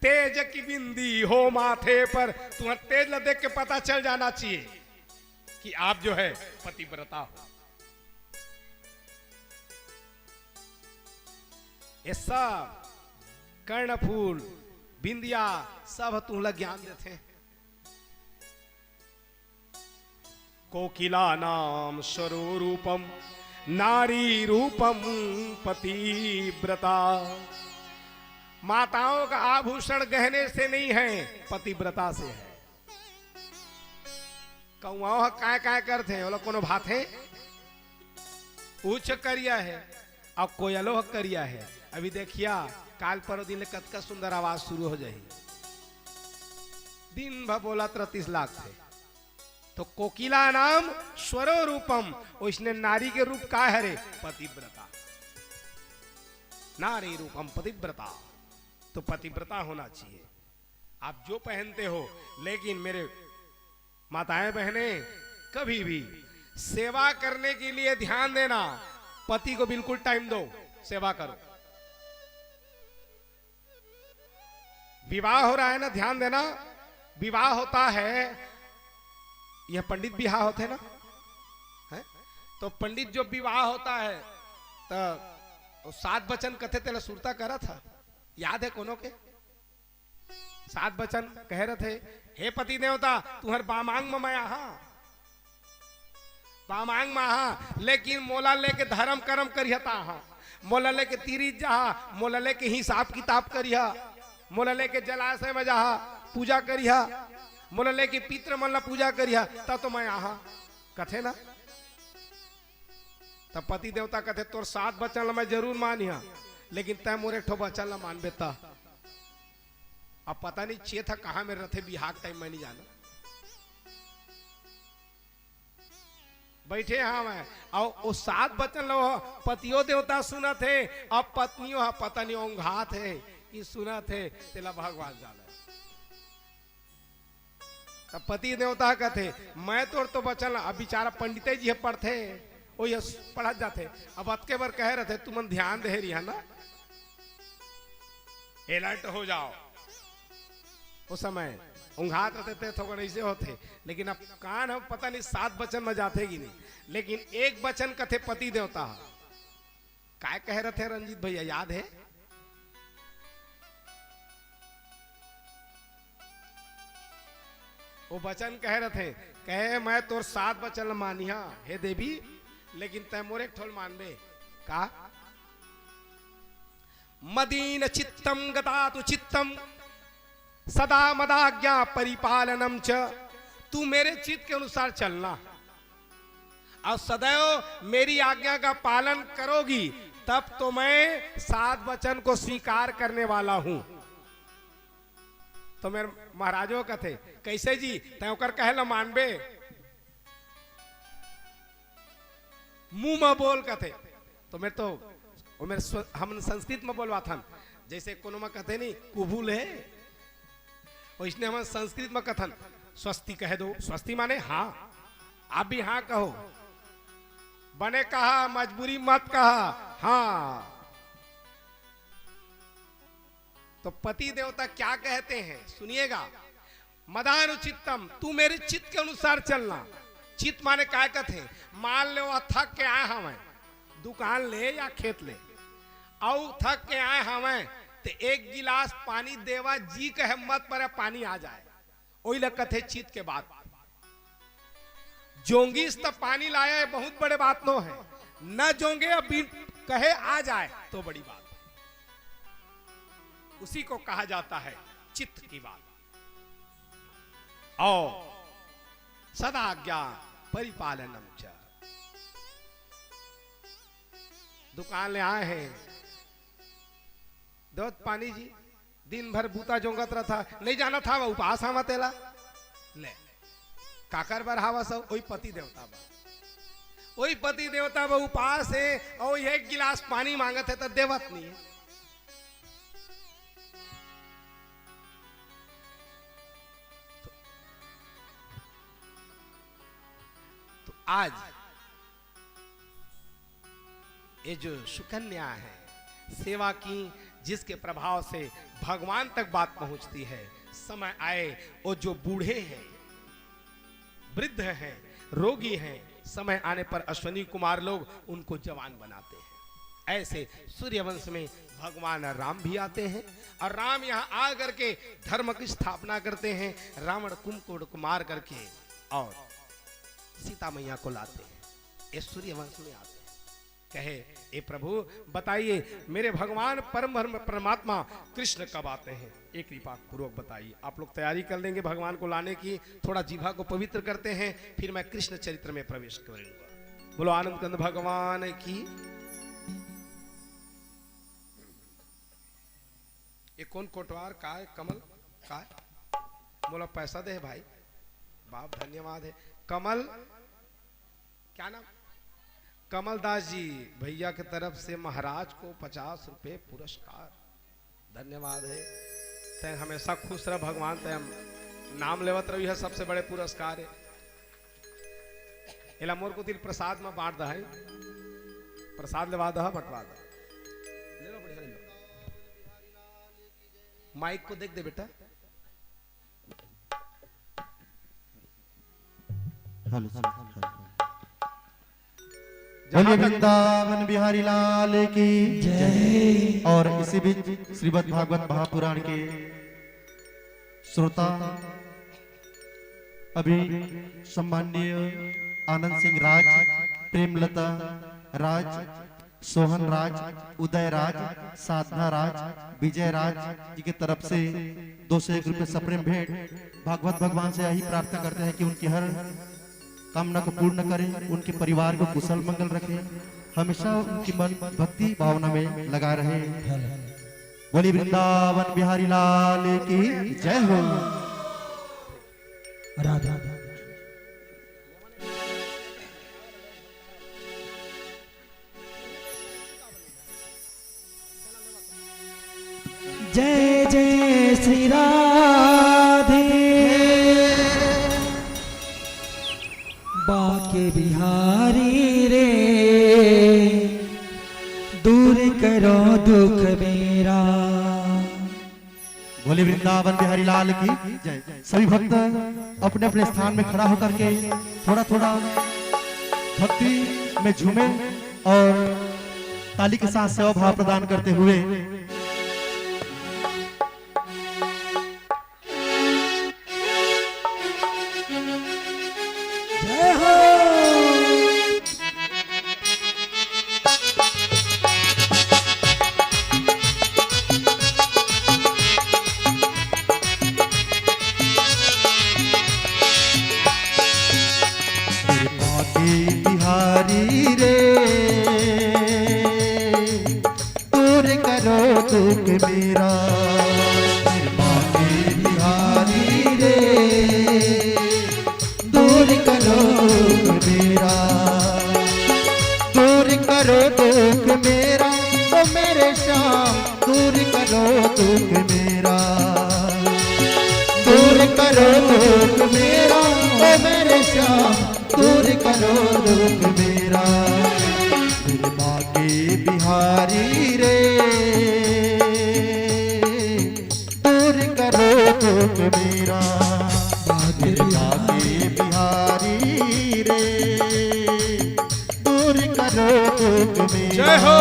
तेज की बिंदी हो माथे पर, तुम्हें तेज ल देख के पता चल जाना चाहिए कि आप जो है पतिव्रता हो। ये सब कर्णफूल बिंदिया सब तुम ज्ञान देते हैं। कोकिला नाम स्वरूपम नारी रूपम पतिव्रता। माताओं का आभूषण गहने से नहीं है, पतिव्रता से है। कौआ काय काय करते हैं, वो लोग कोनो भात है उच्च करिया है, अब कोयलो करिया है। अभी देखिया काल पर दिन कतका सुंदर आवाज शुरू हो जाए, दिन भर बोला 33 लाख थे। तो कोकिला नाम स्वरो रूपम, उसने नारी के रूप का है रे? पतिव्रता। नारी रूपम पतिव्रता, तो पतिव्रता होना चाहिए। आप जो पहनते हो, लेकिन मेरे माताएं बहनें कभी भी सेवा करने के लिए ध्यान देना। पति को बिल्कुल टाइम दो, सेवा करो। विवाह हो रहा है ना, ध्यान देना। विवाह होता है, यह पंडित विवाह होते ना है? तो पंडित जो विवाह होता है तो 7 वचन कथे तेला सुरता करा था, याद है कोनो के? 7 वचन कह रहे थे, हे पति देवता तुम्हार बामांग में मैं आहा, बामांग में आहा, लेकिन मोला लेके धर्म कर्म करिहता आहा, मोला लेके तीरिज जहा, मोला लेके हिसाब किताब करिहा, मोला लेके जलाशय में जहा पूजा करिहा, मोला लेके पितृ मन ला पूजा करिहा, तब तो मैं आहा कथे ना। तब पति देवता कथे तोर 7 वचन ला मैं जरूर मानिहा, लेकिन तय मोरे ठो वचन ला मानबे ता। अब पता नहीं चे था कहां में रथे बिहार टाइम में नहीं जाना। बैठे हाँ मैं, और वो 7 वचन लो पतियों देवता सुना थे, अब पत्नियों पता नहीं ओंघा थे कि सुना थे, तेला भगवान जाना। तब पति देवता कहते मैं तो वचन, अब बेचारा पंडित जी पढ़ते वो ये पढ़ जाते। अब अतके बार कह रहे थे तुम ध्यान दे रही है ना, अलर्ट हो जाओ। उस समय उंघात रहते थे थोड़ा ऐसे होते, लेकिन अब कान हम पता नहीं 7 वचन में जाते कि नहीं, लेकिन एक वचन कथे पति देवता काय कह रहे थे रंजीत भैया, याद है? वो वचन कह रहे थे, कहे मैं तोर 7 वचन मानिया हे देवी, लेकिन तय मोरे ठोल मानबे का? मदीन चित्तम गतातु चित्तम सदा मदाज्ञा परिपालनम च। तू मेरे चित्त के अनुसार चलना और सदैव मेरी आज्ञा का पालन करोगी, तब तो मैं 7 वचन को स्वीकार करने वाला हूं। तो मेरे महाराजों का थे कैसे जी तय कहला मानबे, मुंह में बोल का थे। तो मैं तो हम संस्कृत में बोलवा था, जैसे कोनो में कहते नहीं कुबूल है, इसने हम संस्कृत में कथन स्वस्ति कह दो। स्वस्ति माने हाँ, आप भी हाँ कहो। बने कहा, मजबूरी मत कहा। हाँ, तो पति देवता क्या कहते हैं सुनिएगा। मदानुचित्तम, तू मेरे चित्त के अनुसार चलना। चित्त माने क्या कहते हैं, मान लो थक के आए हमें, दुकान ले या खेत ले, और थक के आए हमें, तो एक गिलास पानी देवा जी के हिम्मत पर पानी आ जाए, वही लग कथे चित्त के बात। जोंगी तब पानी लाया है, बहुत बड़े बात नो है, न जोंगे अभी कहे आ जाए तो बड़ी बात, उसी को कहा जाता है चित्त की बात। और सदा आज्ञा परिपालनम च, दुकान ले आए हैं, दो पानी जी, दिन भर बूता जोंगत रहा था, नहीं जाना था, वह उपास आवा तेला ले काकर बर हावा सब, वही पति देवता बा, वही पति देवता बा उपास है, और एक गिलास पानी मांगत है तो देवत नहीं है। तो आज ये जो सुकन्या है, सेवा की, जिसके प्रभाव से भगवान तक बात पहुंचती है। समय आए वो जो बूढ़े हैं, वृद्ध हैं, रोगी हैं, समय आने पर अश्विनी कुमार लोग उनको जवान बनाते हैं। ऐसे सूर्यवंश में भगवान राम भी आते हैं, और राम यहाँ आ करके धर्म की स्थापना करते हैं, रावण कुंभकर्ण को मार करके और सीता मैया को लाते हैं। ये सूर्यवंश में आते हैं। कहे ए प्रभु बताइए मेरे भगवान परम परमात्मा कृष्ण कब आते हैं, एक कृपा पूर्वक बताइए। आप लोग तैयारी कर लेंगे भगवान को लाने की, थोड़ा जीभा को पवित्र करते हैं, फिर मैं कृष्ण चरित्र में प्रवेश करूंगा। बोलो आनंद कंद भगवान की। ये कौन कोटवार का है, कमल का है? बोला पैसा दे भाई, बाप धन्यवाद है। कमल क्या नाम? कमलदास जी भैया की तरफ से महाराज को 50 रुपए पुरस्कार, धन्यवाद है। तय हमेशा खुश रह भगवान, तय नाम लेवत रही है, सबसे बड़े पुरस्कार है। इला मोर को तिल प्रसाद में बांट दे, प्रसाद लेवा दह, बंटवा दह, ले लो बढ़िया ले लो। माइक को देख दे बेटा। बोलिए वृंदावन बिहारी लाल की जय। और इसी बीच श्रीमद् भागवत महापुराण के श्रोता अभी सम्माननीय आनंद सिंह राज, प्रेमलता राज, सोहन राज, उदय राज, साधना राज, विजय राज जी की तरफ से 201 रुपये सप्रेम भेंट। भागवत भगवान से यही प्रार्थना करते हैं कि उनकी हर कामना को पूर्ण करें, उनके परिवार को कुशल मंगल रखें, हमेशा उनकी मन भक्ति भावना में लगा रहे। बोली वृंदावन बिहारी लाल की जय हो। राधा जय जय श्री राधे, बाके बिहारी रे, दूर करो दुख मेरा। बोले वृंदावन बिहारी लाल की जय। सभी भक्त अपने अपने स्थान में खड़ा होकर के थोड़ा थोड़ा भक्ति में झूमे और ताली के साथ सेवा भाव प्रदान करते हुए जय हो। बिहारी रे, दूर करो दुख मेरा। बिहारी रे, दूर करो दुख मेरा, दूर करो दुख मेरा, ओ मेरे श्याम, दूर करो दुख मेरा, दूर करो दुख मेरा, ओ मेरे श्याम, दूर करो दुख मेरा। बाके बिहारी रे दूर करो दुख मेरा बाके बाके बिहारी रे दूर करो दुख मेरा। जय हो।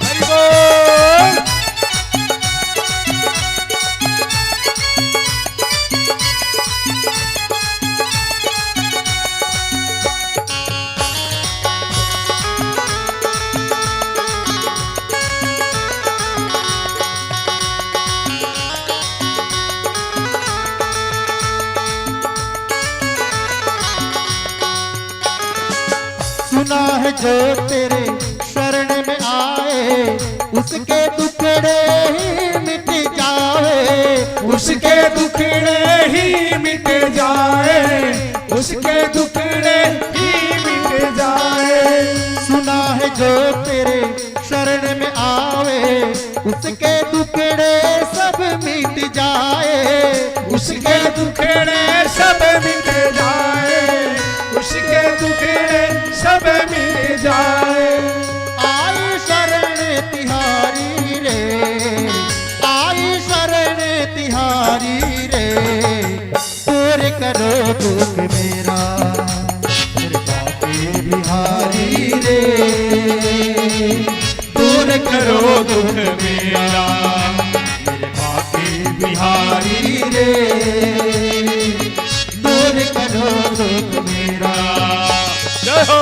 हरि बोल। सुना है जो तेरे शरण में आए उसके दुखड़े ही मिट जाए उसके दुखड़े ही मिट जाए, उसके दुखड़े ही मिट जाए। सुना है जो तेरे शरण में आवे उसके दुखड़े सब मिट जाए उसके दुखड़े सब मिट जाए, उसके दुखड़े सब मिट जाए। आई शरण तिहारी रे आई शरण तिहारी रे दूर करो दुख मेरा मेरे बाके बिहारी रे दूर करो दुख मेरा मेरे बाके बिहारी रे दूर करो दुख मेरा। जय हो।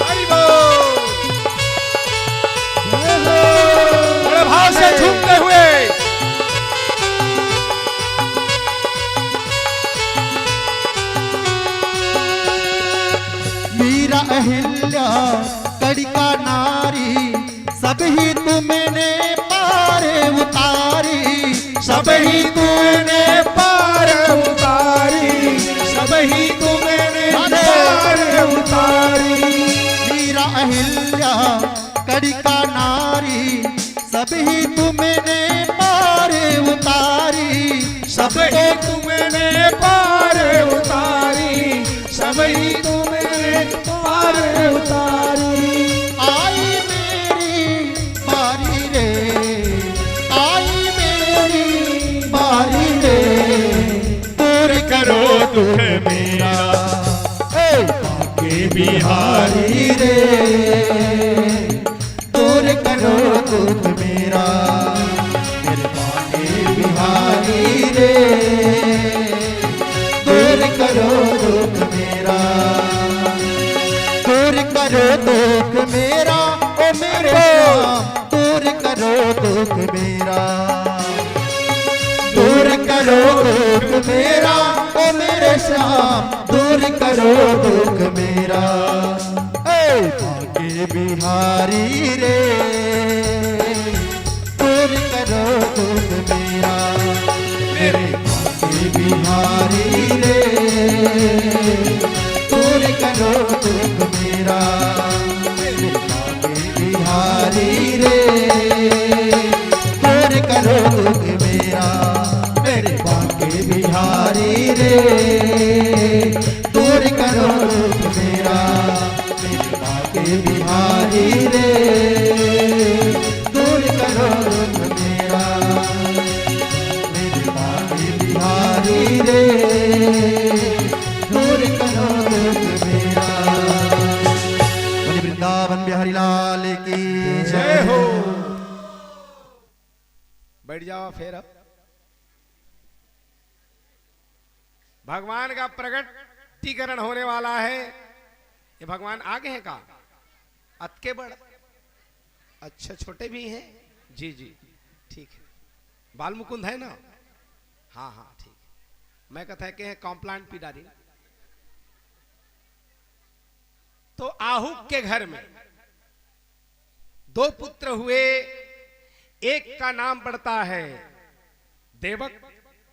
हरि बोल। बड़े भाव से झूमते हुए मीरा अहिल्या कड़िका नारी सब ही तुमने पार उतारी सब ही तूने पार उतारी, सब ही तूने पार उतारी। मीरा अहिल्या कड़िका नारी सब ही तुमने पार उतारी सब ही तुमने पार उतारी, सब ही तुमने पार उतारी। आई मेरी बारी रे आई मेरी बारी रे दूर करो दुख मेरा बाके बिहारी रे दूर करो दुख मेरा मेरे बाके बिहारी रे दूर करो दुख मेरा दूर करो दुख मेरा ओ मेरे श्याम दूर करो दुख मेरा दूर करो दुख मेरा ओ मेरे श्याम दूर करो दुख मेरा। बाके बिहारी रे दूर करो दुख मेरा मेरे बाके बिहारी रे दूर करो दुख मेरा मेरे बाके बिहारी रे दूर करो दुख मेरा मेरे बाके बिहारी रे दूर करो दुख मेरा मेरे बाके बिहारी रे दूर करो दुख मेरा मेरे बाके बिहारी रे दूर करो दुख मेरा। बोलिए वृंदावन बिहारी लाल की जय हो। बैठ जाओ फिर अब। भगवान का प्रगटीकरण होने वाला है। ये भगवान आगे हैं का अतके बड़ अच्छा छोटे भी हैं जी जी ठीक है, बाल मुकुंद है ना? हाँ हाँ ठीक है। मैं कथा के हैं कॉम्प्लांट पिडारी। तो आहुक के घर में 2 पुत्र हुए, एक का नाम पड़ता है देवक,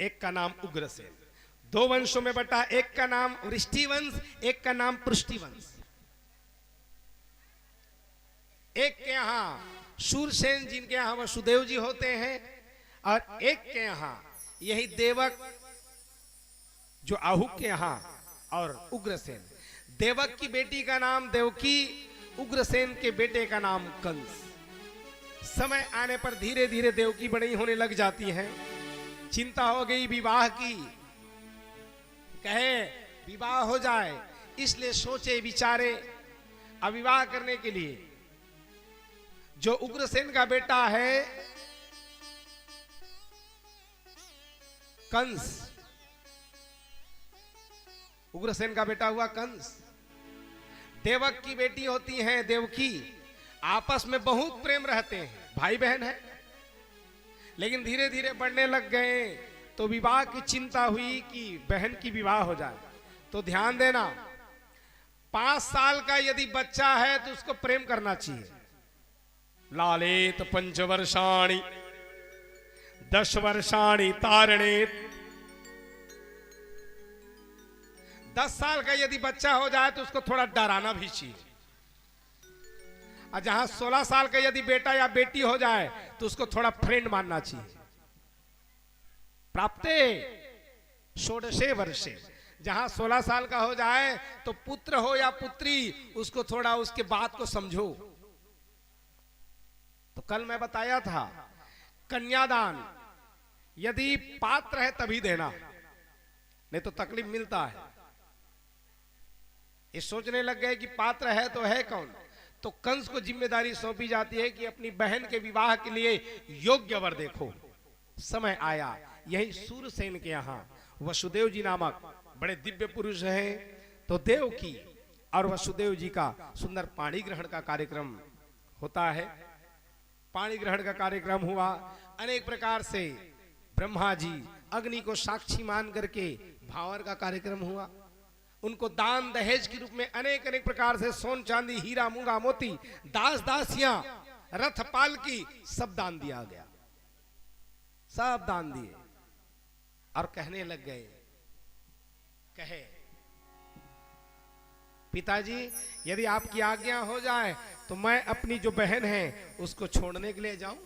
एक का नाम उग्रसेन। 2 वंशों में बटा, एक का नाम वृष्टिवंश, एक का नाम पुष्टिवंश। एक के यहां शूरसेन, जिनके यहां वसुदेव जी होते हैं, और एक के यहां यही देवक जो आहुक के यहां, और उग्रसेन। देवक की बेटी का नाम देवकी, उग्रसेन के बेटे का नाम कंस। समय आने पर धीरे धीरे देवकी बड़ी होने लग जाती है। चिंता हो गई विवाह की, कहे विवाह हो जाए, इसलिए सोचे विचारे अब विवाह करने के लिए। जो उग्रसेन का बेटा है कंस, उग्रसेन का बेटा हुआ कंस। देवक की बेटी होती है देवकी। आपस में बहुत प्रेम रहते हैं, भाई बहन है। लेकिन धीरे धीरे बढ़ने लग गए तो विवाह की चिंता हुई कि बहन की विवाह हो जाए। तो ध्यान देना, 5 साल का यदि बच्चा है तो उसको प्रेम करना चाहिए। लालेत 5 वर्षाणि 10 वर्षाणि तारणेत। 10 साल का यदि बच्चा हो जाए तो उसको थोड़ा डराना भी चाहिए। और जहां 16 साल का यदि बेटा या बेटी हो जाए तो उसको थोड़ा फ्रेंड मानना चाहिए। प्राप्ते 16 वर्षे, जहां 16 साल का हो जाए तो पुत्र हो या पुत्री, उसको थोड़ा उसके बात को समझो। तो कल मैं बताया था कन्यादान यदि पात्र है तभी देना, नहीं तो तकलीफ मिलता है। ये सोचने लग गए कि पात्र है तो है कौन। तो कंस को जिम्मेदारी सौंपी जाती है कि अपनी बहन के विवाह के लिए योग्य वर देखो। समय आया, यही सूरसेन के यहां वसुदेव जी नामक बड़े दिव्य पुरुष हैं। तो देव की और वसुदेव जी का सुंदर पाणी ग्रहण का कार्यक्रम होता है। पाणी ग्रहण का कार्यक्रम हुआ, अनेक प्रकार से ब्रह्मा जी अग्नि को साक्षी मान करके भावर का कार्यक्रम हुआ। उनको दान दहेज के रूप में अनेक अनेक प्रकार से सोन चांदी हीरा मूंगा मोती दास दासियां रथ पालकी सब दान दिया गया, सब दान दिए। और कहने लग गए, कहे पिताजी यदि आपकी आज्ञा हो जाए तो मैं अपनी जो बहन है उसको छोड़ने के लिए जाऊं।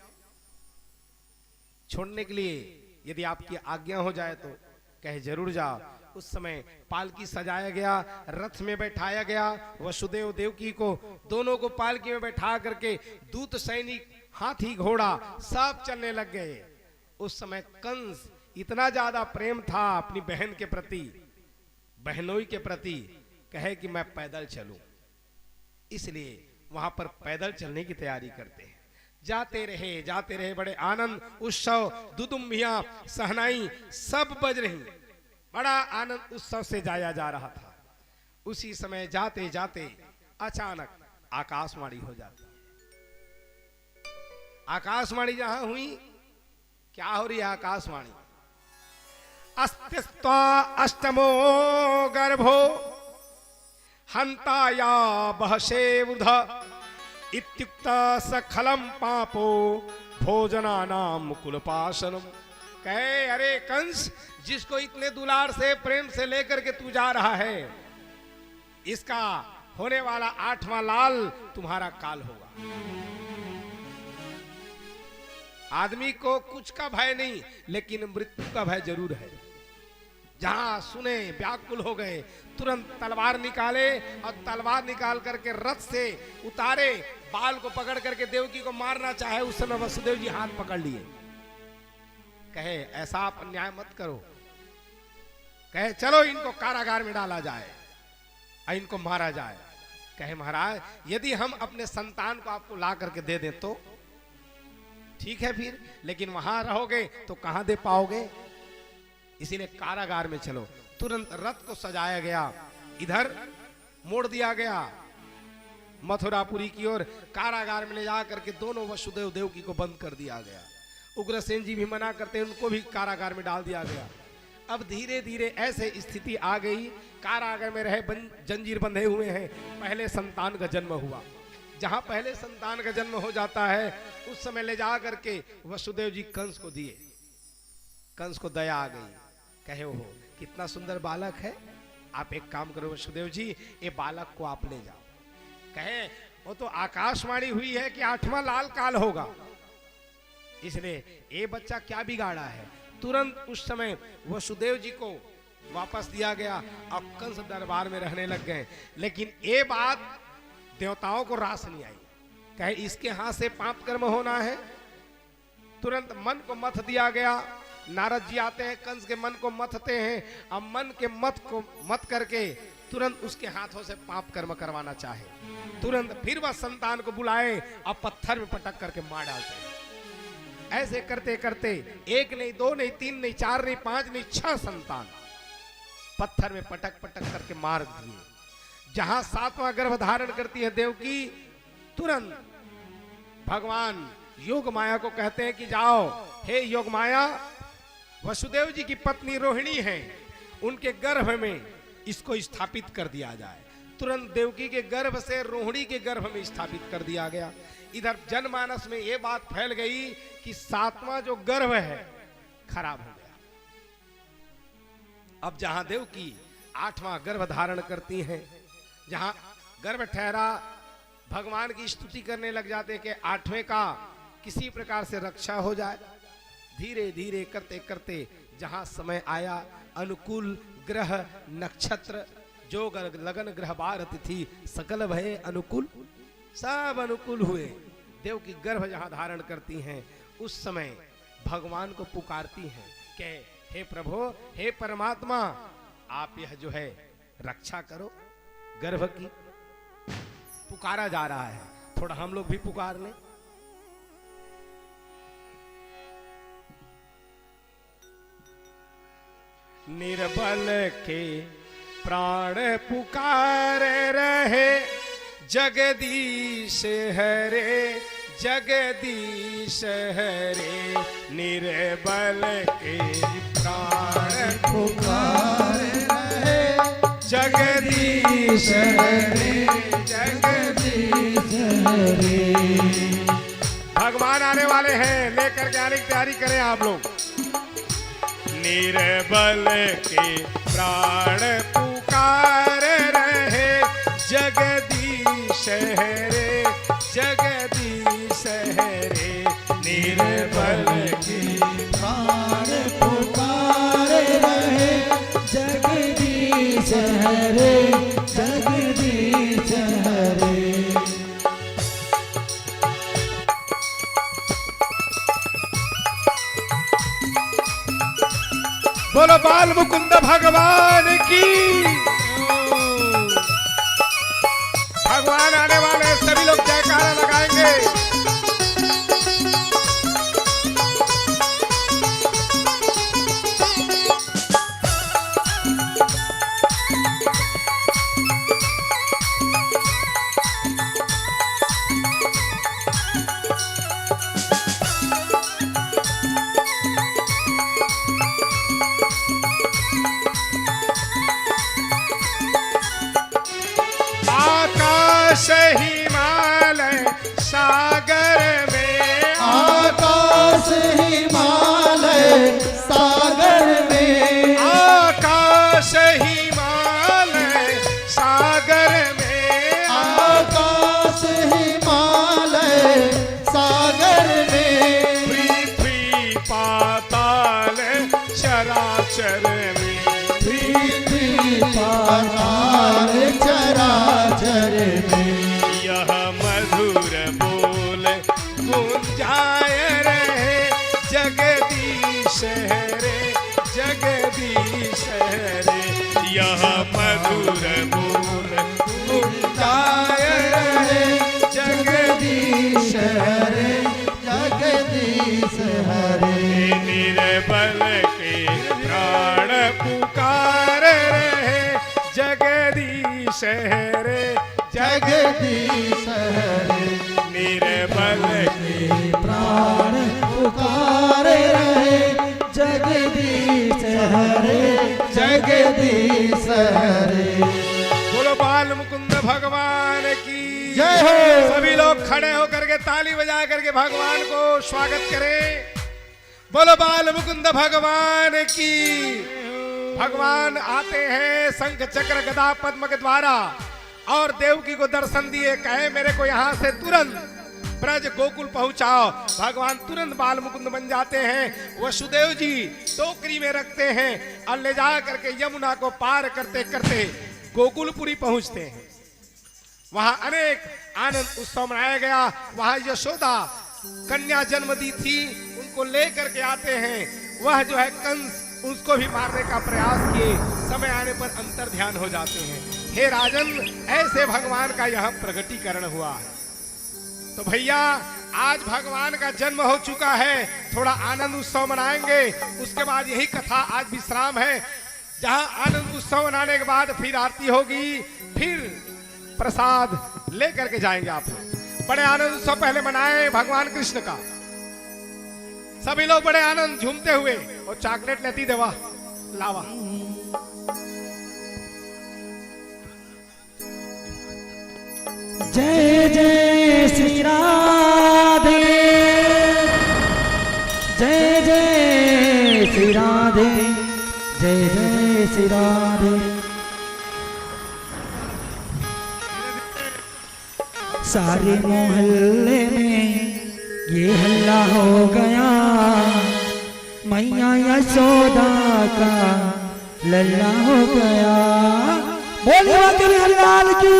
छोड़ने के लिए यदि आपकी आज्ञा हो जाए तो कहे जरूर जाओ। उस समय पालकी सजाया गया, रथ में बैठाया गया। वसुदेव देवकी को दोनों को पालकी में बैठा करके दूत सैनिक हाथी घोड़ा सब चलने लग गए। उस समय कंस इतना ज्यादा प्रेम था अपनी बहन के प्रति, बहनोई के प्रति, कहे कि मैं पैदल चलूं। इसलिए वहां पर पैदल चलने की तैयारी करते हैं। जाते रहे बड़े आनंद उत्सव, दुदुम्बियां सहनाई सब बज रही, बड़ा आनंद उत्सव से जाया जा रहा था। उसी समय जाते जाते अचानक आकाशवाणी हो जाती है। आकाशवाणी जहां हुई, क्या हो रही है आकाशवाणी? अस्तित्व अष्टमो गर्भो हंताया बहसे वृध इत्युक्त सखलम पापो भोजनानाम कुलपाशनम। कहे अरे कंस, जिसको इतने दुलार से प्रेम से लेकर के तू जा रहा है, इसका होने वाला 8वां लाल तुम्हारा काल होगा। आदमी को कुछ का भय नहीं, लेकिन मृत्यु का भय जरूर है। जहां सुने व्याकुल हो गए, तुरंत तलवार निकाले और तलवार निकाल करके रथ से उतारे, बाल को पकड़ करके देवकी को मारना चाहे। उस समय वसुदेव जी हाथ पकड़ लिए, कहे ऐसा आप अन्याय मत करो। कहे चलो इनको कारागार में डाला जाए और इनको मारा जाए। कहे महाराज यदि हम अपने संतान को आपको ला करके दे दें तो ठीक है फिर, लेकिन वहां रहोगे तो कहां दे पाओगे, इसीलिए कारागार में चलो। तुरंत रथ को सजाया गया, इधर मोड़ दिया गया मथुरापुरी की ओर। कारागार में ले जा करके दोनों वसुदेव देवकी को बंद कर दिया गया। उग्रसेन जी भी मना करते, उनको भी कारागार में डाल दिया गया। अब धीरे धीरे ऐसे स्थिति आ गई, कारागार में रहे जंजीर बंधे हुए हैं। पहले संतान का जन्म हुआ। जहां पहले संतान का जन्म हो जाता है उस समय ले जा करके वसुदेव जी कंस को दिए। कंस को दया आ गई, कहे हो कितना सुंदर बालक है, आप एक काम करो वसुदेव जी, ये बालक को आप ले जाओ। कहे वो तो आकाशवाणी हुई है कि 8वां लाल काल होगा, इसलिए ये बच्चा क्या बिगाड़ा है। तुरंत उस समय वसुदेव जी को वापस दिया गया और कंस दरबार में रहने लग गए। लेकिन ये बात देवताओं को रास नहीं आई। कहे इसके हाथ से पाप कर्म होना है। तुरंत मन को मथ दिया गया। नारद जी आते हैं, कंस के मन को मथते हैं, अब मन के मत को मत करके तुरंत उसके हाथों से पाप कर्म करवाना चाहे। तुरंत फिर वह संतान को बुलाए और पत्थर में पटक करके मार डालते हैं। ऐसे करते करते 1 नहीं 2 नहीं 3 नहीं 4 नहीं 5 नहीं 6 संतान पत्थर में पटक पटक करके मार दिए। जहां 7वां गर्भ धारण करती है देवकी, तुरंत भगवान योग माया को कहते हैं कि जाओ, हे योग माया, वसुदेव जी की पत्नी रोहिणी है, उनके गर्भ में इसको स्थापित कर दिया जाए। तुरंत देवकी के गर्भ से रोहिणी के गर्भ में स्थापित कर दिया गया। इधर जनमानस में यह बात फैल गई कि 7वां जो गर्भ है खराब हो गया। अब जहां देवकी 8वां गर्भ धारण करती हैं, जहां गर्भ ठहरा, भगवान की स्तुति करने लग जाते कि 8वें का किसी प्रकार से रक्षा हो जाए। धीरे धीरे करते करते जहां समय आया, अनुकूल ग्रह नक्षत्र जो लगन ग्रह बार तिथि सकल भय अनुकूल, सब अनुकूल हुए। देव की गर्भ जहां धारण करती हैं, उस समय भगवान को पुकारती हैं कि हे प्रभु, हे परमात्मा, आप यह जो है रक्षा करो गर्भ की। पुकारा जा रहा है, थोड़ा हम लोग भी पुकार लें। निर्बल के प्राण पुकार रहे, जगदीश हरे जगदीश हरे। निर्बल के प्राण पुकार रहे, जगदीश हरे जगदीश हरे। भगवान आने वाले हैं, लेकर के आने की तैयारी करें आप लोग। निर्बल के प्राण पुकार रहे, जगदीश हरे जगदीश हरे। निर्बल के प्राण पुकार रहे, जगदीश हरे जगदीश हरे। बोलो बाल मुकुंद भगवान की। भगवान आने वाले, सभी लोग जयकारा लगाएंगे। आकाश हिमालय सागर में, आकाश हिमालय सागर में, आकाश हिमालय सागर में, आकाश हिमालय सागर में। पृथ्वी पाताल चराचर में, पृथ्वी पाताल चराचर में। यह मधुर बोल गुंजाय रहे, जगदीश हरे जगदीश हरे। यह मधुर बोल गुंजाय रहे, जगदीश हरे जगदीश हरे। निर्बल के प्राण पुकार रहे, जगदीश हरे जगदीश हरे। निर्बल के प्राण पुकार हरे जगदीश हरे। बोलो बाल मुकुंद भगवान की जय हो। सभी लोग खड़े होकर के ताली बजा करके भगवान को स्वागत करें। बोलो बाल मुकुंद भगवान की। भगवान आते हैं शंख चक्र गदा पद्म के द्वारा और देवकी को दर्शन दिए, कहे मेरे को यहाँ से तुरंत ब्रज गोकुल पहुंचाओ। भगवान तुरंत बाल मुकुंद बन जाते हैं। वसुदेव जी टोकरी में रखते हैं और ले जा करके यमुना को पार करते करते गोकुलपुरी पहुंचते हैं। वहां अनेक आनंद उत्सव मनाया गया। वहां यशोदा कन्या जन्म दी थी, उनको लेकर के आते हैं। वह जो है कंस उसको भी मारने का प्रयास किए, समय आने पर अंतर ध्यान हो जाते हैं। हे राजन, ऐसे भगवान का यह प्रगटीकरण हुआ है। तो भैया आज भगवान का जन्म हो चुका है, थोड़ा आनंद उत्सव मनाएंगे। उसके बाद यही कथा आज विश्राम है, जहां आनंद उत्सव मनाने के बाद फिर आरती होगी, फिर प्रसाद लेकर के जाएंगे आप लोग। बड़े आनंद उत्सव पहले मनाए भगवान कृष्ण का। सभी लोग बड़े आनंद झूमते हुए और चॉकलेट लेती देवा लावा। जय जय श्री राधे, जय जय श्री राधे, जय जय श्री राधे। सारे मोहल्ले में ये हल्ला हो गया, मैया यशोदा का लल्ला हो गया। बोलिए माता हरिलाल की।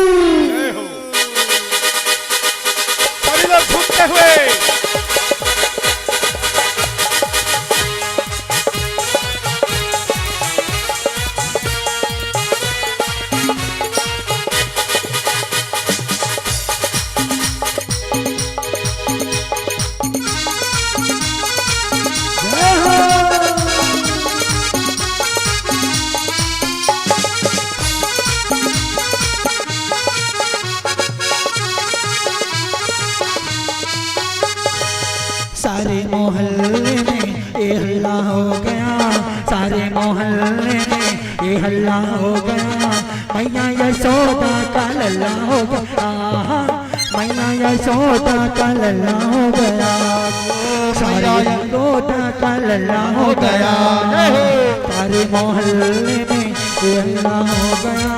सभी लोग झूमते हुए सारे मोहल्ले में ये हल्ला हो गया, सारे मोहल्ले में ये हल्ला हो गया, मैया यशोदा का लल्ला हो गया, मैया यशोदा का लल्ला हो गया, सारे यशोदा का लल्ला हो गया। सारे मोहल्ले में ये हल्ला हो गया,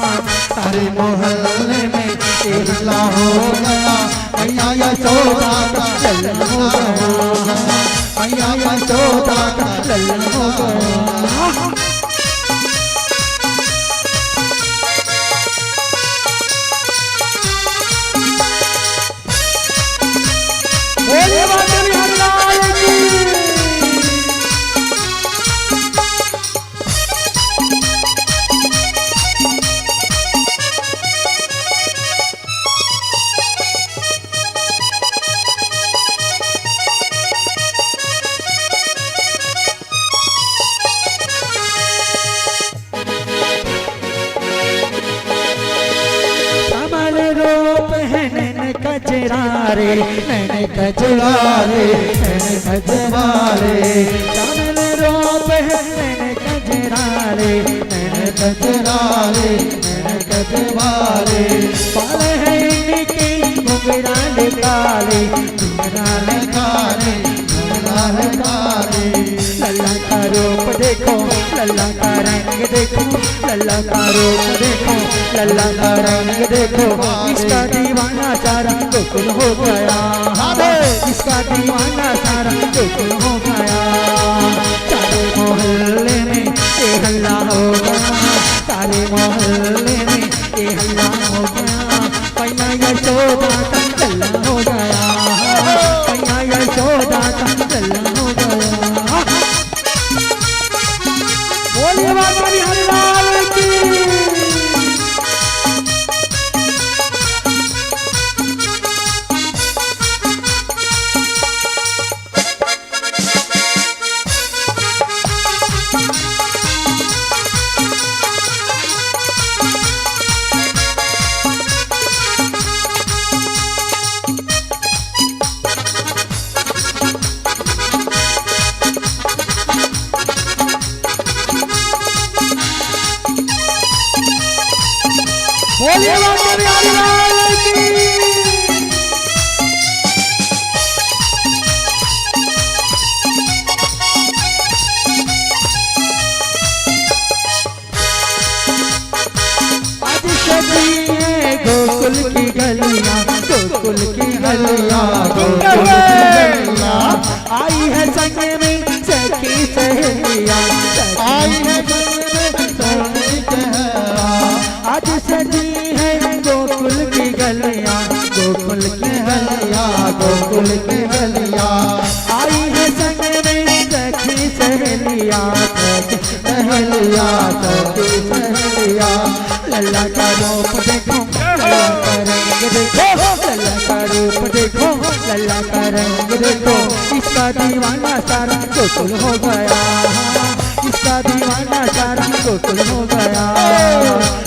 सारे मोहल्ले में ये हल्ला हो गया, मैया यशोदा का लल्ला हो गया, मैया यशोदा का लल्ला हो गया। बोलिए माता हरिलाल की। कमल रूप है नैन कजरारे, नैन कजरारे, नैन कजरारे। कमल रूप है नैन कजरारे, नैन कजरारे, नैन कजरारे। बाल है इनके घुंघराल काले, घुंघराल काले, घुंघराल काले। लल्ला का रूप देखो, लल्ला का रंग देखो, लल्ला का रूप देखो, लल्ला का रंग देखो। इसका दीवाना सारा गोकुल हो गया, इसका दीवाना सारा गोकुल हो गया। सारे मोहल्ले में ये हल्ला हो गया, सारे मोहल्ले में ये हल्ला हो गया, मैया यशोदा का लल्ला हो गया, मैया यशोदा का लल्ला हो गया। बोलिए माता हरिलाल की। बोलिए बाबा बिहारी लाल की। आज सजी है गोकुल की गलियां, गोकुल की गलियां, गोकुल की गलियां। आई है संग में सखी सहेलियां, आई है संग में सखी सहेलियां। आज सजी है गोकुल की गलियां, गोकुल की गलियां, गोकुल की गलियां। आई है संग में सखी सहेलियां, सखी सहेलियां, सखी सहेलियां। लल्ला का रूप देखो, लल्ला का रंग देखो, लल्ला का रूप देखो, लल्ला का रंग देखो। इसका दीवाना सारा गोकुल हो गया, इसका दीवाना सारा गोकुल हो गया।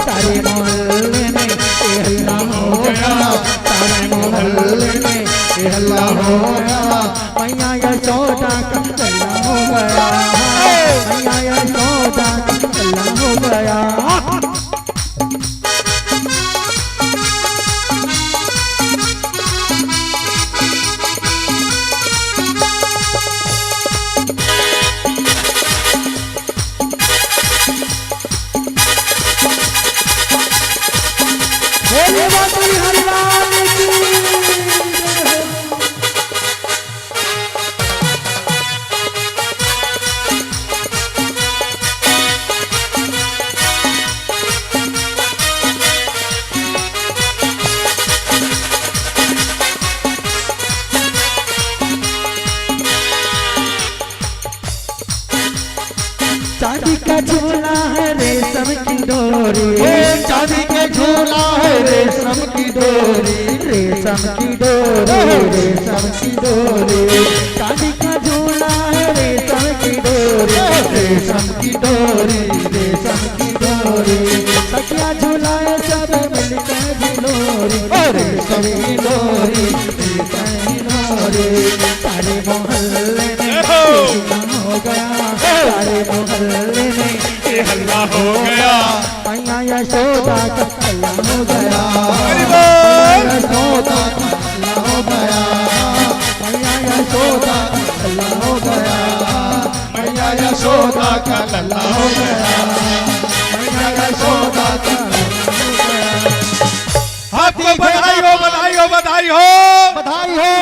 सारे मोहल्ले में ये हल्ला हो गया, सारे मोहल्ले में ये हल्ला हो गया। मैया यशोदा का हल्ला हो गया, मैया यशोदा का हल्ला हो गया। बोलिए बाबा बिहारी लाल की। चांदी का झूला है रेशम की डोरी, चांदी के झूला है रेशम की डोरी, रेशम की डोरी, रेशम की डोरी। चांदी का झूला है रेशम की डोरी, रेशम की डोरी, रेशम की डोरी। सखिया झूलाए सब मिलकर झिलोरी, रेशम की डोरी, रेशम की डोरी। सारे मोहल्ले में ये हल्ला हो गया, सारे मोहल्ले में ये हल्ला हो गया। मैया यशोदा का हल्ला हो गया, मैया यशोदा का हल्ला हो गया, मैया यशोदा का हल्ला हो गया, मैया यशोदा का लल्ला हो गया, मैया यशोदा का लल्ला हो गया। आपको बधाई हो, बधाई हो, बधाई हो। बधाई हो।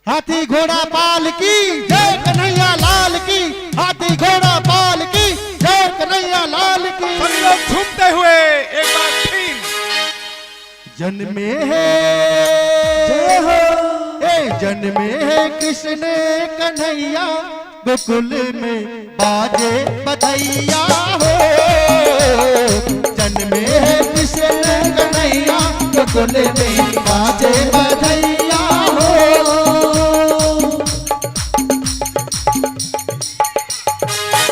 हाथी घोड़ा पाल की जय कन्हैया लाल की, हाथी घोड़ा पाल की जय कन्हैया लाल की। सभी लोग झूमते हुए एक बार फिर जन्मे है जय हो। जन्मे है कृष्ण कन्हैया, गोकुल में बाजे बधैया हो। जन्मे है कृष्ण कन्हैया, गोकुल में बाजे बधैया हो।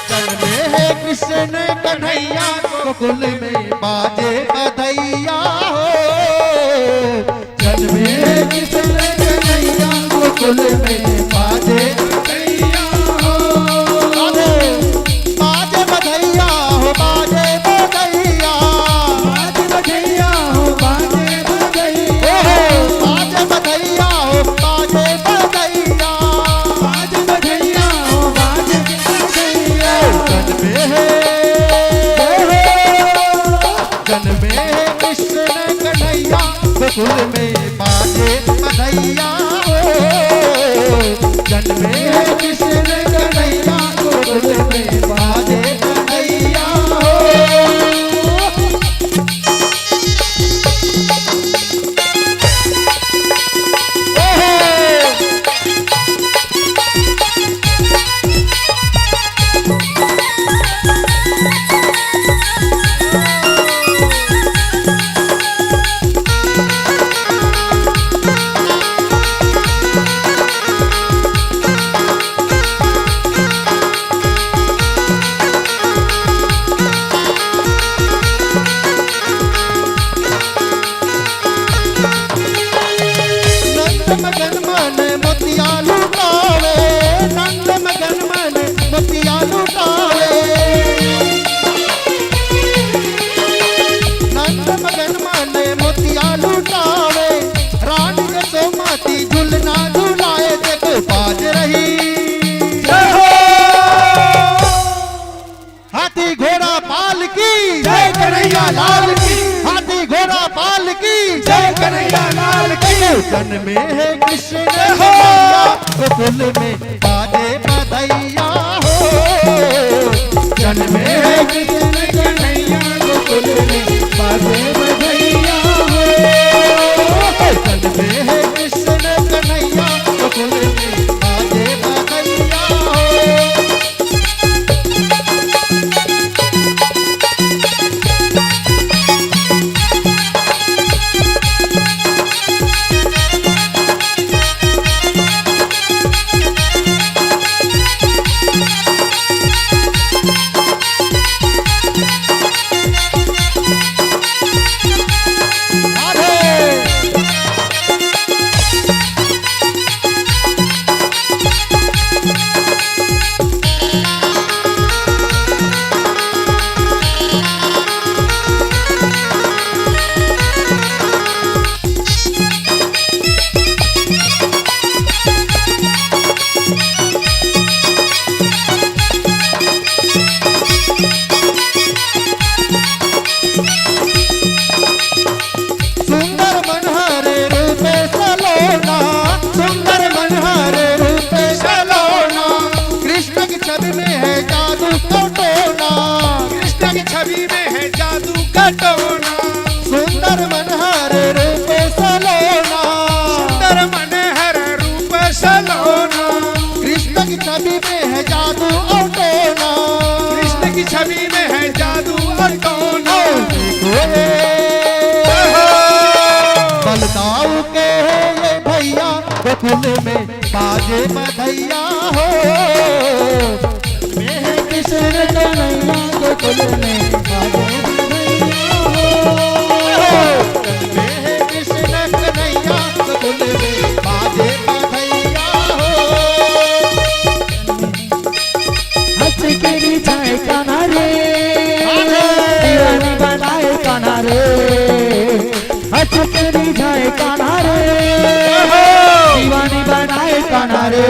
जन्मे है कृष्ण कन्हैया, गोकुल में बाजे बधैया हो। जन्मे है कृष्ण कन्हैया, गोकुल में बाजे बधैया हो। बाजे बधैया हो, बाजे बधैया, बाजे बधैया हो, बाजे बधैया, बाजे बधैया हो, बाजे बधैया, बाजे बधैया हो, बाजे बधैया। जन्मे है जन्मे है कृष्ण कन्हैया, गोकुल में बाजे बधैया हो। जन्मे है कृष्ण कन्हैया, गोकुल में बाजे बधैया हो। कन्हैया लाल की, हाथी घोड़ा पाल की, जय कन्हैया लाल की। जन्मे है कृष्ण कन्हैया गोकुल में बाजे बधैया हो, जन्मे है कृष्ण कन्हैया गोकुल में बाजे बधैया हो, जन्मे है कृष्ण कन्हैया गोकुल में बाजे बधैया हो। छवि में है जादू का टोना, सुंदर मनहर रूप सलोना, सुंदर मनहर रूप सलोना, कृष्ण की छवि में है जादू और टोना, कृष्ण की छवि में है जादू और टोना। बलदाऊ के ये भैया गोकुल में बाजे बधैया हो, कृष्ण कन्हैया गोकुल में बाजे बधैया हो, कृष्ण कन्हैया गोकुल में बाजे बधैया हो। हंस के रिझाए कान्हा रे, दीवानी बनाए कान्हा रे, हंस के रिझाए कान्हा रे, दीवानी बनाए कान्हा रे,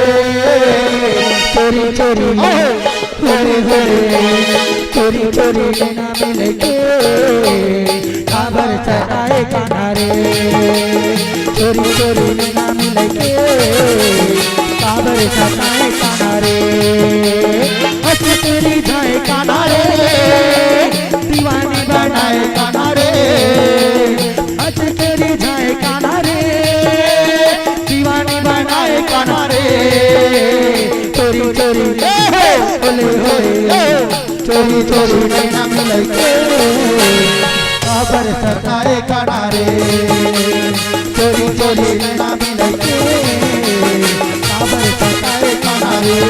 चोरी चोरी होरे होरे, चोरी चोरी लेना मिल के काबर चढ़ाए कान्हा रे, चोरी चोरी लेना मिल के काबर चढ़ाए कान्हा रे, हंस तेरी जाए कान्हा रे, दीवानी बनाए कान्हा रे, हंस तेरी जाए कान्हा रे, दीवानी बनाए कान्हा रे, चोरी चोरी बोले होए, चोरी चोरी लेना मिल के काबर सताए कान्हा रे, चोरी चोरी लेना मिल के काबर सताए कान्हा रे।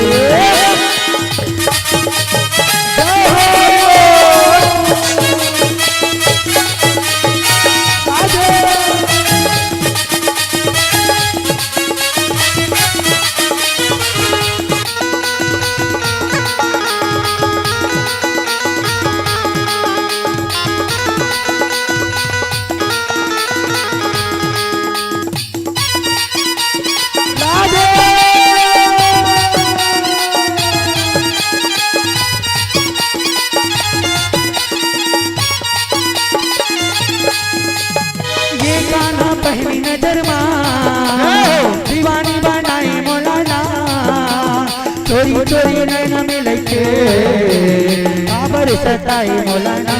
पहली नजर में दीवानी बनाई मौलाना, चोरी चोरी नैना मिल के काबर सताई मौलाना,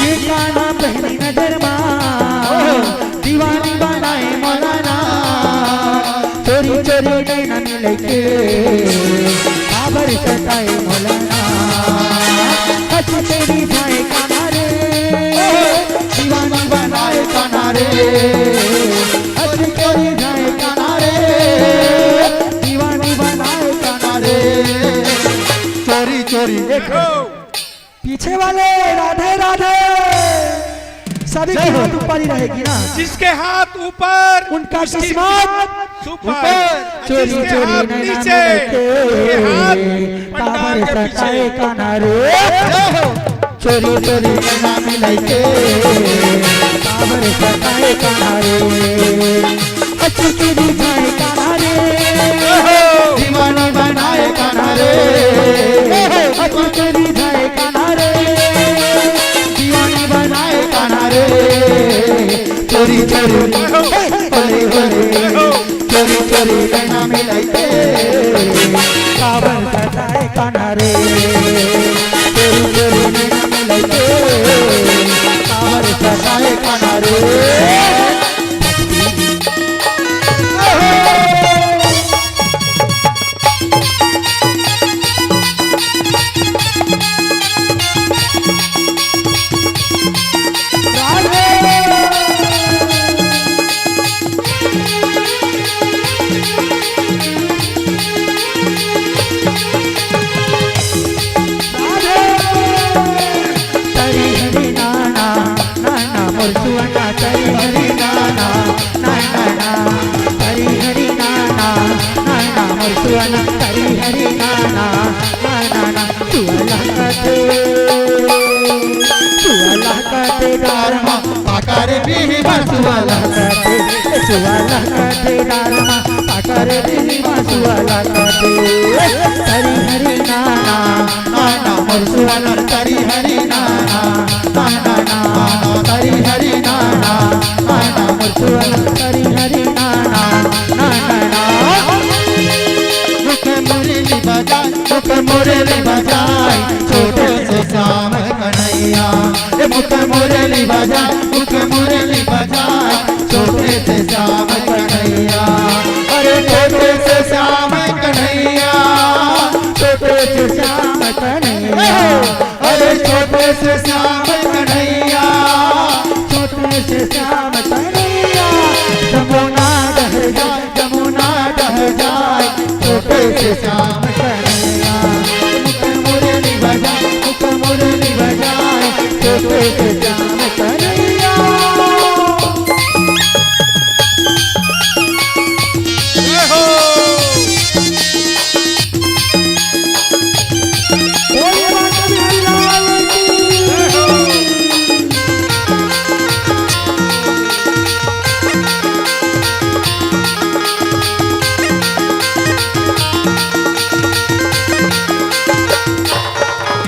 ये गाना पहली नजर में दीवानी बनाई मौलाना, चोरी चोरी नैना मिल के काबर सताई मौलाना, हंस तेरी जाए कान्हा रे, दीवानी बनाए कान्हा रे, हंस तेरी जाए कान्हा रे, दीवानी बनाए कान्हा रे, चोरी चोरी देखो पीछे वाले राधे राधे, सभी की हाथ ऊपर ही रहेगी ना, जिसके हाथ ऊपर उनका उसकी किस्मत ऊपर, चोरी जिसके चोरी हाथ नैना नीचे मिल उसके हाथ के पंडाल काबर के सताए पीछे। कान्हा रे, चोरी चोरी नैना मिल के काबर सताए कान्हा रे, हंस के रिझाए कान्हा रे, चोरी होली होली चोरी चोरी नैना मिलाइते काबर सजाए काना रे चोरी चोरी नैना मिलाइते काबर सजाए काना रे पाकर भी सुवाला करते दारमा पाकर भी सुवाला करते हरी हरी नाना नाना मरसुआना तरी हरी नाना नाना नाना तरी हरी नाना नाना मरसुआना हरी हरी नाना नाना मुख मुरली बजाए छोटे से श्याम कन्हैया मुख मुरली बजाए छोटे से श्याम कन्हैया अरे छोटे से श्याम कन्हैया छोटे से श्याम कन्हैया अरे छोटे से श्याम कन्हैया छोटे से श्याम कन्हैया जमुना डह जाए छोटे से श्याम कन्हैया मुख मुरली बजाए छोटे से श्याम कन्हैया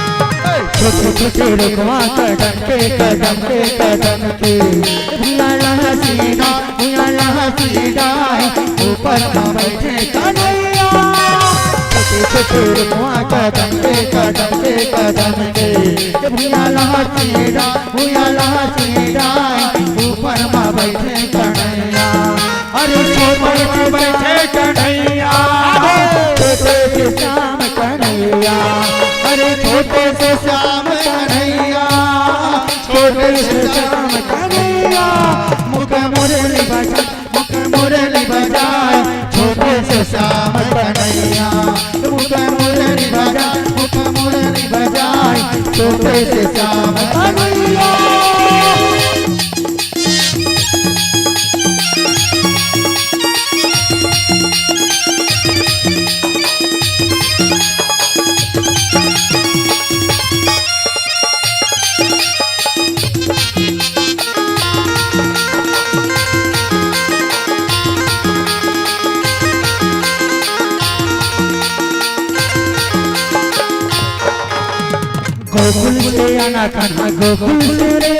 छोटे रुकवा कदम के भुला हसीना ऊपर में बैठे कन्हैया छोटे रुकवा कदम के भुला हसीना ऊपर में बैठे कन्हैया अरे छोटे में बैठे कन्हैया छोटे से श्याम कन्हैया अरे छोटे से श्याम कन्हैया छोटे से श्याम कन्हैया मुख मुरली बजाए छोटे से श्याम कन्हैया मुख मुरली बजाए छोटे से श्याम कन्हैया गोकुल से आना कान्हा गोकुल से रे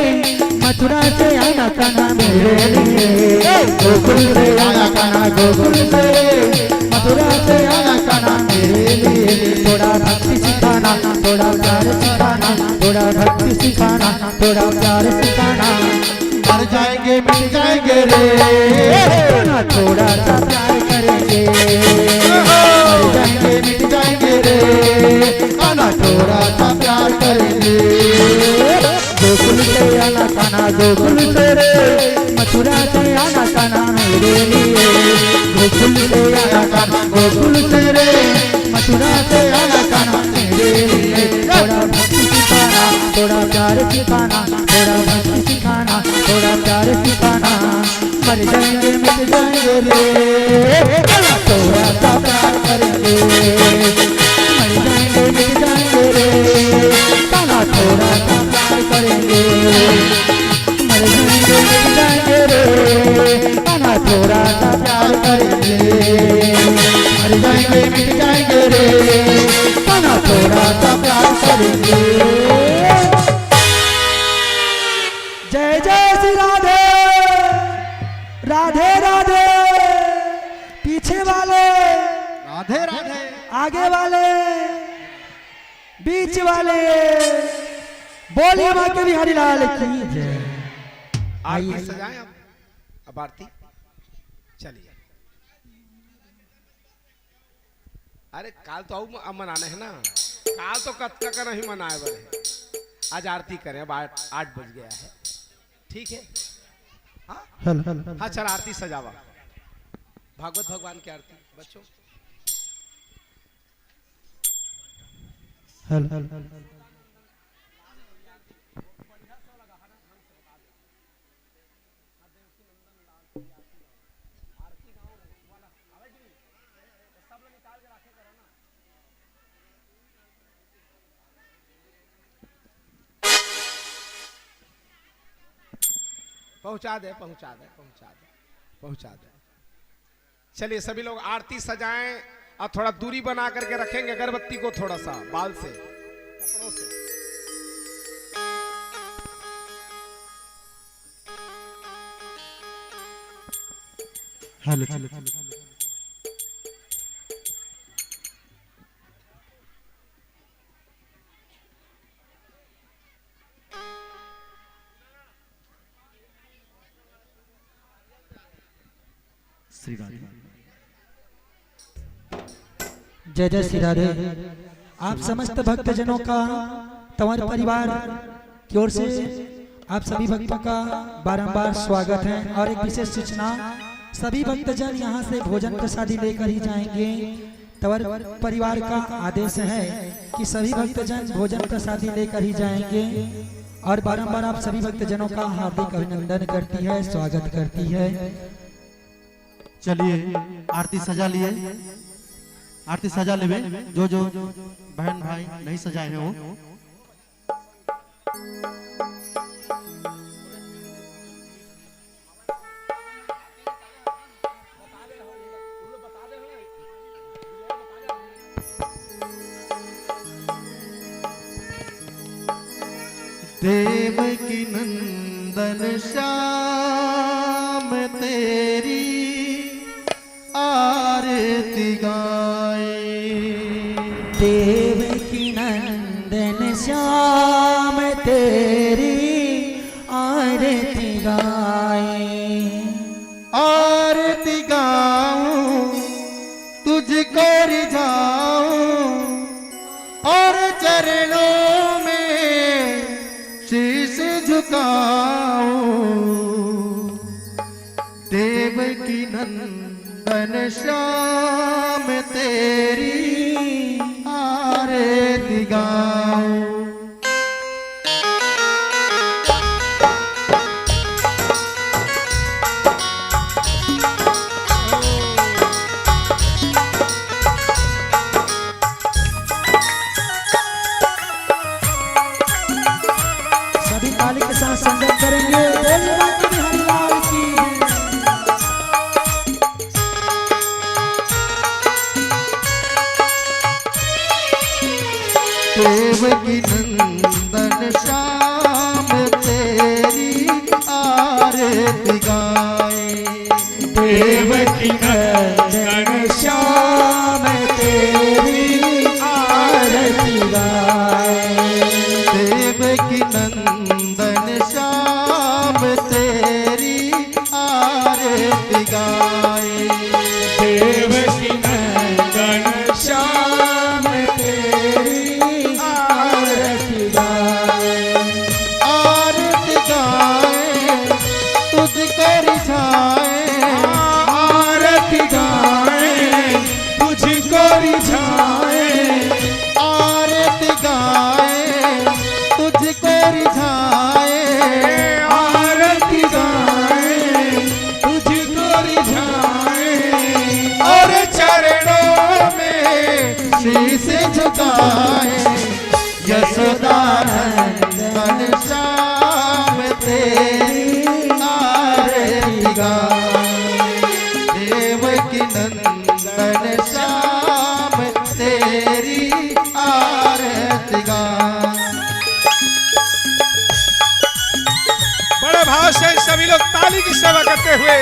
मथुरा से आना कान्हा मेरे लिए गोकुल से आना कान्हा गोकुल से मथुरा से आना कान्हा मेरे लिए थोड़ा भक्ति सिखाना थोड़ा प्यार सिखाना थोड़ा भक्ति सिखाना थोड़ा प्यार सिखाना मर जाएंगे मिट जाएंगे रे थोड़ा सा प्यार करेंगे मर जाएंगे मिट जाएंगे रे काना थोड़ा सा प्यार करेंगे गोकुल से आना कान्हा गोकुल से रे मथुरा से आना कान्हा मेरे लिए गोकुल से आना कान्हा गोकुल से रे मथुरा से आना कान्हा मेरे लिए थोड़ा भक्ति सिखाना थोड़ा प्यार सिखाना थोड़ा भक्ति सिखाना थोड़ा प्यार सिखाना मर जाएंगे मिट जाएंगे रे थोड़ा सा प्यार करेंगे मर जाएंगे मिट जाएंगे रे कान्हा थोड़ा सा प्यार करेंगे मर जाएंगे मिट जाएंगे रे कान्हा थोड़ा सा प्यार करेंगे मर जाएंगे मिट जाएंगे रे कान्हा थोड़ा सा प्यार करेंगे जय जय श्री राधे आगे वाले, बीच वाले, बोलिए मां के बिहारी लाल की जय। आरती सजाएं अब आरती चलिए। अरे काल तो अब मनाने है ना, काल तो कत्का का नहीं मनाए बड़े, आज आरती करें। अब 8 बज गया है, ठीक है। हाँ चल आरती सजावा, भागवत भगवान की आरती बच्चों। पहुंचा दे पहुंचा दे पहुंचा दे पहुंचा दे। चलिए सभी लोग आरती सजाएं और थोड़ा दूरी बना करके रखेंगे अगरबत्ती को थोड़ा सा बाल से, कपड़ों से। श्री राधे। जय जय श्री राधे। आप समस्त भक्तजनों का तंवर परिवार की ओर से आप सभी भक्तों का बारंबार स्वागत है। और एक विशेष सूचना, सभी भक्तजन यहाँ से भोजन प्रसादी लेकर ही जाएंगे। तंवर परिवार का आदेश है कि सभी भक्तजन भोजन प्रसादी लेकर ही जाएंगे। और बारंबार आप सभी भक्तजनों का हार्दिक अभिनंदन करती है, स्वागत करती है। चलिए आरती सजा लिए, आरती सजा लेवे। जो बहन भाई नहीं सजाए हैं वो देव की नंदन श्याम तेरी आरती गाए। देव की नंदन श्याम तेरी आरती गाए। आरती गाऊं तुझको रिझाऊं और चरणों में शीश झुकाऊं। देव की नंदन श्याम तेरी आरती गाऊं। सभी ताली के साथ संगत करेंगे। बोलिए मां के बिहारी लाल की देव की नंदन श्याम तेरी आरती गाए। देव की नंदन श्याम तेरी आरती गाए। देव की नंदन श्याम तेरी आरती गाए। देव की नंदन श्याम तेरी आरती गाए। आरती गाए तुझको रिझाए। आरती गाए तुझको रिझाए। आरती गाए तुझको रिझाए। आरती गाए तुझको रिझाए। और चरणों में शीश झुकाए। यशोदानंदन श्याम तेरी आरती गाए। देव की नंदन श्याम तेरी आरती गाए। बड़े भाव से सभी लोग ताली की सेवा करते हुए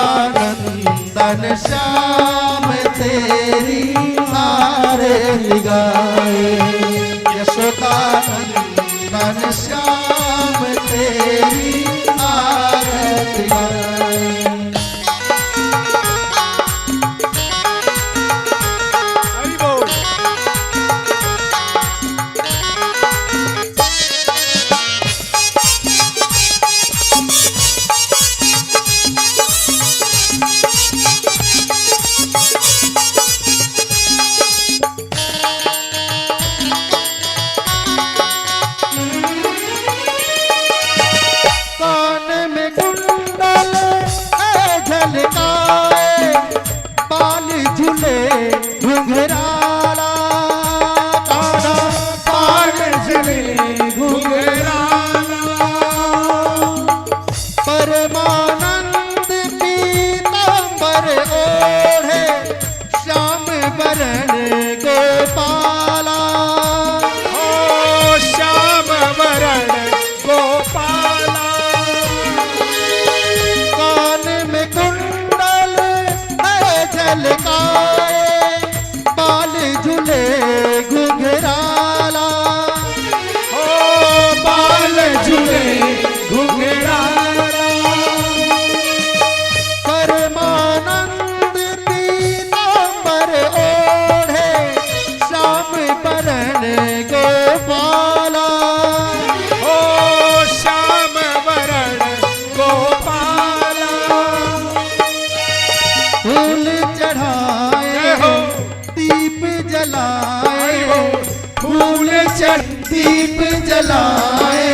यशोदानंदन श्याम तेरी आरती गाए, यशोदानंदन श्याम तेरी आरती गाए। हरि बोल। कान में कुंडल झलकाए, बाल झूले घुंघराला, काना बाल झूले घुंघराला। परमानंद पीतांबर ओढ़े, श्याम बरन गोपाला। ओ श्याम वरण गोपाला। कान में कुंडल झलकाए, बाल झूले घुंघराला। ओ बाल झूले घुंघराला। परमानंद पीतांबर ओढ़े, श्याम बरन गोपाला। ओ श्याम वरण गोपाला। फूल चढ़ाए, जय हो। दीप जलाए, फूल चढ़ दीप जलाए,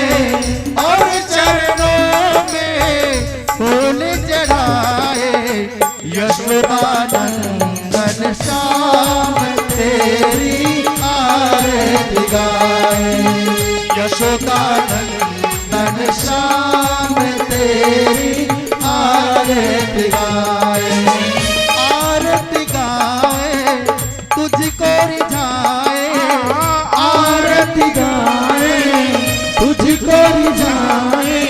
और चरणों में फूल चढ़ाए। यशोदानंदन श्याम तेरी आरती गाए, यशोदानंदन श्याम तेरी आरती गाए। आरती गाए तुझको रिझाए, आरती गाए तुझको रिझाए,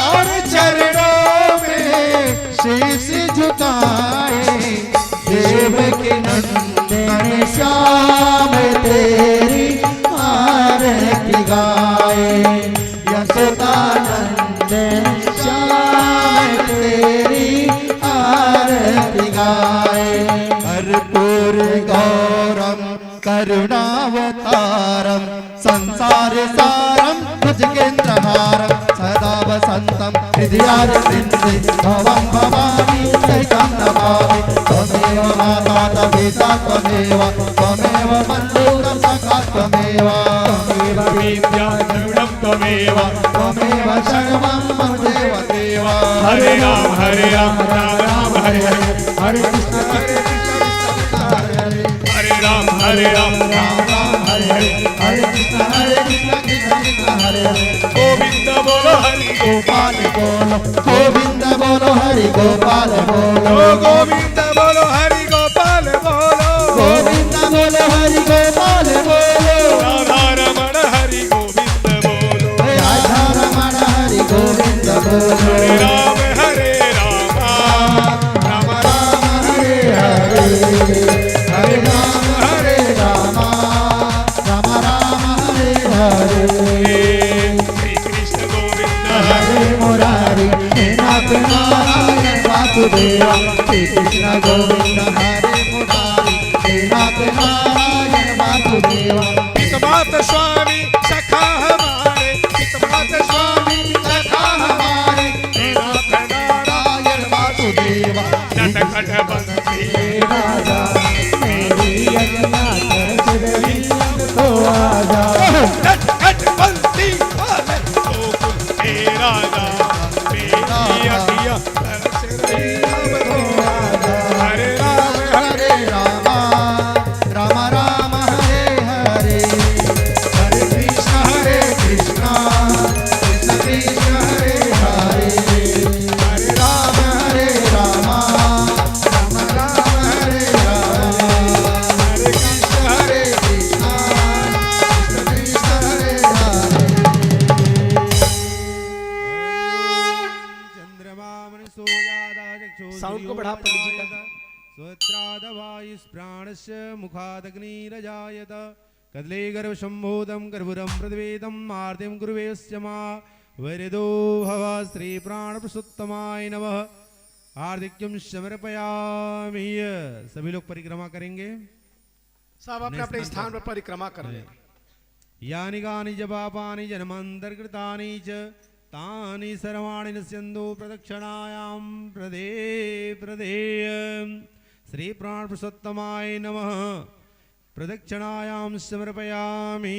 और चरणों में शीश झुकाए। देवकी नंदन श्याम तेरी आरती गाए, यशोदानंदन श्याम तेरी आरती गाए। कर्पूर गौरम करुणावतारम, संसार सारम भुजगेन्द्रहारम, सदा वसंतम हृदयारविन्दे भवं भवानी शैकं नमामि। त्वमेव माता पिता त्वमेव, त्वमेव बन्धुः सखा त्वमेव, त्वमेव विद्या द्रविणं त्वमेव। त्वमेव सर्वं मम देव देव। हरे राम राम राम हरे हरे, हरे कृष्ण कृष्ण हरे हरे, हरे राम राम राम हरे हरे, हरे कृष्ण कृष्ण हरे हरे। गोविंद बोलो हरि गोपाल बोलो, गोविंद बोलो, हरि गोपाल बोलो, ओ गोविंद बोलो हरि गोपाल बोलो। गोविंद बोलो, हरि गोपाल बोलो, राधा रमण हरि गोविंद बोलो। राधा रमण हरि गोविंद बोलो। हरे राम राम राम हरे हरे, हरे राम हरे राम, राम राम हरे हरे। श्री कृष्ण गोविंद हरे। हरे मुरारी हे नाथ नारायण वासुदेवा, श्री कृष्ण गोविंद हरे मुरारी हे नाथ नारायण वासुदेवा। पितमात स्वामी सखा हमारे, पितमात स्वामी सखा हमारे, हे नाथ नारायण वासुदेवा, नटखट बंसी राजा मेरी अज्ञात सुरभि तो आजा। नटखट बंसी वाले गोकुल के राजा, मेरी अखियाँ तरस रही अब तो आजा। हरे राम हरे राम, राम राम हरे हरे, हरे कृष्ण कृष्ण कृष्ण हरे हरे, हरे राम राम साउंड को बढ़ा पंडित जी का। स्वत्रादवायुस्प्राणस्य मुखादग्निरजायत कदले गर्भशम्भूतं गर्भुरं प्रद्वेदं आर्तिं कुर्वेश्च मा वरदो भव श्री प्राणप्रसुत्तमाय नमः। हार्दिक्यं समर्पयामि। सभी लोग परिक्रमा करेंगे। सब अपने अपने स्थान पर परिक्रमा कर लें। यानि कानि च पापानि जन्मान्तर्कृतानि च तानि सर्वाणि नश्यन्तु प्रदक्षिणायां प्रदे प्रदेय। श्री प्राणप्रसुत्तमाय नमः। प्रदक्षिणायां समर्पयामि।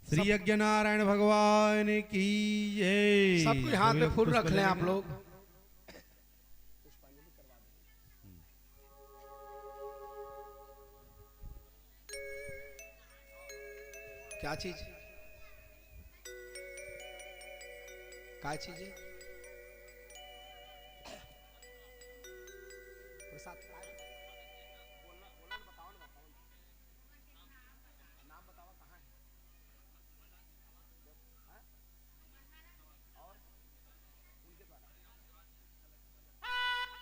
श्री यज्ञनारायण भगवान की जय। सबके हाथ में फूल रख लें आप लोग। क्या चीज क्या चीज है? प्रसाद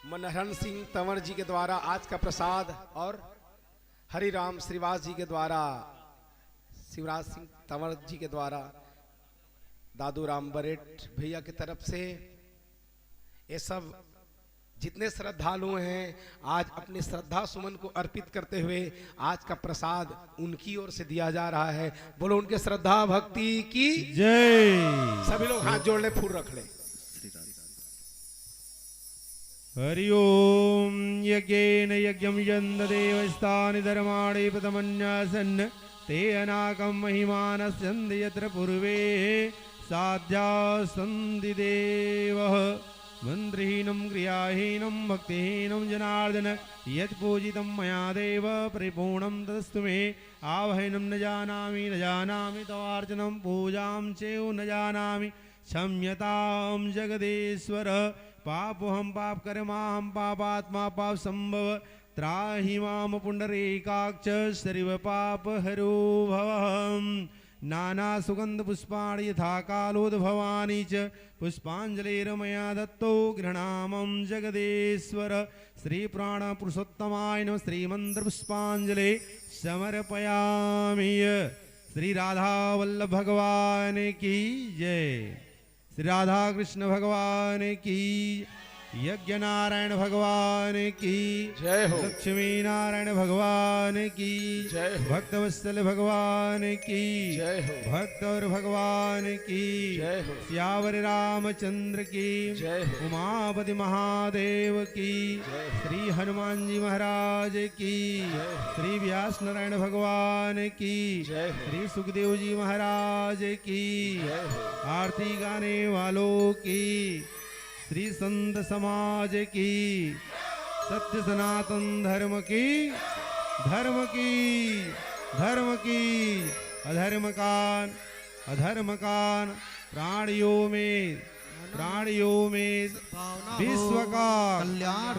मनहरण सिंह तंवर जी के द्वारा आज का प्रसाद और हरिराम श्रीवास जी के द्वारा शिवराज सिंह तंवर जी के द्वारा दादू राम बरेट भैया की तरफ से ये सब जितने श्रद्धालु हैं आज अपने श्रद्धा सुमन को अर्पित करते हुए आज का प्रसाद उनकी ओर से दिया जा रहा है। बोलो उनके श्रद्धा भक्ति की जय। सभी लोग हाथ जोड़ ले फूल रख ले। हरि ओम यज्ञेन यज्ञं यन्देवस्तानि धर्माणि प्रथमन्यासन् ते अनाकं महिमानस्यन्ति यत्र पूर्वे साध्या सन्ति देवः। मन्त्रहीनं क्रियाहीनं भक्तिहीनं जनार्दन यत्पूजितं मया देव परिपूर्णं तदस्तु मे। आवहनं न जानामि तवार्चनं पूजां चैव न जानामि क्षम्यतां जगदीश्वर। पापोऽहं पापकर्माहं पापात्मा पाप संभव त्राहि माम पुंडरीकाक्ष सर्व पापहरो भवः। नाना सुगंध पुष्पाणि यथा कालोद्भवानि च पुष्पांजलिर्मया दत्तो गृह्णामं जगदीश्वर। श्री प्राण पुरुषोत्तमाय नमः। श्रीमंत्र पुष्पांजलि समर्पयामि। श्री राधा वल्लभ भगवान की जय। श्री राधा कृष्ण भगवान की, यज्ञ नारायण भगवान की जय हो। लक्ष्मी नारायण भगवान की जय हो। भक्तवत्सल भगवान की जय हो। भक्त और भगवान की जय हो। सियावर रामचंद्र की जय हो। उमापति महादेव की जय हो। श्री हनुमान जी महाराज की जय हो। श्री व्यास नारायण भगवान की जय हो। श्री सुखदेव जी महाराज की जय हो। आरती गाने वालों की श्री संत समाज की सत्य सनातन धर्म की अधर्म कान प्राणियों में विश्व का कल्याण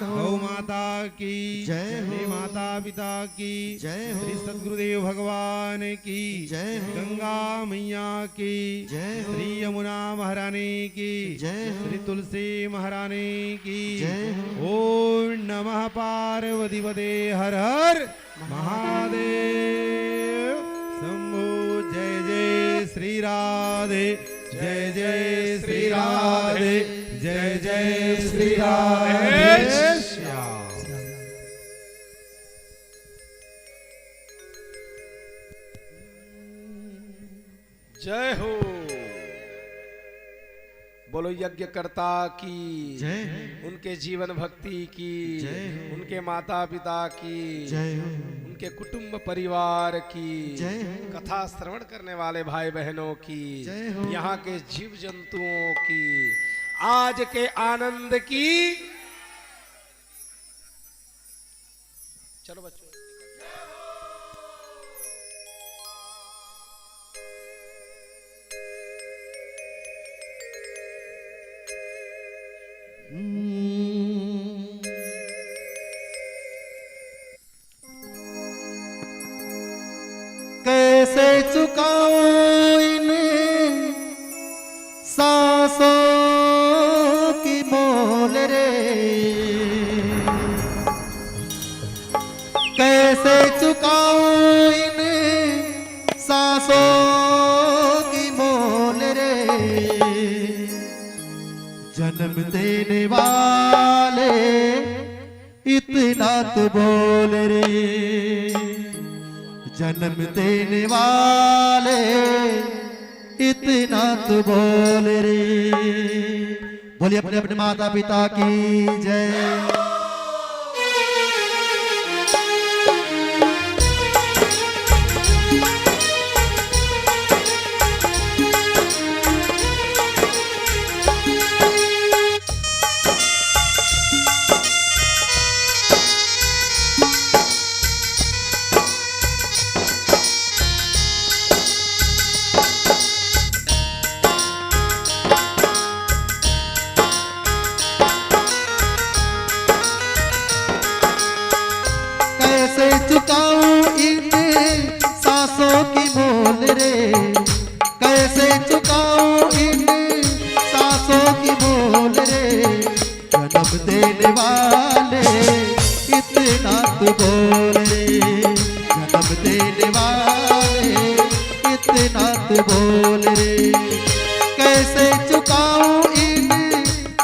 हो। गौ माता की जय हो। श्री माता पिता की जय हो। श्री सद्गुरुदेव भगवान की जय हो। गंगा मैया की जय हो। श्री यमुना महारानी की जय हो। श्री तुलसी महारानी की जय हो। ओम नमः पार्वती पते हर हर महादेव शंभो। जय जय श्री राधे जय जय श्री राधे जय जय श्री राधे श्याम। जय हो। बोलो यज्ञकर्ता की जय। उनके जीवन भक्ति की जय हो। उनके माता पिता की जय हो। उनके कुटुंब परिवार की जय हो। कथा श्रवण करने वाले भाई बहनों की जय हो। यहाँ के जीव जंतुओं की आज के आनंद की। चलो बच्चों। कैसे चुकाऊं इन सांसों जन्म देने वाले इतना तो बोल रे, जन्म देने वाले इतना तो बोल रे। बोलिए अपने अपने माता पिता की जय। कैसे चुकाऊं इन सांसों की मोल रे, कैसे चुकाऊं इन सांसों की मोल रे। जन्म देने वाले इतना तो बोल रे, जन्म देने वाले इतना तो बोल रे। कैसे चुकाऊं इन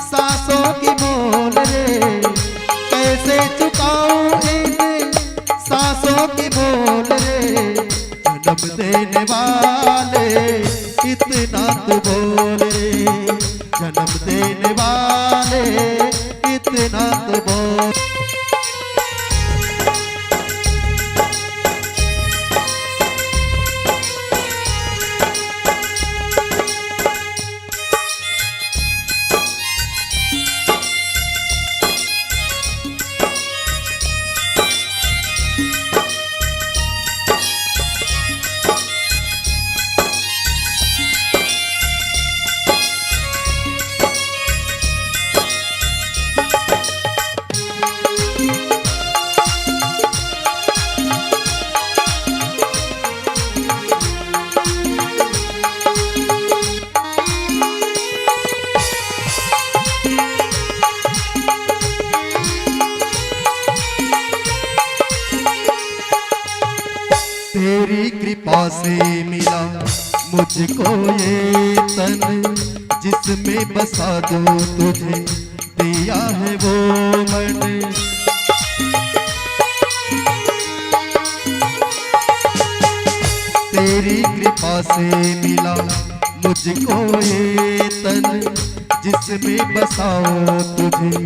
सांसों की मोल रे, कैसे चुकाऊं इन सांसों की बोल रे। जन्म देने वाले इतना तो बोल रे, जन्म देने वाले इतना तो बोल। तेरी कृपा से मिला मुझको ये तन, जिसमें बसा दो तुझे दिया है वो मन। तेरी कृपा से मिला मुझको ये तन, जिसमें बसाओ तुझे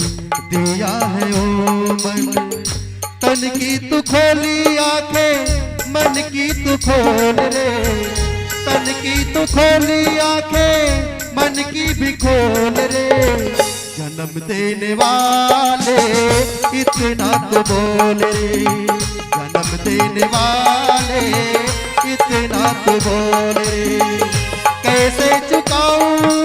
दिया है वो मन। तन की तू खोली आंखें, मन की तू खोल रे, तन की तू खोली आंखें, मन की भी खोल रे। जन्म देने वाले इतना तो बोल रे, जन्म देने वाले इतना तो बोल रे। कैसे चुकाऊं